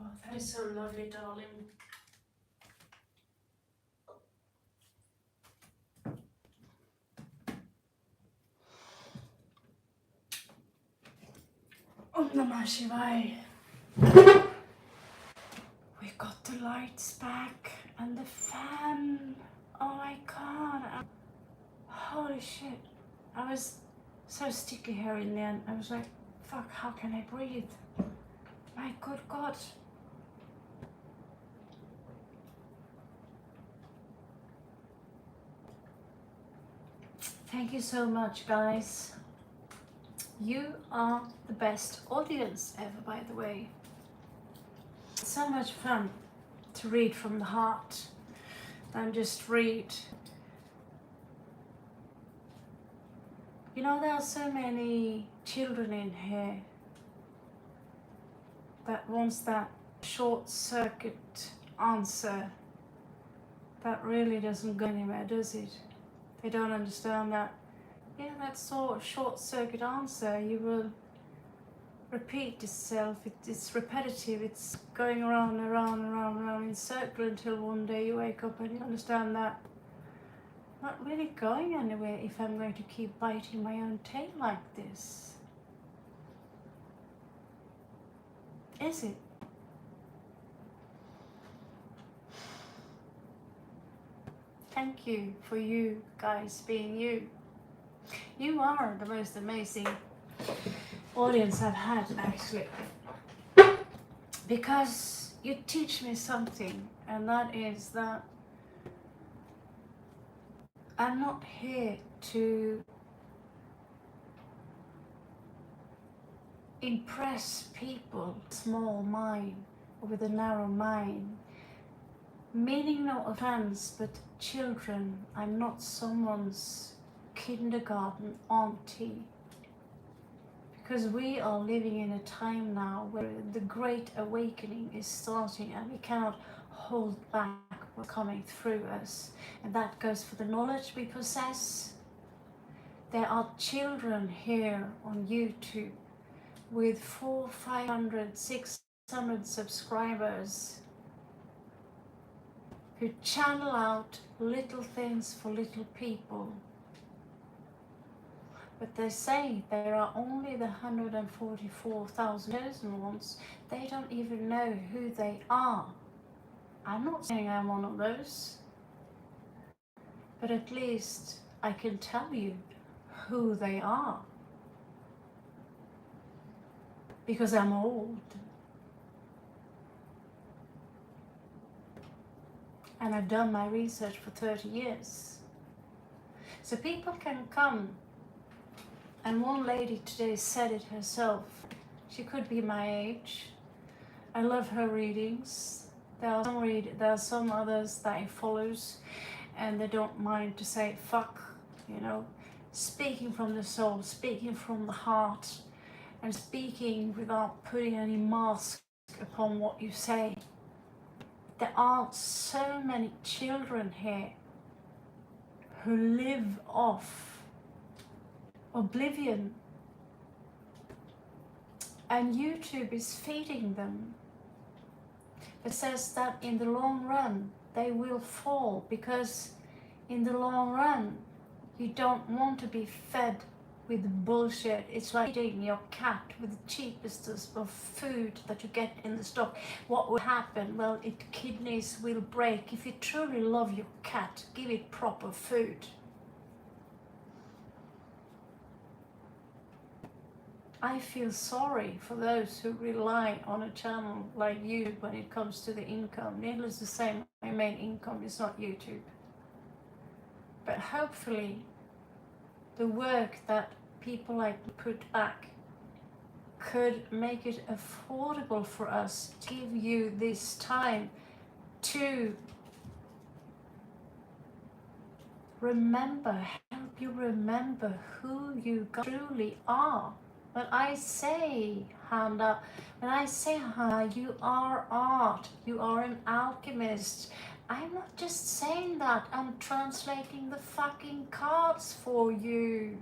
Oh, that is so lovely, darling. Om Namah Shivaya. We got the lights back and the fan. Oh my god. Holy shit. I was so sticky here in the end. I was like, fuck, how can I breathe? My good god. Thank you so much, guys. You are the best audience ever, by the way. It's so much fun to read from the heart than just read. You know, there are so many children in here that wants that short circuit answer that really doesn't go anywhere, does it? They don't understand that, yeah, that sort of short circuit answer, you will repeat itself, it's repetitive, it's going around and around and around and around in circle until one day you wake up and you understand that not really going anywhere if I'm going to keep biting my own tail like this. Is it? Thank you for you guys being you. You are the most amazing audience I've had, actually. Because you teach me something, and that is that I'm not here to impress people, small mind, or with a narrow mind. Meaning no offense, but children, I'm not someone's kindergarten auntie. Because we are living in a time now where the great awakening is starting and we cannot hold back what's coming through us. And that goes for the knowledge we possess. There are children here on YouTube with 400, 500, 600 subscribers who channel out little things for little people. But they say there are only the 144,000 chosen ones. They don't even know who they are. I'm not saying I'm one of those, but at least I can tell you who they are. Because I'm old. And I've done my research for 30 years. So people can come, and one lady today said it herself. She could be my age. I love her readings. There are some others that I follows, and they don't mind to say fuck, you know, speaking from the soul, speaking from the heart, and speaking without putting any mask upon what you say. There are so many children here who live off oblivion, and YouTube is feeding them. It says that in the long run they will fall, because in the long run you don't want to be fed with bullshit. It's like feeding your cat with the cheapest of food that you get in the stock. What will happen? Well, its kidneys will break. If you truly love your cat, give it proper food. I feel sorry for those who rely on a channel like YouTube when it comes to the income. Needless to say, my main income is not YouTube. But hopefully the work that people like to put back could make it affordable for us to give you this time to remember, help you remember who you truly are. When I say, Handa, you are art, you are an alchemist. I'm not just saying that, I'm translating the fucking cards for you.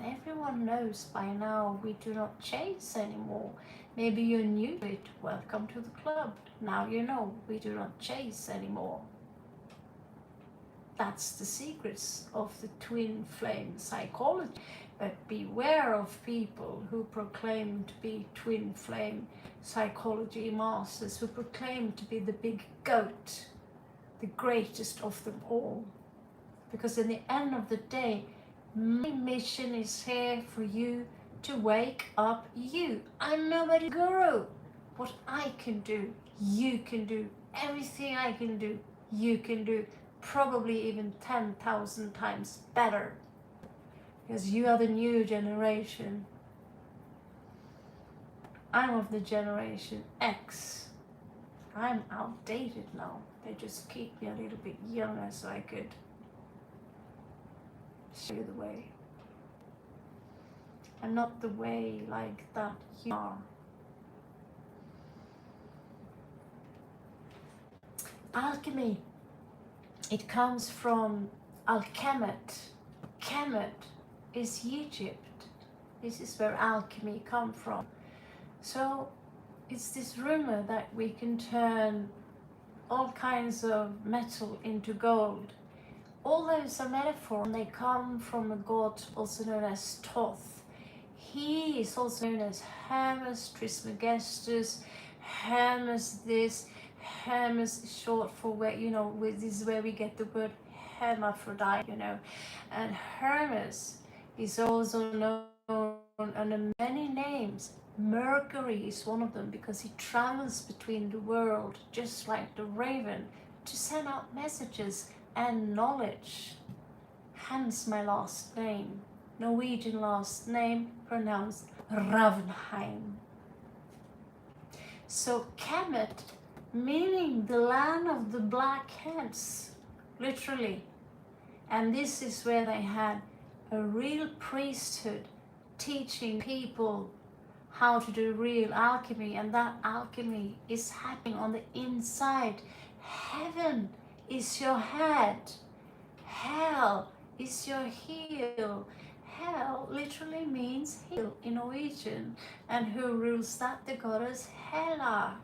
Everyone knows by now we do not chase anymore. Maybe you're new to it, welcome to the club. Now you know we do not chase anymore. That's the secrets of the twin flame psychology. But beware of people who proclaim to be twin flame psychology masters, who proclaim to be the big goat, the greatest of them all. Because in the end of the day, my mission is here for you to wake up you. I'm nobody's guru. What I can do, you can do. Everything I can do, you can do. Probably even 10,000 times better. Because you are the new generation. I'm of the generation X. I'm outdated now. They just keep me a little bit younger so I could show you the way. And not the way like that you are. Alchemy. It comes from Alchemet. Kemet is Egypt. This is where alchemy comes from. So it's this rumor that we can turn all kinds of metal into gold. all those are metaphors, and they come from a god also known as Thoth. He is also known as Hermes Trismegistus, Hermes this, Hermes is short for where, this is where we get the word hermaphrodite, and Hermes is also known under many names. Mercury is one of them because he travels between the world just like the raven to send out messages and knowledge. Hence my last name, Norwegian last name pronounced Ravnheim. So Kemet, meaning the land of the black heads, literally. And this is where they had a real priesthood teaching people how to do real alchemy, and that alchemy is happening on the inside. Heaven is your head, hell is your heel. Hell literally means heel in Norwegian, and who rules that? The goddess Hela.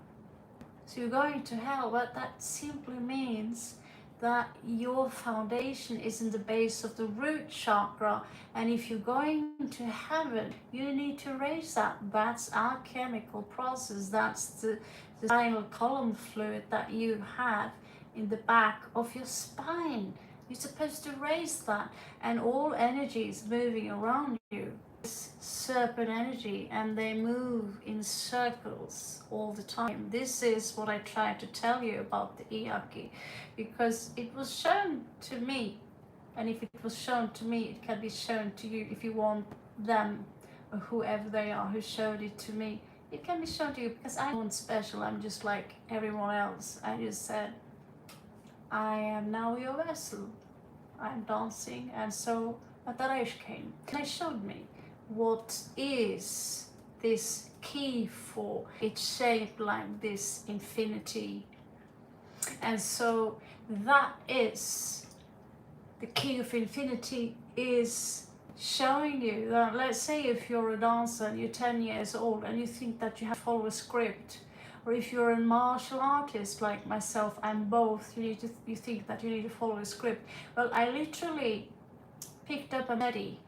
So you're going to hell, but that simply means that your foundation is in the base of the root chakra, and if you're going to heaven, you need to raise that. That's our chemical process. That's the spinal column fluid that you have in the back of your spine. You're supposed to raise that, and all energy is moving around you. It's serpent energy, and they move in circles all the time. This is what I tried to tell you about the Iaki, because it was shown to me, and if it was shown to me, it can be shown to you if you want them, or whoever they are who showed it to me. It can be shown to you, because I'm not special. I'm just like everyone else. I just said, I am now your vessel. I'm dancing, and so Adress came. And they showed me what is this key for. It's shaped like this infinity, and so that is the key of infinity, is showing you that, let's say if you're a dancer and you're 10 years old and you think that you have to follow a script, or if you're a martial artist like myself, I'm both, you think that you need to follow a script. Well, I literally picked up a medi,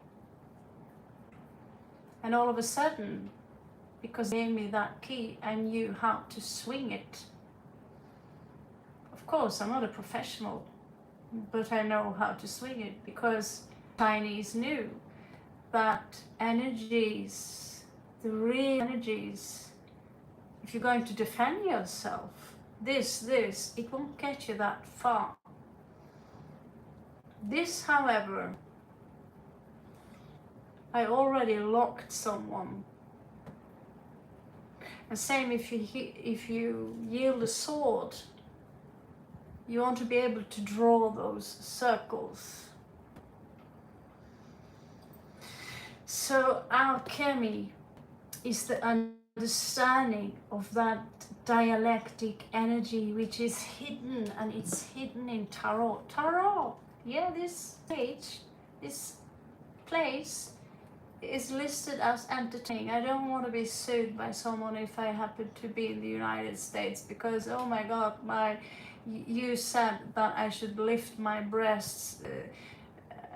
and all of a sudden, because they gave me that key, I knew how to swing it. Of course, I'm not a professional, but I know how to swing it, because Chinese knew that energies, the real energies, if you're going to defend yourself, it won't get you that far. This, however, I already locked someone. And same if you yield a sword, you want to be able to draw those circles. So alchemy is the understanding of that dialectic energy, which is hidden, and it's hidden in tarot. Tarot, yeah, this place is listed as entertaining. I don't want to be sued by someone if I happen to be in the United States, because oh my god, you said that I should lift my breasts,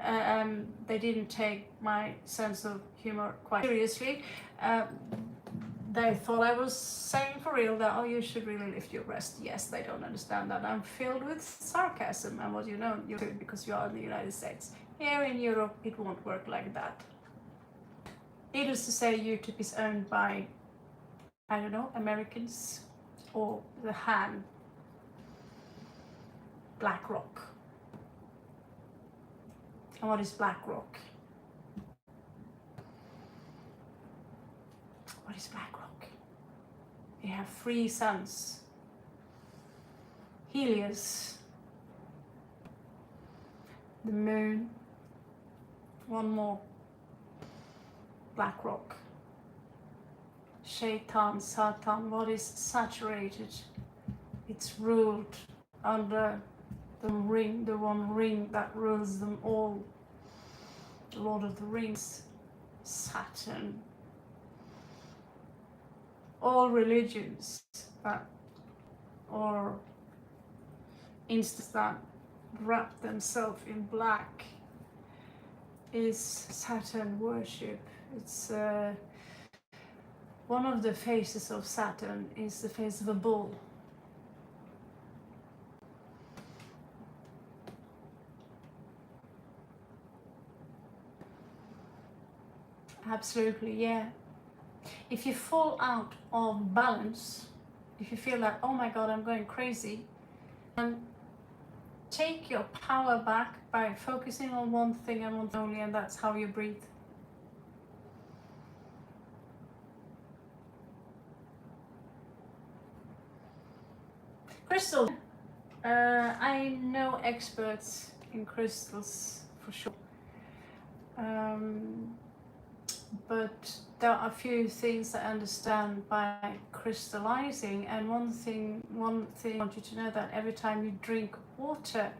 and they didn't take my sense of humor quite seriously. They thought I was saying for real that, oh, you should really lift your breast. Yes, they don't understand that I'm filled with sarcasm, and what you do because you are in the United States. Here in Europe, it won't work like that. Needless to say, YouTube is owned by, I don't know, Americans, or the Han, BlackRock. And what is BlackRock? What is BlackRock? They have 3 sons. Helios, the moon, one more, BlackRock. Shaitan, Satan, what is saturated? It's ruled under the one ring that rules them all. The Lord of the Rings, Saturn. All religions that, or instance that wrap themselves in black is Saturn worship. It's one of the faces of Saturn is the face of a bull. Absolutely, yeah. If you fall out of balance, if you feel like, oh my god, I'm going crazy, and take your power back by focusing on one thing and one thing only, and that's how you breathe. Crystal. I know experts in crystals for sure. But there are a few things I understand by crystallizing, and one thing I want you to know, that every time you drink water,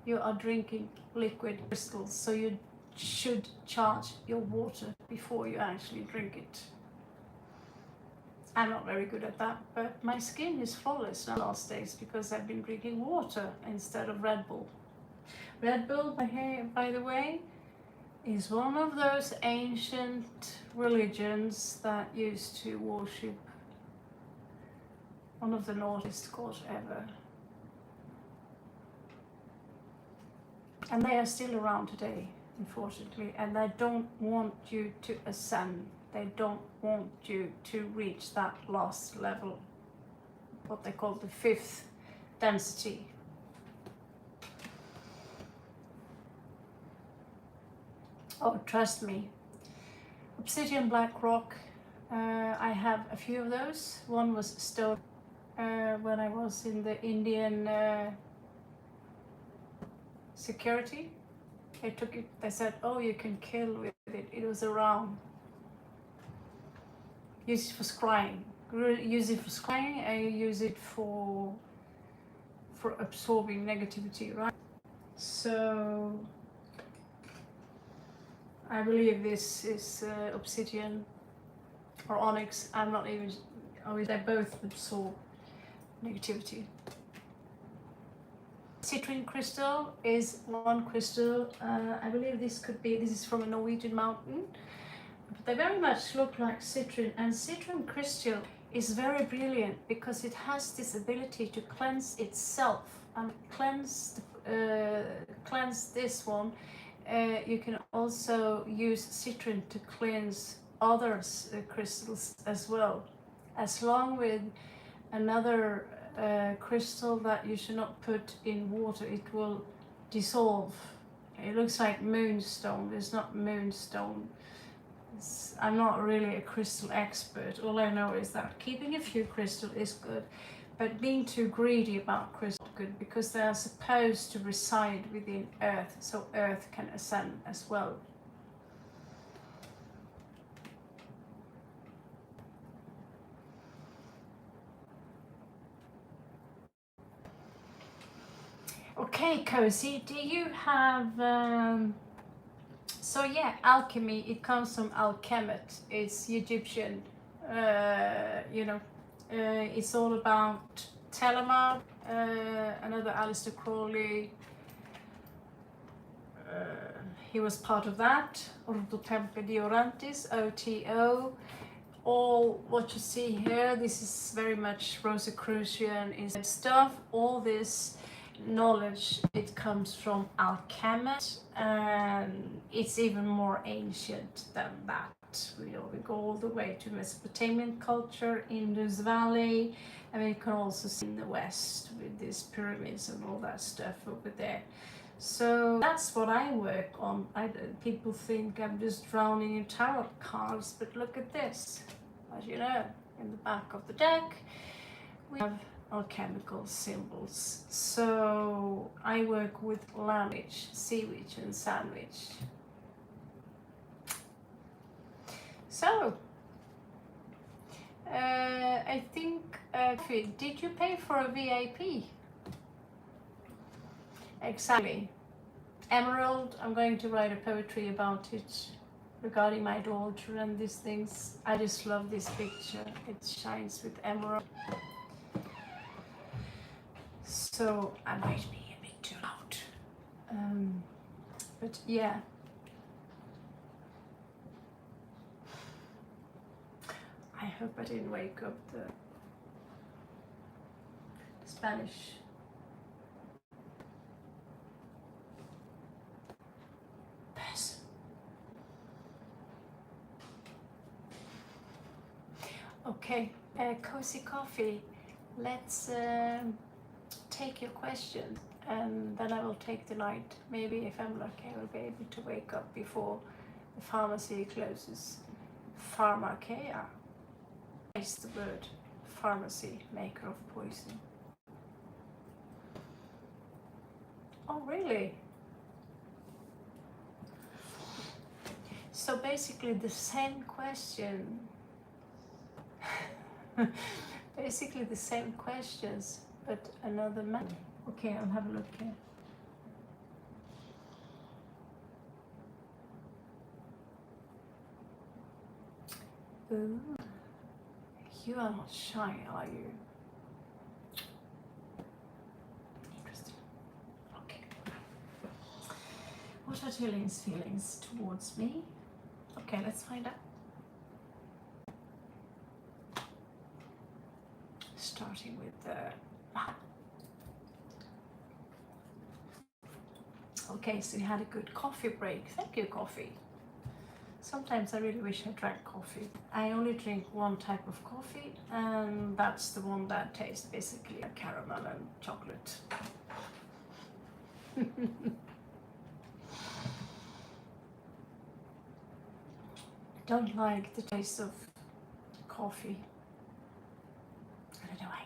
you are drinking liquid crystals, so you should charge your water before you actually drink it. I'm not very good at that, but my skin is flawless now last days because I've been drinking water instead of Red Bull. Red Bull, by the way, is one of those ancient religions that used to worship one of the naughtiest gods ever. And they are still around today, unfortunately, and they don't want you to ascend. They don't want you to reach that last level, what they call the fifth density. Oh, trust me. Obsidian black rock, I have a few of those. One was stolen when I was in the Indian security. They took it, they said, oh, you can kill with it. It was around. Use it for scrying. Use it for scrying, and you use it for absorbing negativity, right? So I believe this is obsidian or onyx. I'm not even. They both absorb negativity. Citrine crystal is one crystal. I believe this is from a Norwegian mountain. But they very much look like citrine, and citrine crystal is very brilliant because it has this ability to cleanse itself and cleanse this one. You can also use citrine to cleanse other crystals as well, as long with another crystal that you should not put in water. It will dissolve. It looks like moonstone. It's not moonstone. I'm not really a crystal expert. All I know is that keeping a few crystals is good, but being too greedy about crystals is good, because they are supposed to reside within earth, so earth can ascend as well. Okay, Cozy, do you have so yeah, alchemy, it comes from alchemet. It's Egyptian, it's all about Telemar, another Aleister Crowley. He was part of that. Ordo Templi Diorantis, OTO. All what you see here, this is very much Rosicrucian stuff. All this knowledge, it comes from alchemet, and it's even more ancient than that. We go all the way to Mesopotamian culture, Indus Valley, and we can also see in the West with these pyramids and all that stuff over there. So that's what I work on. People think I'm just drowning in tarot cards, but look at this. As you know, in the back of the deck, we have alchemical symbols. So I work with language, seaweed and sandwich. So I think, did you pay for a VIP? Exactly. Emerald, I'm going to write a poetry about it regarding my daughter and these things. I just love this picture. It shines with emerald. So I might be a bit too loud. But yeah, I hope I didn't wake up the Spanish. Person. Okay, Cozy Coffee, let's take your questions and then I will take the night. Maybe if I'm lucky I will be able to wake up before the pharmacy closes. Pharmakeia is the word pharmacy, maker of poison. Oh really? So basically the same question. Basically the same questions, but another man. Okay, I'll have a look here. Ooh. You are not shy, are you? Interesting. Okay. What are Jillian's feelings towards me? Okay, let's find out. Starting with the... Okay, so you had a good coffee break. Thank you, coffee. Sometimes I really wish I drank coffee. I only drink one type of coffee, and that's the one that tastes basically like caramel and chocolate. I don't like the taste of coffee. I don't know why.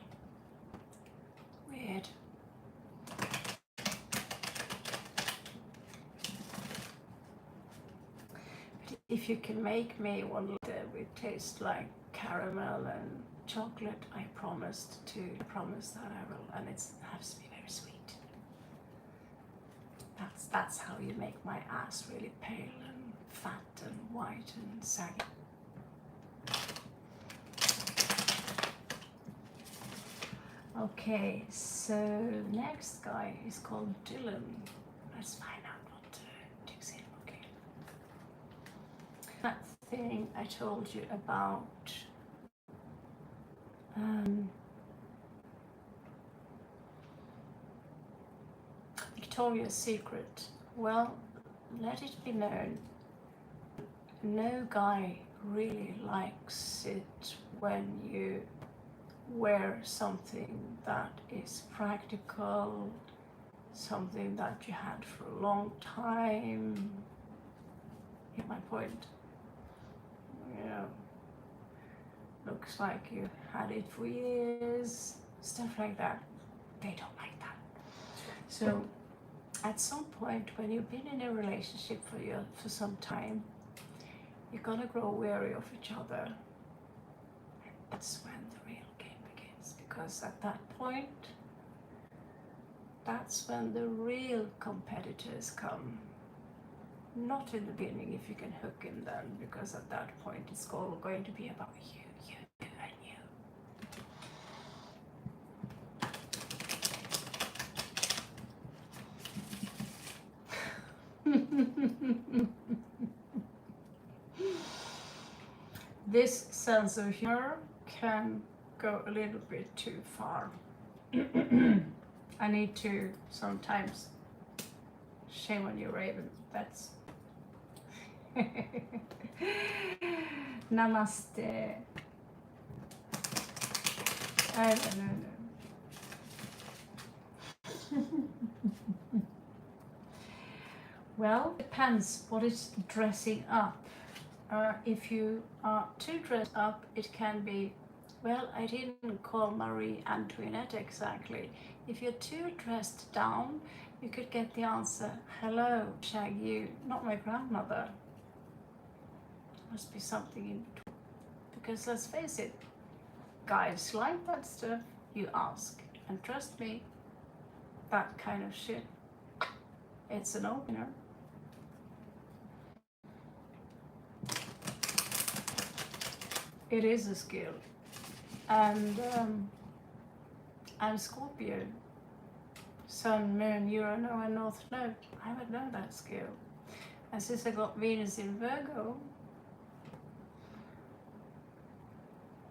Weird. But if you can make me one that would taste like caramel and chocolate, I promise that I will, and it has to be very sweet. That's how you make my ass really pale and fat and white and saggy. Okay, so next guy is called Dylan. Let's find out what Dick's in. Okay. That thing I told you about. Victoria's Secret. Well, let it be known, no guy really likes it when you wear something that is practical, something that you had for a long time. Get my point? You know, looks like you had it for years, stuff like that. They don't like that. So at some point when you've been in a relationship for some time, you're gonna grow wary of each other. That's when the real game begins, because at that point, that's when the real competitors come. Not in the beginning if you can hook in then, because at that point it's all going to be about you and you. This sense of humor can go a little bit too far. I need to sometimes shame on you, Raven. That's Namaste. I don't know. Well, depends what is dressing up. If you are too dressed up, it can be, well, I didn't call Marie Antoinette exactly. If you're too dressed down, you could get the answer, hello, shag you, not my grandmother. Must be something in between. Because let's face it, guys like that stuff, you ask. And trust me, that kind of shit, it's an opener. It is a skill. And I'm Scorpio. Sun, Moon, Uranus and North Node. I haven't learned that skill. And since I got Venus in Virgo,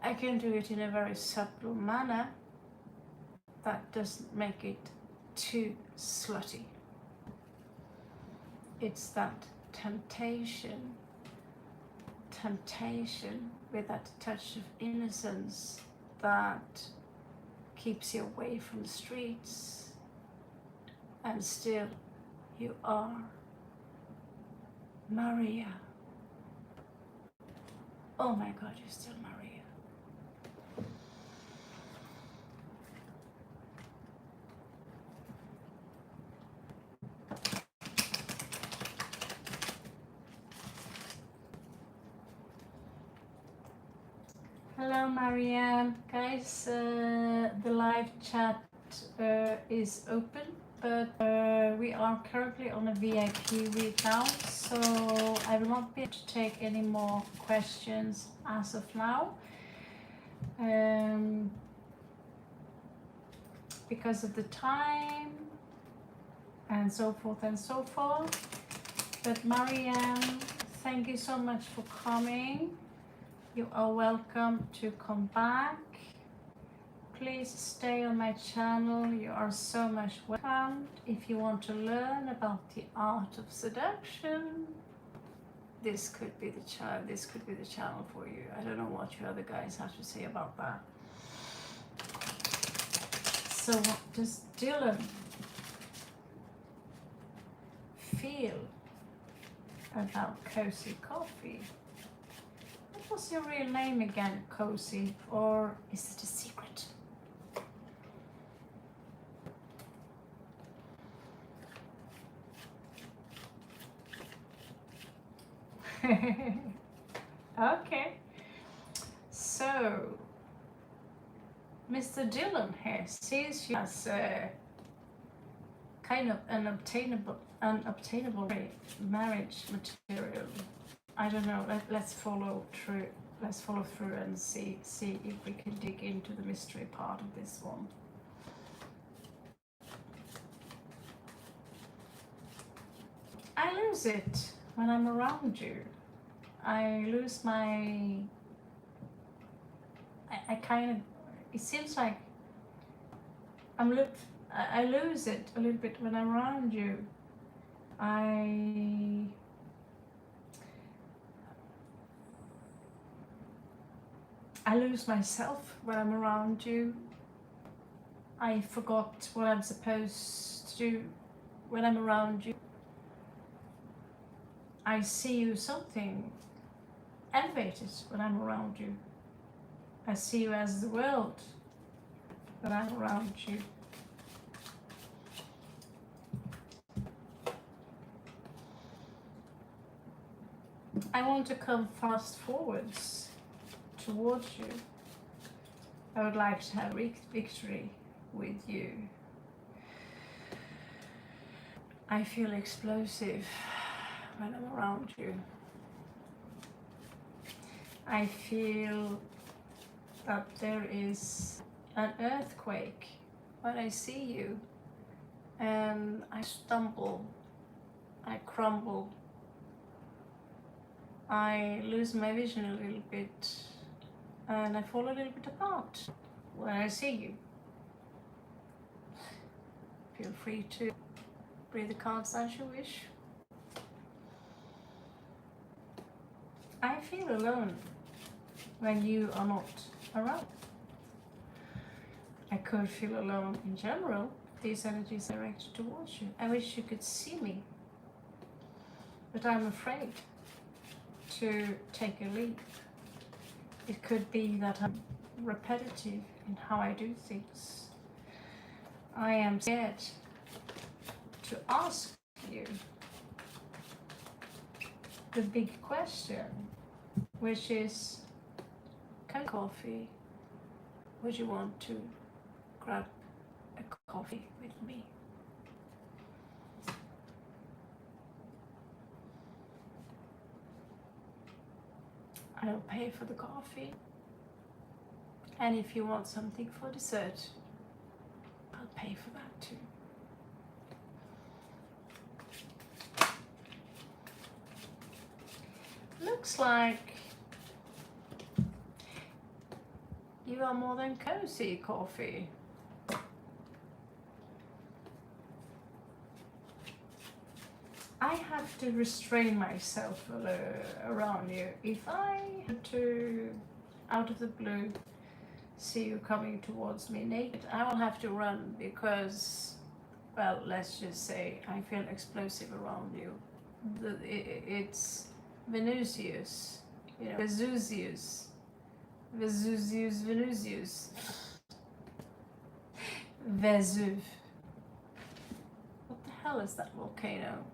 I can do it in a very subtle manner that doesn't make it too slutty. It's that temptation with that touch of innocence that keeps you away from the streets, and still you are Maria. Oh my God, you're still Maria. Hello Marianne. Guys, the live chat is open, but we are currently on a VIP week now, so I will not be able to take any more questions as of now, because of the time and so forth and so forth. But Marianne, thank you so much for coming. You are welcome to come back. Please stay on my channel. You are so much welcome. If you want to learn about the art of seduction, this could be the channel for you. I don't know what you other guys have to say about that. So what does Dylan feel about Cozy Coffee? What's your real name again, Cozy, or is it a secret? Okay, so Mr. Dylan here sees you as a kind of unobtainable marriage material. I don't know. Let's follow through. Let's follow through and see if we can dig into the mystery part of this one. I lose it when I'm around you. I lose my. I kind of. It seems like I lose it a little bit when I'm around you. I lose myself when I'm around you. I forgot what I'm supposed to do when I'm around you. I see you something elevated when I'm around you. I see you as the world when I'm around you. I want to come fast forwards towards you. I would like to have victory with you. I feel explosive when I'm around you. I feel that there is an earthquake when I see you, and I stumble, I crumble, I lose my vision a little bit, and I fall a little bit apart when I see you. Feel free to read the cards as you wish. I feel alone when you are not around. I could feel alone in general. These energies are directed towards you. I wish you could see me, but I'm afraid to take a leap. It could be that I'm repetitive in how I do things. I am scared to ask you the big question, which is, coffee, would you want to grab a coffee with me? I'll pay for the coffee, and if you want something for dessert, I'll pay for that too. Looks like you are more than cozy, coffee. I have to restrain myself around you. If I had to, out of the blue, see you coming towards me naked, I will have to run because, well, let's just say I feel explosive around you. It's Venusius, you know, Vesuvius, Vesuvius, Vesuv. What the hell is that volcano?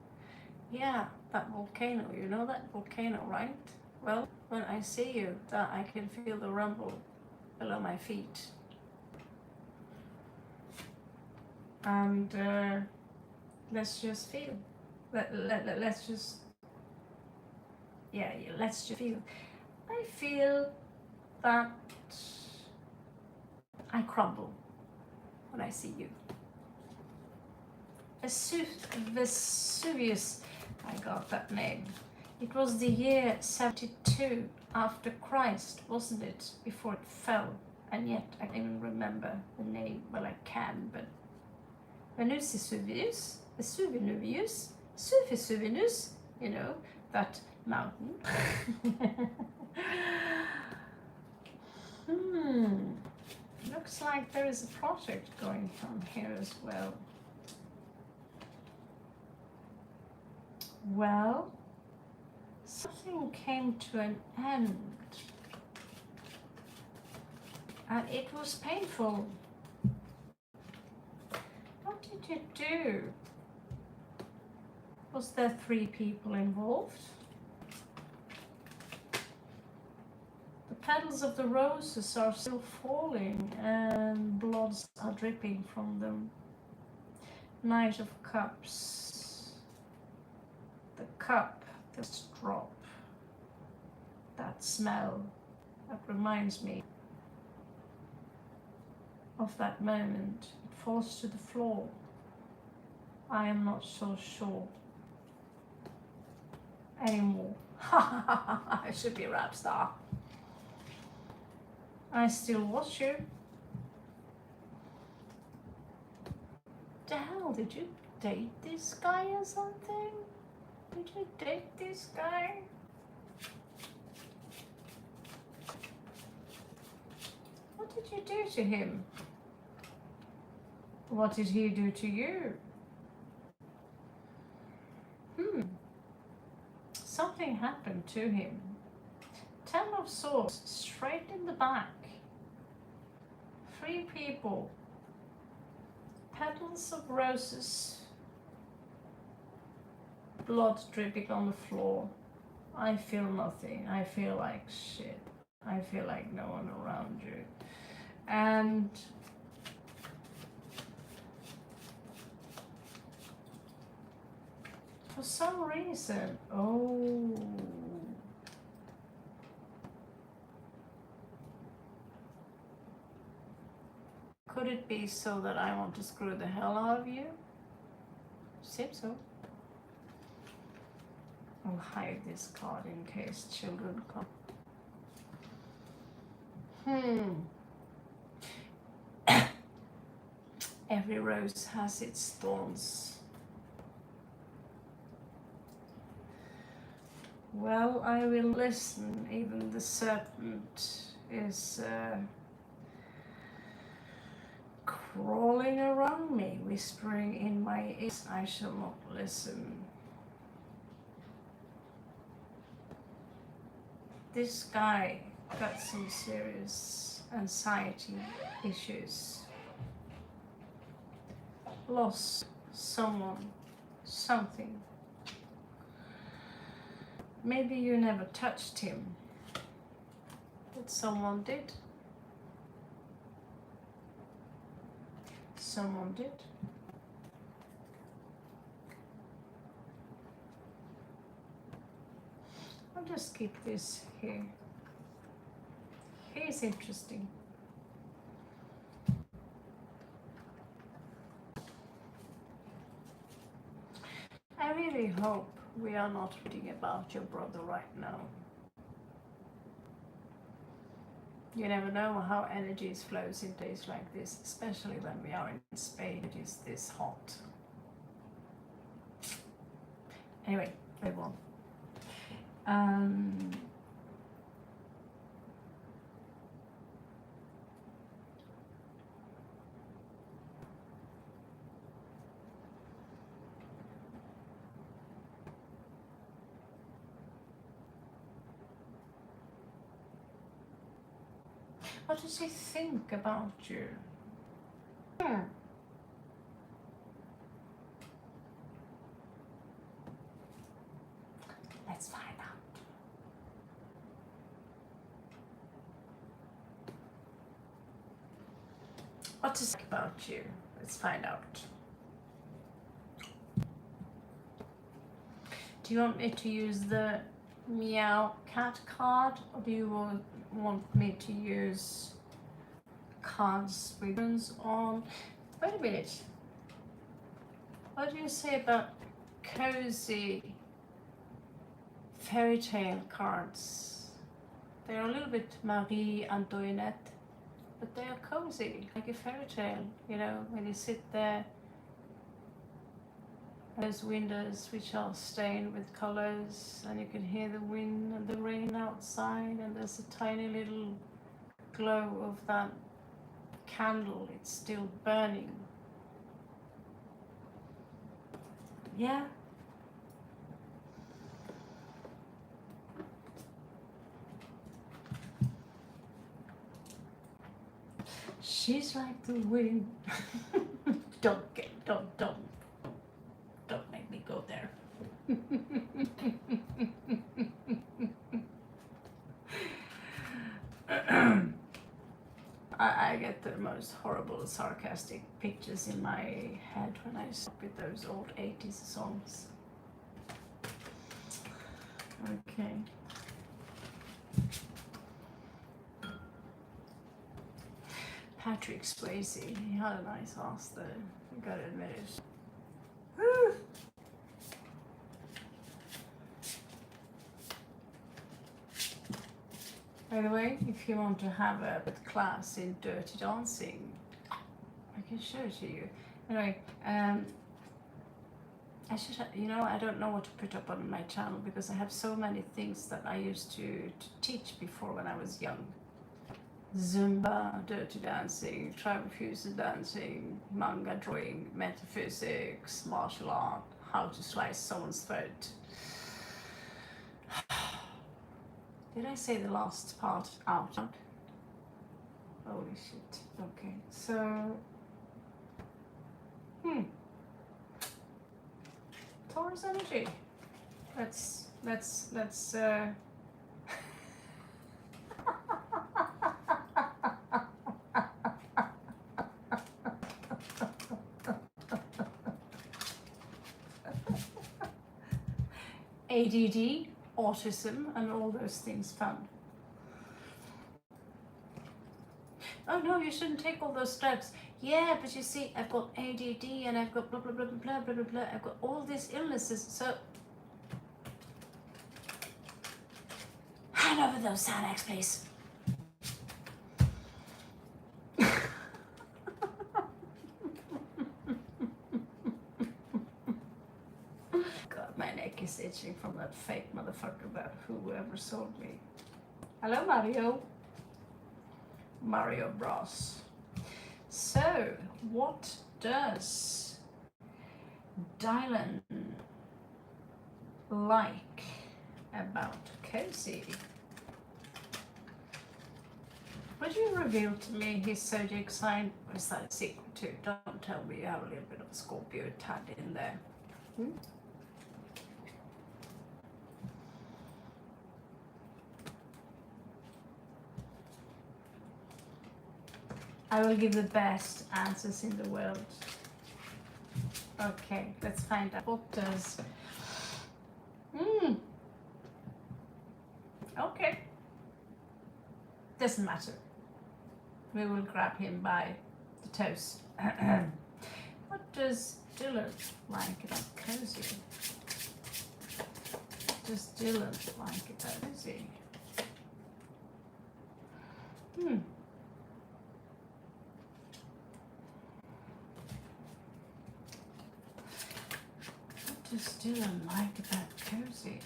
Yeah, that volcano. You know that volcano, right? Well, when I see you, I can feel the rumble below my feet. And let's just feel. Let's just, yeah, let's just feel. I feel that I crumble when I see you. Vesuvius, I got that name. It was the year 72 after Christ, wasn't it? Before it fell. And yet I can't even remember the name. Well, I can, but Vesuvius, Vesuvius, you know, that mountain. Looks like there is a project going on here as well. Well, something came to an end, and it was painful. What did you do? Was there 3 people involved? The petals of the roses are still falling and bloods are dripping from them. Knight of Cups. The cup, this drop. That smell. That reminds me of that moment. It falls to the floor. I am not so sure anymore. I should be a rap star. I still watch you. The hell, did you date this guy or something? Did you date this guy? What did you do to him? What did he do to you? Something happened to him. 10 of Swords, straight in the back. 3 people. Petals of roses. Blood dripping on the floor. I feel nothing. I feel like shit. I feel like no one around you. And for some reason, could it be so that I want to screw the hell out of you? Seems so. I'll hide this card in case children come. Every rose has its thorns. Well, I will listen. Even the serpent is crawling around me, whispering in my ears. I shall not listen. This guy got some serious anxiety issues. Lost someone, something. Maybe you never touched him, but someone did. Someone did. I'll just keep this here. Here's interesting. I really hope We are not reading about your brother right now. You never know how energies flows in days like this, especially when we are in Spain. It is this hot. Anyway, move on. What does he think about you? Let's find out. What does he think about you? Let's find out. Do you want me to use the meow cat card, or do you want me to use cards with ribbons on? Wait a minute. What do you say about cozy fairy tale cards? They're a little bit Marie Antoinette, but they are cozy, like a fairy tale, you know, when you sit there. Those windows which are stained with colors, and you can hear the wind and the rain outside, and there's a tiny little glow of that candle. It's still burning. Yeah. She's like the wind. Don't make me go there. I get the most horrible sarcastic pictures in my head when I stop with those old 80s songs. Okay. Patrick Swayze, he had a nice ass though, I gotta admit it. Woo! By the way, if you want to have a class in dirty dancing, I can show it to you. Anyway, I should have, you know, I don't know what to put up on my channel because I have so many things that I used to teach before when I was young. Zumba, dirty dancing, tribal fusion dancing, manga drawing, metaphysics, martial art, how to slice someone's throat. Did I say the last part out? Holy shit. Okay, so Taurus energy. Let's ADD, autism, and all those things fun. Oh no, you shouldn't take all those steps. Yeah, but you see, I've got ADD and I've got blah blah blah blah blah blah blah. I've got all these illnesses, so hand over those Xanax, please. God, my neck is itching from that fake motherfucker that whoever sold me. Hello, Mario. Mario Bros. So, what does Dylan like about cozy? Would you reveal to me his zodiac sign? Or is that a secret too? Don't tell me you have a little bit of a Scorpio tad in there. I will give the best answers in the world. Okay, let's find out. What does... Okay. Doesn't matter. We will grab him by the toes. What does Dylan like about cozy? just didn't like it, is he? I just didn't like that cozy.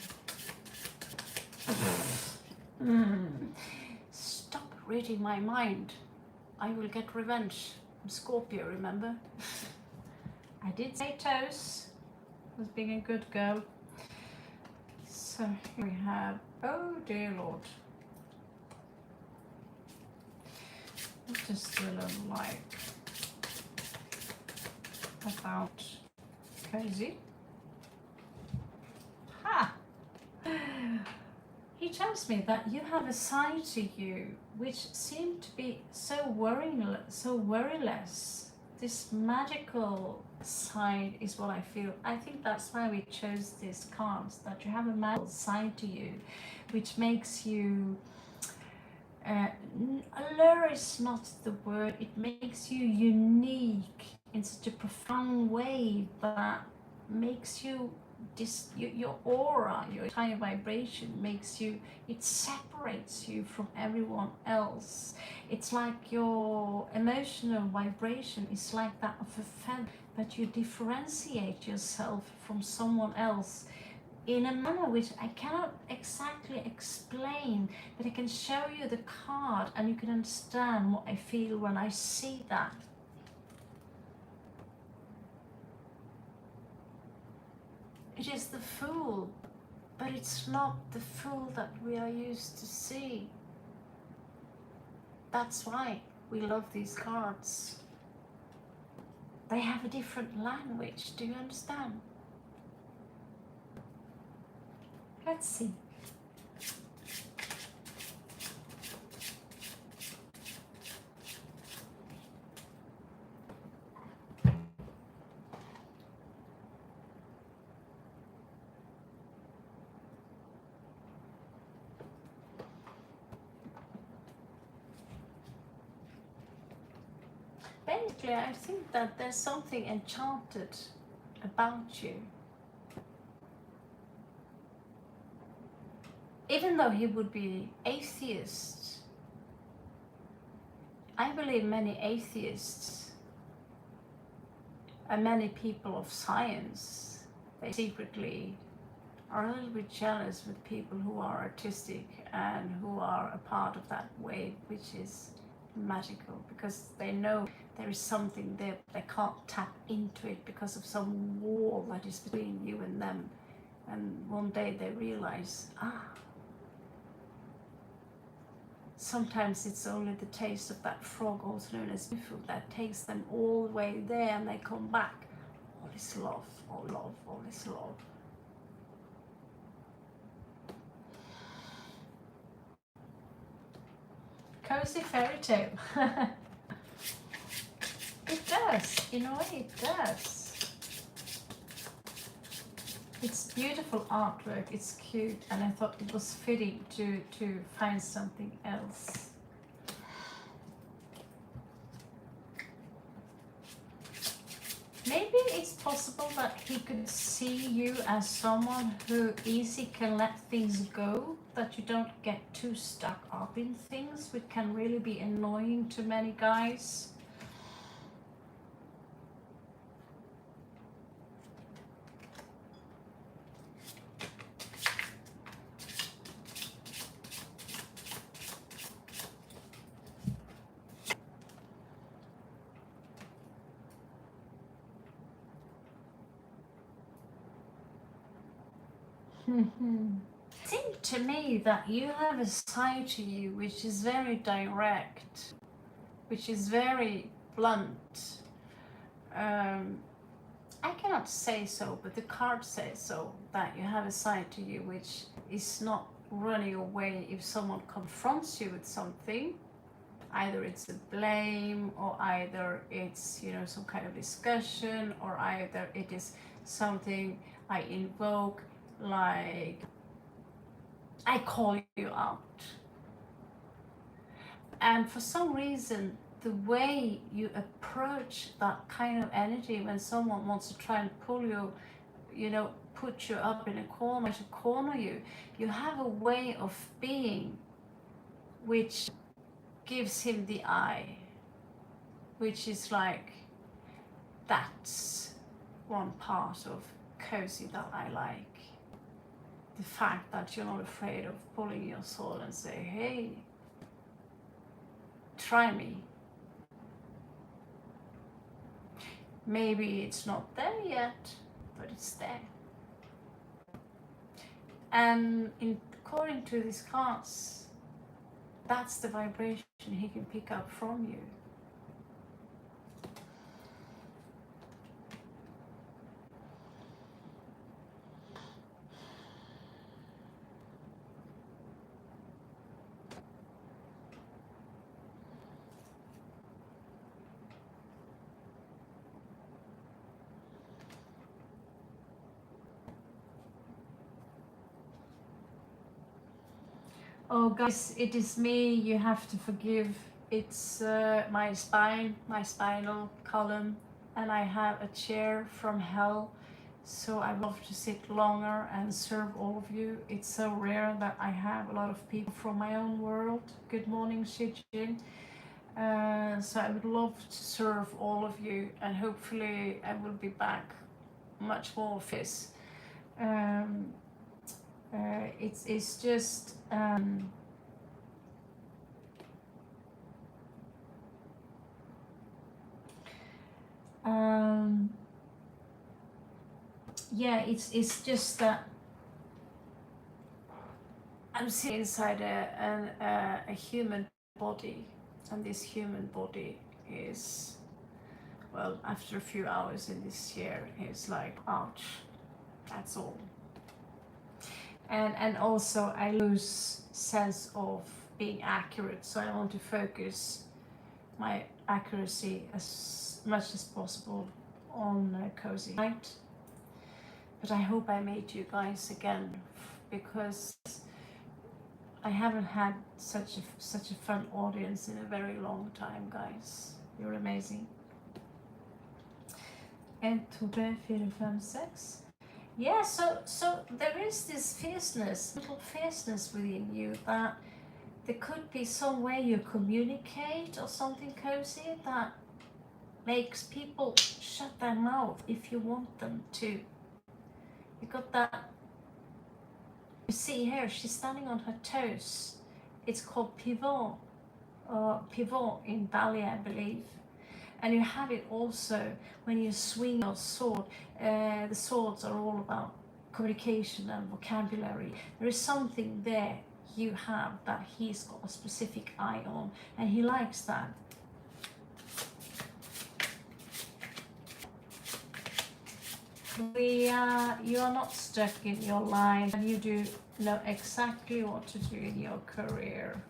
Stop reading my mind. I will get revenge. I'm Scorpio, remember? I did say toes. Was being a good girl. So here we have, oh dear Lord. I just didn't like about cozy. Ha! He tells me that you have a side to you which seemed to be so worryless. This magical side is what I feel. I think that's why we chose these cards, that you have a magical side to you which makes you allure is not the word, it makes you unique in such a profound way that makes you your aura, your entire vibration makes you, it separates you from everyone else. It's like your emotional vibration is like that of a feather, but you differentiate yourself from someone else in a manner which I cannot exactly explain, but I can show you the card and you can understand what I feel when I see that. It is the Fool, but it's not the Fool that we are used to see. That's why we love these cards. They have a different language, do you understand? Let's see. Basically, I think that there's something enchanted about you. Even though he would be atheist, I believe many atheists and many people of science, they secretly are a little bit jealous with people who are artistic and who are a part of that wave, which is magical, because they know there is something there, they can't tap into it because of some wall that is between you and them. And one day they realize, sometimes it's only the taste of that frog, also known as food, that takes them all the way there, and they come back. All is love, all love, all is love. Cozy fairy tale. It does, in a way it does. It's beautiful artwork, it's cute, and I thought it was fitting to find something else. Maybe it's possible that he could see you as someone who easily can let things go, that you don't get too stuck up in things, which can really be annoying to many guys. It seems to me that you have a side to you which is very direct, which is very blunt. I cannot say so, but the card says so, that you have a side to you which is not running away if someone confronts you with something. Either it's a blame, or either it's, you know, some kind of discussion, or either it is something I invoke, like I call you out. And for some reason, the way you approach that kind of energy when someone wants to try and pull you, you know, put you up in a corner, to corner you. You have a way of being which gives him the eye, which is like, that's one part of cozy that I like. The fact that you're not afraid of pulling your sword and say, hey, try me. Maybe it's not there yet, but it's there. And according to these cards, that's the vibration he can pick up from you. Oh guys, it is me, you have to forgive. It's my spinal column, and I have a chair from hell, so I love to sit longer and serve all of you. It's so rare that I have a lot of people from my own world. Good morning, Shijin. So I would love to serve all of you, and hopefully I will be back much more fierce. It's just yeah, it's just that I'm sitting inside a human body, and this human body is, well, after a few hours in this chair, it's like, ouch, that's all. And also I lose sense of being accurate, so I want to focus my accuracy as much as possible on cozy night. But I hope I made you guys again, because I haven't had such a fun audience in a very long time, guys. You're amazing. 1, 2, 3, 4, 5, 6. Yeah, so there is this fierceness, little fierceness within you, that there could be some way you communicate or something cozy that makes people shut their mouth if you want them to. You got that. You see here, she's standing on her toes. It's called pivot, pivot in ballet, I believe. And you have it also when you swing your sword. The swords are all about communication and vocabulary. There is something there you have that he's got a specific eye on, and he likes that. You are not stuck in your line, and you do know exactly what to do in your career.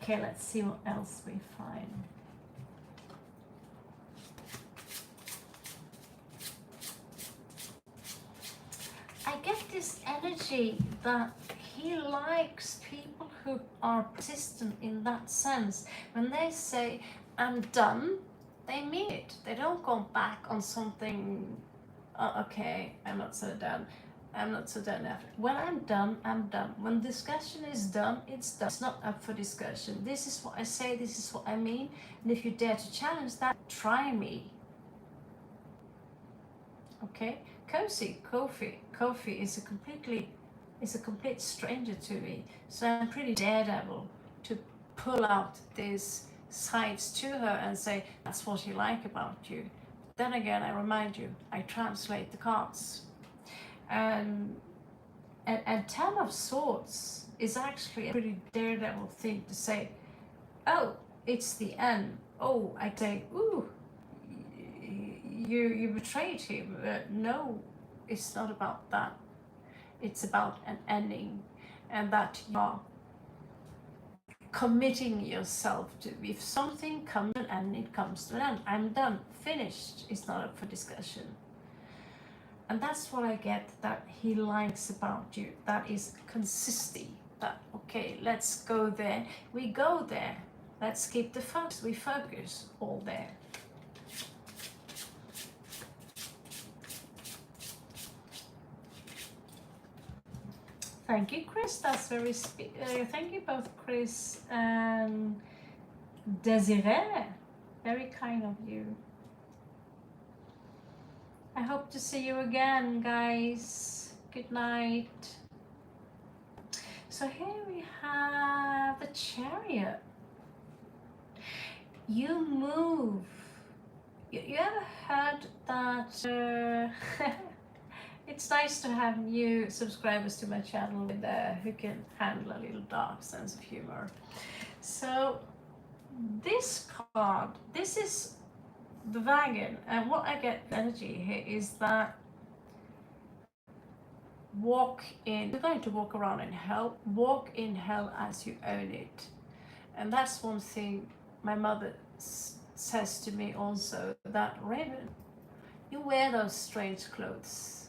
Okay, let's see what else we find. I get this energy that he likes people who are persistent in that sense. When they say, I'm done, they mean it. They don't go back on something, okay, I'm not so done. I'm not so done after. When I'm done, I'm done. When discussion is done, it's done. It's not up for discussion. This is what I say, this is what I mean. And if you dare to challenge that, try me. Okay? Kofi is a complete stranger to me. So I'm pretty daredevil to pull out these sides to her and say, that's what you like about you. Then again, I remind you, I translate the cards. And 10 of Swords is actually a pretty daredevil thing to say. Oh, it's the end. Oh, I say, ooh, you betrayed him. No, it's not about that. It's about an ending, and that you are committing yourself to. If something comes to an end, it comes to an end. I'm done, finished. It's not up for discussion. And that's what I get that he likes about you. That is consistency. That, okay, let's go there. We go there. Let's keep the focus. We focus all there. Thank you, Chris. That's very thank you both, Chris and Desiree. Very kind of you. I hope to see you again, guys. Good night. So here we have the Chariot. You move. You ever heard that? It's nice to have new subscribers to my channel with, who can handle a little dark sense of humor. So this card, this is the wagon, and what I get energy here is that walk in, you're going to walk around in hell, walk in hell as you own it. And that's one thing my mother says to me also, that Raven, you wear those strange clothes,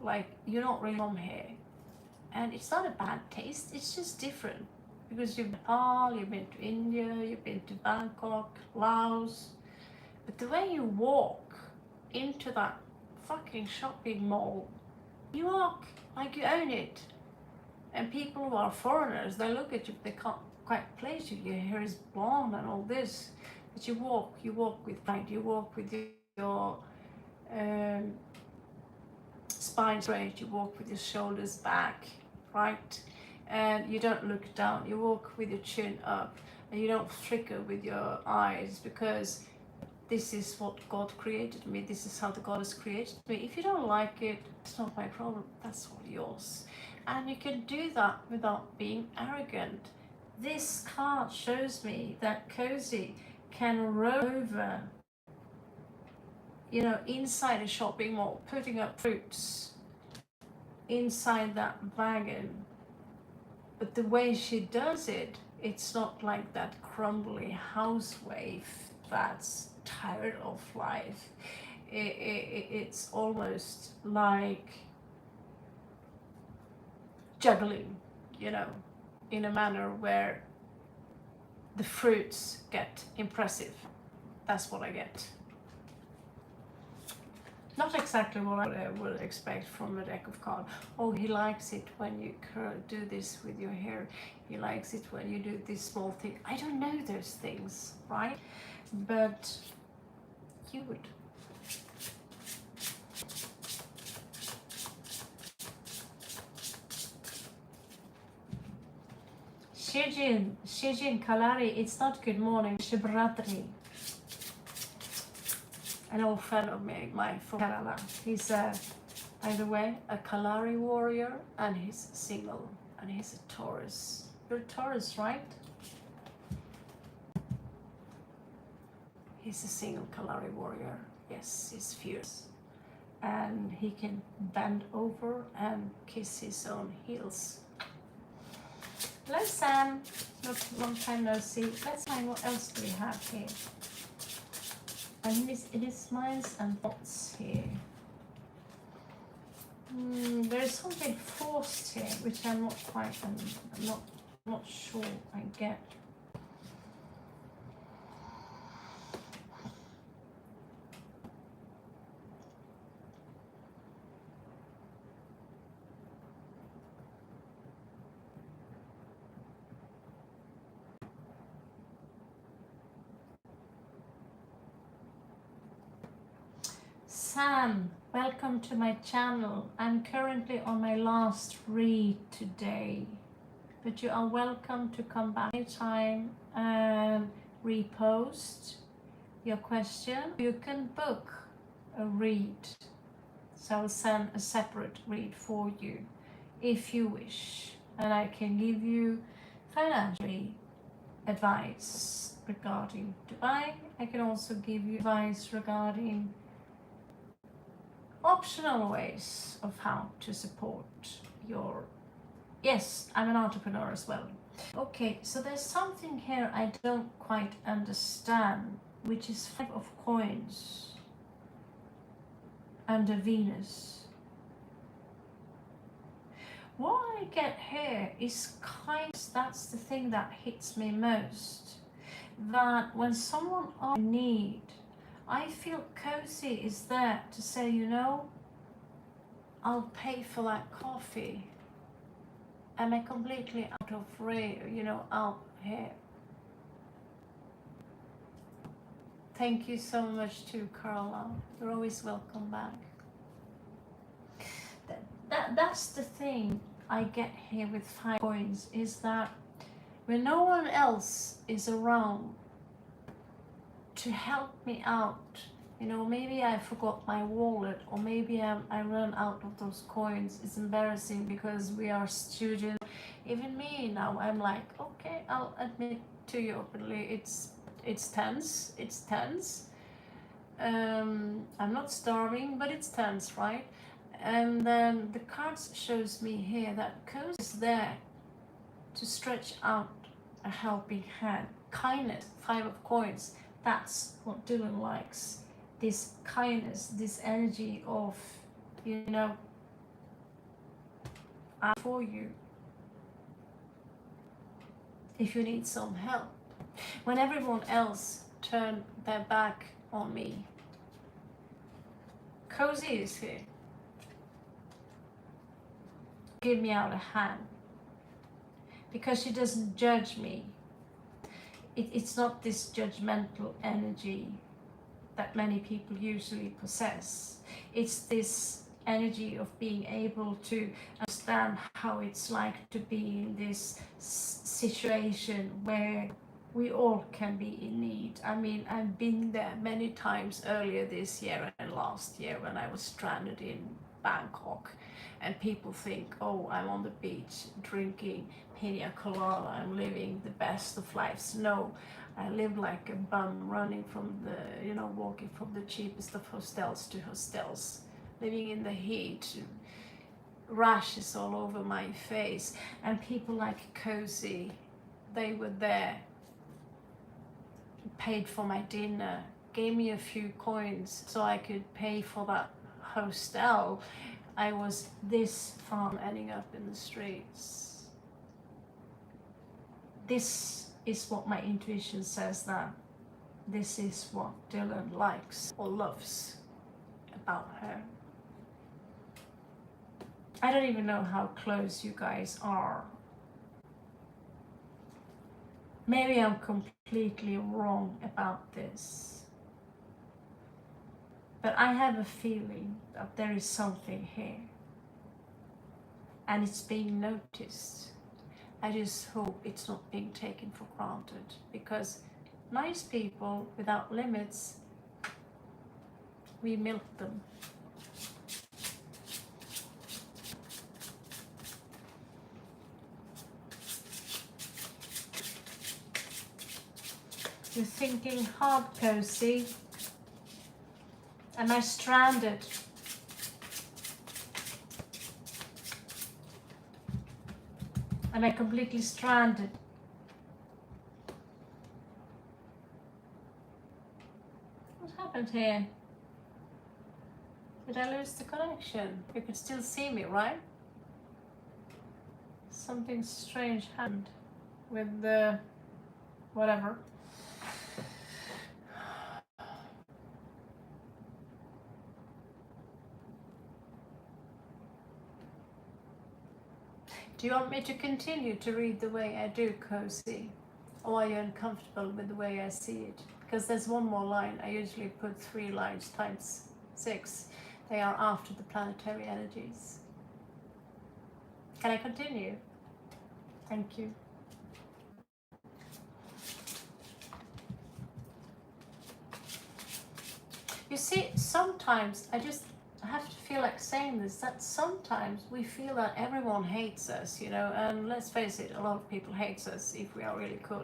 like you're not really from here. And it's not a bad taste, it's just different. Because you've been to Nepal, you've been to India, you've been to Bangkok, Laos. But the way you walk into that fucking shopping mall, you walk like you own it. And people who are foreigners, they look at you, they can't quite place you. Your hair is blonde and all this. But you walk with pride, you walk with your spine straight, you walk with your shoulders back, right? And you don't look down, you walk with your chin up, and you don't flicker with your eyes, because this is what God created me, this is how the God has created me. If you don't like it, it's not my problem, that's all yours. And you can do that without being arrogant. This card shows me that Cozy can roll over, you know, inside a shopping mall, putting up fruits inside that wagon. But the way she does it, it's not like that crumbly housewife that's tired of life. It's almost like juggling, you know, in a manner where the fruits get impressive. That's what I get. Not exactly what I would expect from a deck of cards. Oh, he likes it when you do this with your hair. He likes it when you do this small thing. I don't know those things, right? But you would. Shijin Kalari, it's not good morning, Shibratri. An old friend of mine from Kerala. He's by the way, a Kalari warrior, and he's single, and he's a Taurus. You're a Taurus, right? He's a single Kalari warrior. Yes, he's fierce. And he can bend over and kiss his own heels. Hello, Sam. Long time no see. Let's find what else do we have here. And it is smiles and thoughts here. There's something forced here, which I'm not quite, I'm not sure I get. Sam, welcome to my channel. I'm currently on my last read today, but you are welcome to come back anytime and repost your question. You can book a read, so I'll send a separate read for you if you wish, and I can give you financially advice regarding Dubai. I can also give you advice regarding optional ways of how to support your... Yes, I'm an entrepreneur as well. Okay, so there's something here I don't quite understand, which is 5 of coins under Venus. What I get here is kind of, that's the thing that hits me most. that when someone are in need, I feel cozy is there to say, you know, I'll pay for that coffee. Am I completely out of out here? Thank you so much to Carla. You're always welcome back. That's the thing I get here with 5 coins, is that when no one else is around to help me out, maybe I forgot my wallet, or maybe I run out of those coins. It's embarrassing because we are students. Even me now, I'm like, okay, I'll admit to you openly, it's tense. I'm not starving, but it's tense, right? And then the cards shows me here that Coast is there to stretch out a helping hand. Kindness, 5 of coins. That's what Dylan likes. This kindness, this energy of, I'm for you if you need some help. When everyone else turned their back on me, Cozy is here. Give me out a hand. Because she doesn't judge me. It's not this judgmental energy that many people usually possess. It's this energy of being able to understand how it's like to be in this situation where we all can be in need. I mean, I've been there many times earlier this year and last year when I was stranded in Bangkok, and people think, oh, I'm on the beach drinking pina colada, I'm living the best of lives. No, I live like a bum, running from walking from the cheapest of hostels to hostels, living in the heat, rashes all over my face. And people like Cozy, they were there, paid for my dinner, gave me a few coins so I could pay for that hostel. I was this far from ending up in the streets. This is what my intuition says, that this is what Dylan likes or loves about her. I don't even know how close you guys are. Maybe I'm completely wrong about this, but I have a feeling that there is something here and it's being noticed. I just hope it's not being taken for granted, because nice people without limits, we milk them. You're thinking hard, Cozy. Am I stranded? Am I completely stranded? What happened here? Did I lose the connection? You can still see me, right? Something strange happened with the whatever. Do you want me to continue to read the way I do, Cozy? Or are you uncomfortable with the way I see it? Because there's one more line. I usually put 3 lines times 6. They are after the planetary energies. Can I continue? Thank you. You see, sometimes I have to feel like saying this, that sometimes we feel that everyone hates us, and let's face it, a lot of people hate us if we are really cool.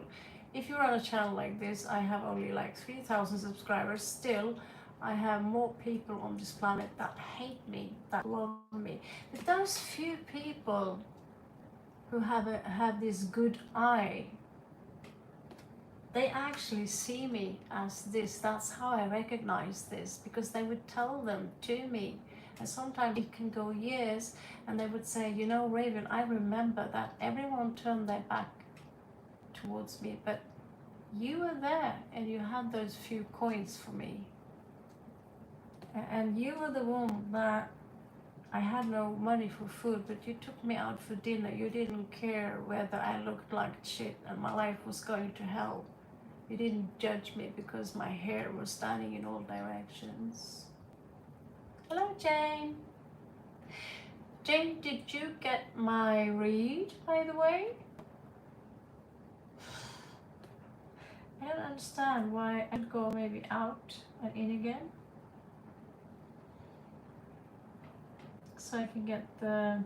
If you're on a channel like this, I have only like 3,000 subscribers. Still, I have more people on this planet that hate me, that love me. But those few people who have this good eye, they actually see me as this. That's how I recognize this, because they would tell them to me. And sometimes it can go years, and they would say, Raven, I remember that everyone turned their back towards me, but You were there and you had those few coins for me. And you were the one that I had no money for food, but you took me out for dinner. You didn't care whether I looked like shit and my life was going to hell. You didn't judge me because my hair was standing in all directions. Hello, Jane. Jane, did you get my read, by the way? I don't understand why I'd go maybe out and in again. So I can get the...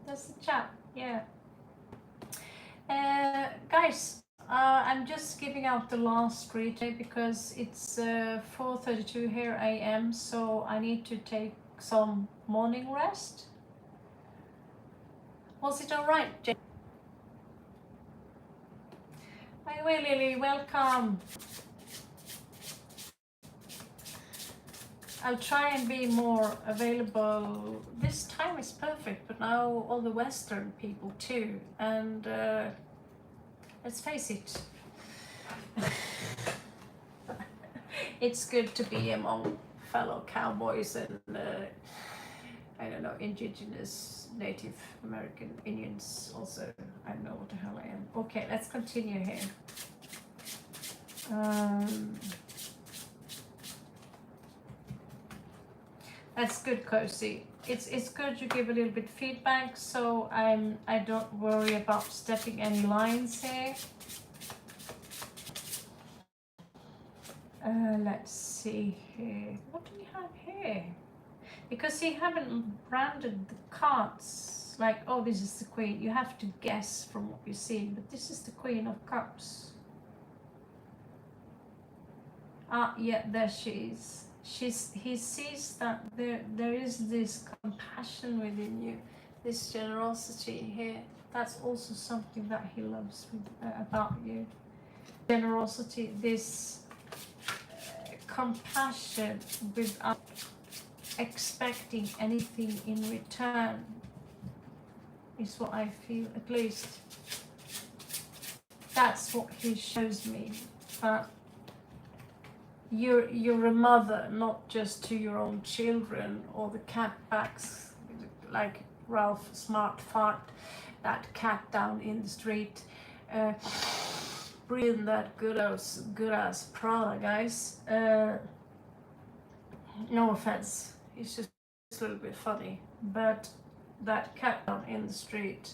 That's the chat, yeah. Guys, I'm just giving out the last read because it's 4:32 here AM, so I need to take some morning rest. Was it alright, Jane? By the way, Lily, welcome. I'll try and be more available. This time is perfect, but now all the Western people too. And let's face it, it's good to be among fellow cowboys and I don't know, indigenous Native American Indians also. I don't know what the hell I am. Okay, let's continue here. That's good, Cozy. It's good you give a little bit feedback, so I don't worry about stepping any lines here. Let's see here. What do we have here? Because you haven't branded the cards like, oh, this is the Queen. You have to guess from what you've seen, but this is the Queen of Cups. Ah, yeah, there she is. He sees that there is this compassion within you, this generosity here. That's also something that he loves about you. Generosity, this compassion without expecting anything in return is what I feel, at least. That's what he shows me. But you're a mother, not just to your own children or the catbacks, like Ralph Smart Fart, that cat down in the street. Breathing that good ass Prada, guys. No offense, it's just a little bit funny, but that cat down in the street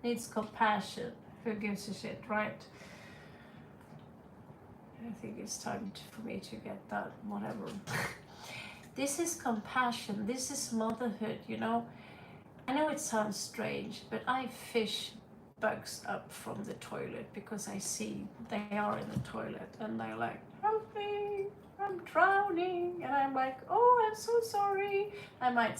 needs compassion. Who gives a shit, right? I think it's time for me to get that, whatever. This is compassion, this is motherhood, you know. I know it sounds strange, but I fish bugs up from the toilet because I see they are in the toilet and they're like, help me, I'm drowning. And I'm like, oh, I'm so sorry. I might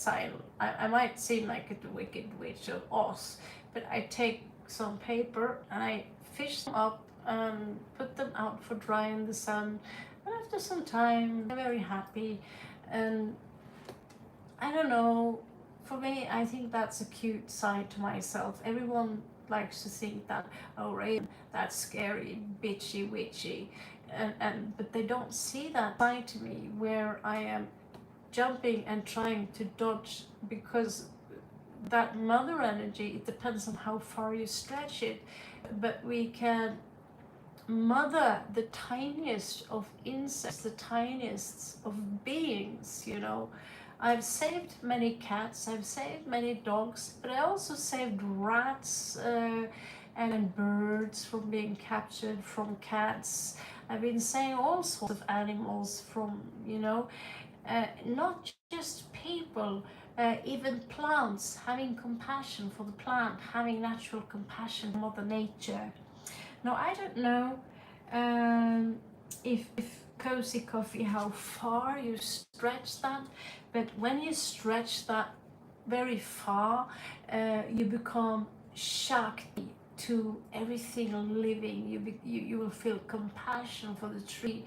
seem like a wicked witch of Oz, but I take some paper and I fish them up and put them out for dry in the sun, and after some time they're very happy. And I don't know, for me, I think that's a cute side to myself. Everyone likes to think that, oh, Raven, that's scary, bitchy, witchy, but they don't see that side to me where I am jumping and trying to dodge, because that mother energy, it depends on how far you stretch it, but we can mother the tiniest of insects, the tiniest of beings, you know. I've saved many cats, I've saved many dogs, but I also saved rats and birds from being captured from cats. I've been saving all sorts of animals from, you know, not just people, even plants, having compassion for the plant, having natural compassion for Mother Nature. Now, I don't know if Cozy Coffee, how far you stretch that, but when you stretch that very far, you become Shakti to everything living. You will feel compassion for the tree.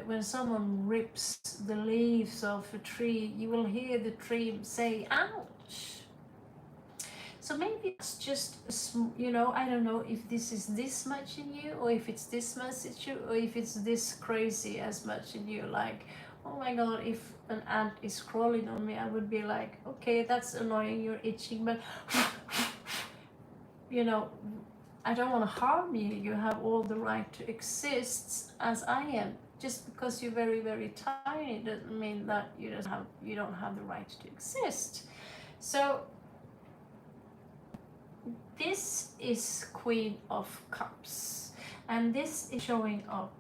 When someone rips the leaves off a tree, you will hear the tree say, ouch. So maybe it's just, you know, I don't know if this is this much in you, or if it's this much in you, or if it's this crazy as much in you. Like, oh my god, if an ant is crawling on me, I would be like, okay, that's annoying, you're itching, but you know, I don't want to harm you. You have all the right to exist as I am. Just because you're very, very tiny doesn't mean that you don't have the right to exist. So this is Queen of Cups, and this is showing up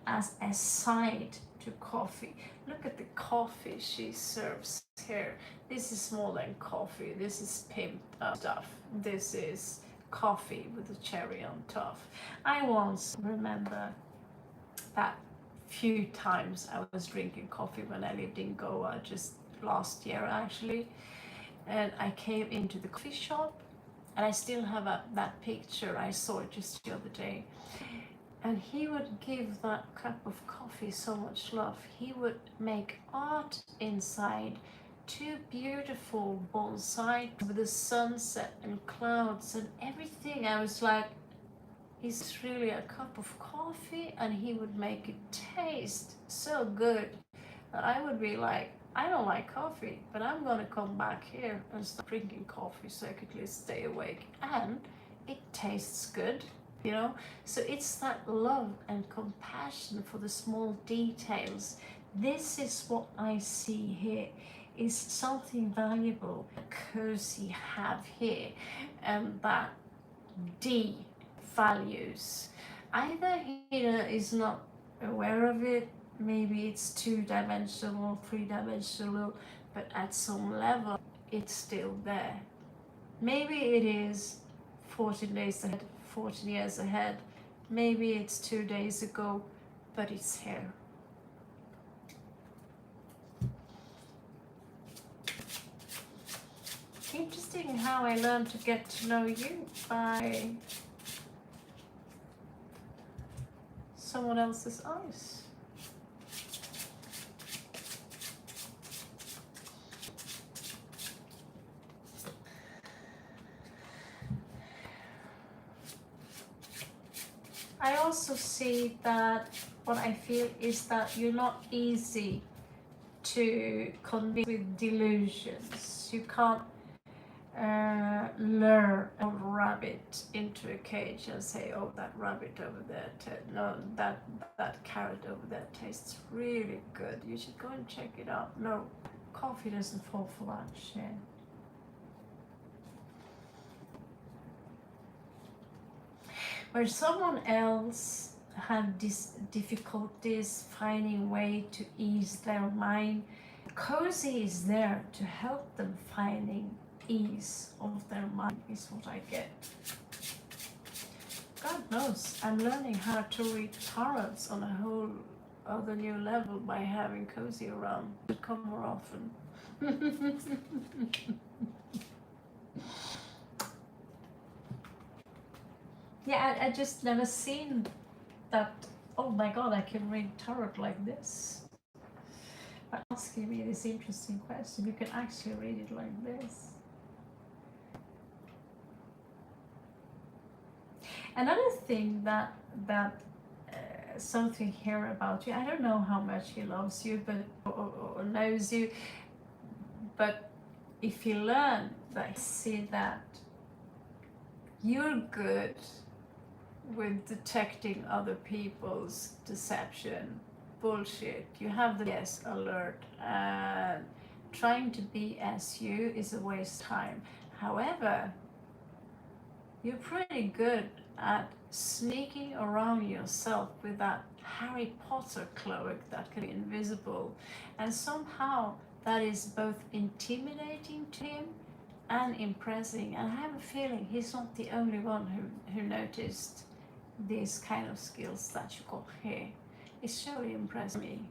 as a side to coffee. Look at the coffee she serves here. This is more than coffee. This is pimped up stuff. This is coffee with a cherry on top. I once remember that few times I was drinking coffee when I lived in Goa, just last year actually, and I came into the coffee shop, and I still have that picture. I saw it just the other day, and he would give that cup of coffee so much love. He would make art inside, two beautiful bonsai with the sunset and clouds and everything. I was like, it's really a cup of coffee, and he would make it taste so good that I would be like, I don't like coffee, but I'm gonna come back here and start drinking coffee so I could at least stay awake, and it tastes good, you know. So it's that love and compassion for the small details. This is what I see here, is something valuable, cozy have here, and that D values. Either he is not aware of it, maybe it's two-dimensional, three-dimensional, but at some level it's still there. Maybe it is 14 days ahead, 14 years ahead, maybe it's 2 days ago, but it's here. Interesting how I learned to get to know you by someone else's eyes. I also see that what I feel is that you're not easy to convince with delusions. You can't lure a rabbit into a cage and say, oh, that rabbit over there, no, that carrot over there tastes really good. You should go and check it out. No, coffee doesn't fall for that shit. Where someone else had difficulties finding way to ease their mind, cozy is there to help them finding ease of their mind, is what I get. God knows, I'm learning how to read tarots on a whole other new level by having cozy around. It come more often. Yeah, I just never seen that. Oh my god, I can read tarot like this. By asking me this interesting question, you can actually read it like this. Another thing that something here about you, I don't know how much he loves you, but or knows you, but if you learn that, see that you're good with detecting other people's deception, bullshit. You have the yes alert, and trying to be as you is a waste of time. However, you're pretty good at sneaking around yourself with that Harry Potter cloak that can be invisible, and somehow that is both intimidating to him and impressing. And I have a feeling he's not the only one who noticed these kind of skills that you got here. It surely impressed me.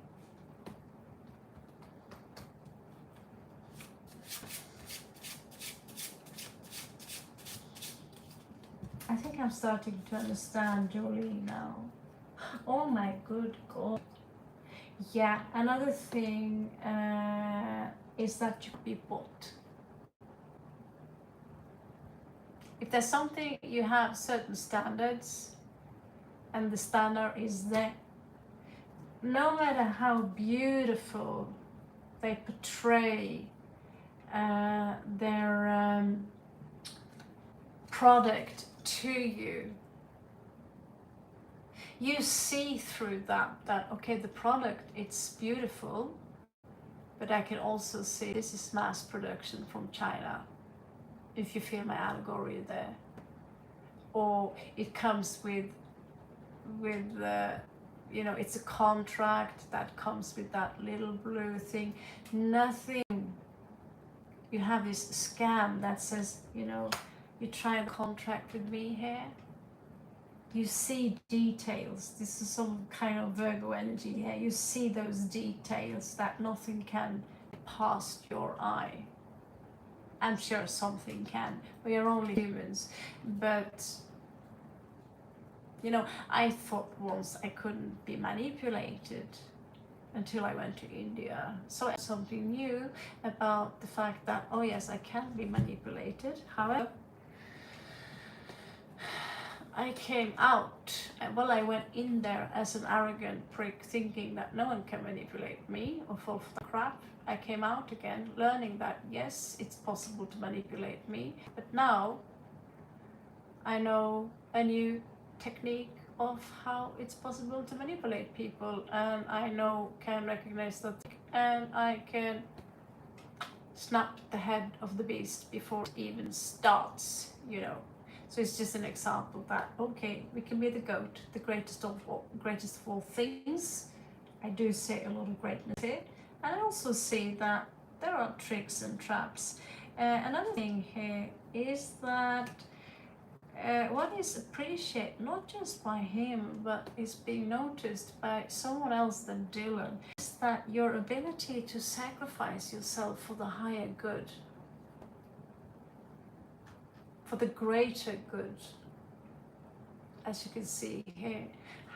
I think I'm starting to understand Jolie now. Oh my good God. Yeah, another thing is that you could be bought. If there's something, you have certain standards, and the standard is there. No matter how beautiful they portray their product to you, you see through that okay, the product, it's beautiful, but I can also see this is mass production from China, if you feel my allegory there. Or it comes with you know, it's a contract that comes with that little blue thing. Nothing. You have this scam that says, you know, you try a contract with me here. You see details. This is some kind of Virgo energy here. You see those details that nothing can pass your eye. I'm sure something can. We are only humans. But, you know, I thought once I couldn't be manipulated until I went to India. So something new about the fact that, oh yes, I can be manipulated. However, I came out, well, I went in there as an arrogant prick, thinking that no one can manipulate me or fall for the crap. I came out again, learning that yes, it's possible to manipulate me. But now I know a new technique of how it's possible to manipulate people, and I can recognize that, and I can snap the head of the beast before it even starts, you know. So it's just an example that, okay, we can be the goat, the greatest of all things. I do see a lot of greatness here. And I also see that there are tricks and traps. Another thing here is that what is appreciated not just by him, but is being noticed by someone else than Dylan, is that your ability to sacrifice yourself for the higher good, for the greater good. As you can see here,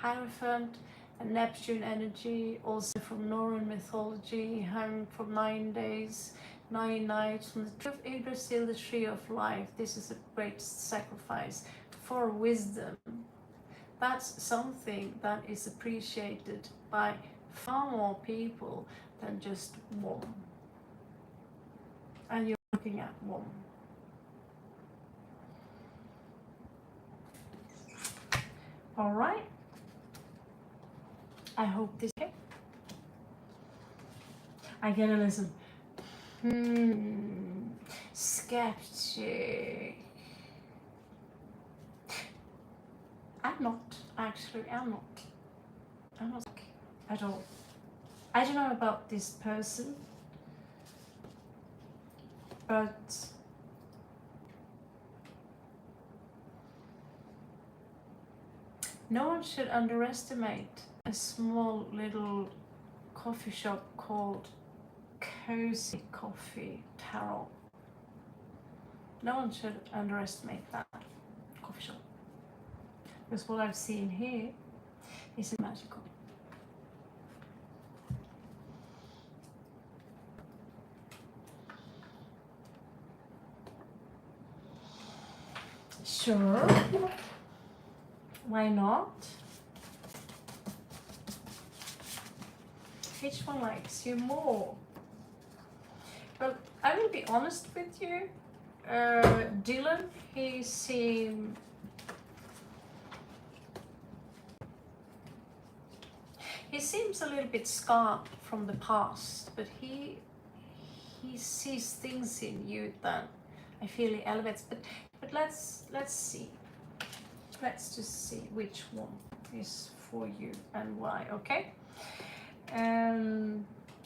Hierophant and Neptune energy, also from Norrøn mythology, hung for 9 days, 9 nights, from the tree of Yggdrasil, the tree of life. This is a great sacrifice for wisdom. That's something that is appreciated by far more people than just one. And you're looking at one. All right. I hope this. Okay. I gotta listen. Skeptic. I'm not. Actually, I'm not. I'm not at all. I don't know about this person, but no one should underestimate a small little coffee shop called Cozy Coffee Tarot. No one should underestimate that coffee shop, because what I've seen here is magical. Sure. Why not? Which one likes you more? Well, I will be honest with you. Dylan, he seems a little bit scarred from the past, but he sees things in you that I feel he elevates. But let's see. Let's just see which one is for you and why, okay? Hello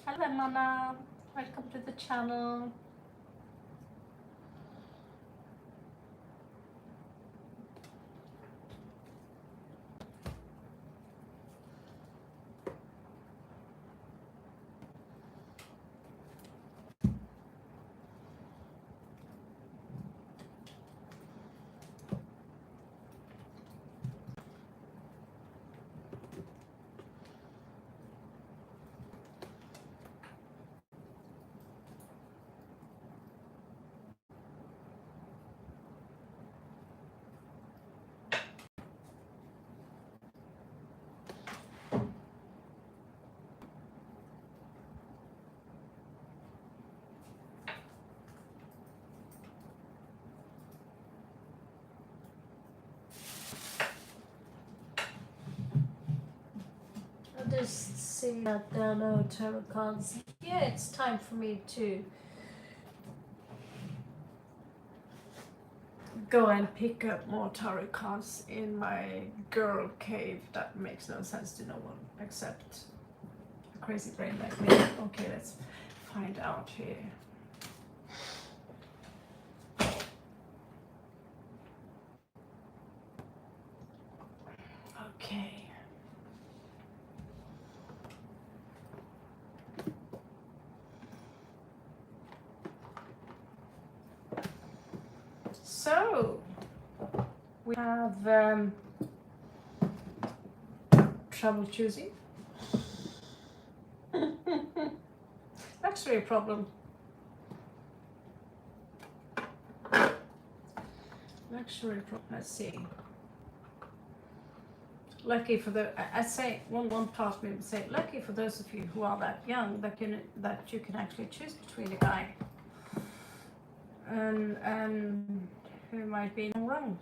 Mana, welcome to the channel. just see that there are no tarot cards. Yeah, it's time for me to go and pick up more tarot cards in my girl cave. That makes no sense to no one except a crazy brain like me. Okay, let's find out here. Okay. So we have trouble choosing. Luxury problem. Luxury problem. Let's see. Lucky for the, I'd say one part of me would say, lucky for those of you who are that young that you can actually choose between a guy and who might be in the long run.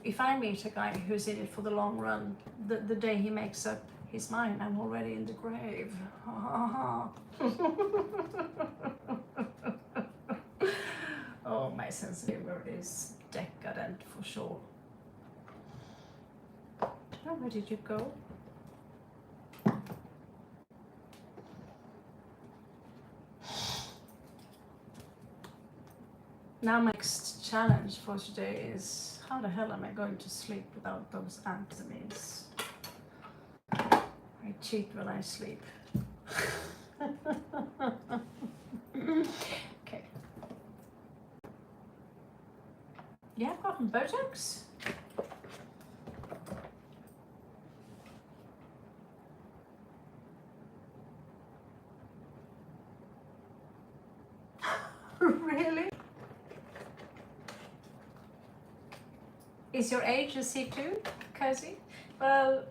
If I meet a guy who's in it for the long run, the day he makes up his mind, I'm already in the grave. Oh, my sense of humor is decadent for sure. Oh, where did you go? Now my next challenge for today is how the hell am I going to sleep without those antihistamines? I cheat when I sleep. Okay. Yeah, I've gotten Botox. Really? Is your age a C2, Cozy? Well,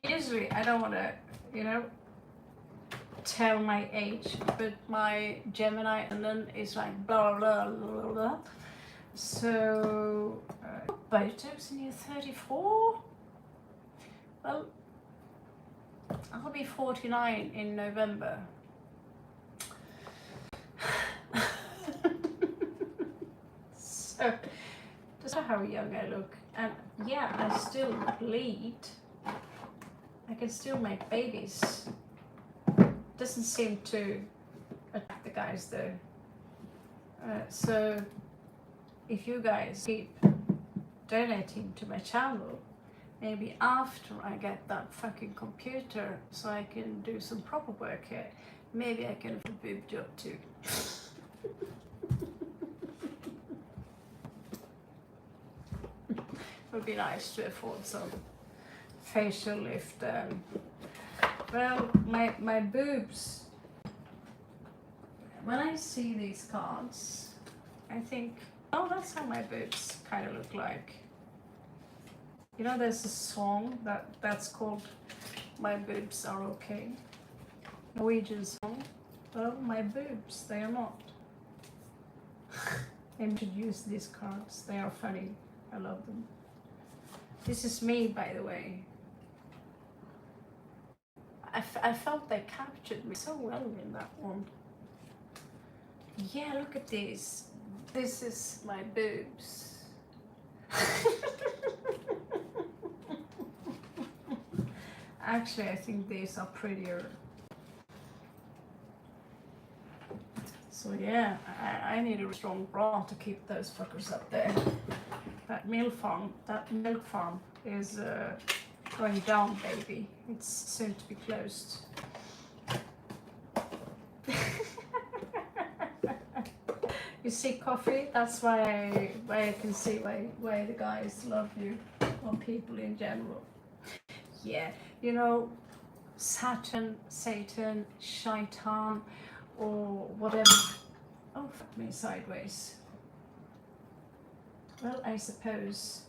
usually I don't want to, tell my age, but my Gemini and then it's like blah blah blah blah. So, Botox and you're 34? Well, I'll be 49 in November. So, just how young I look. And yeah, I still bleed. I can still make babies. Doesn't seem to attract the guys though. So, if you guys keep donating to my channel, maybe after I get that fucking computer so I can do some proper work here, maybe I can have a boob job too. It would be nice to afford some facial lift. Well, my boobs, when I see these cards, I think, oh, that's how my boobs kind of look like. You know, there's a song that's called My Boobs Are Okay. Norwegian song. Well, my boobs, they are not. I introduced these cards. They are funny. I love them. This is me, by the way. I felt they captured me so well in that one. Yeah, look at these. This is my boobs. Actually, I think these are prettier. So yeah, I need a strong bra to keep those fuckers up there. That milk farm is going down, baby. It's soon to be closed. You see, coffee, that's why I can see why the guys love you, or people in general. Yeah, you know, Saturn, Satan, Shaitan, or whatever. Oh, fuck me sideways. Well, I suppose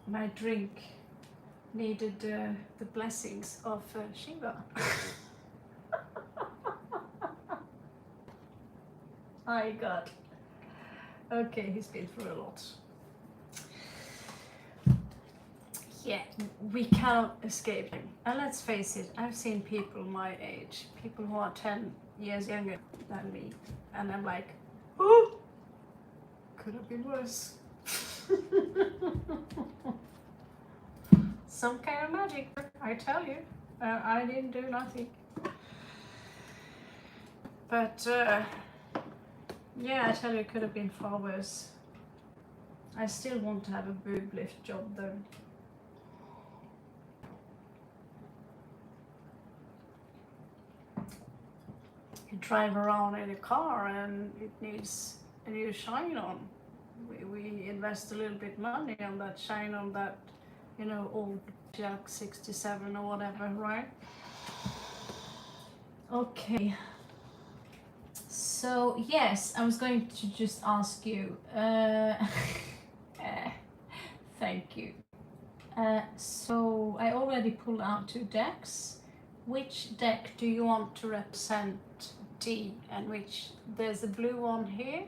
my drink needed the blessings of Shiva. My God. Okay, he's been through a lot. yeah, we cannot escape him. And let's face it, I've seen people my age, people who are 10 years younger than me, and I'm like, oh, could have been worse. Some kind of magic, I tell you. I didn't do nothing. But yeah, I tell you, it could have been far worse. I still want to have a boob lift job though. You drive around in a car and it needs a new shine on. We invest a little bit money on that shine on that, you know, old Jack 67 or whatever, right? Okay. So yes, I was going to just ask you. Thank you. So I already pulled out 2 decks. Which deck do you want to represent D, and which? There's a blue one here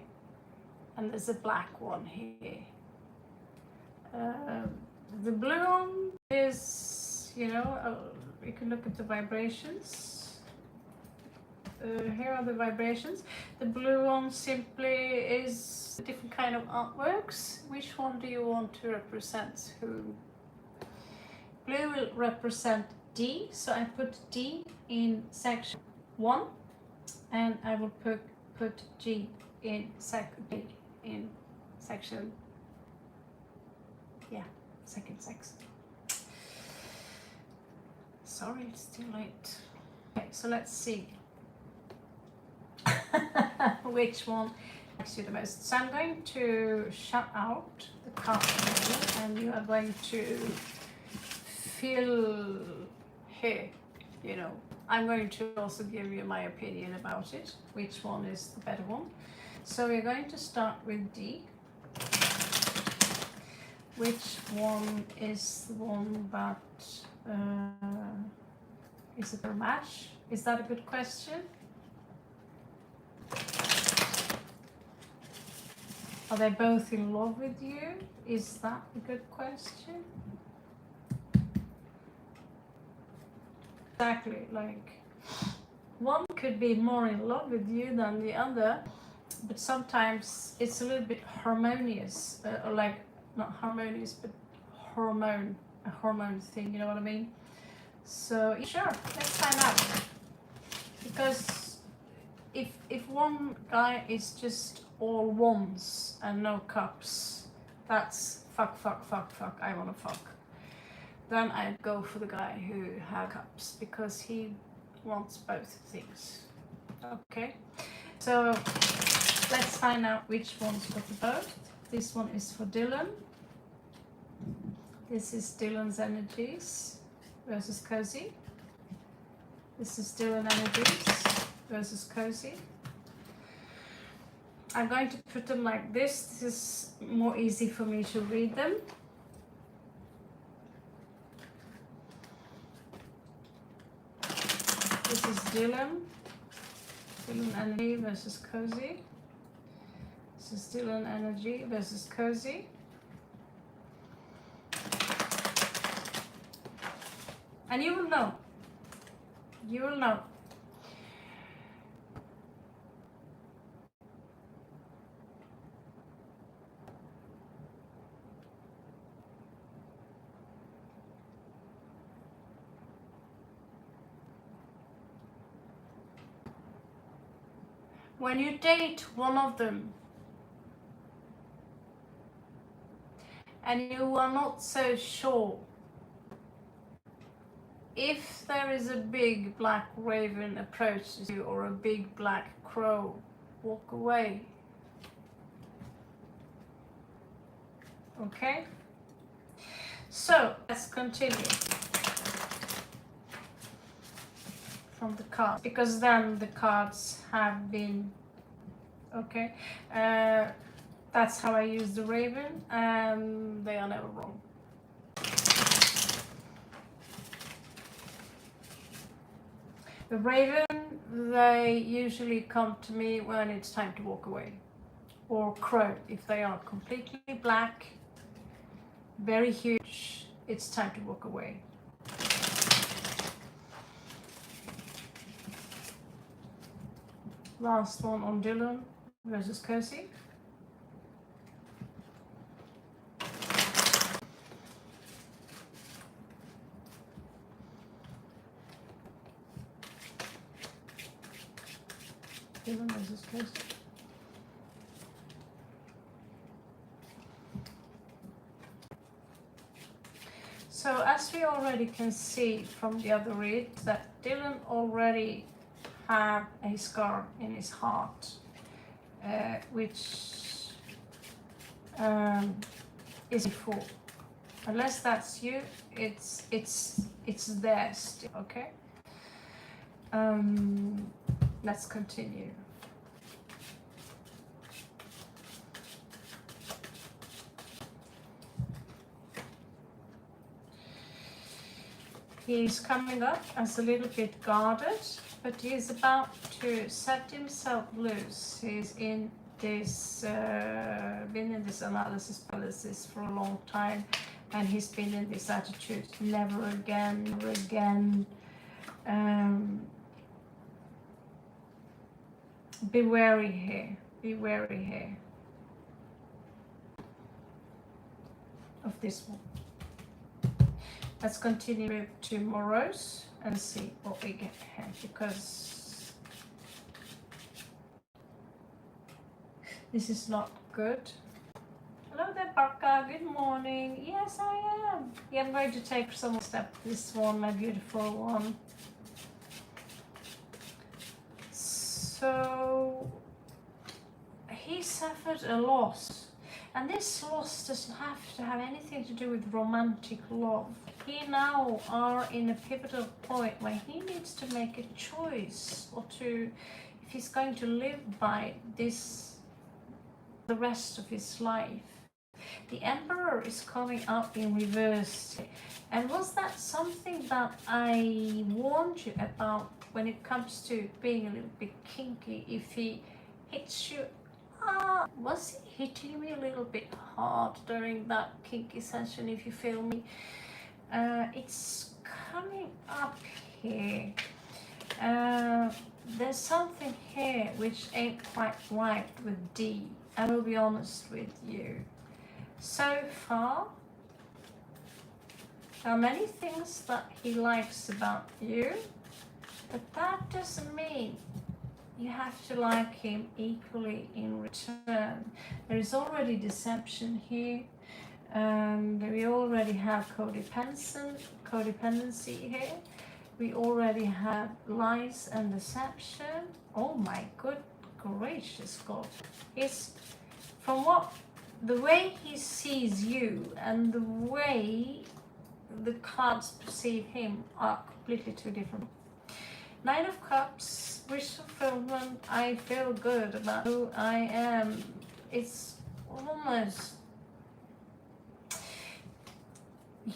and there's a black one here. The blue one is, you know, you can look at the vibrations. Here are the vibrations. The blue one simply is a different kind of artworks. Which one do you want to represent who? Blue will represent D, so I put D in section 1, and I will put G in section, yeah, second section. Sorry, it's too late. Okay, so let's see which one makes you the most. So I'm going to shut out the card and you are going to feel here, you know. I'm going to also give you my opinion about it, which one is the better one. So we're going to start with D. Which one is the one that is it a match? Is that a good question? Are they both in love with you? Is that a good question? Exactly, like one could be more in love with you than the other, but sometimes it's a little bit harmonious, or like not harmonious, but a hormone thing, you know what I mean? So sure, let's find out. Because if one guy is just all wands and no cups, that's fuck, I wanna fuck. Then I'd go for the guy who has cups, because he wants both things. Okay, so let's find out which one's for the both. This one is for Dylan. This is Dylan's energies versus Cozy. This is Dylan energies versus Cozy. I'm going to put them like this. This is more easy for me to read them. This is Dylan energy versus Cozy. This is Dylan energy versus Cozy. And you will know. You will know. When you date one of them and you are not so sure if there is a big black raven approaches you or a big black crow, walk away. Okay? So let's continue from the cards, because then the cards have been okay. That's how I use the raven, and they are never wrong. The raven, they usually come to me when it's time to walk away, or crow if they are completely black, very huge, it's time to walk away. Last one on Dylan versus Kirsty. Dylan versus Kirsty. So as we already can see from the other read, that Dylan already have a scar in his heart, which is before. Unless that's you, it's there still. Okay. Let's continue. He's coming up as a little bit guarded, but he's about to set himself loose. He's in this, been in this analysis paralysis for a long time, and he's been in this attitude, never again, never again. Be wary here, be wary here of this one. Let's continue with tomorrow's and see what we get here, because this is not good. Hello there, Barca. Good morning. Yes, I am. Yeah, I'm going to take some step. This one, my beautiful one. So he suffered a loss, and this loss doesn't have to have anything to do with romantic love. He now are in a pivotal point where he needs to make a choice, or to, if he's going to live by this the rest of his life. The Emperor is coming up in reverse, and was that something that I warned you about when it comes to being a little bit kinky? If he hits you, was he hitting me a little bit hard during that kinky session, if you feel me? It's coming up here. There's something here which ain't quite right with D. I will be honest with you. So far, there are many things that he likes about you, but that doesn't mean you have to like him equally in return. There is already deception here, and we already have codependency here. We already have lies and deception. Oh my good gracious God. It's from the way he sees you and the way the cards perceive him are completely two different. Nine of Cups, wish fulfillment. I feel good about who I am. It's almost,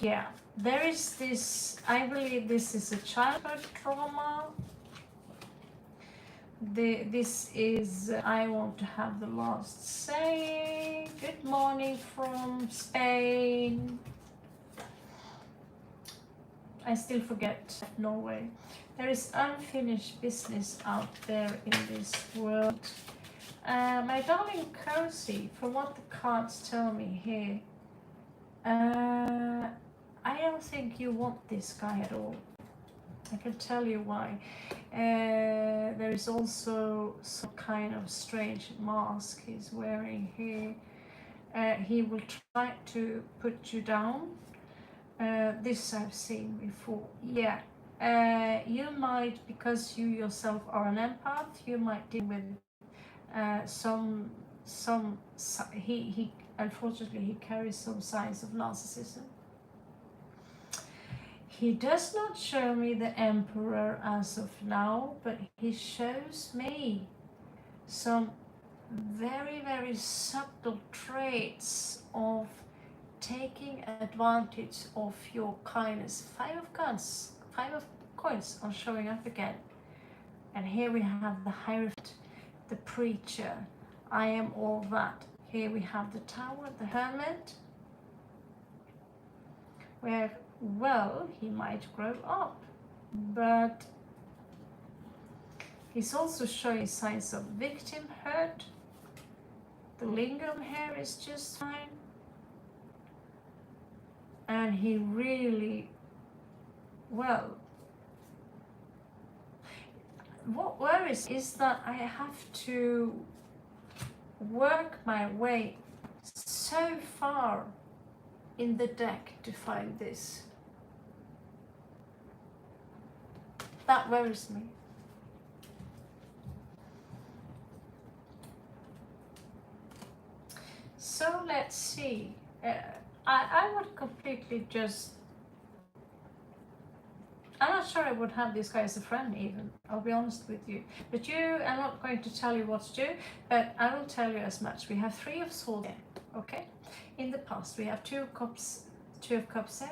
yeah, there is this, I believe this is a childhood trauma. This is, I want to have the last say. Good morning from Spain. I still forget Norway. There is unfinished business out there in this world. My darling Kirsty, from what the cards tell me here, I don't think you want this guy at all. I can tell you why. There is also some kind of strange mask he's wearing here. He will try to put you down. This I've seen before. Yeah. You might, because you yourself are an empath, you might deal with he unfortunately he carries some signs of narcissism. He does not show me the Emperor as of now, but he shows me some very, very subtle traits of taking advantage of your kindness. Five of coins are showing up again. And here we have the Hierophant, the Preacher. I am all that. Here we have the Tower, the Hermit. where, well, he might grow up, but he's also showing signs of victimhood. The lingam hair is just fine. And he really, well, what worries is that I have to work my way so far in the deck to find this. That worries me. So let's see. I would completely just, I'm not sure I would have this guy as a friend even, I'll be honest with you. But I'm not going to tell you what to do, but I will tell you as much. We have 3 of swords here, okay? In the past we have 2 of cups here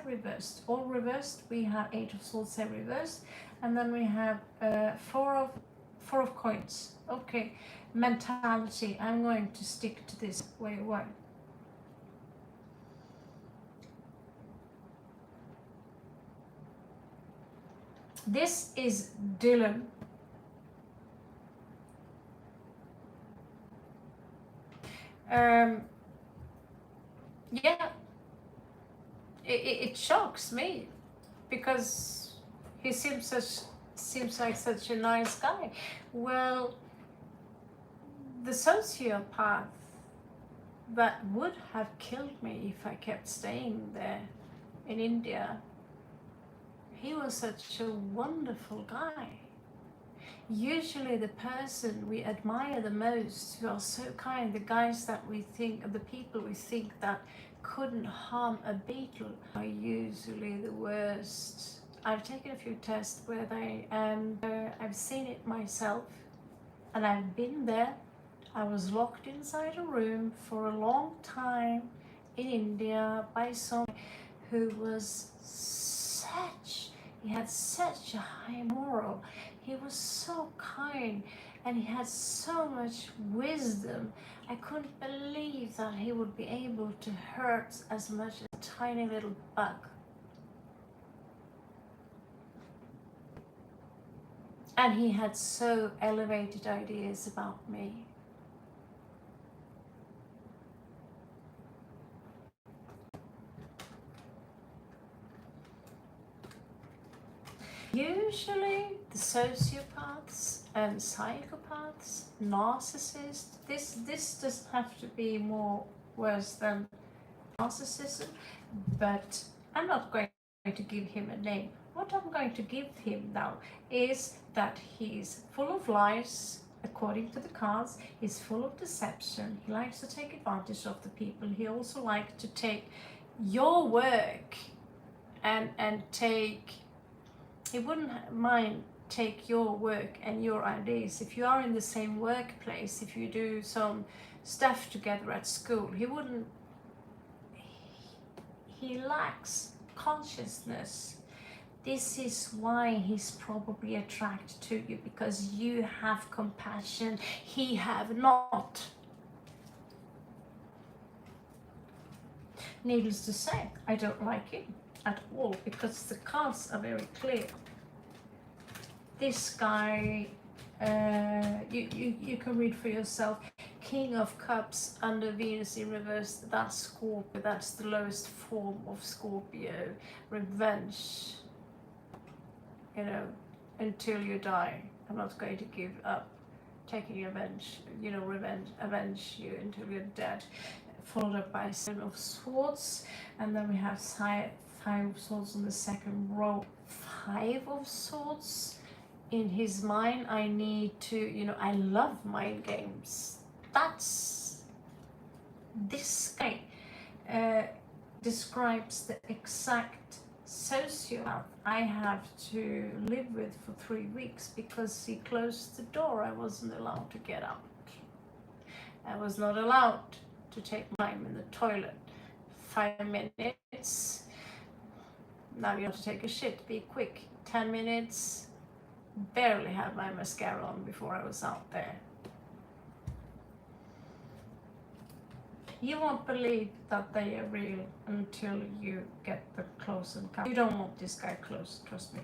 reversed. All reversed, we have 8 of swords here reversed. And then we have 4 of coins. Okay, mentality, I'm going to stick to this way. Why? This is Dylan. Yeah, it shocks me because he seems like such a nice guy. Well, the sociopath that would have killed me if I kept staying there in India, he was such a wonderful guy. Usually the person we admire the most, who are so kind, the guys that we think, the people we think that couldn't harm a beetle, are usually the worst. I've taken a few tests where I've seen it myself, and I've been there. I was locked inside a room for a long time in India by someone who was he had such a high moral. He was so kind and he had so much wisdom. I couldn't believe that he would be able to hurt as much as a tiny little bug. And he had so elevated ideas about me. Usually the sociopaths and psychopaths, narcissists, this doesn't have to be more worse than narcissism, but I'm not going to give him a name. What I'm going to give him now is that he's full of lies, according to the cards. He's full of deception. He likes to take advantage of the people. He also likes to take your work and take, he wouldn't mind take your work and your ideas. If you are in the same workplace, if you do some stuff together at school, he lacks consciousness. This is why he's probably attracted to you, because you have compassion, he have not. Needless to say, I don't like him at all, because the cards are very clear. This guy, you can read for yourself. King of Cups under Venus in reverse, that's Scorpio, that's the lowest form of Scorpio. Revenge, you know, until you die. I'm not going to give up taking revenge, avenge you until you're dead. Followed up by 7 of Swords, and then we have 5 of Swords on the second row. 5 of Swords. In his mind, I need to, I love mind games. This guy describes the exact sociopath I have to live with for 3 weeks, because he closed the door. I wasn't allowed to get out. I was not allowed to take time in the toilet. 5 minutes. Now you have to take a shit, be quick. 10 minutes. Barely had my mascara on before I was out there. You won't believe that they are real until you get the close encounter. You don't want this guy close, trust me.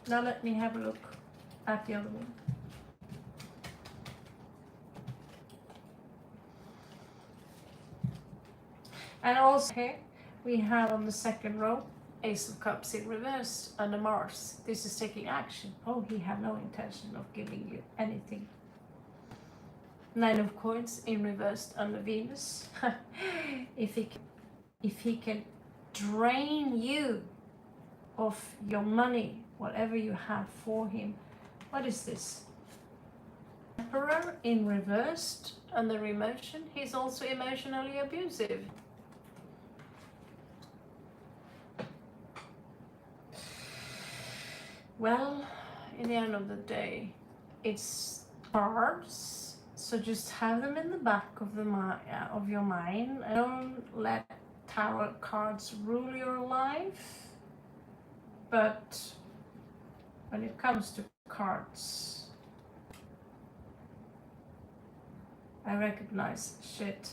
Now let me have a look at the other one. And also here we have on the second row Ace of Cups in reverse under Mars. This is taking action. Oh, he had no intention of giving you anything. Nine of Coins in reverse under Venus. If he can drain you of your money, whatever you have for him. What is this? Emperor in reversed under emotion. He's also emotionally abusive. Well, in the end of the day, it's cards, so just have them in the back of your mind. Don't let tarot cards rule your life. But when it comes to cards, I recognize shit.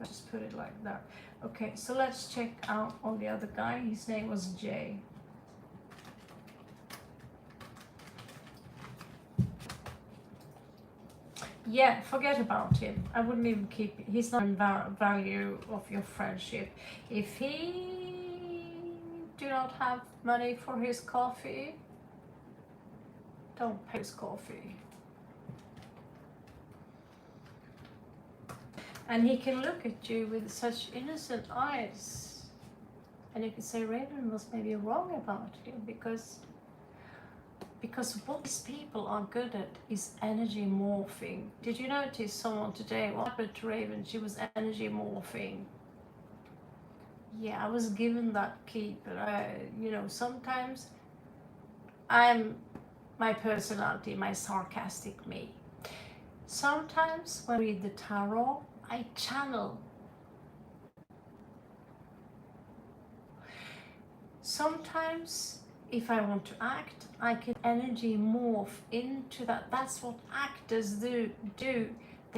Let's just put it like that. Okay, so let's check out on the other guy. His name was Jay. Yeah, forget about him. I wouldn't even keep it. He's not in value of your friendship. If he do not have money for his coffee, don't pay his coffee. And he can look at you with such innocent eyes. And you can say Raven was maybe wrong about him because what these people are good at is energy morphing. Did you notice someone today, what happened to Raven? She was energy morphing. Yeah, I was given that key, but sometimes my personality, my sarcastic me. Sometimes when I read the tarot, I channel. Sometimes if I want to act, I can energy morph into that. That's what actors do. They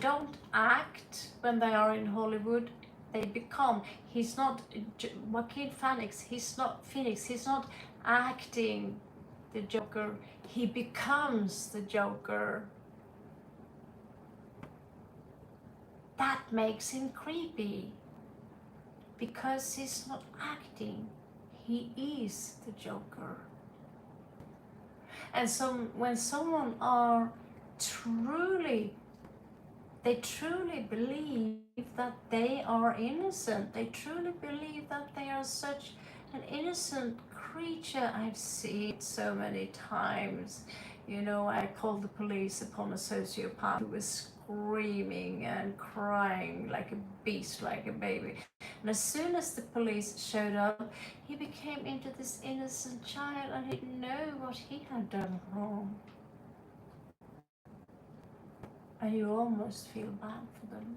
don't act when they are in Hollywood. They become. He's not Joaquin Phoenix. He's not acting the Joker. He becomes the Joker. That makes him creepy because he's not acting. He is the Joker. And so when someone truly believe that they are innocent, they truly believe that they are such an innocent creature. I've seen it so many times. I called the police upon a sociopath who was screaming and crying like a beast, like a baby. And as soon as the police showed up, he became into this innocent child and he didn't know what he had done wrong. And you almost feel bad for them.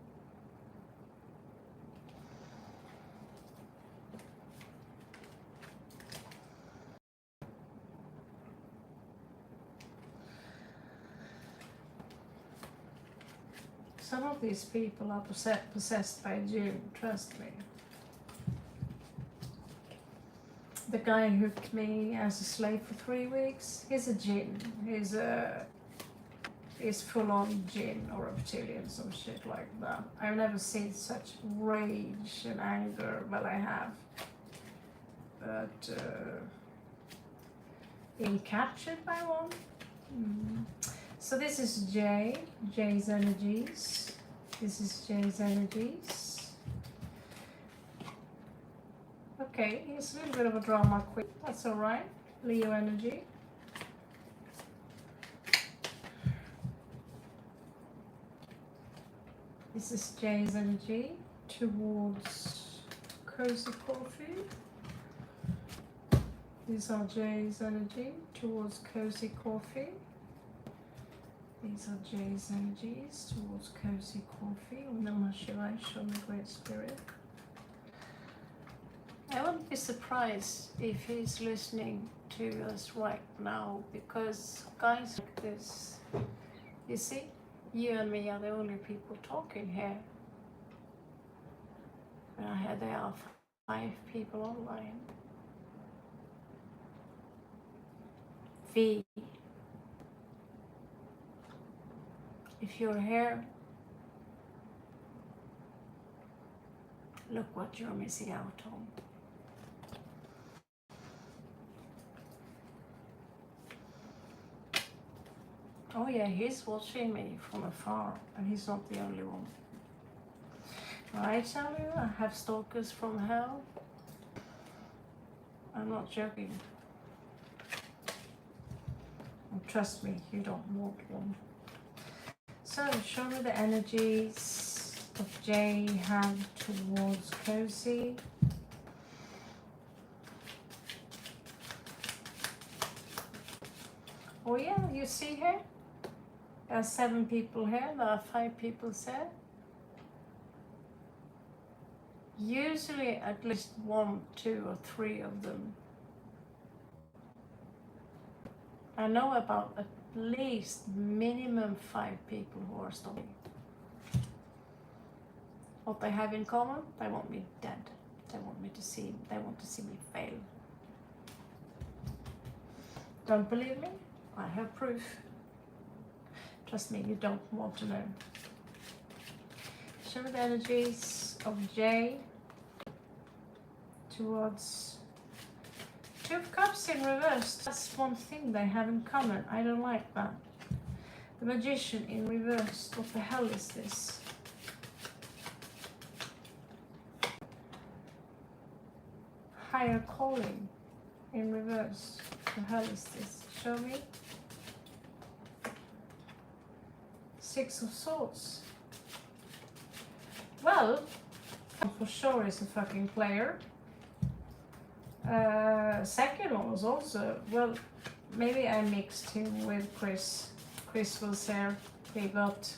Some of these people are possessed by jinn, trust me. The guy who took me as a slave for 3 weeks, he's a jinn. He's full-on jinn or reptilian, some shit like that. I've never seen such rage and anger, well I have. But being captured by one? So this is Jay's energies. This is Jay's energies. Okay, he's a little bit of a drama queen. That's alright. Leo energy. This is Jay's energy towards Cozy Coffee. These are Jay's energy towards Cozy Coffee. These are Jay's energies towards Cozy Coffee. Om Namah Shivaya, show me Great Spirit. I wouldn't be surprised if he's listening to us right now, because guys like this, you see, You and me are the only people talking here. And there are 5 people online. V, if you're here, look what you're missing out on. Oh yeah, he's watching me from afar, and he's not the only one. I tell you, I have stalkers from hell. I'm not joking. And trust me, you don't want one. So, show me the energies of Jay have towards Cozy. Oh yeah, you see here? There are 7 people here, there are 5 people there. Usually at least 1, 2 or 3 of them. I know about at least minimum 5 people who are stalking. What they have in common, they want me dead. They want me to see, they want to see me fail. Don't believe me? I have proof. Trust me, you don't want to know. Show the energies of Jay towards 2 of Cups in reverse. That's one thing they have in common. I don't like that. The Magician in reverse. What the hell is this? Higher Calling in reverse. What the hell is this? Show me. 6 of Swords. Well, for sure is a fucking player. Second one was also, well, maybe I mixed him with Chris. Chris was there. We got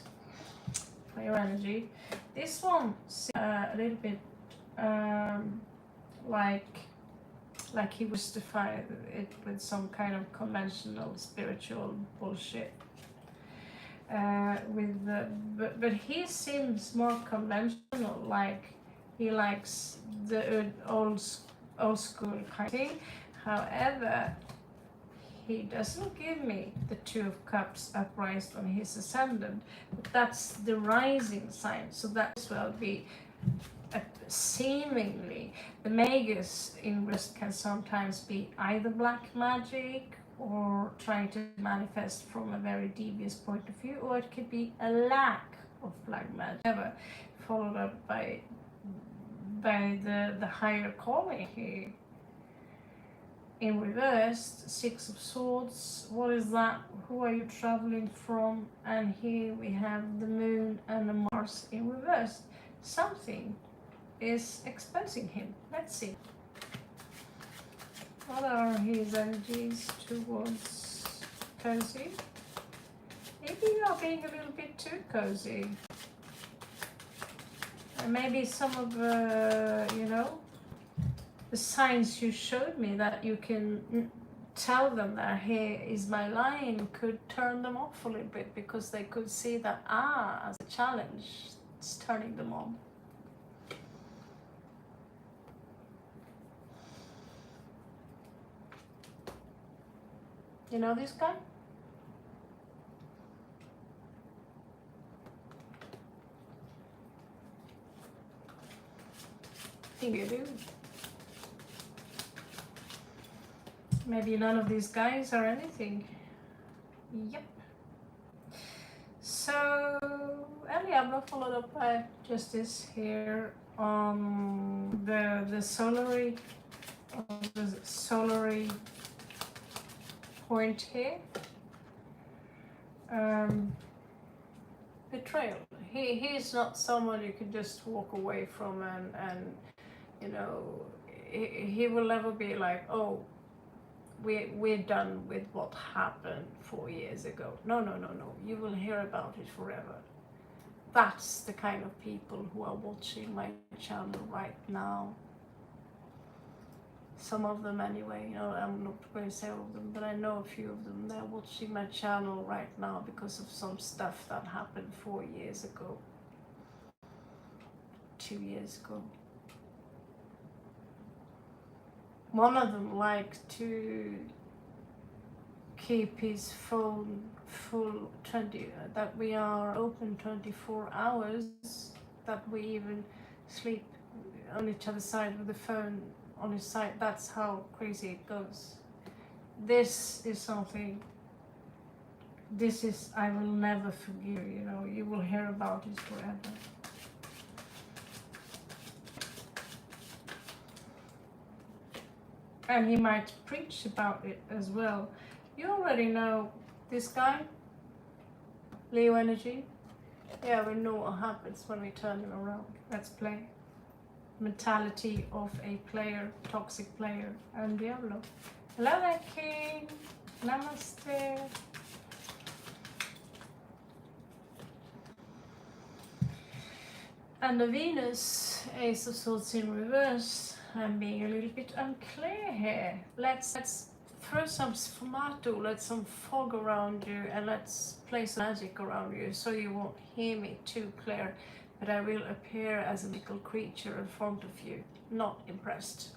player energy. This one a little bit like he justified it with some kind of conventional spiritual bullshit. But he seems more conventional, like he likes the old school kind of thing. However, he doesn't give me the 2 of Cups upraised on his ascendant, but that's the rising sign, so that as well be seemingly the Magus in risk can sometimes be either black magic or trying to manifest from a very devious point of view, or it could be a lack of black magic, ever followed up by the higher calling here. In reverse, 6 of Swords. What is that? Who are you traveling from? And here we have the Moon and the Mars in reverse. Something is exposing him. Let's see. What are his energies towards Cozy? Maybe you are being a little bit too cozy. And maybe some of the signs you showed me that you can tell them that here is my line could turn them off a little bit, because they could see that as a challenge, it's turning them on. You know this guy? I think you do. Maybe none of these guys are anything. Yep. So, Eliabra followed up by Justice here on the solary point here. Betrayal. He's not someone you can just walk away from and you know, he will never be like, oh, we're done with what happened 4 years ago. No. You will hear about it forever. That's the kind of people who are watching my channel right now. Some of them anyway, I'm not going to say all of them, but I know a few of them. They're watching my channel right now because of some stuff that happened 4 years ago, 2 years ago. One of them liked to keep his phone full, that we are open 24 hours, that we even sleep on each other's side with the phone on his side. That's how crazy it goes. This is something, I will never forgive, you will hear about it forever. And he might preach about it as well. You already know this guy, Leo energy. Yeah, we know what happens when we turn him around. Let's play. Mentality of a player, toxic player, and Diablo. Hello there, King. Namaste. And the Venus, Ace of Swords in reverse. I'm being a little bit unclear here. Let's throw some sfumato, let some fog around you, and let's play some magic around you so you won't hear me too clear, but I will appear as a mythical creature in front of you. Not impressed.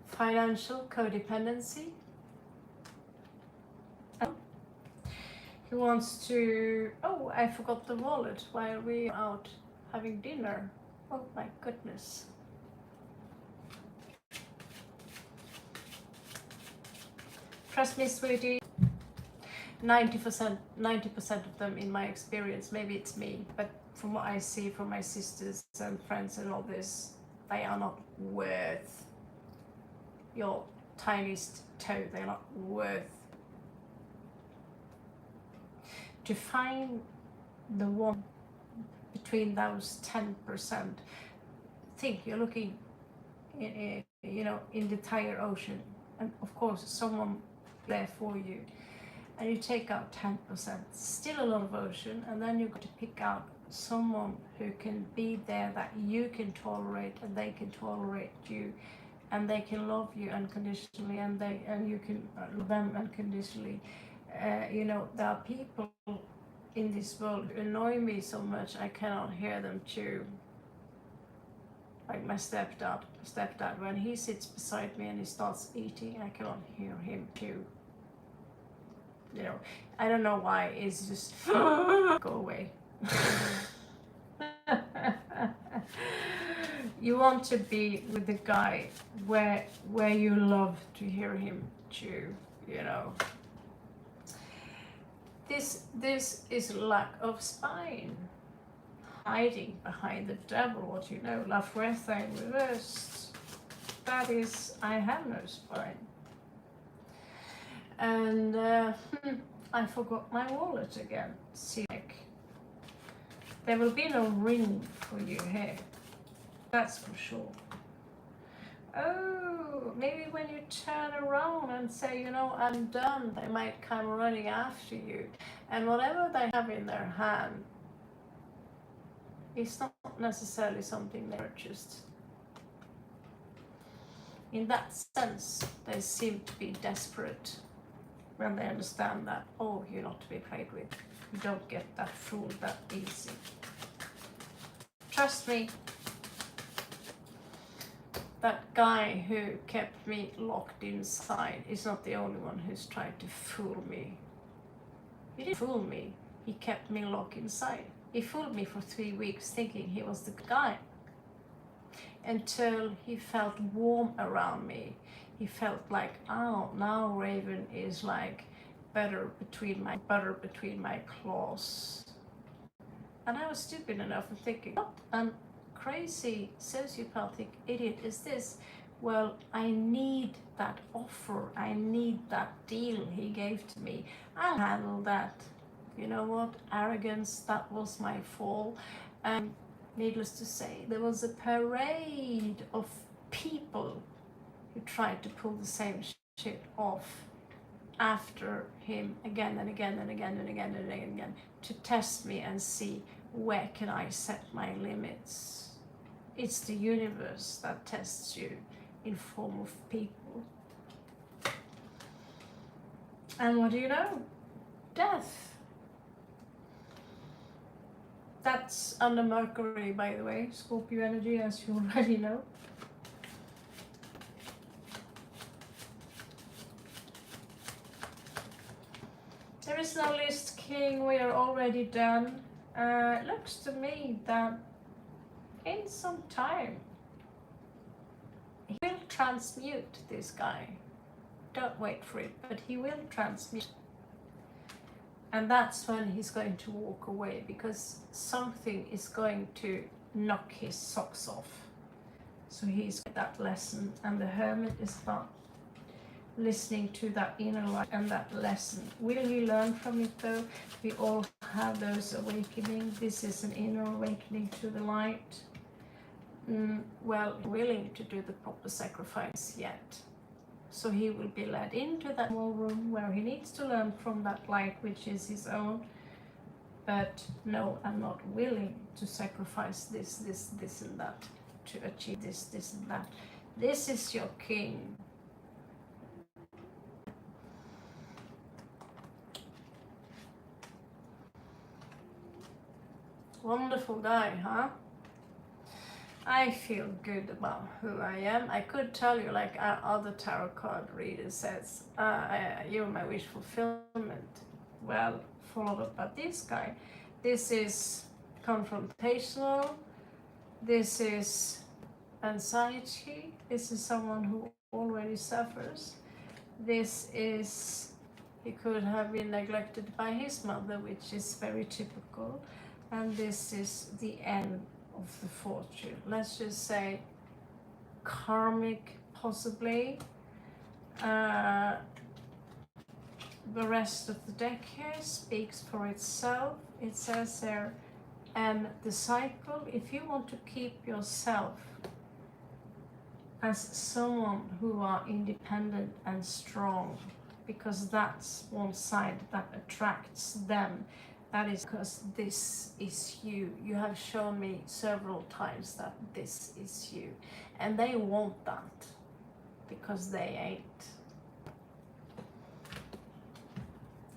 Financial codependency. He wants to... Oh, I forgot the wallet while we are out having dinner. Oh my goodness. Trust me, sweetie. 90% of them, in my experience, maybe it's me, but from what I see from my sisters and friends and all this, they are not worth your tiniest toe. They're not worth. To find the one between those 10%, think you're looking in the entire ocean, and of course someone there for you, and you take out 10%, still a lot of ocean, and then you've got to pick out someone who can be there that you can tolerate, and they can tolerate you, and they can love you unconditionally, and you can love them unconditionally. There are people in this world who annoy me so much I cannot hear them chew. Like my stepdad, when he sits beside me and he starts eating, I cannot hear him chew. I don't know why, it's just go away. You want to be with the guy where you love to hear him chew, This is lack of spine. Hiding behind the devil, what you know, La Fuerza in reverse. That is, I have no spine. And I forgot my wallet again. See, there will be no ring for you here. That's for sure. Oh, maybe when you turn around and say, I'm done, they might come running after you. And whatever they have in their hand, it's not necessarily something they purchased. In that sense, they seem to be desperate when they understand that, oh, you're not to be played with. You don't get that fooled that easy. Trust me, that guy who kept me locked inside is not the only one who's tried to fool me. He didn't fool me, he kept me locked inside. He fooled me for 3 weeks thinking he was the guy. Until he felt warm around me. He felt like, oh, now Raven is like butter between my claws. And I was stupid enough of thinking, what an crazy sociopathic idiot is this? Well, I need that offer. I need that deal he gave to me. I'll handle that. You know what? Arrogance, that was my fall. And needless to say, there was a parade of people who tried to pull the same shit off after him again and again and again and again and again and again to test me and see where can I set my limits. It's the universe that tests you in form of people. And what do you know? Death. That's under Mercury, by the way, Scorpio energy, as you already know. There is no list, King. We are already done. It looks to me that in some time he will transmute, this guy. Don't wait for it, but he will transmute. And that's when he's going to walk away, because something is going to knock his socks off. So he's got that lesson, and the Hermit is about listening to that inner light and that lesson. Will he learn from it though? We all have those awakening. This is an inner awakening to the light. Well, willing to do the proper sacrifice yet. So he will be led into that small room where he needs to learn from that light, which is his own. But no, I'm not willing to sacrifice this and that to achieve this and that. This is your king. Wonderful guy, huh? I feel good about who I am. I could tell you, like our other tarot card reader says, you're my wish fulfillment. Well, followed up by this guy. This is confrontational. This is anxiety. This is someone who already suffers. This is, he could have been neglected by his mother, which is very typical. And this is the end of the fortune. Let's just say karmic, possibly. The rest of the deck here speaks for itself. It says there, and the cycle, if you want to keep yourself as someone who are independent and strong, because that's one side that attracts them. That is because this is you. You have shown me several times that this is you. And they want that because they ain't.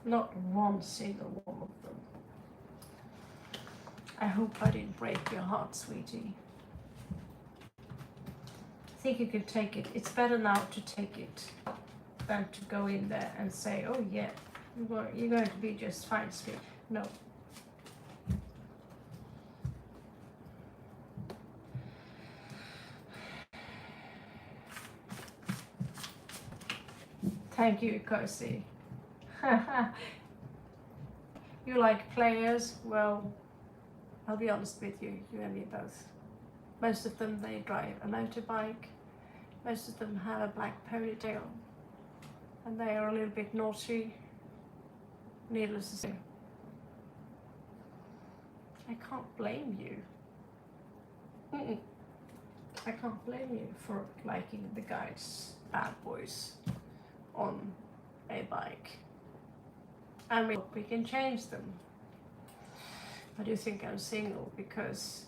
Not one single one of them. I hope I didn't break your heart, sweetie. I think you can take it. It's better now to take it than to go in there and say, oh yeah, you're going to be just fine, sweet. No. Thank you, Cozy. You like players? Well, I'll be honest with you, you and me both. Most of them, they drive a motorbike. Most of them have a black ponytail. And they are a little bit naughty, needless to say. I can't blame you. I can't blame you for liking the guys, bad boys, on a bike. And we hope we can change them. I do think I'm single because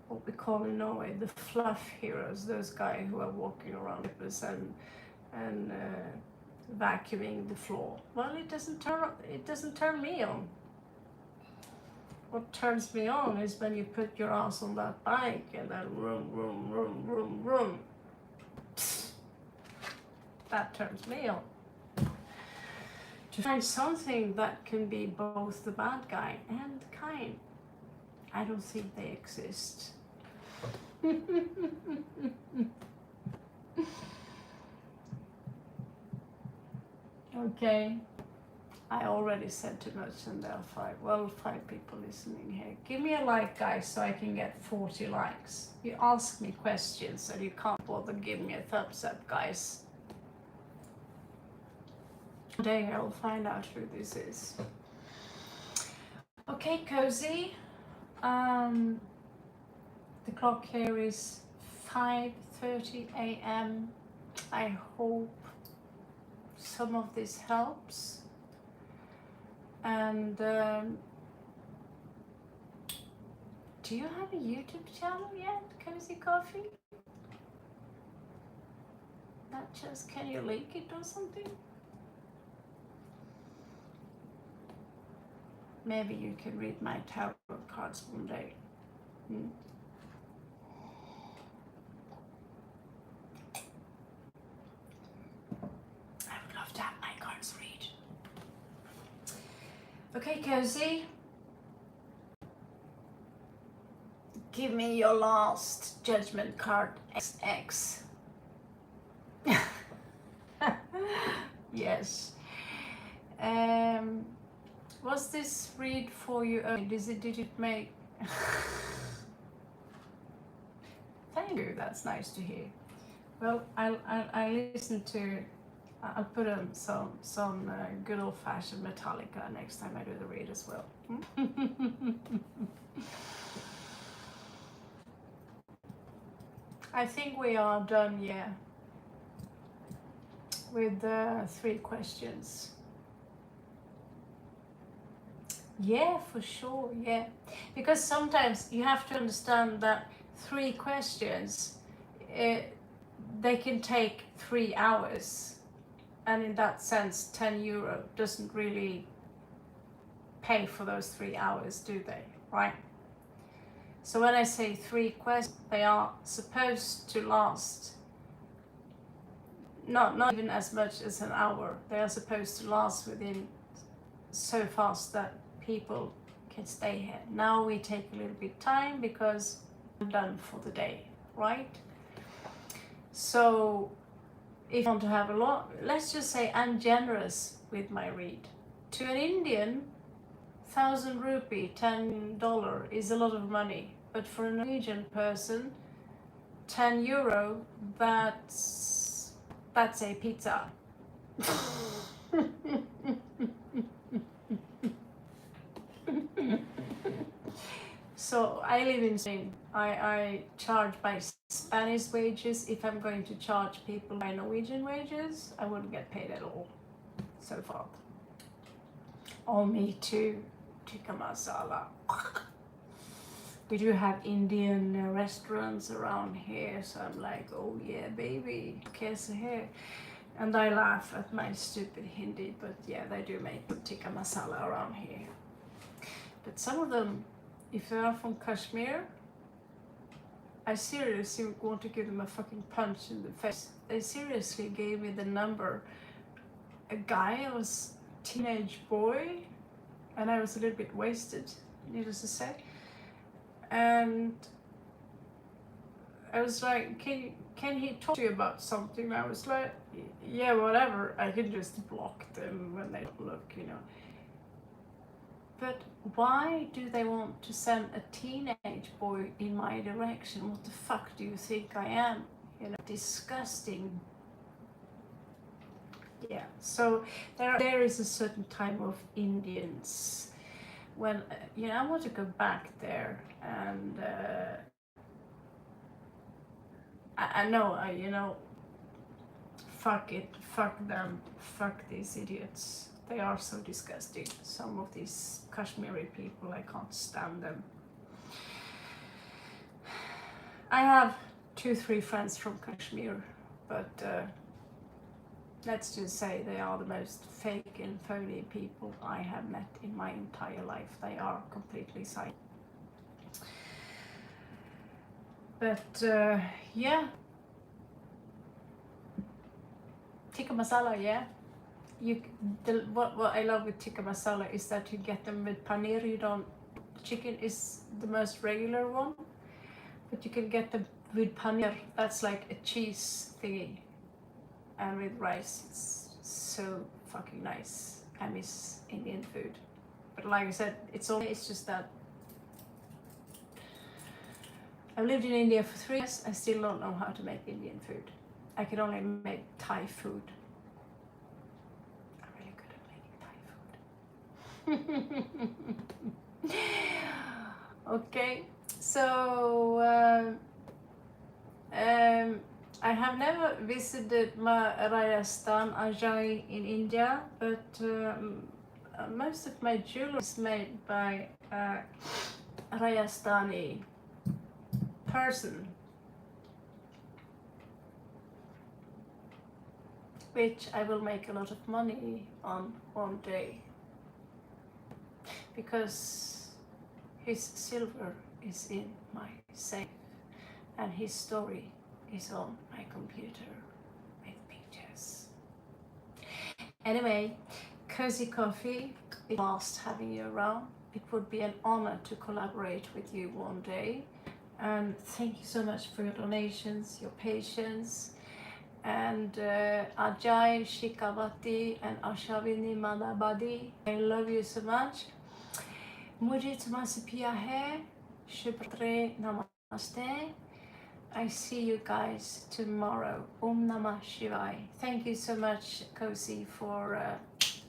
what we call in Norway the fluff heroes, those guys who are walking around with us and vacuuming the floor. Well, it doesn't turn me on. What turns me on is when you put your ass on that bike and then vroom. That turns me on. To find something that can be both the bad guy and kind. I don't think they exist. Okay. I already said too much and there are five people listening here. Give me a like, guys, so I can get 40 likes. You ask me questions and you can't bother give me a thumbs up, guys. Today I'll find out who this is. Okay, Cozy. The clock here is 5:30 a.m. I hope some of this helps. And do you have a YouTube channel yet, Cozy Coffee? Not just, can you link it or something? Maybe you can read my tarot cards one day. I would love to have my cards read. Okay, Cozy. Give me your last judgment card, XX. Yes. Was this read for you? Did it make? Thank you. That's nice to hear. Well, I'll listen to. I'll put on some good old-fashioned Metallica next time I do the read as well. I think we are done, yeah, with the 3 questions. Yeah, for sure, yeah. Because sometimes you have to understand that 3 questions, they can take 3 hours. And in that sense, €10 doesn't really pay for those 3 hours, do they? Right? So when I say 3 questions, they are supposed to last not even as much as an hour. They are supposed to last within so fast that people can stay here. Now we take a little bit time because I'm done for the day, right? So if you want to have a lot, let's just say I'm generous with my read. To an Indian, 1,000 rupee, $10 is a lot of money. But for a Norwegian person, €10, that's a pizza. So I live in Spain. I charge by Spanish wages. If I'm going to charge people by Norwegian wages, I wouldn't get paid at all so far. Oh, me too. Tikka masala. We do have Indian restaurants around here, so I'm like, oh yeah, baby, kaise hai? And I laugh at my stupid Hindi, but yeah, they do make tikka masala around here. But some of them, if they are from Kashmir, I seriously want to give them a fucking punch in the face. They seriously gave me the number. A guy, I was a teenage boy, and I was a little bit wasted, needless to say. And I was like, can he talk to you about something? And I was like, yeah, whatever. I can just block them when they don't look, you know. But why do they want to send a teenage boy in my direction? What the fuck do you think I am? You know, disgusting. Yeah, so there is a certain type of Indians when, you know, I want to go back there and I know, you know, fuck it, fuck them, fuck these idiots. They are so disgusting. Some of these Kashmiri people, I can't stand them. I have 2-3 friends from Kashmir, but let's just say they are the most fake and phony people I have met in my entire life. They are completely silent. But yeah, tikka masala, yeah. What I love with tikka masala is that you get them with paneer. You don't. Chicken is the most regular one, but you can get them with paneer. That's like a cheese thingy, and with rice. It's so fucking nice. I miss Indian food, but like I said, it's just that I've lived in India for 3 years. I still don't know how to make Indian food. I can only make Thai food. I'm really good at making Thai food. Okay, so I have never visited Rajasthan, Ajay in India, but most of my jewelry is made by a Rajasthani person, which I will make a lot of money on one day, because his silver is in my safe and his story is on my computer with pictures. Anyway, Cozy Coffee, it was having you around. It would be an honor to collaborate with you one day. And thank you so much for your donations, your patience. And Ajay Shikavati and Ashavini Madabadi, I love you so much. मुझे तुमसे प्यार है. Shubhatre Namaste. I see you guys tomorrow. Om Namah Shivaya. Thank you so much, Cozy, for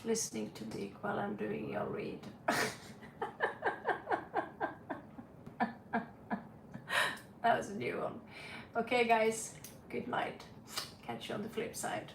listening to me while I'm doing your read. That was a new one. Okay, guys, good night. Catch you on the flip side.